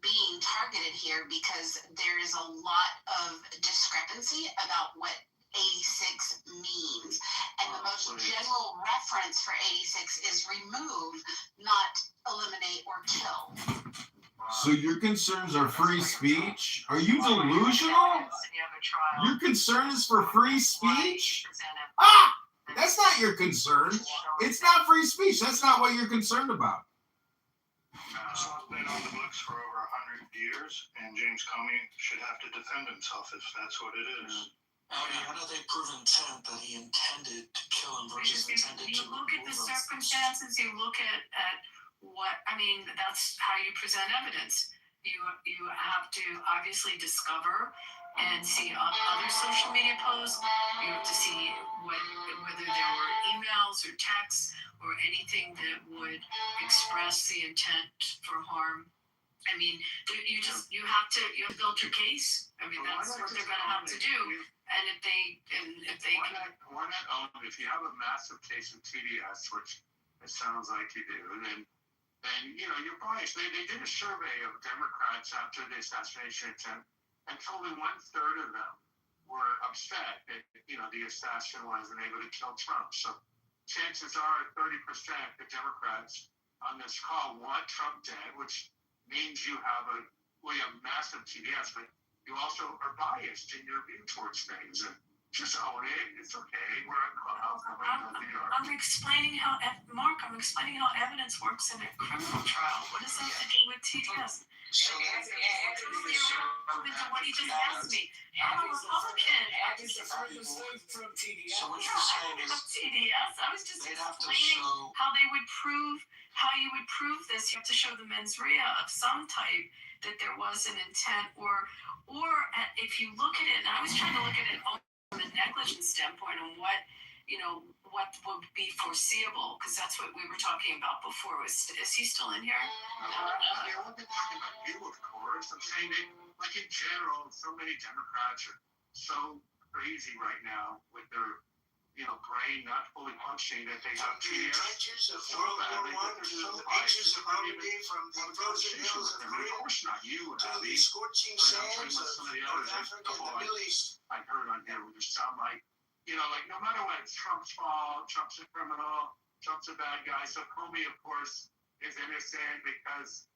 [SPEAKER 19] being targeted here because there is a lot of discrepancy about what 86 means. And the most general reference for 86 is remove, not eliminate or kill.
[SPEAKER 11] So your concerns are free speech? Are you delusional? Your concern is for free speech? Ah! That's not your concern. It's not free speech. That's not what you're concerned about.
[SPEAKER 9] It's been on the books for over 100 years, and James Comey should have to defend himself if that's what it is.
[SPEAKER 17] Abby, how do they prove intent that he intended to kill him versus intended to
[SPEAKER 18] You look at the circumstances, you look at what, I mean, that's how you present evidence. You have to obviously discover and see other social media posts. You have to see whether there were emails or texts or anything that would express the intent for harm. I mean, you have to build your case. I mean, that's what they're going to have to do. And if they can,
[SPEAKER 14] if you have a massive case of TDS, which it sounds like you do, then you're biased. They did a survey of Democrats after the assassination attempt, and only 1/3 of them were upset that the assassin wasn't able to kill Trump. So chances are 30% of Democrats on this call want Trump dead, which means you have massive TDS, but you also are biased in your view towards things. And just own it. It's okay. We're on Clubhouse.
[SPEAKER 18] I'm explaining how evidence works in a criminal trial. What does that have to do with TDS? So what he just asked me. I'm a Republican.
[SPEAKER 17] So what you're saying is
[SPEAKER 18] TDS. I was just explaining how they would prove how you would prove this. You have to show the mens rea of some type that there was an intent, or if you look at it, and I was trying to look at it from a negligence standpoint on what would be foreseeable, because that's what we were talking about before. Is he still in here?
[SPEAKER 3] I wasn't talking about you, of course. I'm saying that, like in general, so many Democrats are so crazy right now with their brain not fully functioning that they have
[SPEAKER 10] the trenches of World War I to the beaches of Normandy, from the frozen hills of Korea
[SPEAKER 3] of course not you,
[SPEAKER 10] to
[SPEAKER 3] Abby.
[SPEAKER 10] the scorching sands of
[SPEAKER 3] Some of the others,
[SPEAKER 10] Africa and the Middle East.
[SPEAKER 3] I heard on here would just sound like, like no matter what, it's Trump's fault, Trump's a criminal, Trump's a bad guy. So Comey, of course, is innocent because,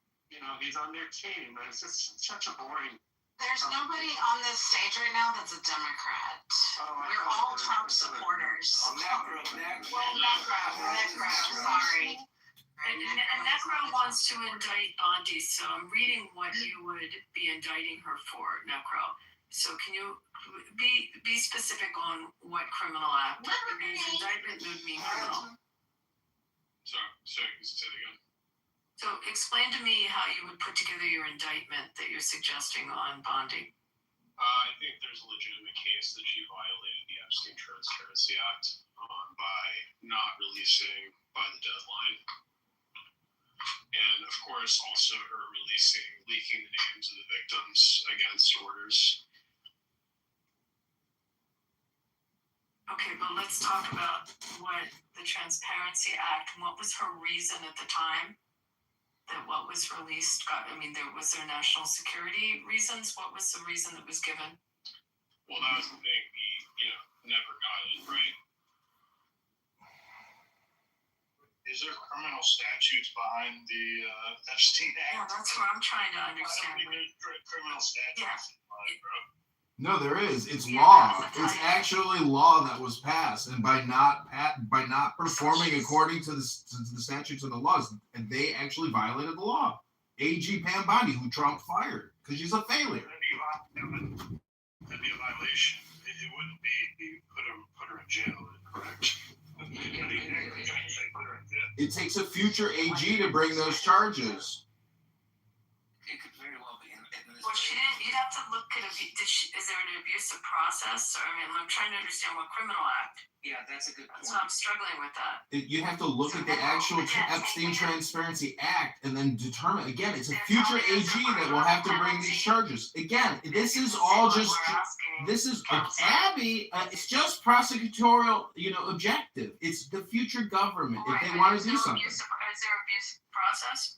[SPEAKER 3] he's on their team. And it's just such a boring.
[SPEAKER 19] There's nobody on this stage right now that's a Democrat. We're all Trump supporters.
[SPEAKER 18] Necro,
[SPEAKER 19] sorry.
[SPEAKER 18] And Necro wants to indict Bondi, so I'm reading what you would be indicting her for, Necro. So can you be specific on what criminal act? Because indictment would mean criminal.
[SPEAKER 14] Sorry, say it again.
[SPEAKER 18] So explain to me how you would put together your indictment that you're suggesting on Bondi.
[SPEAKER 14] I think there's a legitimate case that she violated the Epstein Transparency Act by not releasing by the deadline. And of course, also her leaking the names of the victims against orders.
[SPEAKER 18] Okay, but let's talk about what the Transparency Act, what was her reason at the time that what was released was there national security reasons? What was the reason that was given?
[SPEAKER 14] Well, that was the thing. We, never got it right. Is there criminal statutes behind the Epstein Act?
[SPEAKER 18] Yeah, that's what I'm trying to understand.
[SPEAKER 14] Criminal statutes. Yeah.
[SPEAKER 11] No, there is. It's law. It's actually law that was passed, and by not performing according to the statutes and the laws, and they actually violated the law. AG Pam Bondi, who Trump fired because she's a failure.
[SPEAKER 14] That'd be a violation. It wouldn't be put her in jail, correct?
[SPEAKER 11] It takes a future AG to bring those charges.
[SPEAKER 18] It could very well be. Well, she didn't. You'd have to look at is there an abusive process? I'm trying to understand what criminal act.
[SPEAKER 1] Yeah, that's a good point.
[SPEAKER 18] So I'm struggling with that.
[SPEAKER 11] You have to look at the actual Epstein Transparency Act and then determine. Again, it's a future AG that will have to bring these charges. Again, this is all just. This is Abby. It's just prosecutorial, objective. It's the future government if they want to do something.
[SPEAKER 18] Is there abuse process?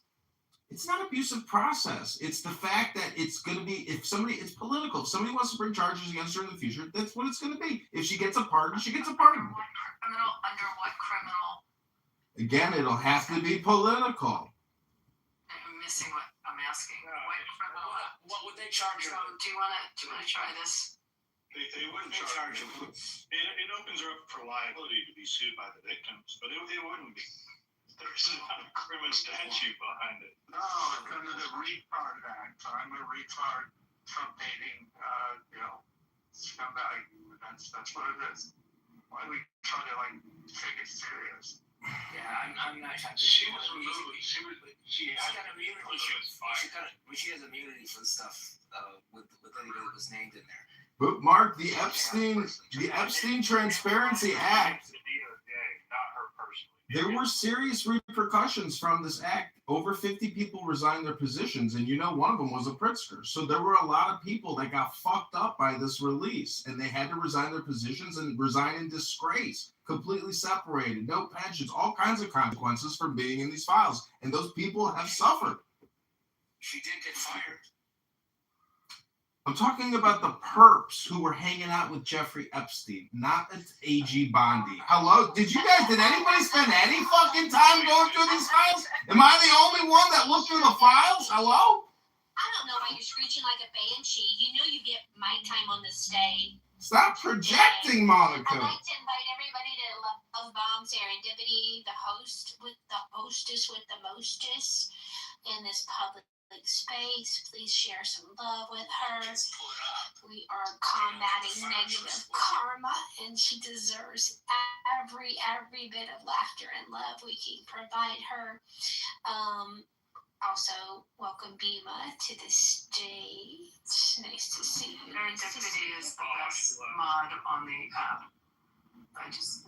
[SPEAKER 11] It's not abusive process. It's the fact that it's going to be, it's political. If somebody wants to bring charges against her in the future, that's what it's going to be. If she gets a pardon, she gets a pardon.
[SPEAKER 18] Under what criminal?
[SPEAKER 11] Again, it'll have to be political.
[SPEAKER 18] I'm missing what I'm asking. What criminal?
[SPEAKER 1] What would they charge her?
[SPEAKER 18] Do you want to try this?
[SPEAKER 14] They wouldn't charge her. It opens her up for liability to be sued by the victims, but it wouldn't be. There's not a criminal statute behind it.
[SPEAKER 3] No, it's under the retard act. I'm a retard, Trump hating, scumbag. That's what it is. Why do we try to take it serious?
[SPEAKER 1] Yeah, I'm not sure.
[SPEAKER 14] She was removed. She
[SPEAKER 1] got immunity.
[SPEAKER 14] She was fired.
[SPEAKER 1] She has immunity for stuff with anybody that was named in there.
[SPEAKER 11] But Mark, the Epstein Transparency Act. There were serious repercussions from this act. Over 50 people resigned their positions, and one of them was a Pritzker. So there were a lot of people that got fucked up by this release, and they had to resign their positions and resign in disgrace, completely separated, no pensions, all kinds of consequences for being in these files. And those people have suffered.
[SPEAKER 1] She did get fired.
[SPEAKER 11] I'm talking about the perps who were hanging out with Jeffrey Epstein, not AG Bondi. Hello? Did anybody spend any fucking time going through these files? Am I the only one that looked through the files? Hello?
[SPEAKER 13] I don't know why you're screeching like a banshee. You know you get mic time on this day.
[SPEAKER 11] Stop projecting, Monica.
[SPEAKER 13] I'd like to invite everybody to Love Bomb Serendipity, the hostess with the mostest in this public space. Please share some love with her. We are combating negative karma, and she deserves every bit of laughter and love we can provide her. Also, welcome Bima to the stage. Nice to see you.
[SPEAKER 18] Our deputy is the best mod on the app. I just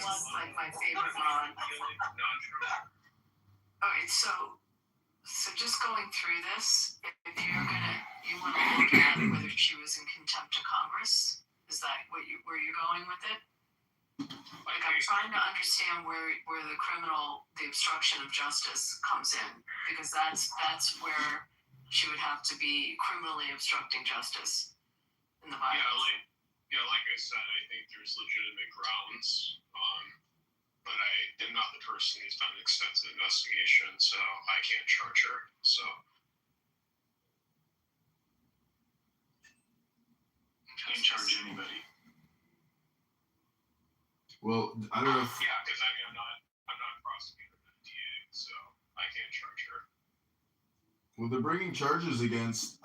[SPEAKER 18] was like my favorite mod. Okay, so just going through this, if you want to look at whether she was in contempt of Congress, is that where you're going with it? Like, I'm trying to understand where the obstruction of justice comes in, because that's where she would have to be criminally obstructing justice in the bylaws.
[SPEAKER 14] Like I said, I think there's legitimate grounds, but I am not the person who's done an extensive investigation, so I can't charge her. So
[SPEAKER 3] can't charge anybody.
[SPEAKER 11] Well, I don't know if...
[SPEAKER 14] Yeah, because I mean, I'm not a prosecutor, I'm a DA, so I can't charge her.
[SPEAKER 11] Well, they're bringing charges against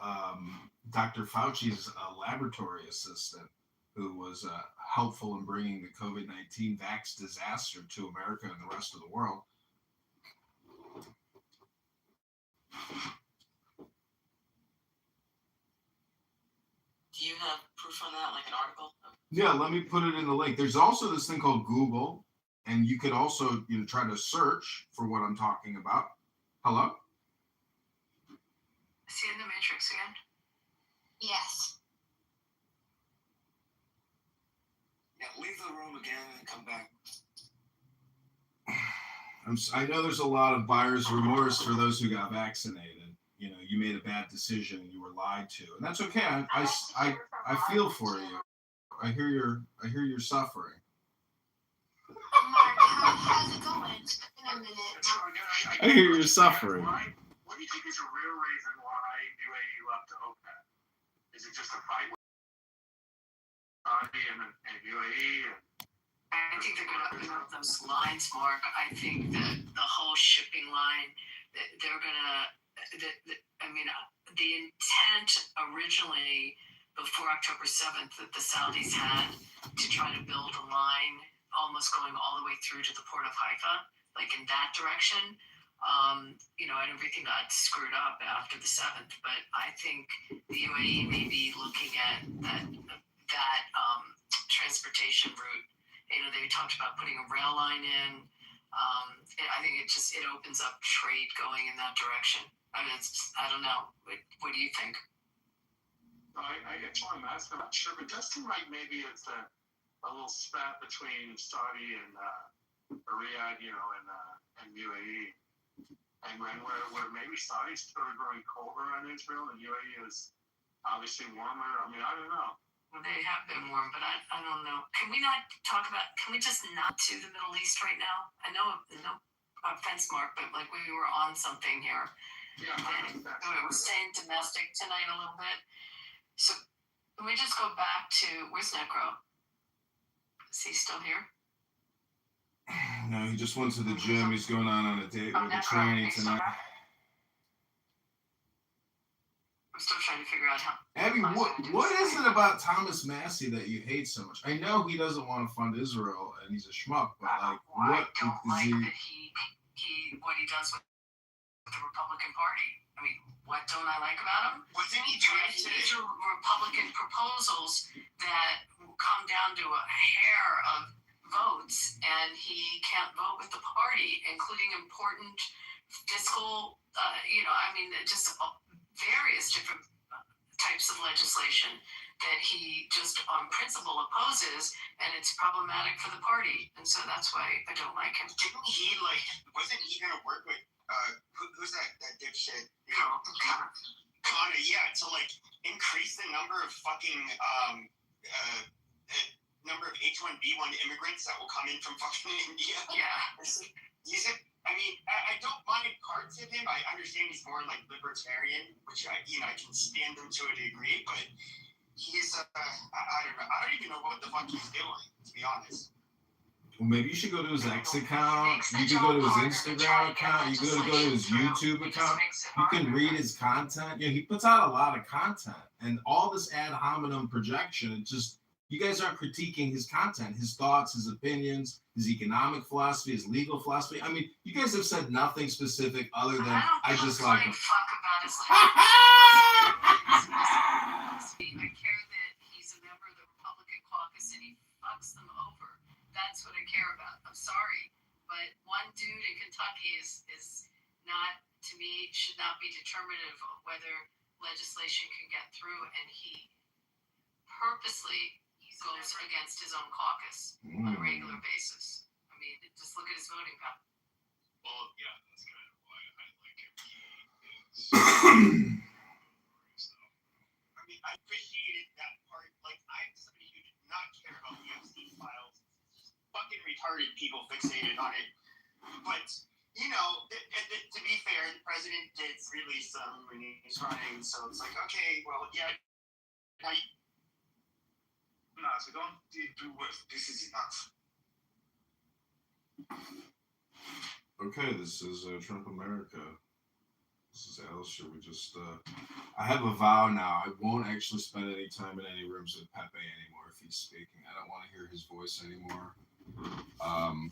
[SPEAKER 11] Dr. Fauci's laboratory assistant, who was helpful in bringing the COVID-19 vax disaster to America and the rest of the world.
[SPEAKER 18] Do you have proof on that, like an article?
[SPEAKER 11] Yeah, let me put it in the link. There's also this thing called Google, and you could also try to search for what I'm talking about. Hello?
[SPEAKER 18] Is he in the Matrix again?
[SPEAKER 13] Yes.
[SPEAKER 1] Yeah, leave the room again and come back.
[SPEAKER 11] I know there's a lot of buyer's remorse for those who got vaccinated. You made a bad decision and you were lied to, and that's okay. I feel for you. I hear your suffering.
[SPEAKER 13] Mark, how's it going? It's been a minute.
[SPEAKER 11] I hear your suffering.
[SPEAKER 8] What do you think is a real reason why UAE left OPEC? Is it just a fight with Saudi and UAE?
[SPEAKER 18] I think they're going to open up those lines, Mark. I think that the whole shipping line, they're going to, the intent originally before October 7th that the Saudis had to try to build a line almost going all the way through to the port of Haifa, like in that direction, and everything got screwed up after the 7th. But I think the UAE may be looking at that transportation route. They talked about putting a rail line in. I think it opens up trade going in that direction. I don't know. What do you think?
[SPEAKER 8] I guess why I'm asking, I'm not sure, but it does seem like maybe it's a little spat between Saudi and Riyadh, and UAE. And where maybe Saudi's sort of growing colder on Israel and UAE is obviously warmer. I mean, I don't know.
[SPEAKER 18] Well, they have been warm, but I don't know. Can we just not to the Middle East right now? I know, no offense, Mark, but like we were on something here.
[SPEAKER 8] Yeah,
[SPEAKER 18] we're staying domestic tonight a little bit. So can we just go back to, where's Necro? Is he still here?
[SPEAKER 11] No, he just went to the gym. He's going on a date with a tranny tonight.
[SPEAKER 18] I'm still trying to figure out how.
[SPEAKER 11] Abby, what is it about Thomas Massey that you hate so much? I know he doesn't want to fund Israel and he's a schmuck, but like, what is he?
[SPEAKER 18] What he does with the Republican Party. I mean, what don't I like about him? These are Republican proposals that come down to a hair of votes, and he can't vote with the party, including important fiscal, just various different types of legislation that he just on principle opposes, and it's problematic for the party, and so that's why I don't like him.
[SPEAKER 5] Wasn't he going to work with, who's that dipshit? Connor, yeah, to increase the number of fucking, number of H-1B1 immigrants that will come in from fucking India.
[SPEAKER 18] Yeah.
[SPEAKER 5] I don't mind parts of him. I understand he's more libertarian, which I can stand him to a degree, but he's, I don't know. I don't even know what the fuck he's doing, to be honest.
[SPEAKER 11] Well, maybe you should go to his X account. You can go to his Instagram account. You can go to his YouTube account. You can read his content. He puts out a lot of content, and all this ad hominem projection, it just You guys aren't critiquing his content, his thoughts, his opinions, his economic philosophy, his legal philosophy. I mean, you guys have said nothing specific other than I just like him.
[SPEAKER 18] Fuck about his life. I care that he's a member of the Republican caucus and he fucks them over. That's what I care about. I'm sorry, but one dude in Kentucky is not, to me, should not be determinative of whether legislation can get through, and he purposely goes against his own caucus on a regular basis. I mean, just look at his voting pattern.
[SPEAKER 3] Well, yeah, that's kind of why I like him.
[SPEAKER 5] I mean, I appreciated that part. Like, I'm somebody who did not care about the Epstein files. Fucking retarded people fixated on it. But, you know, to be fair, the president did release some when he was running, so it's like, okay, well, yeah. Now no, so don't do what this is enough.
[SPEAKER 11] Okay, this is Trump America. This is Alistair. We just, I have a vow now. I won't actually spend any time in any rooms with Pepe anymore if he's speaking. I don't want to hear his voice anymore. And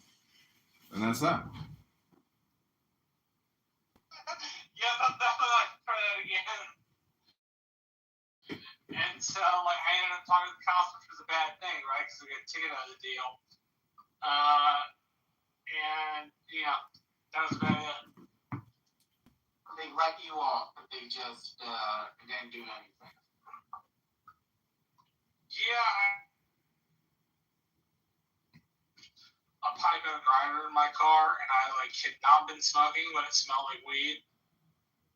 [SPEAKER 11] that's that.
[SPEAKER 8] Yeah, that's what I try that again. And so, like, I ended up talking to the cops, which was a bad thing, right? Because we got a ticket out of the deal. And, yeah, that was about it.
[SPEAKER 10] They let you off, but they just didn't do anything.
[SPEAKER 8] Yeah, a pipe and a grinder in my car, and I, like, had not been smoking when it smelled like weed.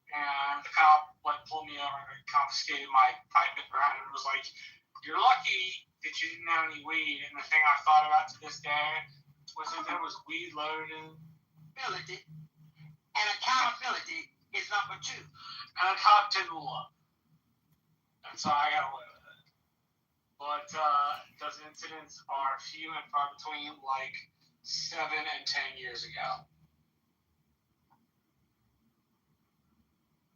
[SPEAKER 8] And the cop, like, pulled me over and confiscated my pipe and grinder and was like, "You're lucky that you didn't have any weed." And the thing I thought about to this day was if there was weed loaded in
[SPEAKER 10] Accountability and accountability is number 2.
[SPEAKER 8] And the cop didn't look. And so I got away with it. But those incidents are few and far between, like 7 and 10 years ago.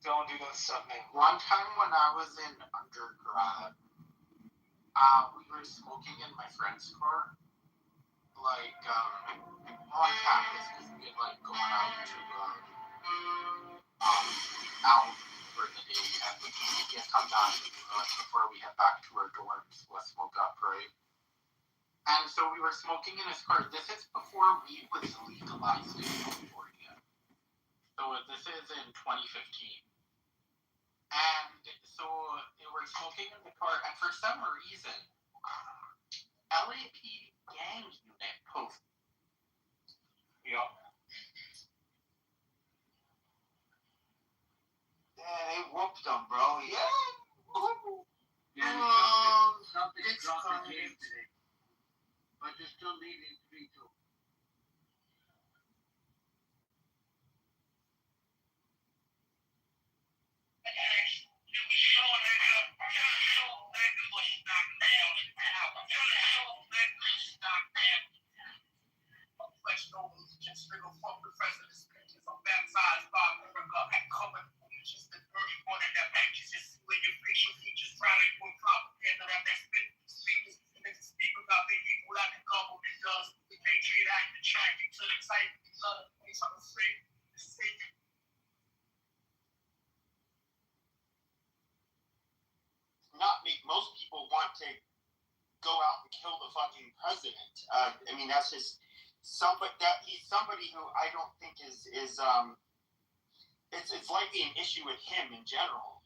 [SPEAKER 8] Don't do that stuff, man.
[SPEAKER 10] One time when I was in undergrad, we were smoking in my friend's car, like, on campus, because we had, like, gone out to, out for the day, and we had come down before we head back to our dorms, let's smoke up, right? And so we were smoking in his car. This is before weed was legalized in California. So this is in 2015. And so they were smoking in the car, and for some reason, LAPD gang unit posted.
[SPEAKER 8] Yep.
[SPEAKER 10] Yeah, they whooped them, bro. Yeah.
[SPEAKER 5] Yeah,
[SPEAKER 10] Something's dropping game today. But they're still leaving 3-2.
[SPEAKER 5] Most people want to go out and kill the fucking president. I mean, that's just somebody that he's somebody who I don't think is it's likely an issue with him in general.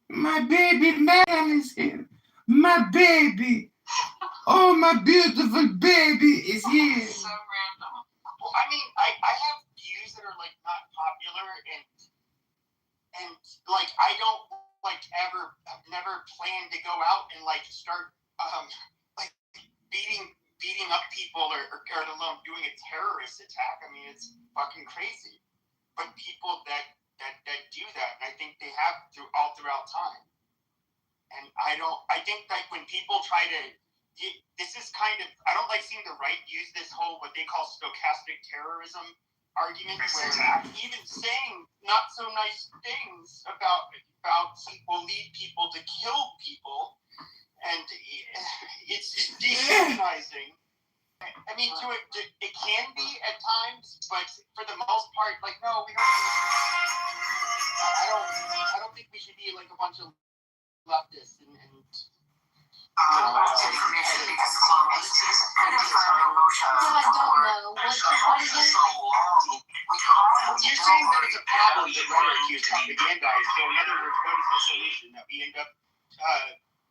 [SPEAKER 11] My baby man is here. My baby. Oh, my beautiful baby is here.
[SPEAKER 5] So random. Well, I mean, I have views that are like not popular and like I don't like I've never planned to go out and like start like beating up people or let alone doing a terrorist attack. I mean, it's fucking crazy. But people that do that, and I think they have throughout time. And I think like when people try to
[SPEAKER 16] this is kind of, I don't like seeing the right use this whole what they call stochastic terrorism argument, where even saying not so nice things about will lead people to kill people, and it's dehumanizing. I mean, it can be at times, but for the most part, like, no, we don't. I don't think we should be like a bunch of leftists and
[SPEAKER 13] information because closed. No, I don't know. What again?
[SPEAKER 16] You're saying that it's a problem that rhetoric is propagandized. So in other words, what is the solution? That we end up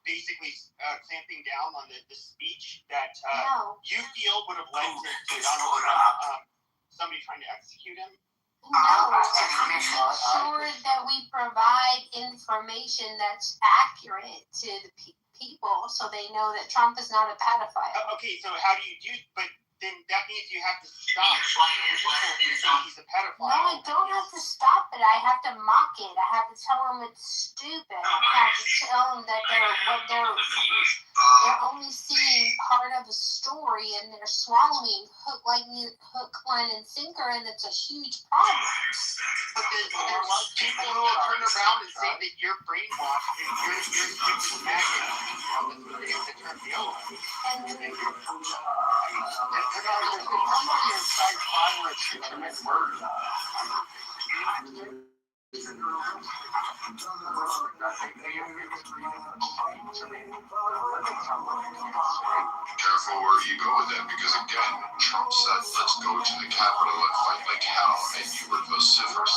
[SPEAKER 16] basically clamping down on the speech that you feel would have led to Donald Trump, somebody trying to execute him?
[SPEAKER 13] No, making sure that we provide information that's accurate to the people so they know that Trump is not a pedophile.
[SPEAKER 16] Okay, so how do you do, but then that means you have to stop people saying he's a pedophile.
[SPEAKER 13] No, I don't have to stop it. I have to mock it. I have to tell them it's stupid. I have to tell them that they're only seeing part of a story and they're swallowing hook, line, and sinker, and it's a huge problem.
[SPEAKER 16] But there's people who will turn around and say that you're brainwashed and you're stupid maggot. The term somebody incites violence to commit murder.
[SPEAKER 6] Careful where you go with that, because again, Trump said, let's go to the Capitol and fight like hell, and you were vociferous.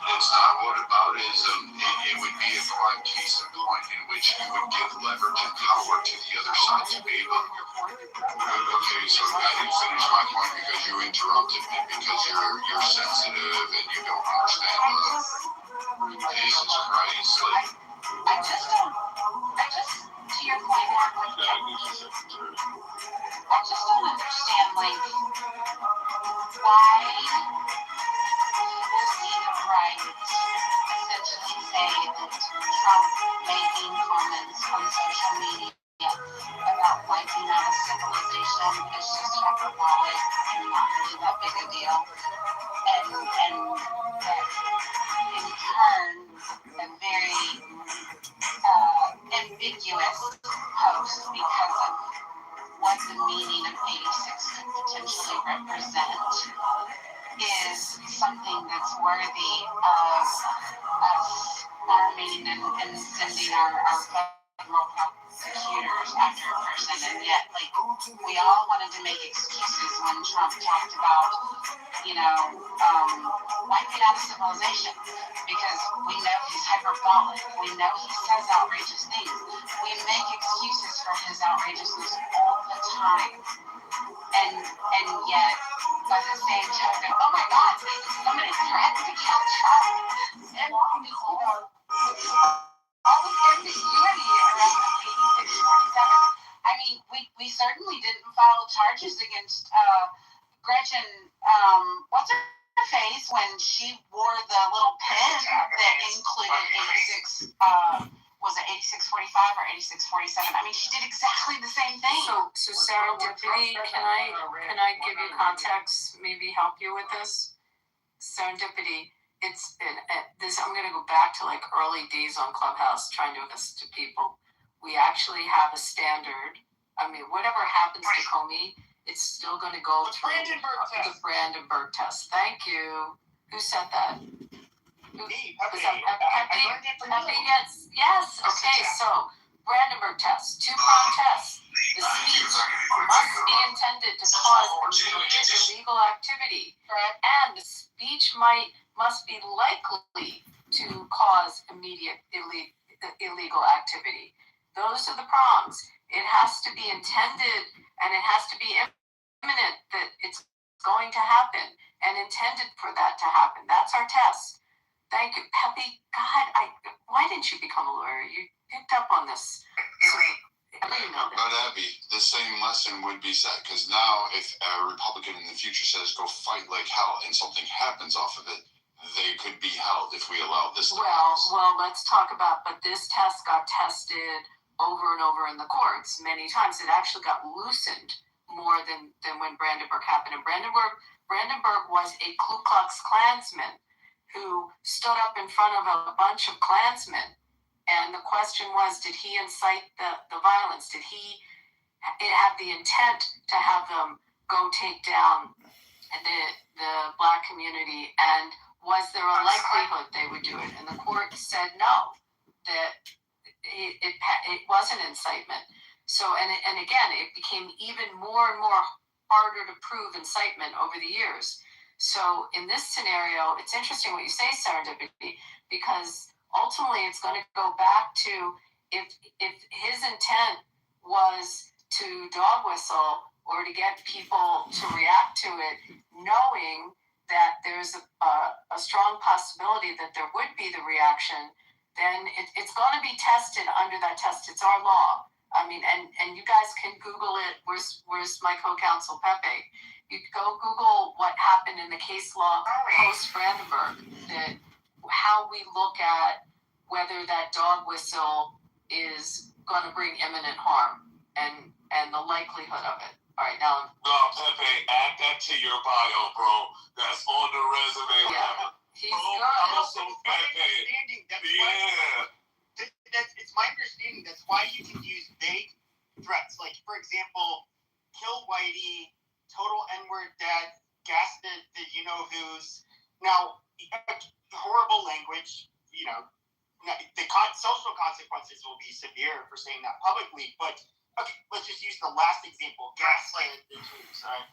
[SPEAKER 6] It's not whataboutism. It would be a prime case in point in which you would give leverage and power to the other side to be able. Okay, so I didn't finish my point because you interrupted me, because you're sensitive and you don't understand love. Jesus Christ, like.
[SPEAKER 19] I just, to your point, Mark, like, I just don't understand, like, why people see the right essentially say that Trump making comments on social media about wiping out a civilization is just hyperbolic and not really that big a deal, and that in turn a very ambiguous post because of what the meaning of 86 could potentially represent is something that's worthy of us arming and sending our federal prosecutors after a person. And yet, like, we all wanted to make excuses when Trump talked about, wiping out a civilization, because we know he's hyperbolic. We know he says outrageous things. We make excuses for his outrageousness all the time. And yet, by the same token, oh my God, somebody threatened to kill Trump. And, all this ambiguity around 8647. I mean, we certainly didn't file charges against Gretchen, what's her face, when she wore the little pin that included 86, was it 8645 or 8647? I mean, she did exactly the same thing.
[SPEAKER 18] So serendipity, can I give you context, maybe help you with this? Serendipity, it's this, I'm going to go back to like early days on Clubhouse trying to listen to people. We actually have a standard. I mean, whatever happens to Comey, it's still going to go through the Brandenburg test. Thank you. Who said that?
[SPEAKER 16] Me.
[SPEAKER 18] Pepe, yes. Okay, so Brandenburg test, two-prong test. The speech must be intended to cause immediate illegal activity, and the speech must be likely to cause immediate illegal activity. Those are the prongs. It has to be intended, and it has to be imminent that it's going to happen, and intended for that to happen. That's our test. Thank you, Pepe. God, why didn't you become a lawyer? You picked up on this. I didn't know that.
[SPEAKER 6] But Abby, the same lesson would be said, because now if a Republican in the future says go fight like hell and something happens off of it, they could be held if we allow this to pass.
[SPEAKER 18] Well, let's talk about, but this test got tested over and over in the courts many times. It actually got loosened more than when Brandenburg happened. And Brandenburg was a Ku Klux Klansman who stood up in front of a bunch of Klansmen. And the question was, did he incite the violence? Did he have the intent to have them go take down the Black community? And was there a likelihood they would do it? And the court said no, that it wasn't incitement. So, and again, it became even more and more harder to prove incitement over the years. So in this scenario, it's interesting what you say, serendipity, because ultimately it's going to go back to if his intent was to dog whistle or to get people to react to it, knowing that there's a strong possibility that there would be the reaction, then it's going to be tested under that test. It's our law. I mean, and you guys can Google it. Where's my co-counsel Pepe? You go Google what happened in the case law post Brandenburg, that how we look at whether that dog whistle is going to bring imminent harm and the likelihood of it. All right, now.
[SPEAKER 14] No, Pepe, add that to your bio, bro. That's on the resume.
[SPEAKER 18] Yeah, he's
[SPEAKER 14] also Pepe.
[SPEAKER 16] It's my understanding that's why you can use vague threats. Like, for example, kill Whitey, total N-word dad, gas the you-know-who's. Now, horrible language, you know, the social consequences will be severe for saying that publicly. But, okay, let's just use the last example, gaslight the troops, right?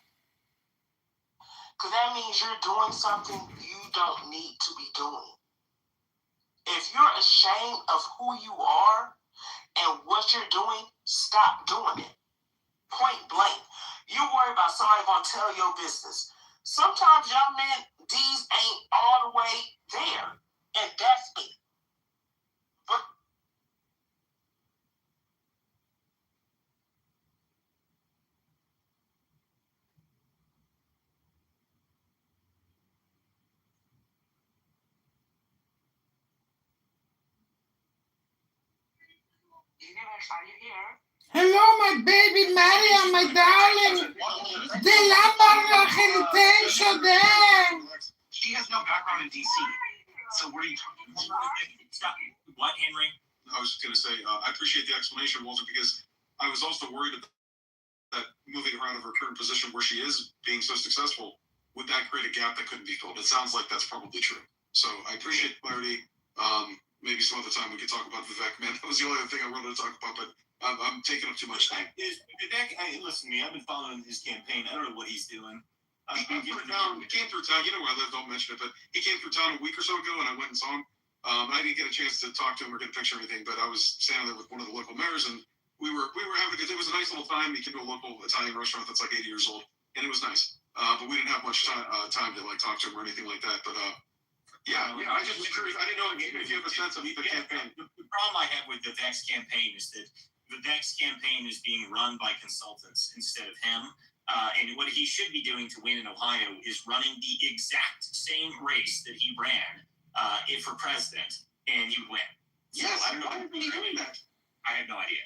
[SPEAKER 10] Because that means you're doing something you don't need to be doing. If you're ashamed of who you are and what you're doing, stop doing it. Point blank. You worry about somebody gonna tell your business. Sometimes young men, these ain't all the way there. And that's it. But
[SPEAKER 18] Universe, are you here?
[SPEAKER 11] Hello, my baby Maria, my darling. De la barra de.
[SPEAKER 3] She has no background in DC. So what are you talking about? What, Henry? I was just going to say, I appreciate the explanation, Walter, because I was also worried that moving her out of her current position where she is being so successful, would that create a gap that couldn't be filled? It sounds like that's probably true. So I appreciate clarity. Maybe some other time we could talk about Vivek, man. That was the only other thing I wanted to talk about, but I'm taking up too much time.
[SPEAKER 4] Vivek, listen to me. I've been following his campaign. I don't know what he's doing.
[SPEAKER 3] He came through town. You know where I live, don't mention it, but he came through town a week or so ago, and I went and saw him. I didn't get a chance to talk to him or get a picture or anything, but I was standing there with one of the local mayors, and we were having it was a nice little time. He came to a local Italian restaurant that's like 80 years old, and it was nice. But we didn't have much time to like talk to him or anything like that. But yeah, I just was curious. I didn't know if you have a sense of the campaign.
[SPEAKER 4] The problem I have with Vivek's campaign is that Vivek's campaign is being run by consultants instead of him. And what he should be doing to win in Ohio is running the exact same race that he ran for president, and he would win. So,
[SPEAKER 3] Yes,
[SPEAKER 4] I don't know.
[SPEAKER 3] why would he doing that?
[SPEAKER 4] I have no idea.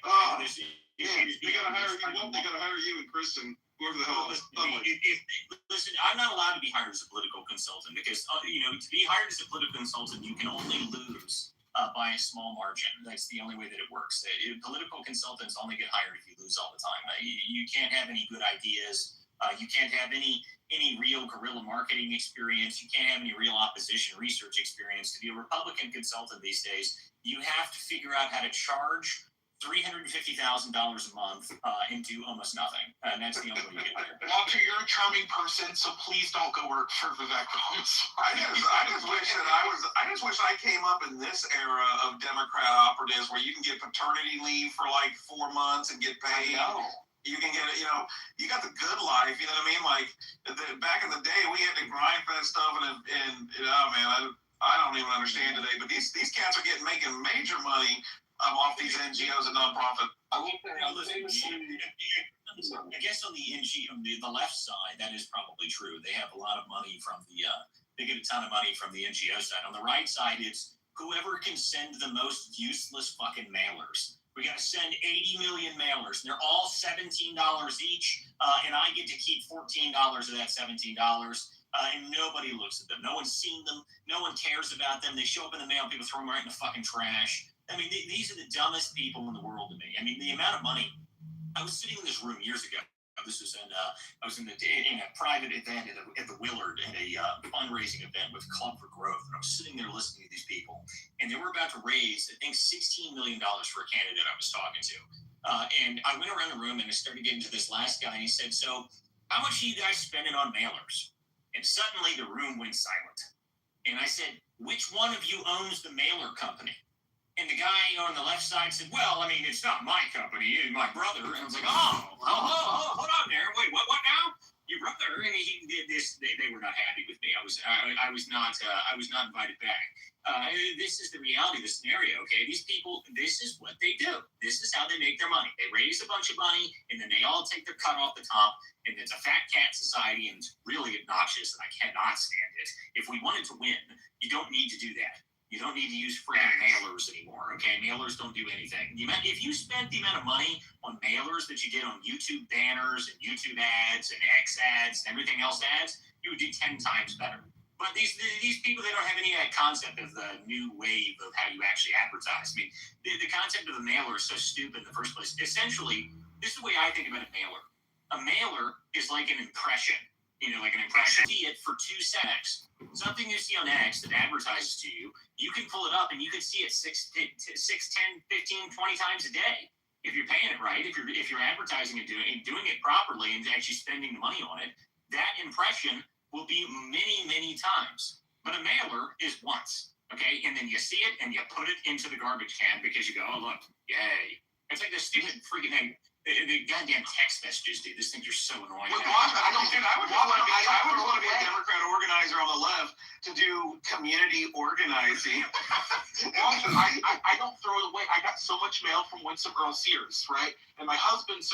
[SPEAKER 3] They gotta hire you and Chris and whoever the hell.
[SPEAKER 4] Listen, I'm not allowed to be hired as a political consultant because to be hired as a political consultant, you can only lose by a small margin. That's the only way that it works. Political consultants only get hired if you lose all the time. You can't have any good ideas. You can't have any real guerrilla marketing experience. You can't have any real opposition research experience. To be a Republican consultant these days, you have to figure out how to charge $350,000 a month and do almost nothing. And that's the only way you get hired.
[SPEAKER 10] Walter, you're a charming person, so please don't go work for Vivek.
[SPEAKER 21] I just wish I came up in this era of Democrat operatives where you can get paternity leave for like 4 months and get paid. You can get it, you got the good life, you know what I mean? Like, back in the day, we had to grind for that stuff, and man, I don't even understand today, but these cats are making major money off these NGOs and nonprofit.
[SPEAKER 4] I guess on the left side, that is probably true. They have a lot of money from they get a ton of money from the NGO side. On the right side, it's whoever can send the most useless fucking mailers. We got to send 80 million mailers, and they're all $17 each, and I get to keep $14 of that $17, and nobody looks at them. No one's seen them. No one cares about them. They show up in the mail, people throw them right in the fucking trash. I mean, these are the dumbest people in the world to me. I mean, the amount of money. I was sitting in this room years ago. This was I was in a private event at the Willard at a fundraising event with Club for Growth. And I was sitting there listening to these people, and they were about to raise, I think, $16 million for a candidate I was talking to. And I went around the room and I started getting to this last guy, and he said, "So, how much are you guys spending on mailers?" And suddenly the room went silent. And I said, "Which one of you owns the mailer company?" And the guy on the left side said, "Well, I mean, it's not my company, it's my brother." And I was like, "Oh, hold on there. Wait, what now? Your brother?" And he did this. They were not happy with me. I was not invited back. This is the reality of the scenario. Okay, these people, this is what they do. This is how they make their money. They raise a bunch of money, and then they all take their cut off the top. And it's a fat cat society, and it's really obnoxious, and I cannot stand it. If we wanted to win, you don't need to do that. You don't need to use freaking mailers anymore, okay? Mailers don't do anything. If you spent the amount of money on mailers that you did on YouTube banners and YouTube ads and X ads and everything else ads, you would do 10 times better. But these people, they don't have any concept of the new wave of how you actually advertise. I mean, the concept of a mailer is so stupid in the first place. Essentially, this is the way I think about a mailer. A mailer is like an impression. Like an impression. See it for 2 seconds. Something you see on X that advertises to you, you can pull it up and you can see it 6, 10, 15, 20 times a day. If you're paying it right, if you're advertising and doing it properly and actually spending the money on it, that impression will be many, many times. But a mailer is once, okay? And then you see it and you put it into the garbage can because you go, "Oh, look, yay." It's like the stupid freaking thing. The goddamn text messages, dude. These things are so annoying.
[SPEAKER 8] I would want to be a Democrat organizer on the left to do community organizing. I don't throw it away. I got so much mail from Winston Earl Sears, right? And my husband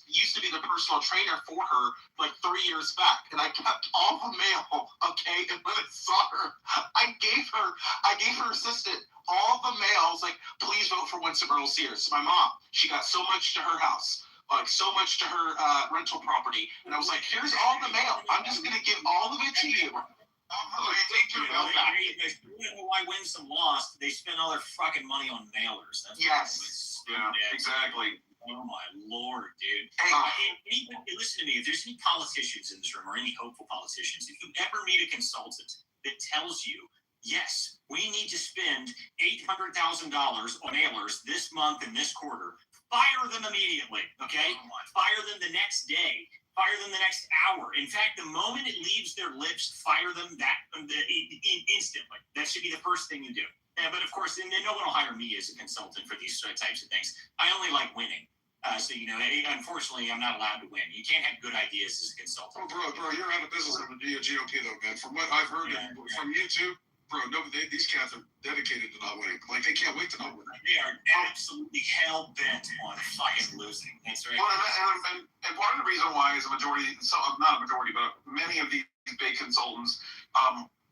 [SPEAKER 8] used to be the personal trainer for her like 3 years back, and I kept all the mail. Okay, and when I saw her, I gave her assistant all the mails, like, "Please vote for Winston Earl Sears." My mom, she got so much to her house, like so much to her rental property, and I was like, "Here's all the mail. I'm just gonna give all of it to you." Take your mail back.
[SPEAKER 4] Why Winston lost? They spent all their fucking money on mailers.
[SPEAKER 8] Yes. Yeah. Exactly.
[SPEAKER 4] Oh my lord, dude. Listen to me. If there's any politicians in this room or any hopeful politicians, if you ever meet a consultant that tells you, "Yes, we need to spend $800,000 on mailers this month and this quarter," fire them immediately, okay? Fire them the next day. Fire them the next hour. In fact, the moment it leaves their lips, fire them instantly. That should be the first thing you do. But of course, no one will hire me as a consultant for these types of things. I only like winning. So, unfortunately, I'm not allowed to win. You can't have good ideas as a consultant.
[SPEAKER 6] Oh, bro, you're out of business in the GOP, though, man. From what I've heard from you, too, bro, these cats are dedicated to not winning. Like, they can't wait to not win.
[SPEAKER 4] They are absolutely hell-bent on fucking losing. That's right.
[SPEAKER 8] Well, and part of the reason why is not a majority, but many of these big consultants,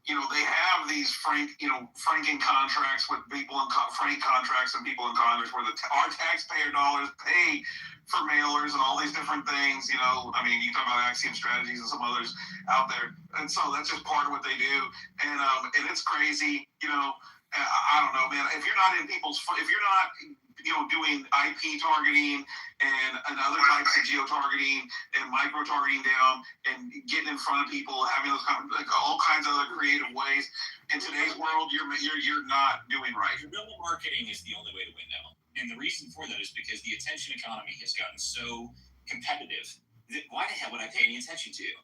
[SPEAKER 8] they have these franking contracts with people in frank contracts and people in Congress where our taxpayer dollars pay for mailers and all these different things. You talk about Axiom Strategies and some others out there, and so that's just part of what they do, and it's crazy. I don't know, man. If you're not doing IP targeting and other types of geo-targeting and micro-targeting down and getting in front of people, having those all kinds of other creative ways, in today's world, you're not doing right.
[SPEAKER 4] Guerrilla marketing is the only way to win now. And the reason for that is because the attention economy has gotten so competitive that why the hell would I pay any attention to you?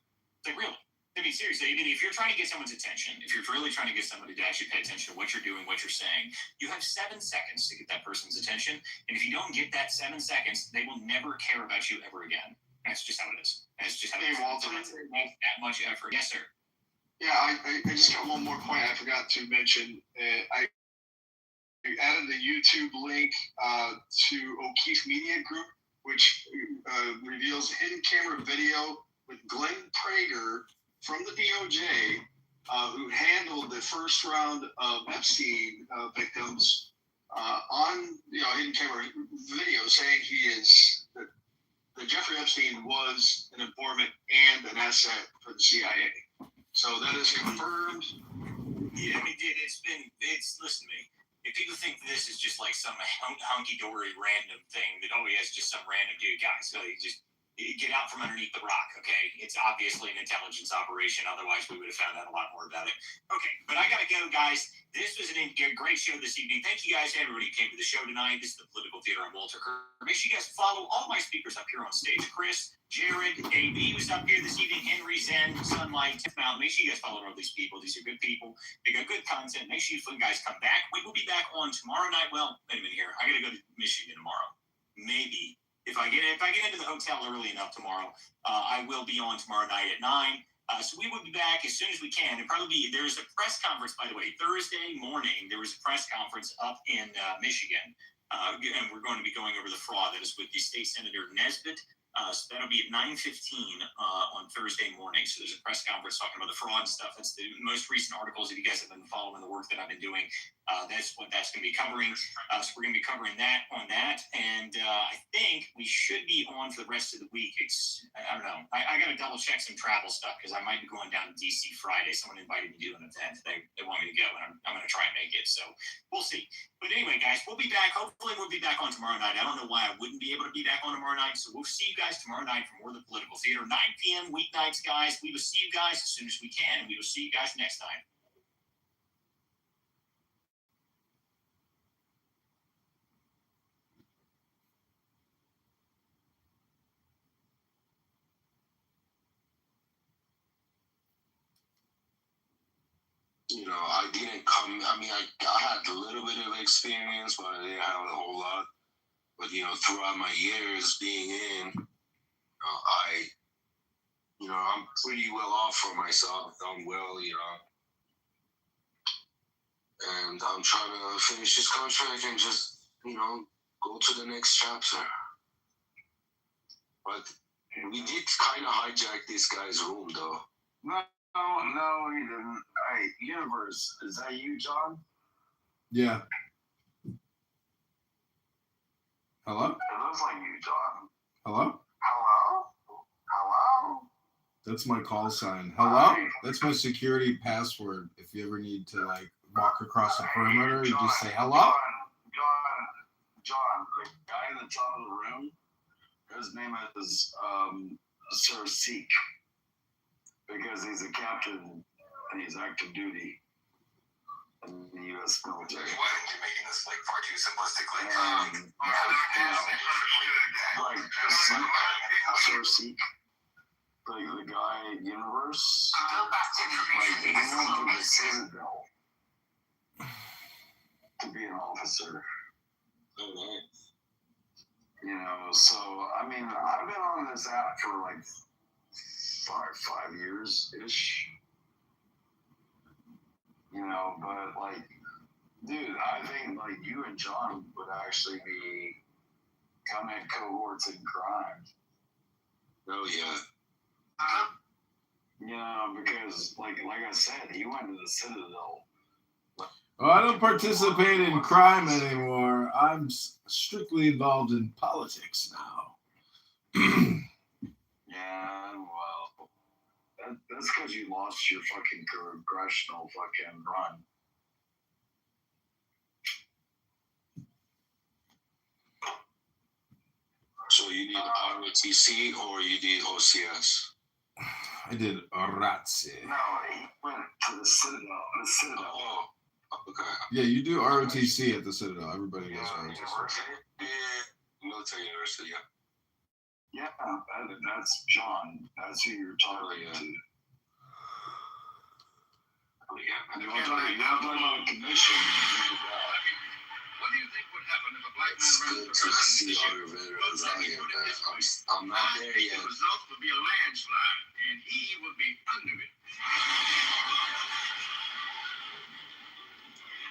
[SPEAKER 4] Like, really? I mean, seriously, if you're trying to get someone's attention, if you're really trying to get somebody to actually pay attention to what you're doing, what you're saying, you have 7 seconds to get that person's attention. And if you don't get that 7 seconds, they will never care about you ever again. That's just how it is. That's just how it is.
[SPEAKER 14] Walter,
[SPEAKER 4] that much effort. Yes, sir.
[SPEAKER 14] Yeah, I just got one more point I forgot to mention. I added the YouTube link to O'Keefe Media Group, which reveals hidden camera video with Glenn Prager from the DOJ, who handled the first round of Epstein victims
[SPEAKER 6] on hidden camera video saying that Jeffrey Epstein was an informant and an asset for the CIA. So that is confirmed.
[SPEAKER 4] Yeah, I mean, dude, listen to me. If people think this is just like some hunky-dory random thing that, it's just some random dude, guys, so you just get out from underneath the rock, okay? It's obviously an intelligence operation. Otherwise, we would have found out a lot more about it. Okay, but I got to go, guys. This was a great show this evening. Thank you, guys, everybody who came to the show tonight. This is the Political Theater. I'm Walter Kerr. Make sure you guys follow all my speakers up here on stage. Chris, Jared, AB was up here this evening. Henry, Zen, Sunlight, Mount. Make sure you guys follow all these people. These are good people. They got good content. Make sure you guys come back. We will be back on tomorrow night. Well, wait a minute here. I got to go to Michigan tomorrow. Maybe. If I get into the hotel early enough tomorrow, I will be on tomorrow night at 9. So we will be back as soon as we can. There's a press conference, by the way, Thursday morning. There was a press conference up in Michigan, and we're going to be going over the fraud. That is with the state senator Nesbitt. So that'll be at 9:15 on Thursday morning. So there's a press conference talking about the fraud and stuff. That's the most recent articles. If you guys have been following the work that I've been doing, that's what that's going to be covering. So we're going to be covering that on that. And I think we should be on for the rest of the week. I don't know. I got to double check some travel stuff because I might be going down to DC Friday. Someone invited me to an event. They want me to go, and I'm going to try and make it. So we'll see. But anyway, guys, we'll be back. Hopefully, we'll be back on tomorrow night. I don't know why I wouldn't be able to be back on tomorrow night. So we'll see you guys tomorrow night for more of the Political Theater, 9 p.m. weeknights, guys. We will see you guys as soon as we can, and we will see you guys next time.
[SPEAKER 5] I didn't come. I mean, I had a little bit of experience, but I didn't have a whole lot. But throughout my years being in, I'm pretty well off for myself. Done well, and I'm trying to finish this contract and just, go to the next chapter. But we did kind of hijack this guy's room, though.
[SPEAKER 21] No, he didn't. Hey, Universe, is that you, John?
[SPEAKER 11] Yeah. Hello?
[SPEAKER 21] It looks like you, John.
[SPEAKER 11] Hello?
[SPEAKER 21] Hello?
[SPEAKER 11] That's my call sign. Hello? That's my security password. If you ever need to, walk across the perimeter, you just say hello.
[SPEAKER 21] John, the guy in the top of the room, his name is Sir Seek. Because he's a captain and he's active duty in the U.S. military.
[SPEAKER 5] Why are you making this far too simplistically?
[SPEAKER 21] Sir Seek, the guy at Universe, he went to the Citadel to be an officer.
[SPEAKER 5] Oh, nice.
[SPEAKER 21] So, I mean, I've been on this app for 5 years-ish. But dude, I think you and John would actually be common cohorts in crime.
[SPEAKER 5] Oh yeah.
[SPEAKER 21] Because like I said, he went to the Citadel.
[SPEAKER 11] Oh, I don't participate in crime anymore. I'm strictly involved in politics now.
[SPEAKER 21] Yeah, well, that's because you lost your fucking congressional fucking run.
[SPEAKER 5] So you did ROTC or you did OCS?
[SPEAKER 11] I did ROTC.
[SPEAKER 21] No, he went to the Citadel.
[SPEAKER 5] Oh, okay.
[SPEAKER 11] Yeah, you do ROTC at the Citadel. Everybody does ROTC.
[SPEAKER 5] Military University, yeah.
[SPEAKER 21] Yeah, that's John. That's who you're talking to. You want to talk about a commission?
[SPEAKER 5] What do you think would happen if a black man ran for president? I'm not there yet.
[SPEAKER 2] The result would be a landslide, and he would be under it.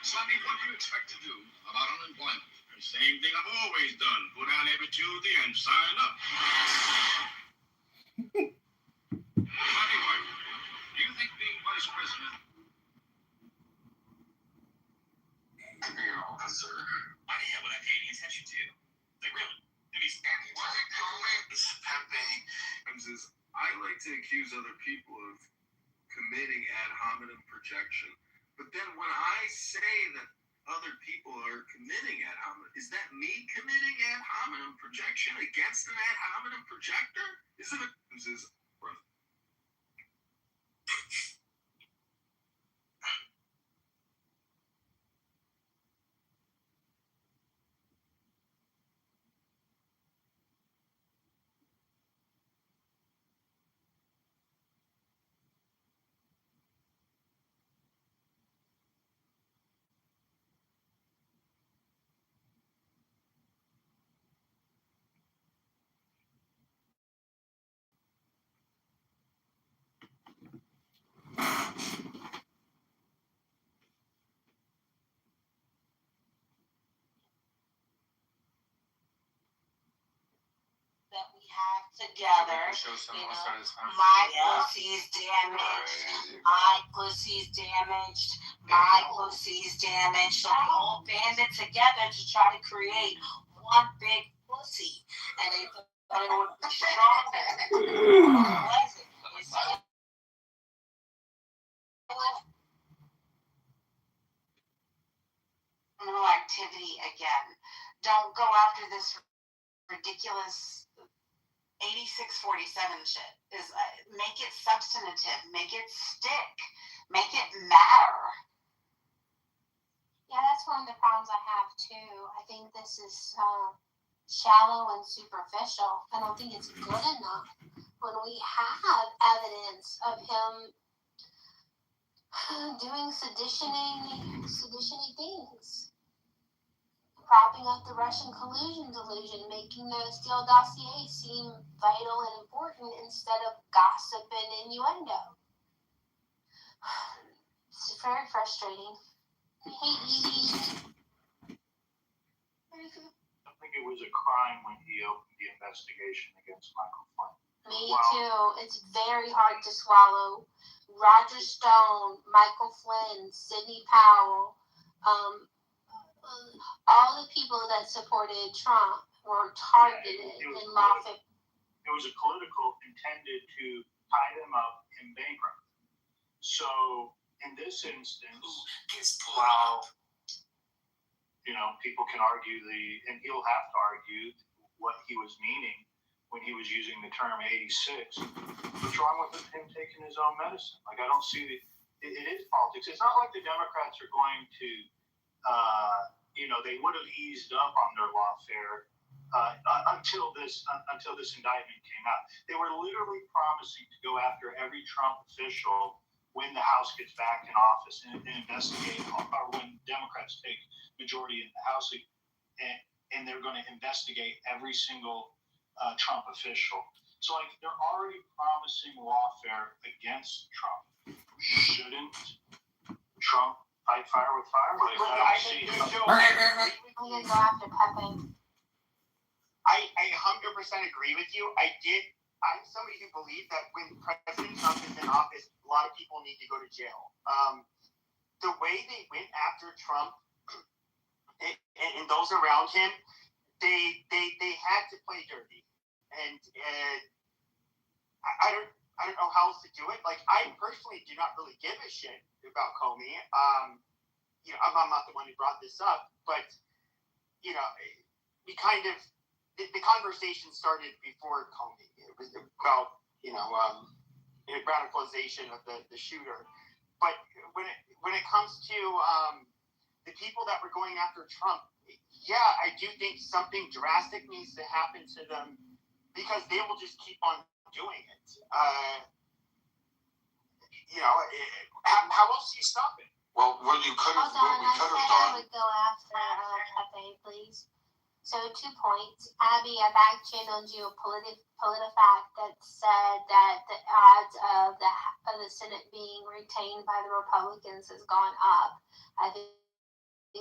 [SPEAKER 2] Sonny, what do you expect to do about unemployment? The same thing I've always done. Go down every Tuesday and sign up. Sonny, do you think being vice president
[SPEAKER 21] to be an officer?
[SPEAKER 9] to accuse other people of committing ad hominem projection. But then when I say that other people are committing ad hominem, is that me committing ad hominem projection against an ad hominem projector? Isn't it?
[SPEAKER 19] that we have together. My pussy's damaged. My pussy's damaged. My pussy's damaged. So they all banded together to try to create one big pussy. And they thought it would be stronger. It wasn't. Criminal activity again. Don't go after this ridiculous 8647 shit. Is make it substantive, make it stick, make it matter.
[SPEAKER 13] Yeah, that's one of the problems I have too. I think this is shallow and superficial. I don't think it's good enough when we have evidence of him doing seditiony things. Propping up the Russian collusion delusion, making the Steele dossier seem vital and important instead of gossip and innuendo. It's very frustrating. I hate you.
[SPEAKER 12] I think it was a crime when he opened the investigation against Michael Flynn.
[SPEAKER 13] Me too. It's very hard to swallow. Roger Stone, Michael Flynn, Sidney Powell, all the people that supported Trump were targeted in Lafayette.
[SPEAKER 12] It was a political intended to tie them up in bankrupt. So in this instance, while people can argue and he'll have to argue what he was meaning when he was using the term 86. What's wrong with him taking his own medicine? Like, I don't see it is politics. It's not like the Democrats are going to, they would have eased up on their lawfare until this indictment came out. They were literally promising to go after every Trump official when the House gets back in office and investigate, or when Democrats take majority in the House, and they're going to investigate every single Trump official. So, they're already promising lawfare against Trump. Shouldn't Trump fight fire with fire?
[SPEAKER 16] I'm
[SPEAKER 13] gonna go after Pepe.
[SPEAKER 16] I 100% agree with you. I'm somebody who believes that when President Trump is in office, a lot of people need to go to jail. The way they went after Trump and those around him, they had to play dirty. And I don't know how else to do it. Like, I personally do not really give a shit about Comey. I'm not the one who brought this up, but we kind of the conversation started before Comey. It was about radicalization of the shooter. But when it comes to the people that were going after Trump, yeah, I do think something drastic needs to happen to them, because they will just keep on doing it. How else do you stop it?
[SPEAKER 5] Well, what we could have done.
[SPEAKER 13] I would go after Pepe, please. So 2 points. Abby, I back channeled you a PolitiFact that said that the odds of the Senate being retained by the Republicans has gone up. I think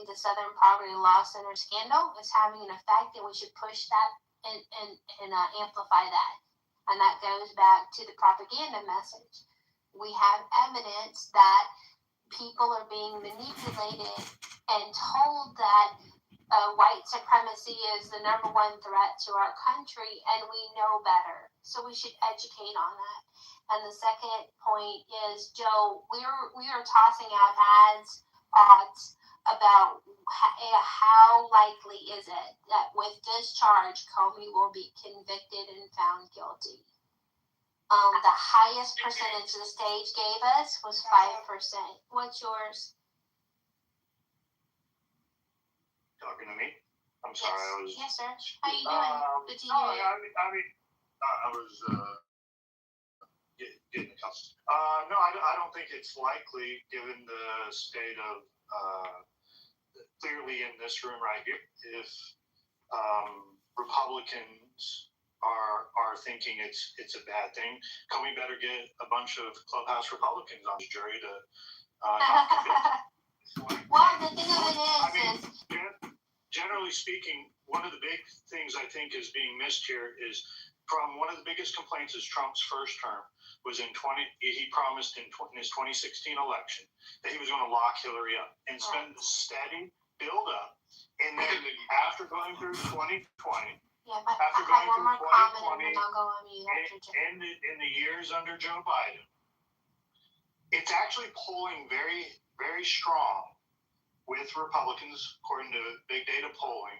[SPEAKER 13] the Southern Poverty Law Center scandal is having an effect, and we should push that and amplify that. And that goes back to the propaganda message. We have evidence that people are being manipulated and told that white supremacy is the number one threat to our country, and we know better. So we should educate on that. And the second point is, Joe, we are tossing out odds about how likely is it that with this charge, Comey will be convicted and found guilty. The highest percentage the stage gave us was 5%. What's yours?
[SPEAKER 12] Talking to me? I'm sorry, I was.
[SPEAKER 13] Yes, sir. How you doing? Good to hear you.
[SPEAKER 12] I was getting accustomed. No, I don't think it's likely, given the state of clearly in this room right here, if Republicans are thinking it's a bad thing. Comey better get a bunch of clubhouse Republicans on the jury to not convict.
[SPEAKER 13] Well, the thing of it is
[SPEAKER 12] generally speaking, one of the big things I think is being missed here is from one of the biggest complaints is Trump's first term was he promised in his 2016 election that he was going to lock Hillary up and spend the steady build up. And then after going through 2020, after going through 2020 and in the years under Joe Biden, it's actually polling very, very strong with Republicans, according to big data polling.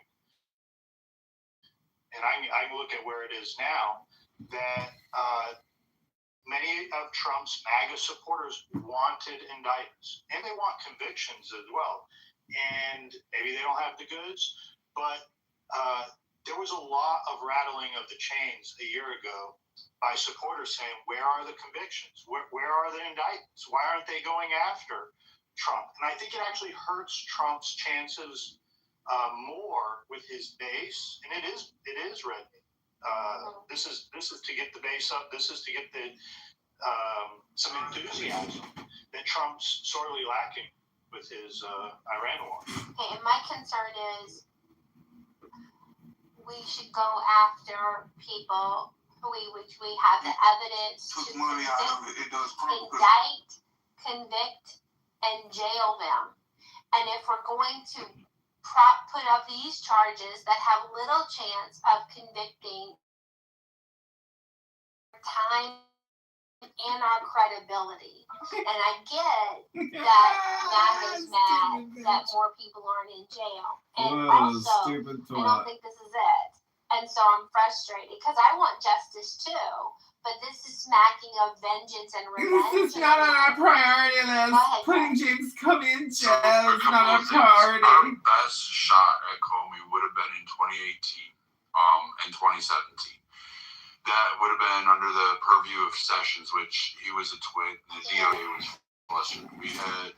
[SPEAKER 12] And I look at where it is now, that many of Trump's MAGA supporters wanted indictments, and they want convictions as well. And maybe they don't have the goods, but there was a lot of rattling of the chains a year ago by supporters saying, where are the convictions? Where are the indictments? Why aren't they going after Trump? And I think it actually hurts Trump's chances more with his base, and it is red. This is to get the base up. This is to get the some enthusiasm that Trump's sorely lacking with his Iran war.
[SPEAKER 13] Okay, and my concern is we should go after people which we have the evidence to indict, convict, and jail them. And if we're going to put up these charges that have little chance of convicting time and our credibility. And I get that is mad that more people aren't in jail. And also, I don't think this is it. And so I'm frustrated because I want justice too. But this is smacking of vengeance and revenge.
[SPEAKER 11] This is not on our priority list. Putting James Comey in jail is not our priority.
[SPEAKER 6] Our best shot at Comey would have been in 2018, and 2017. That would have been under the purview of Sessions, which he was a twit, and the DOA was flustered. We had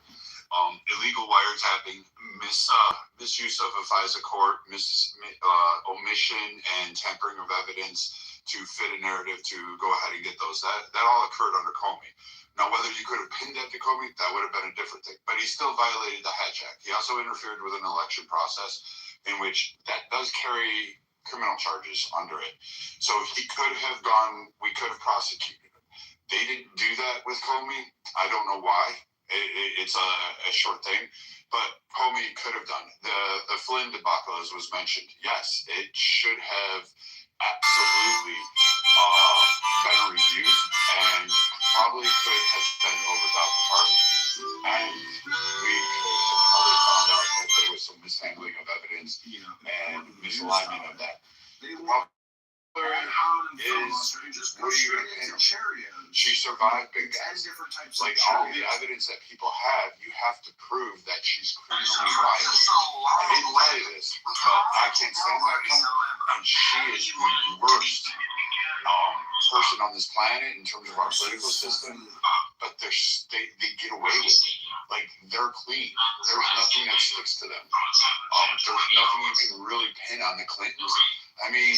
[SPEAKER 6] illegal wiretapping, misuse of a FISA court, omission and tampering of evidence to fit a narrative to go ahead and get those. That all occurred under Comey. Now, whether you could have pinned that to Comey, that would have been a different thing. But he still violated the Hatch Act. He also interfered with an election process in which that does carry criminal charges under it. So we could have prosecuted him. They didn't do that with Comey. I don't know why. It's a short thing, but Comey could have done. The Flynn debacle, as was mentioned, yes, it should have absolutely been reviewed and probably could have been over the pardon. And we could have probably found out that there was some mishandling of evidence and misalignment of that. She survived big guys. Like all the evidence that people have, you have to prove that she's criminally violent. I didn't tell you this, but I can't stand that woman, and she is the worst person on this planet in terms of our political system. But they get away with it. Like they're clean. There's nothing that sticks to them. There's nothing you can really pin on the Clintons. I mean,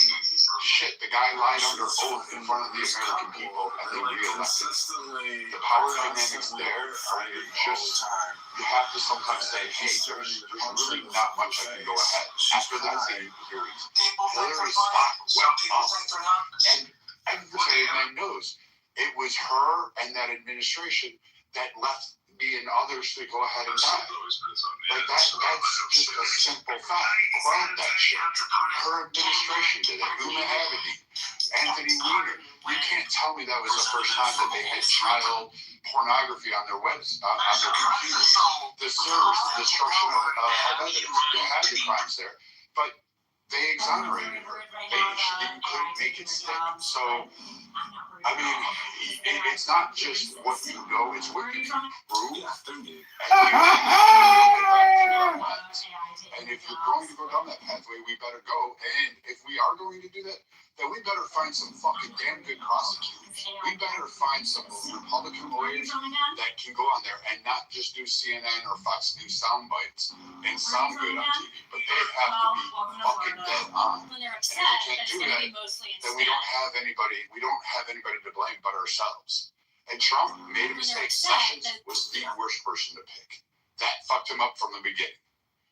[SPEAKER 6] shit, the guy lied under oath in front of the American people and they re-elected him. The power dynamics there are you have to sometimes say, hey, there's really not much I can go ahead. After that same hearings, Hillary's stock went up. And everybody knows it was her and that administration that left and others to go ahead and die. Like that's just a simple fact. Quell that shit. Her administration did it. Uma Abedi, Anthony Weiner. You can't tell me that was the first time that they had child pornography on their webs, on their computers. The servers, the destruction of evidence. They had the crimes there, but they exonerated her. They couldn't make it stick. So, I mean, it's not just what you know; it's what you can prove. And if you're going to go down that pathway, we better go. And if we are going to do that, then we better find some fucking damn good prosecutors. We better find some Republican lawyers that can go on there and not just do CNN or Fox News sound bites and sound good on TV, but they have to be fucking dead on. And if we can't do that, then we don't have anybody. We don't have anybody to blame but ourselves. And Trump made a mistake. Sessions was the worst person to pick. That fucked him up from the beginning.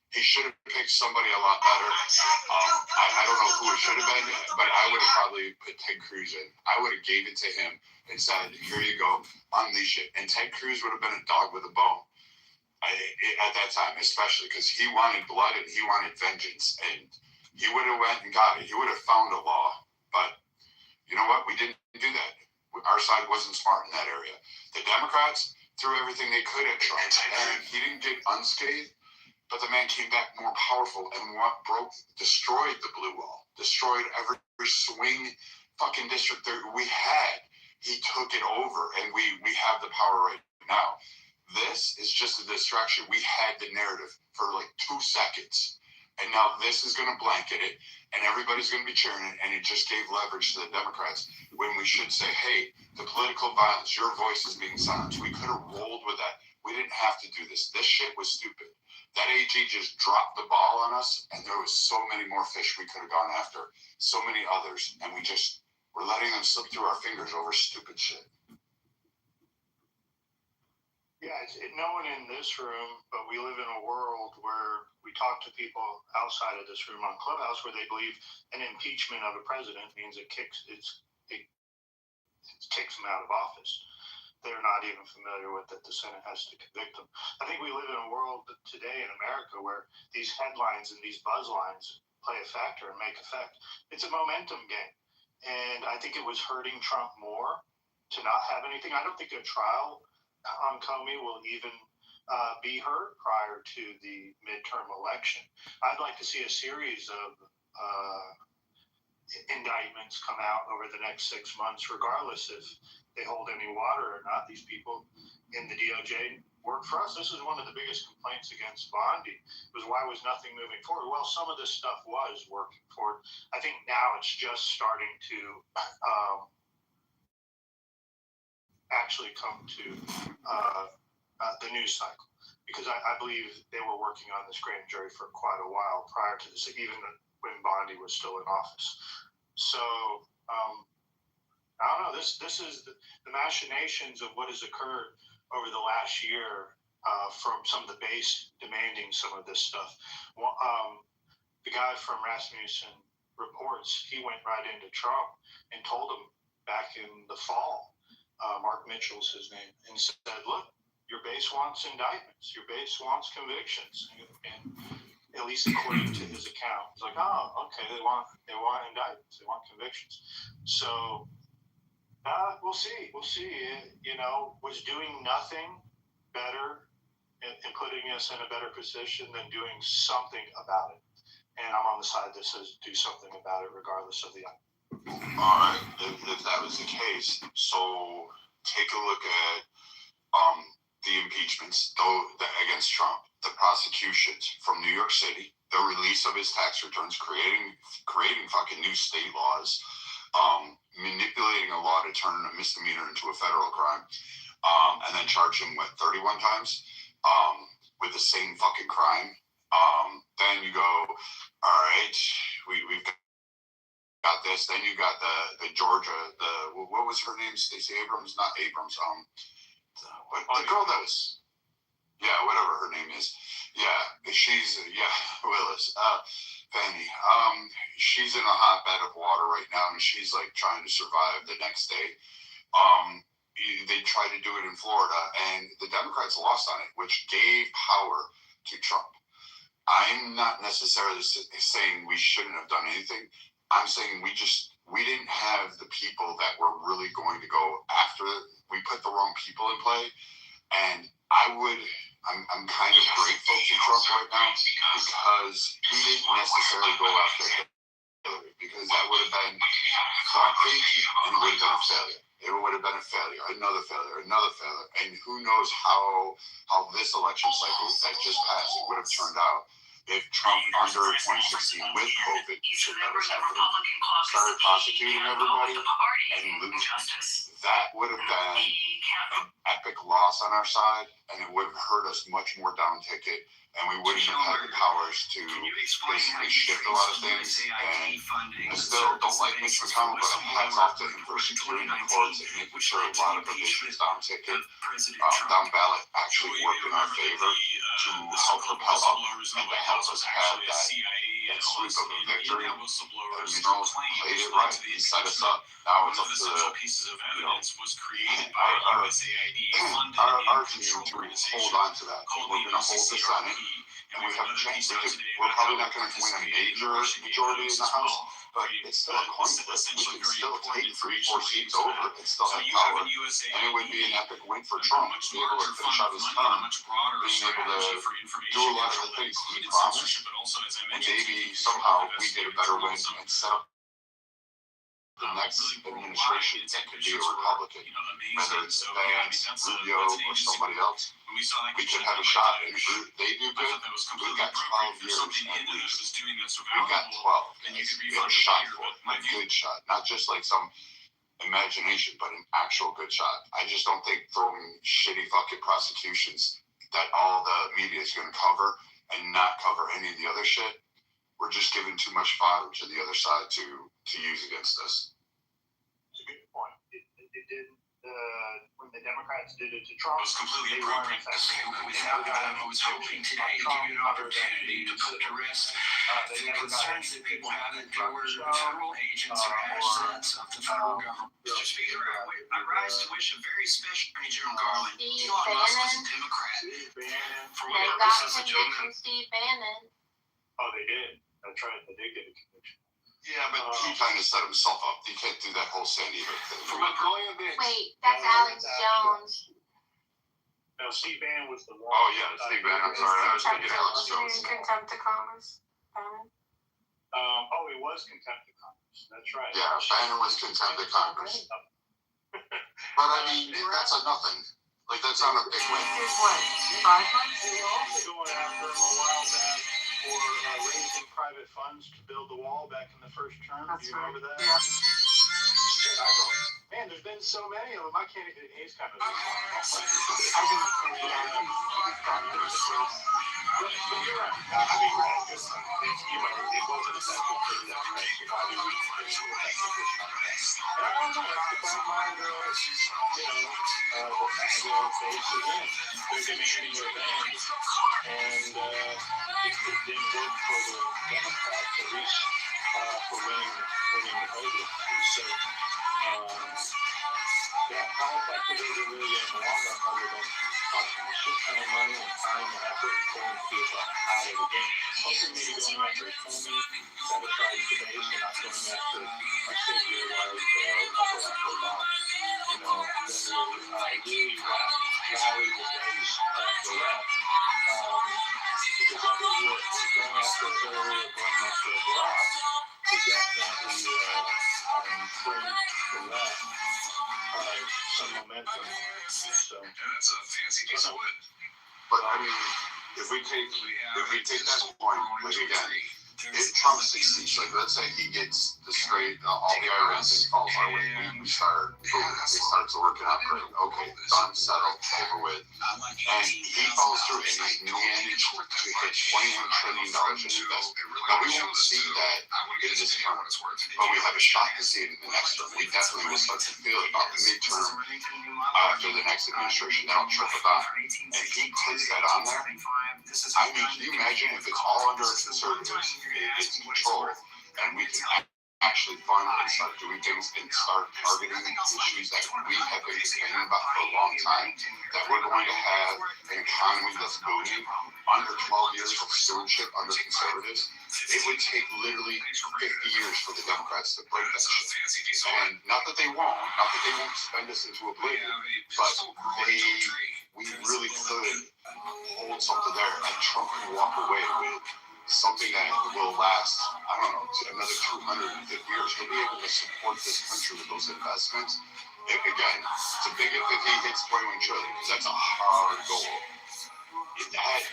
[SPEAKER 6] He should have picked somebody a lot better. I don't know who it should have been, but I would have probably put Ted Cruz in. I would have gave it to him and said, here you go, unleash it. And Ted Cruz would have been a dog with a bone at that time, especially because he wanted blood and he wanted vengeance. And he would have went and got it. He would have found a law. But you know what? We didn't do that. Our side wasn't smart in that area. The Democrats threw everything they could at Trump, and he didn't get unscathed. But the man came back more powerful and destroyed the blue wall, destroyed every swing fucking district that we had. He took it over, and we have the power right now. This is just a distraction. We had the narrative for like 2 seconds, and now this is going to blanket it, and everybody's going to be cheering it, and it just gave leverage to the Democrats when we should say, hey, the political violence, your voice is being silenced. We could have rolled with that. We didn't have to do this. This shit was stupid. That AG just dropped the ball on us, and there was so many more fish we could have gone after, so many others, and we're letting them slip through our fingers over stupid shit.
[SPEAKER 12] Yeah, no one in this room, but we live in a world where we talk to people outside of this room on Clubhouse where they believe an impeachment of a president means it kicks him out of office. They're not even familiar with that the Senate has to convict them. I think we live in a world today in America where these headlines and these buzz lines play a factor and make effect. It's a momentum game. And I think it was hurting Trump more to not have anything. I don't think a trial on Comey will even be heard prior to the midterm election. I'd like to see a series of indictments come out over the next 6 months, regardless if they hold any water or not. These people in the DOJ work for us. This is one of the biggest complaints against Bondi, was why was nothing moving forward? Well, some of this stuff was working forward. I think now it's just starting to actually come to the news cycle, because I believe they were working on this grand jury for quite a while prior to this, even when Bondi was still in office. So I don't know. This is the machinations of what has occurred over the last year from some of the base demanding some of this stuff. The guy from Rasmussen Reports, he went right into Trump and told him back in the fall, Mark Mitchell's his name, and said, look, your base wants indictments. Your base wants convictions. And at least according to his account, it's like, oh, okay, they want indictments. They want convictions. So we'll see. We'll see. Was doing nothing better and putting us in a better position than doing something about it. And I'm on the side that says do something about it regardless of the outcome.
[SPEAKER 6] All right, if that was the case, so take a look at the impeachments against Trump, the prosecutions from New York City, the release of his tax returns, creating fucking new state laws, manipulating a law to turn a misdemeanor into a federal crime, and then charge him 31 times with the same fucking crime. Then you go, all right, we've got this. Then you got the Georgia, what was her name? Stacey Abrams, not Abrams. The girl that was, whatever her name is. Willis, Fanny. She's in a hotbed of water right now, and she's like trying to survive the next day. they tried to do it in Florida, and the Democrats lost on it, which gave power to Trump. I'm not necessarily saying we shouldn't have done anything. I'm saying we didn't have the people that were really going to go after it. We put the wrong people in play, and I'm kind of grateful to Trump right now because he didn't necessarily go after Hillary, because that would have been front page and it would have been a failure. It would have been a failure, another failure, and who knows how this election cycle that just passed would have turned out if Trump under 2016 with COVID shit that was happening started prosecuting everybody and lose. That would have been an epic loss on our side, and it would have hurt us much more down ticket, and we wouldn't have had the powers to basically shift a lot of things. And I still don't like Mitch McConnell, but hats off to him for securing the courts and making sure a lot of provisions down ticket, down ballot actually worked in our favor to help propel up and to help us have that sweep of a victory. And played it right. He set us up. Now it's up to our team to hold on to that. We're going to hold the Senate, and we have a chance. We're probably not going to win a major majority in the House, but it's still a coin flip. We can still take 3-4 seats over and still have power, and it would be an epic win for Trump to be able to finish out his term, being able to do a lot of the things he promised, and maybe somehow we get a better win and set up the next administration that could be a Republican, whether it's Vance, Rubio, or somebody else. We could have a shot. And if they do good, we've got 12 years at least. We've got 12. We have a shot for it, a good shot, not just like some imagination, but an actual good shot. I just don't think throwing shitty fucking prosecutions that all the media is going to cover and not cover any of the other shit. We're just giving too much fodder to the other side to use against us.
[SPEAKER 12] It's a good point. It didn't. When the Democrats did it to Trump,
[SPEAKER 17] it was completely appropriate. I was hoping today to give you an opportunity to put to rest the concerns that people have that there were federal agents or assets of the federal government. Mr. Speaker, I rise to wish a very special Attorney General Garland. Elon Musk was a Democrat. For
[SPEAKER 13] They got conviction Steve Bannon.
[SPEAKER 12] Oh, they did. That's right. They did get a conviction.
[SPEAKER 6] Yeah, but he kind of set himself up. He can't do that whole Sandy Hook thing.
[SPEAKER 13] Wait, that's Alex Jones.
[SPEAKER 12] No, Steve Bannon was the one.
[SPEAKER 6] Oh, yeah, Steve Bannon. I'm sorry. I was thinking Alex Jones.
[SPEAKER 13] Contempt of Congress.
[SPEAKER 12] It was contempt of Congress. That's right.
[SPEAKER 6] Yeah, Bannon was contempt of Congress. But I mean, that's a nothing. Like, that's not a big win.
[SPEAKER 13] Here's what? 5 months?
[SPEAKER 12] They were also going after him a while back for raising private funds to build the wall back in the first term. Do you remember that?
[SPEAKER 13] Yeah.
[SPEAKER 12] Shit, I don't. Man, there's been so many of them. I can't even. He's kind of. But you're right. I mean, right. It wasn't a special thing that everybody was and I don't know. That's the bottom line, the fabulous base again. They're demanding revenge, and it didn't work for the Democrats, at least for winning the presidency. So, how effective is it really in the long run, other than costing a shit ton of money and time and effort and pulling people out of the game? Hopefully, maybe going after a Comey, sabotage the base, and not going after a savior like Barack Obama. Then we'll really rally the base after that. Because I think we're going after Hillary or going after Barack to definitely bring the left some momentum. So
[SPEAKER 6] that's a fancy piece of wood. But I mean, if we take that point, like again, if Trump succeeds, like let's say he gets the straight, all the Iran thing falls our way, we start, boom, it starts working out great. Okay, done, settled, over with. And he follows through and he's managed to hit $21 trillion in investment. Now we won't see that in this term, but we have a shot to see it in the next term. We definitely will start to feel it about the midterm after the next administration. That'll trickle down. And if he puts that on there, I mean, can you imagine if it's all under conservatives, it's controlled, and we can actually fund and start doing things and start targeting issues that we have been complaining about for a long time, that we're going to have an economy that's booming under 12 years of stewardship under conservatives, it would take literally 50 years for the Democrats to break that shit. And not that they won't spend us into oblivion, but we really could hold something there, and Trump can walk away with something that will last, I don't know, another 250 years. He'll be able to support this country with those investments. Again, it's a big if he hits 21 trillion, because that's a hard goal. That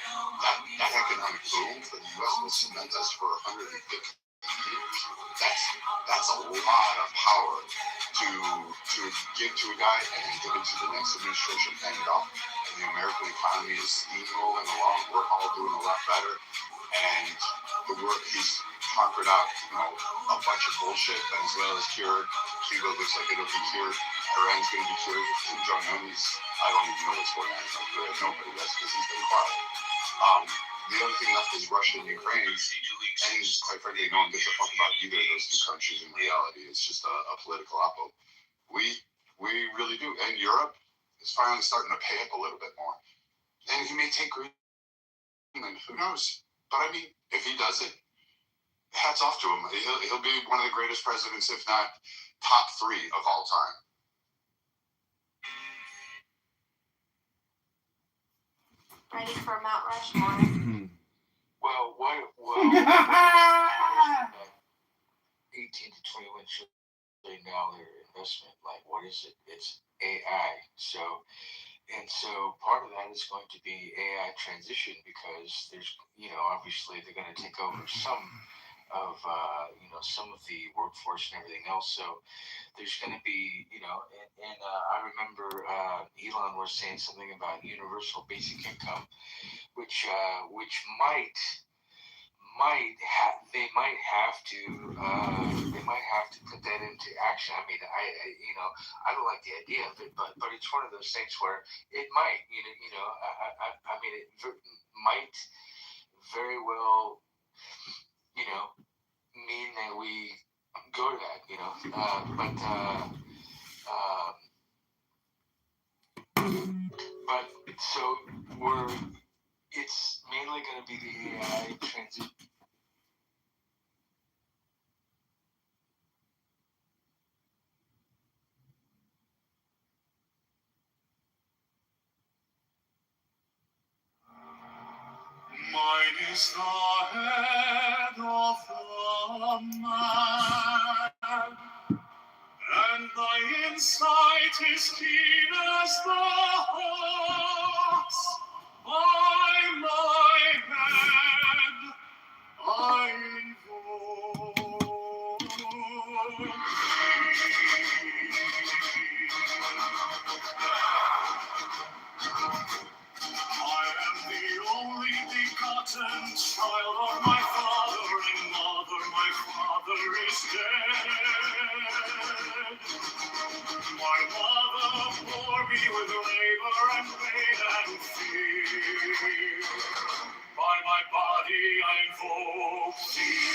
[SPEAKER 6] economic boom for the U.S. will cement us for 150 years. That's a lot of power to give to a guy and then give it to the next administration and hand it off. And the American economy is steamrolling along. We're all doing a lot better. And the work he's conquered out, a bunch of bullshit. Venezuela's cured. Cuba looks like it'll be cured. Iran's going to be cured. Kim Jong-un I don't even know what's going on in North Korea. Nobody does because he's been quiet. The only thing left is Russia and Ukraine. And quite frankly, no one gives a fuck about either of those two countries in reality. It's just a political oppo. We really do. And Europe is finally starting to pay up a little bit more. And he may take Greenland. Who knows? But I mean, if he does it, hats off to him. He'll be one of the greatest presidents, if not top 3 of all time.
[SPEAKER 13] Ready for Mount Rushmore?
[SPEAKER 5] Well, 18 to 21 trillion dollar investment. Like, what is it? It's AI. So part of that is going to be AI transition, because there's, obviously they're going to take over some of the workforce and everything else. So there's going to be, and I remember Elon was saying something about universal basic income, which they might have to put that into action. I mean, I don't like the idea of it, but it's one of those things where it might, I mean, it might very well, mean that we go to that, but so it's mainly going to be the AI transition.
[SPEAKER 15] Mine is the head of the man, and thy insight is keen as the hawk's. By my head I invoke thee. I am the only begotten child of my father and mother. My father is dead. My mother bore me with labor and pain and fear. By my body I invoke thee.